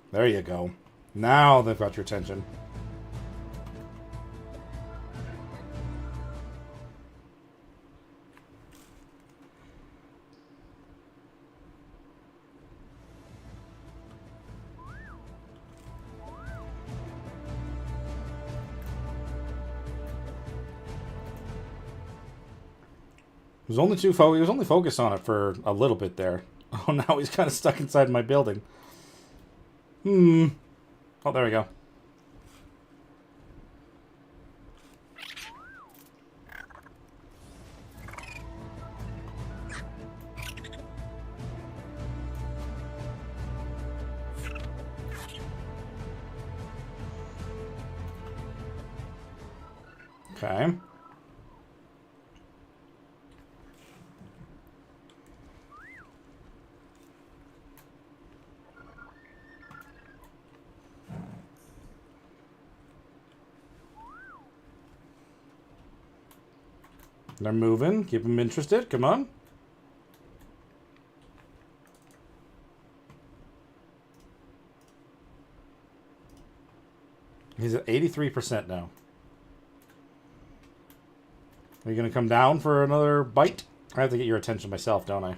There you go. Now they've got your attention. He was only focused on it for a little bit there. Oh, now he's kind of stuck inside my building. Oh, there we go. Okay. They're moving. Keep them interested. Come on. He's at 83% now. Are you going to come down for another bite? I have to get your attention myself, don't I?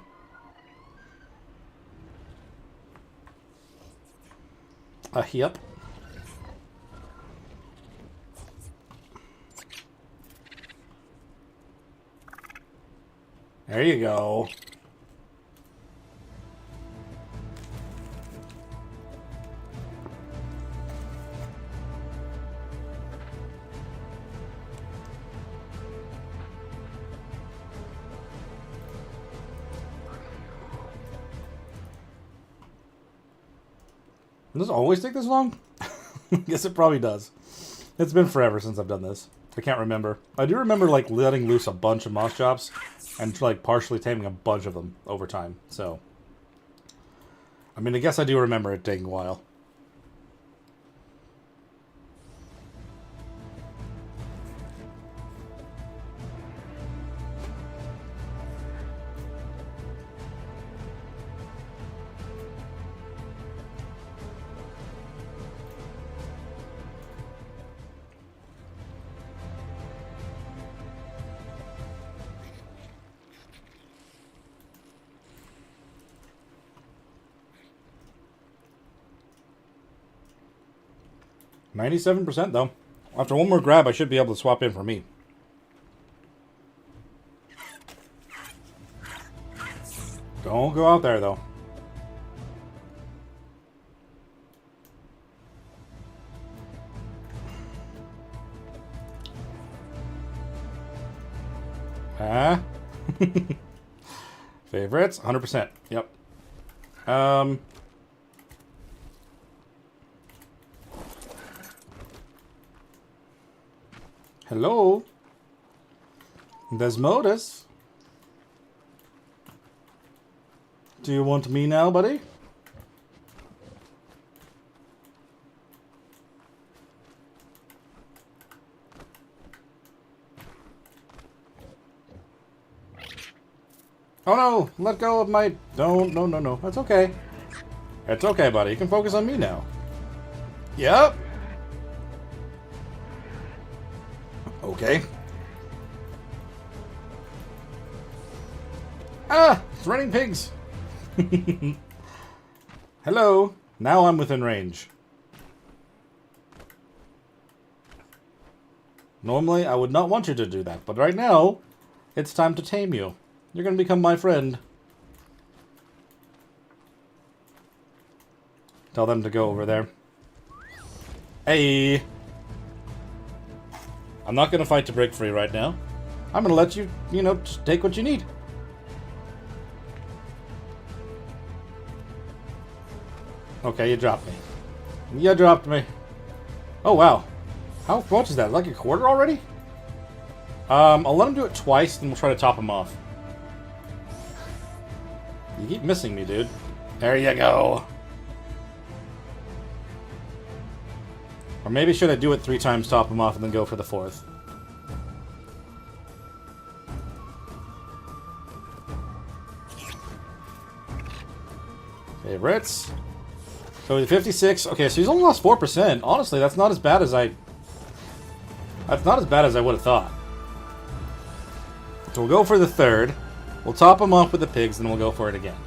Yep. There you go. Does it always take this long? I guess it probably does. It's been forever since I've done this. I can't remember. I do remember, like, letting loose a bunch of moss chops and, like, partially taming a bunch of them over time. So, I mean, I guess I do remember it taking a while. $97% though. After one more grab, I should be able to swap in for me. Don't go out there though. Ah. Favorites? 100%. Yep. Hello? Desmodus? Do you want me now, buddy? Oh no! Let go of my... Don't... No, no, no. That's okay. It's okay, buddy. You can focus on me now. Yep. Okay. Ah! It's running pigs! Hello. Now I'm within range. Normally, I would not want you to do that, but right now, it's time to tame you. You're going to become my friend. Tell them to go over there. Hey! I'm not going to fight to break free right now. I'm going to let you, you know, just take what you need. Okay, you dropped me. You dropped me. Oh, wow. How much is that? Like a quarter already? I'll let him do it twice, and we'll try to top him off. You keep missing me, dude. There you go. Or maybe should I do it 3 times, top him off, and then go for the 4th? Favorites. So 56. Okay, so he's only lost 4%. Honestly, that's not as bad as I... That's not as bad as I would have thought. So we'll go for the 3rd. We'll top him off with the pigs, and we'll go for it again.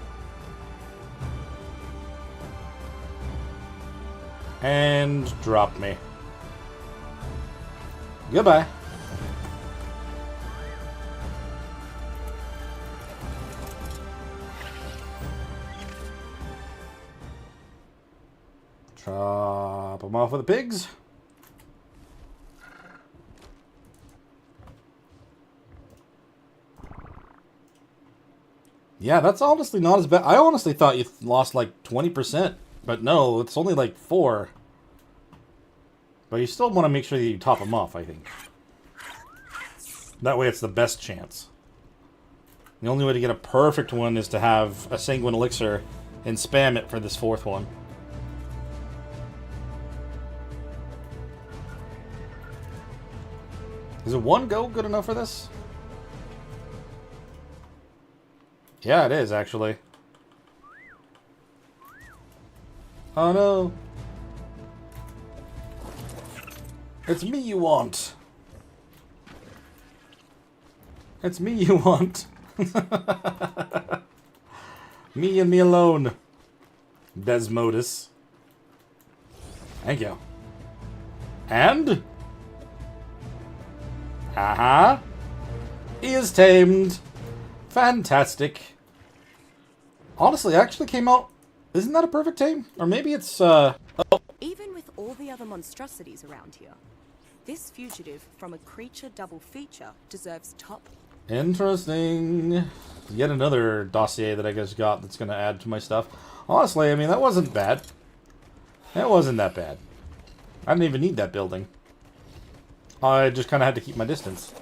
And drop me. Goodbye. Chop him off with the pigs. Yeah, that's honestly not as bad. I honestly thought you lost like 20%. But no, it's only like 4. But you still want to make sure that you top them off, I think. That way it's the best chance. The only way to get a perfect one is to have a sanguine elixir and spam it for this 4th one. Is it 1 go good enough for this? Yeah, it is, actually. Oh no. It's me you want. It's me you want. Me and me alone. Desmodus. Thank you. And? Aha. He is tamed. Fantastic. Honestly, it actually came out... Isn't that a perfect tame? Or maybe it's, oh. Even with all the other monstrosities around here, this fugitive from a creature double feature deserves top. Interesting. Yet another dossier that I just got that's going to add to my stuff. Honestly, I mean, that wasn't bad. That wasn't that bad. I didn't even need that building. I just kind of had to keep my distance.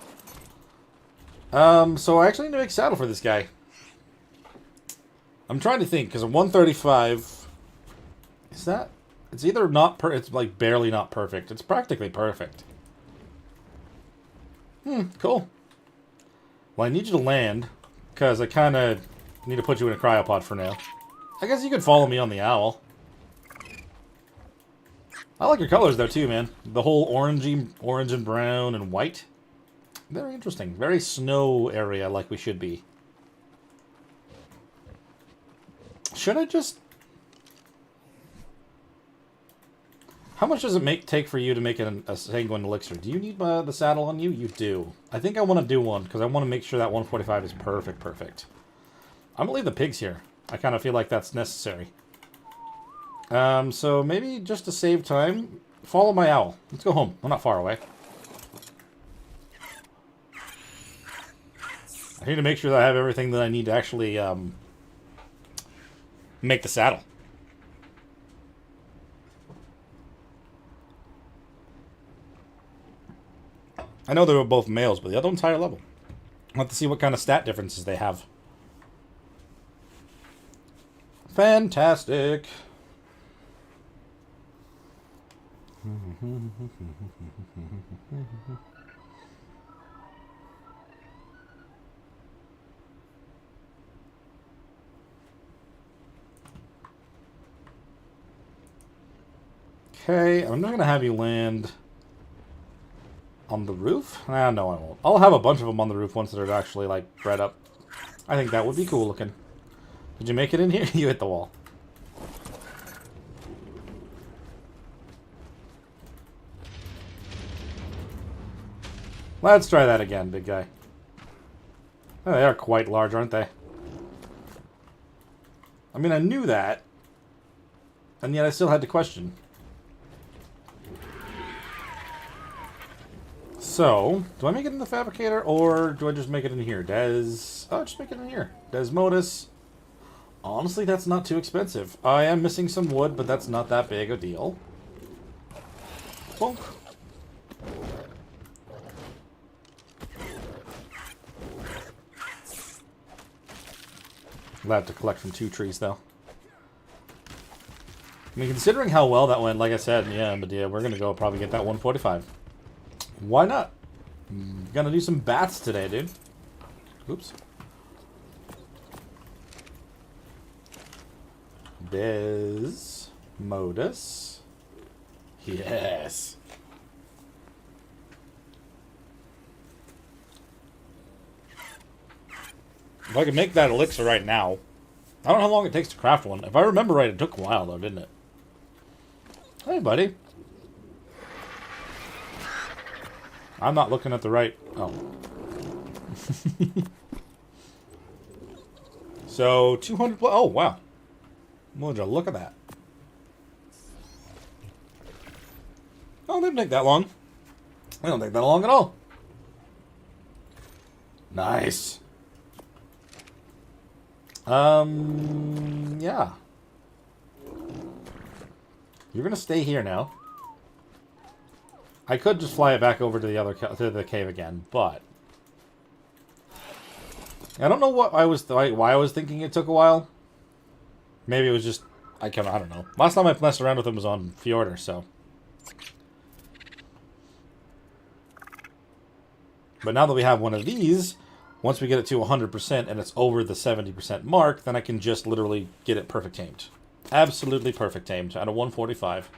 So I actually need to make a saddle for this guy. I'm trying to think, because a 135... Is that... It's either not it's like barely not perfect. It's practically perfect. Cool. Well, I need you to land, because I kind of need to put you in a cryopod for now. I guess you could follow me on the owl. I like your colors, though, too, man. The whole orange and brown and white. Very interesting. Very snow area, like we should be. Should I just... How much does it take for you to make a sanguine elixir? Do you need the saddle on you? You do. I think I want to do one, because I want to make sure that 145 is perfect. I'm going to leave the pigs here. I kind of feel like that's necessary. So maybe just to save time, follow my owl. Let's go home. We're not far away. I need to make sure that I have everything that I need to actually make the saddle. I know they were both males, but the other one's higher level. I'll have to see what kind of stat differences they have. Fantastic. Okay, I'm not going to have you land on the roof. Ah, no, I won't. I'll have a bunch of them on the roof once they're actually, like, bred up. I think that would be cool looking. Did you make it in here? You hit the wall. Let's try that again, big guy. Oh, they are quite large, aren't they? I mean, I knew that. And yet I still had to question. So, do I make it in the fabricator, or do I just make it in here? Oh, just make it in here. Desmodus. Honestly, that's not too expensive. I am missing some wood, but that's not that big a deal. Bonk. I'll have to collect from 2 trees, though. I mean, considering how well that went, like I said, yeah, but yeah, we're going to go probably get that 145. Why not? Gonna do some bats today, dude. Oops. Desmodus. Yes. If I could make that elixir right now. I don't know how long it takes to craft one. If I remember right, it took a while, though, didn't it? Hey, buddy. I'm not looking at the right... Oh. So, 200... Oh, wow. Would you look at that? Oh, they didn't take that long. They don't take that long at all. Nice. Yeah. You're gonna stay here now. I could just fly it back over to the cave again, but I don't know what why I was thinking it took a while. Maybe it was just I don't know. Last time I messed around with him was on Fjordur, so. But now that we have one of these, once we get it to 100% and it's over the 70% mark, then I can just literally get it perfect tamed. Absolutely perfect tamed at a 145.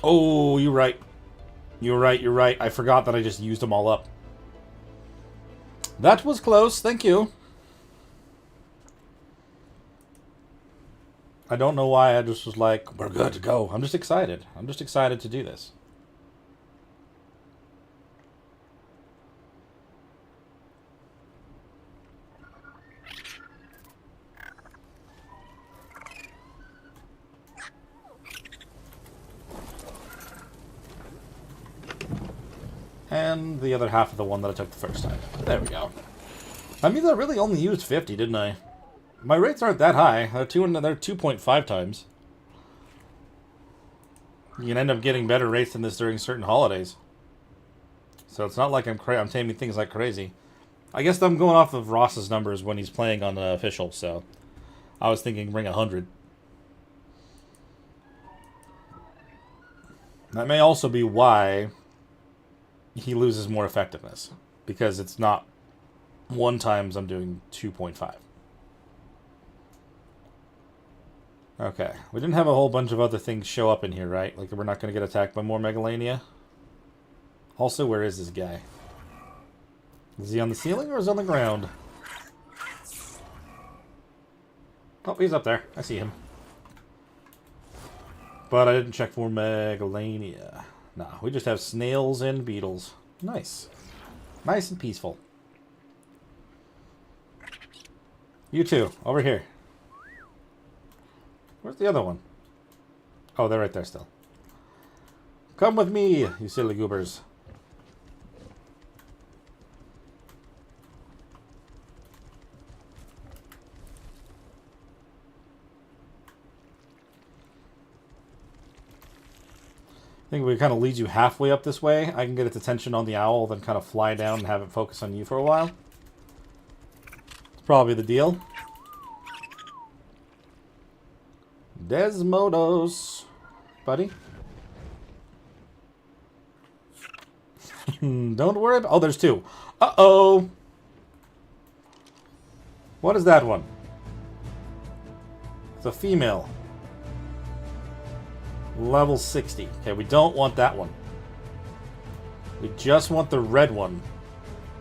Oh, you're right. You're right. I forgot that I just used them all up. That was close, thank you. I don't know why I just was like, we're good to go. I'm just excited. I'm just excited to do this. And the other half of the one that I took the first time. There we go. I mean, I really only used 50, didn't I? My rates aren't that high. They're 2.5 times. You can end up getting better rates than this during certain holidays. So it's not like I'm taming things like crazy. I guess I'm going off of Ross's numbers when he's playing on the official, so I was thinking bring 100. That may also be why he loses more effectiveness, because it's not 1 times I'm doing 2.5. Okay, we didn't have a whole bunch of other things show up in here, right? Like, we're not going to get attacked by more Megalania. Also, where is this guy? Is he on the ceiling or is he on the ground? Oh, he's up there. I see him. But I didn't check for Megalania. Nah, we just have snails and beetles. Nice. Nice and peaceful. You two, over here. Where's the other one? Oh, they're right there still. Come with me, you silly goobers. I think if it kind of leads you halfway up this way, I can get its attention on the owl, then kind of fly down and have it focus on you for a while. It's probably the deal. Desmodus, buddy. Don't worry about... Oh, there's 2. Uh-oh. What is that one? It's a female. Level 60. Okay, we don't want that one. We just want the red one.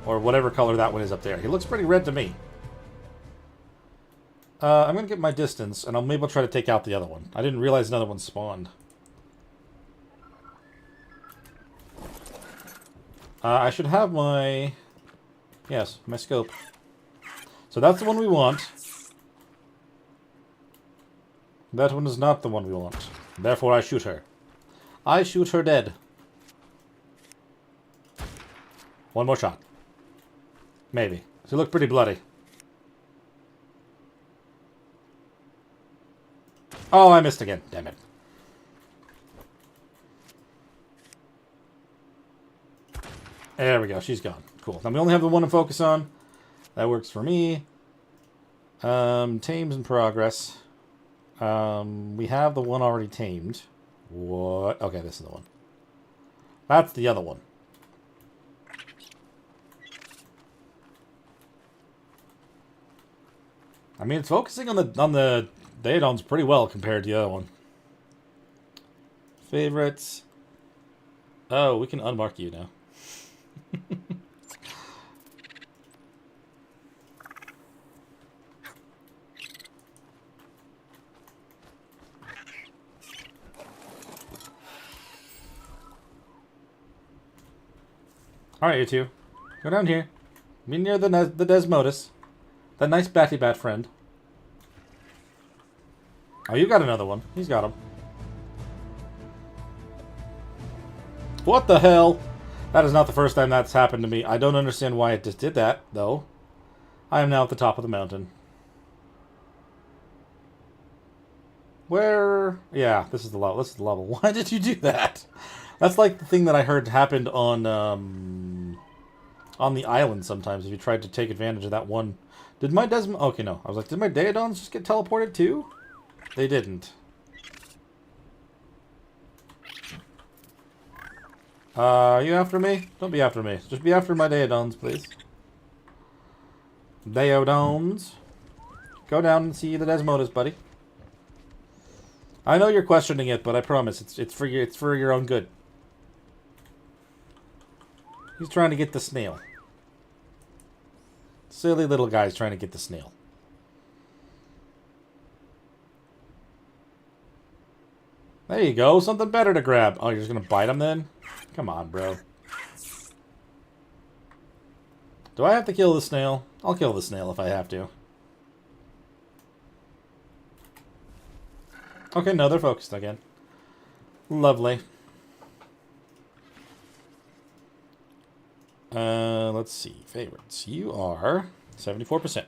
Or whatever color that one is up there. He looks pretty red to me. I'm going to get my distance, and I'll maybe try to take out the other one. I didn't realize another one spawned. I should have my... Yes, my scope. So that's the one we want. That one is not the one we want. Therefore, I shoot her. I shoot her dead. One more shot. Maybe. She looked pretty bloody. Oh, I missed again. Damn it. There we go. She's gone. Cool. Now we only have the one to focus on. That works for me. Tames in progress. We have the one already tamed. What? Okay, this is the one. That's the other one. I mean, it's focusing on the Daedons pretty well compared to the other one. Favorites. Oh, we can unmark you now. Alright, you two. Go down here. Be near the Desmodus. That nice Batty Bat friend. Oh, you got another one. He's got him. What the hell? That is not the first time that's happened to me. I don't understand why it just did that, though. I am now at the top of the mountain. Where? Yeah, this is the level. This is the level. Why did you do that? That's like the thing that I heard happened on the island sometimes. If you tried to take advantage of that one. Did my Okay, no. I was like, did my Daedons just get teleported too? They didn't. Are you after me? Don't be after me. Just be after my Daedons, please. Daedons. Go down and see the Desmodus, buddy. I know you're questioning it, but I promise it's for your own good. He's trying to get the snail. Silly little guy's trying to get the snail. There you go. Something better to grab. Oh, you're just going to bite him then? Come on, bro. Do I have to kill the snail? I'll kill the snail if I have to. Okay, no, they're focused again. Lovely. Let's see. Favorites. You are 74%.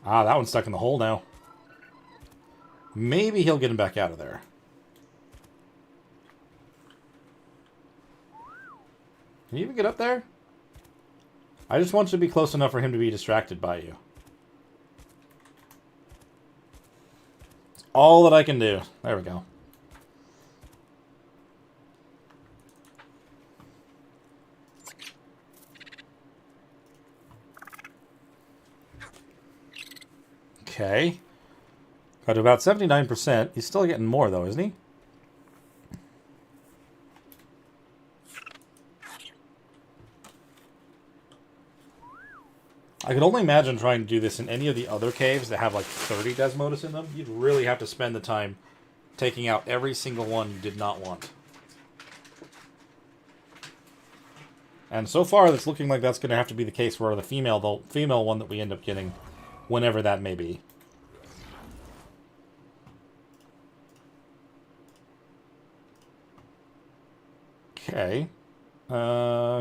Ah, that one's stuck in the hole now. Maybe he'll get him back out of there. Can you even get up there? I just want you to be close enough for him to be distracted by you. It's all that I can do. There we go. Okay. Got to about 79%. He's still getting more, though, isn't he? I could only imagine trying to do this in any of the other caves that have like 30 Desmodus in them. You'd really have to spend the time taking out every single one you did not want. And so far, it's looking like that's going to have to be the case for the female one that we end up getting, whenever that may be. Okay.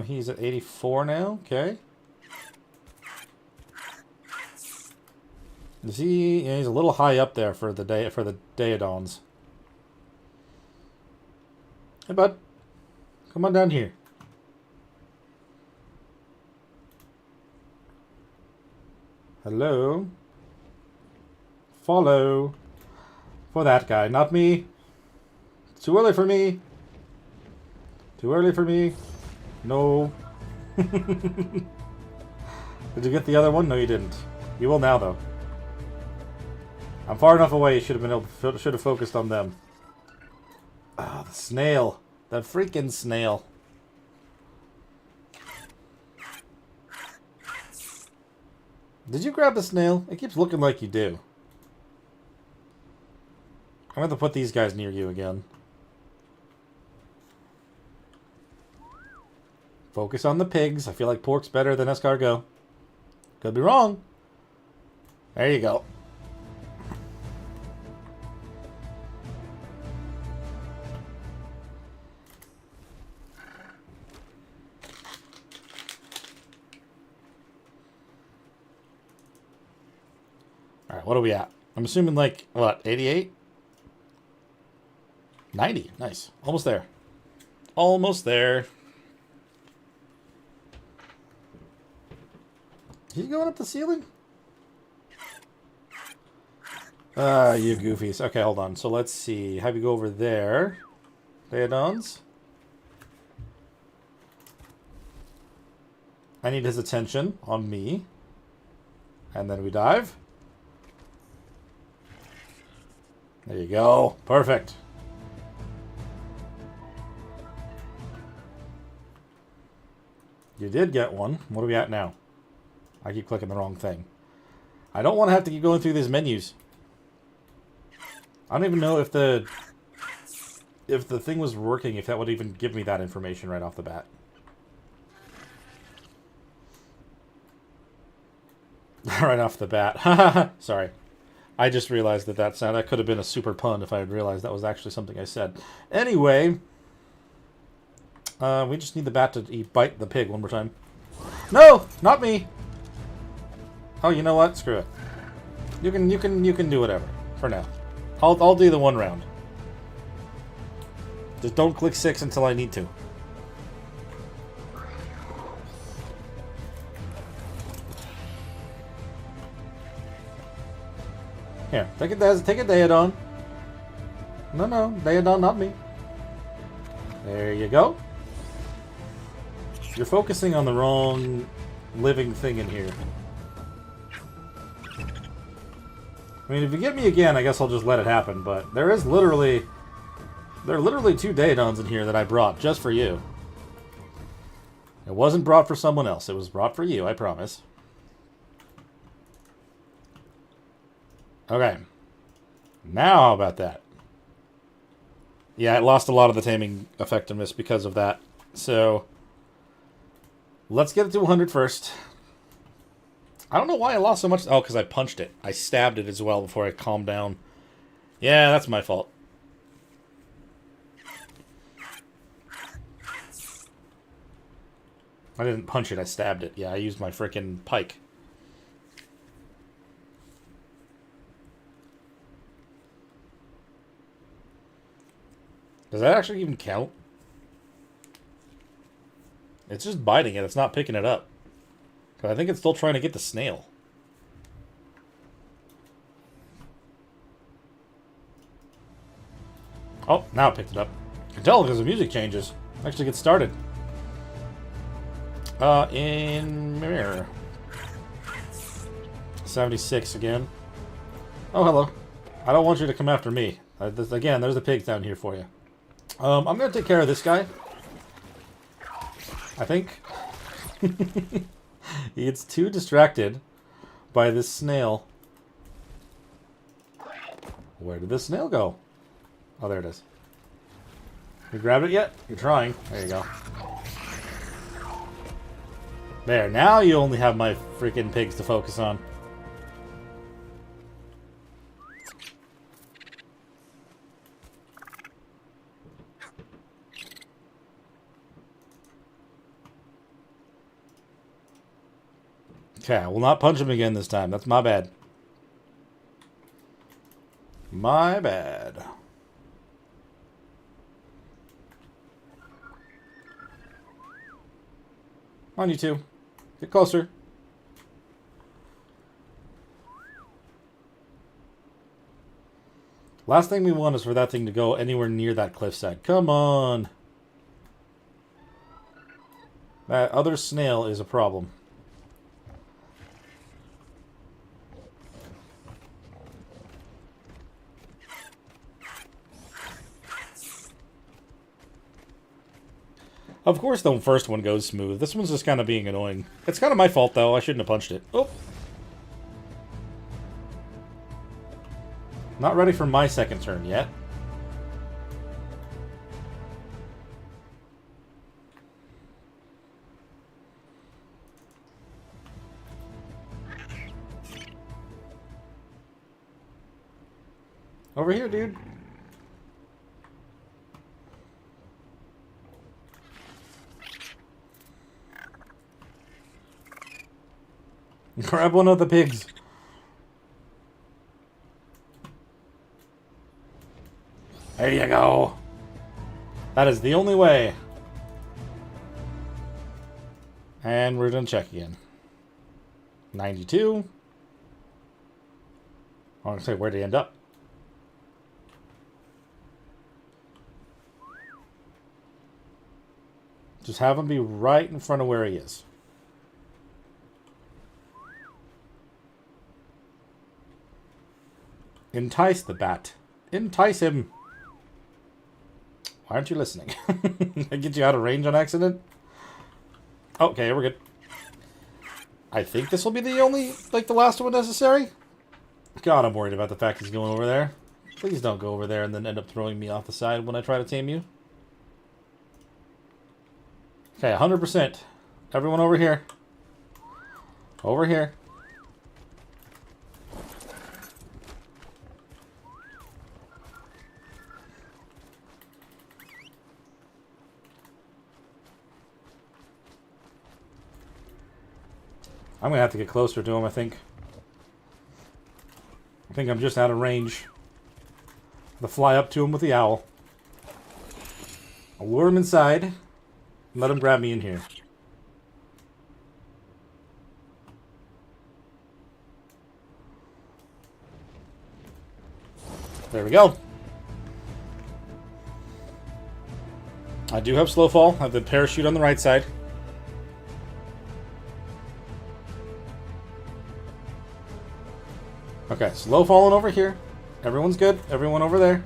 He's at 84 now. Okay. Is he? Yeah, he's a little high up there for the Daedons. Hey, bud. Come on down here. Hello. Follow. For that guy, not me. It's too early for me. Too early for me. No. Did you get the other one? No, you didn't. You will now, though. I'm far enough away. You should have been able to, should have focused on them. Ah, the snail. The freaking snail. Did you grab the snail? It keeps looking like you do. I'm going to put these guys near you again. Focus on the pigs. I feel like pork's better than escargot. Could be wrong. There you go. Alright, what are we at? I'm assuming like, what, 88? 90. Nice. Almost there. Almost there. Is he going up the ceiling? You goofies. Okay, hold on. So let's see. Have you go over there. Daedons. I need his attention on me. And then we dive. There you go. Perfect. You did get one. What are we at now? I keep clicking the wrong thing. I don't want to have to keep going through these menus. I don't even know if the thing was working, if that would even give me that information right off the bat. Right off the bat. Sorry. I just realized that could have been a super pun if I had realized that was actually something I said. Anyway, we just need the bat to bite the pig one more time. No, not me. Oh, you know what? Screw it. You can do whatever for now. I'll do the one round. Just don't click 6 until I need to. Here, take a Daedon. No, Daedon, not me. There you go. You're focusing on the wrong living thing in here. I mean, if you get me again, I guess I'll just let it happen, but there are literally 2 Daedons in here that I brought just for you. It wasn't brought for someone else. It was brought for you, I promise. Okay. Now, how about that? Yeah, it lost a lot of the taming effectiveness because of that. So, let's get it to 100 first. I don't know why I lost so much. Oh, because I punched it. I stabbed it as well before I calmed down. Yeah, that's my fault. I didn't punch it, I stabbed it. Yeah, I used my frickin' pike. Does that actually even count? It's just biting it, it's not picking it up. Because I think it's still trying to get the snail. Oh, now it picked it up. You can tell because the music changes. Actually gets started. In mirror. 76 again. Oh, hello. I don't want you to come after me. Again, there's the pigs down here for you. I'm going to take care of this guy. I think. He gets too distracted by this snail. Where did this snail go? Oh, there it is. You grabbed it yet? You're trying. There you go. There, now you only have my freaking pigs to focus on. Okay, I will not punch him again this time. That's my bad. My bad. Come on, you two. Get closer. Last thing we want is for that thing to go anywhere near that cliffside. Come on. That other snail is a problem. Of course the first one goes smooth. This one's just kind of being annoying. It's kind of my fault, though. I shouldn't have punched it. Oh. Not ready for my second turn yet. Over here, dude. Grab one of the pigs. There you go. That is the only way. And we're going to check again. 92. I want to say, where'd he end up? Just have him be right in front of where he is. Entice the bat. Entice him. Why aren't you listening? Did I get you out of range on accident? Okay, we're good. I think this will be the only, like, the last one necessary. God, I'm worried about the fact he's going over there. Please don't go over there and then end up throwing me off the side when I try to tame you. Okay, 100%. Everyone over here. Over here. I'm going to have to get closer to him, I think. I think I'm just out of range. To fly up to him with the owl. I'll lure him inside. And let him grab me in here. There we go. I do have slow fall. I have the parachute on the right side. Okay, slow falling over here. Everyone's good. Everyone over there.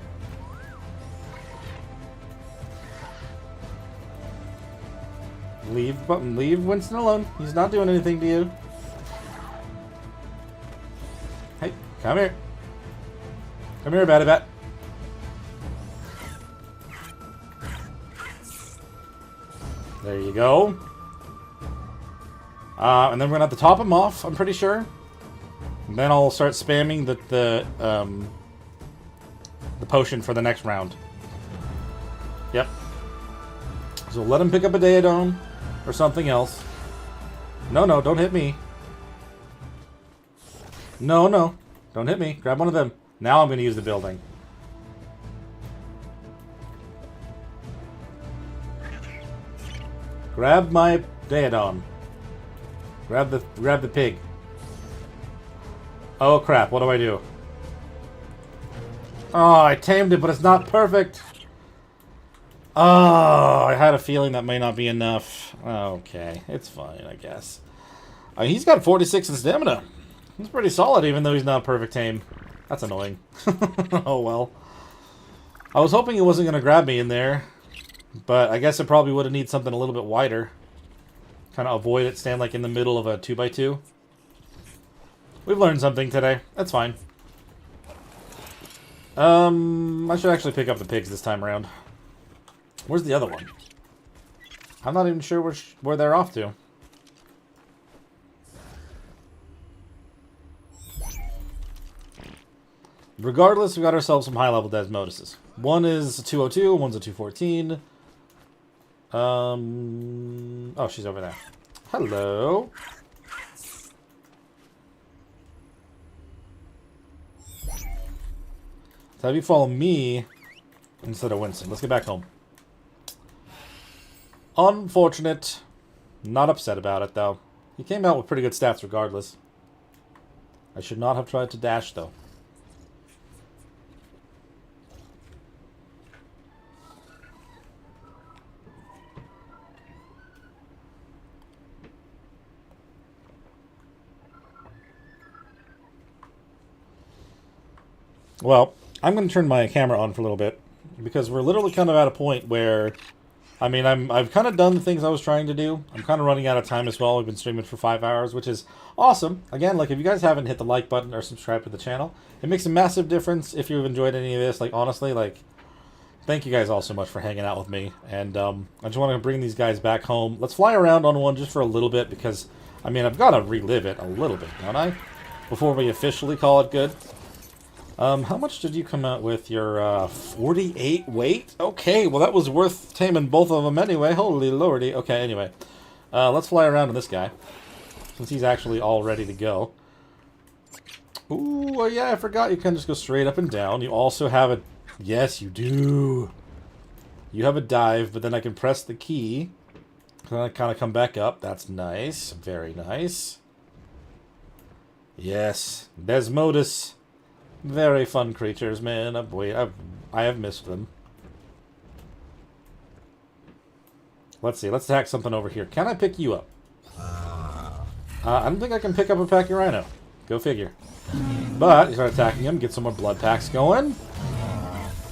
Leave Winston alone. He's not doing anything to you. Hey, come here. Come here, Batty Bat. There you go. And then we're gonna have to top him off, I'm pretty sure. And then I'll start spamming the potion for the next round. Yep. So let him pick up a Daedon or something else. No, no, don't hit me. No, no, don't hit me. Grab one of them. Now I'm gonna use the building. Grab my Daedon. Grab the pig. Oh crap, what do I do? Oh, I tamed it, but it's not perfect. Oh, I had a feeling that may not be enough. Okay, it's fine, I guess. He's got 46 in stamina. He's pretty solid, even though he's not perfect tame. That's annoying. Oh well. I was hoping he wasn't going to grab me in there. But I guess it probably would have needed something a little bit wider. Kind of avoid it, stand like in the middle of a 2x2. We've learned something today. That's fine. I should actually pick up the pigs this time around. Where's the other one? I'm not even sure where they're off to. Regardless, we got ourselves some high-level Desmoduses. One is a 202, one's a 214. Oh, she's over there. Hello. So have you follow me instead of Winston. Let's get back home. Unfortunate. Not upset about it, though. He came out with pretty good stats regardless. I should not have tried to dash, though. Well, I'm going to turn my camera on for a little bit, because we're literally kind of at a point where, I mean, I've kind of done the things I was trying to do. I'm kind of running out of time as well. We've been streaming for 5 hours, which is awesome. Again, like, if you guys haven't hit the like button or subscribe to the channel, it makes a massive difference if you've enjoyed any of this. Like, honestly, like, thank you guys all so much for hanging out with me. And I just want to bring these guys back home. Let's fly around on one just for a little bit, because, I mean, I've got to relive it a little bit, don't I? Before we officially call it good. How much did you come out with your 48 weight? Okay, well that was worth taming both of them anyway. Holy lordy. Okay, anyway. Let's fly around on this guy, since he's actually all ready to go. Ooh, yeah, I forgot you can just go straight up and down. You also have a... Yes, you do. You have a dive, but then I can press the key. And I kind of come back up. That's nice. Very nice. Yes. Desmodus. Very fun creatures, man. I have missed them. Let's see. Let's attack something over here. Can I pick you up? I don't think I can pick up a Pachyrhino. Go figure. But you start attacking him. Get some more blood packs going.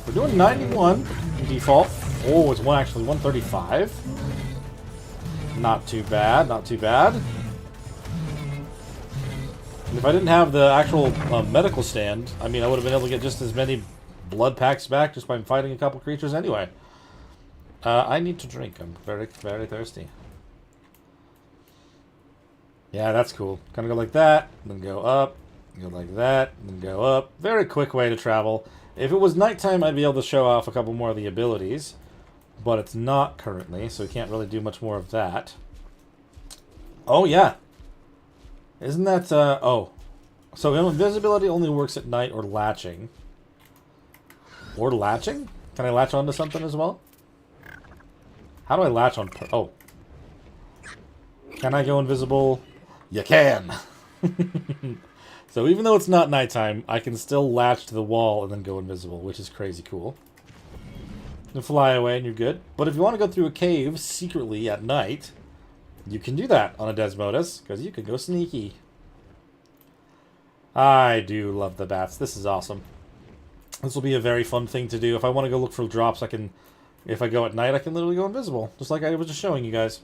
We're doing 91 default. Oh, it's actually 135. Not too bad. Not too bad. If I didn't have the actual medical stand, I mean, I would have been able to get just as many blood packs back just by fighting a couple creatures anyway. I need to drink. I'm very, very thirsty. Yeah, that's cool. Kind of go like that, then go up, go like that, then go up. Very quick way to travel. If it was nighttime, I'd be able to show off a couple more of the abilities. But it's not currently, so we can't really do much more of that. Oh, yeah. Isn't that, oh. So invisibility only works at night or latching. Or latching? Can I latch onto something as well? How do I latch on, oh. Can I go invisible? You can! So even though it's not nighttime, I can still latch to the wall and then go invisible, which is crazy cool. You fly away and you're good. But if you want to go through a cave secretly at night, you can do that on a Desmodus, because you can go sneaky. I do love the bats. This is awesome. This will be a very fun thing to do. If I want to go look for drops, I can... If I go at night, I can literally go invisible. Just like I was just showing you guys.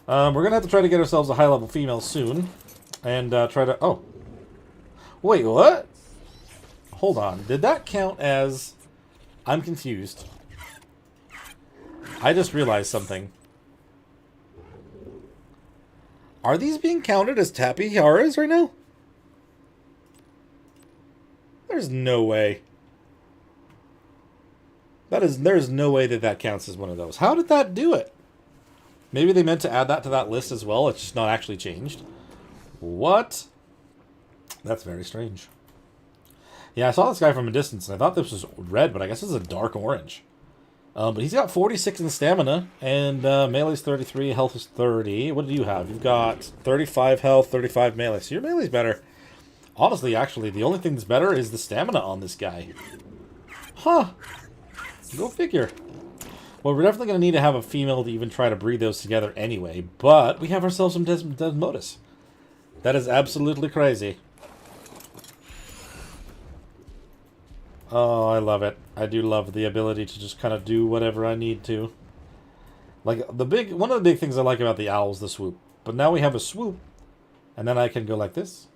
We're going to have to try to get ourselves a high-level female soon. And try to... Oh. Wait, what? Hold on. Did that count as... I'm confused. I just realized something. Are these being counted as Tapiaras right now? There's no way. There's no way that that counts as one of those. How did that do it? Maybe they meant to add that to that list as well. It's just not actually changed. What? That's very strange. Yeah, I saw this guy from a distance, and I thought this was red, but I guess it's a dark orange. But he's got 46 in stamina, and melee's 33, health is 30. What do you have? You've got 35 health, 35 melee. So your melee's better. Honestly, actually, the only thing that's better is the stamina on this guy. Huh. Go figure. Well, we're definitely going to need to have a female to even try to breed those together anyway, but we have ourselves some Desmodus. That is absolutely crazy. Oh, I love it. I do love the ability to just kind of do whatever I need to. Like, one of the big things I like about the owl is the swoop. But now we have a swoop, and then I can go like this.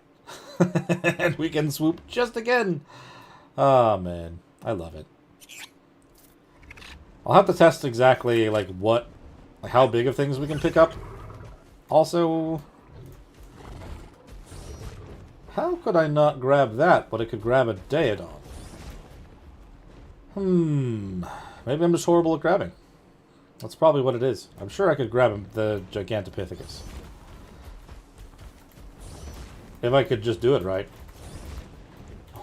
And we can swoop just again. Oh, man. I love it. I'll have to test exactly, like, how big of things we can pick up. Also, how could I not grab that, but I could grab a Daedon? Maybe I'm just horrible at grabbing. That's probably what it is. I'm sure I could grab the Gigantopithecus. If I could just do it right.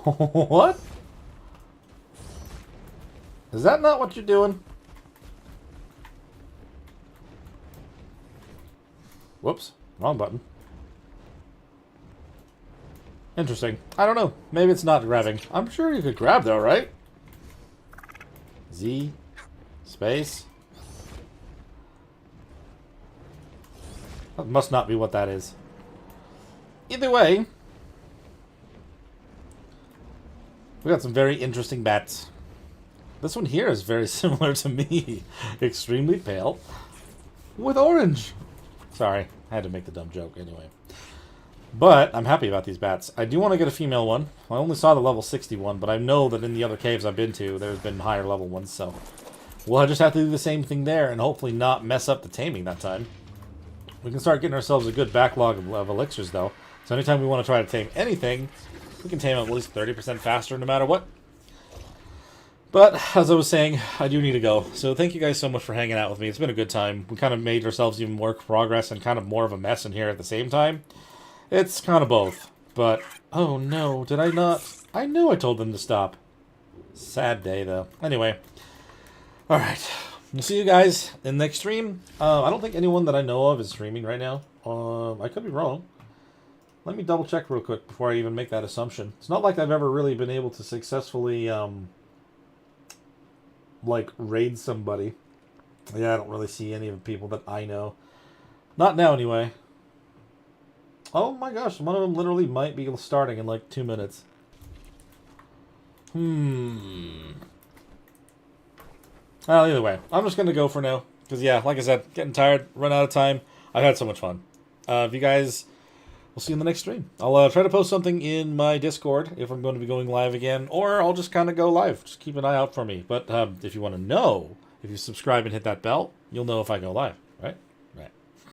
What? Is that not what you're doing? Whoops. Wrong button. Interesting. I don't know. Maybe it's not grabbing. I'm sure you could grab though, right? Z. Space. That must not be what that is. Either way, we got some very interesting bats. This one here is very similar to me. Extremely pale. With orange. Sorry, I had to make the dumb joke anyway. But I'm happy about these bats. I do want to get a female one. I only saw the level 61, but I know that in the other caves I've been to, there's been higher level ones, so we'll just have to do the same thing there and hopefully not mess up the taming that time. We can start getting ourselves a good backlog of elixirs, though. So anytime we want to try to tame anything, we can tame them at least 30% faster no matter what. But, as I was saying, I do need to go. So thank you guys so much for hanging out with me. It's been a good time. We kind of made ourselves even more progress and kind of more of a mess in here at the same time. It's kind of both. But, oh no, did I not? I know I told them to stop. Sad day, though. Anyway. Alright. We'll see you guys in the next stream. I don't think anyone that I know of is streaming right now. I could be wrong. Let me double check real quick before I even make that assumption. It's not like I've ever really been able to successfully, like, raid somebody. Yeah, I don't really see any of the people that I know. Not now, anyway. Oh my gosh, one of them literally might be starting in like 2 minutes. Well, either way, I'm just going to go for now. Because, yeah, like I said, getting tired, run out of time. I've had so much fun. If you guys... We'll see you in the next stream. I'll try to post something in my Discord if I'm going to be going live again, or I'll just kind of go live. Just keep an eye out for me. But if you want to know, if you subscribe and hit that bell, you'll know if I go live.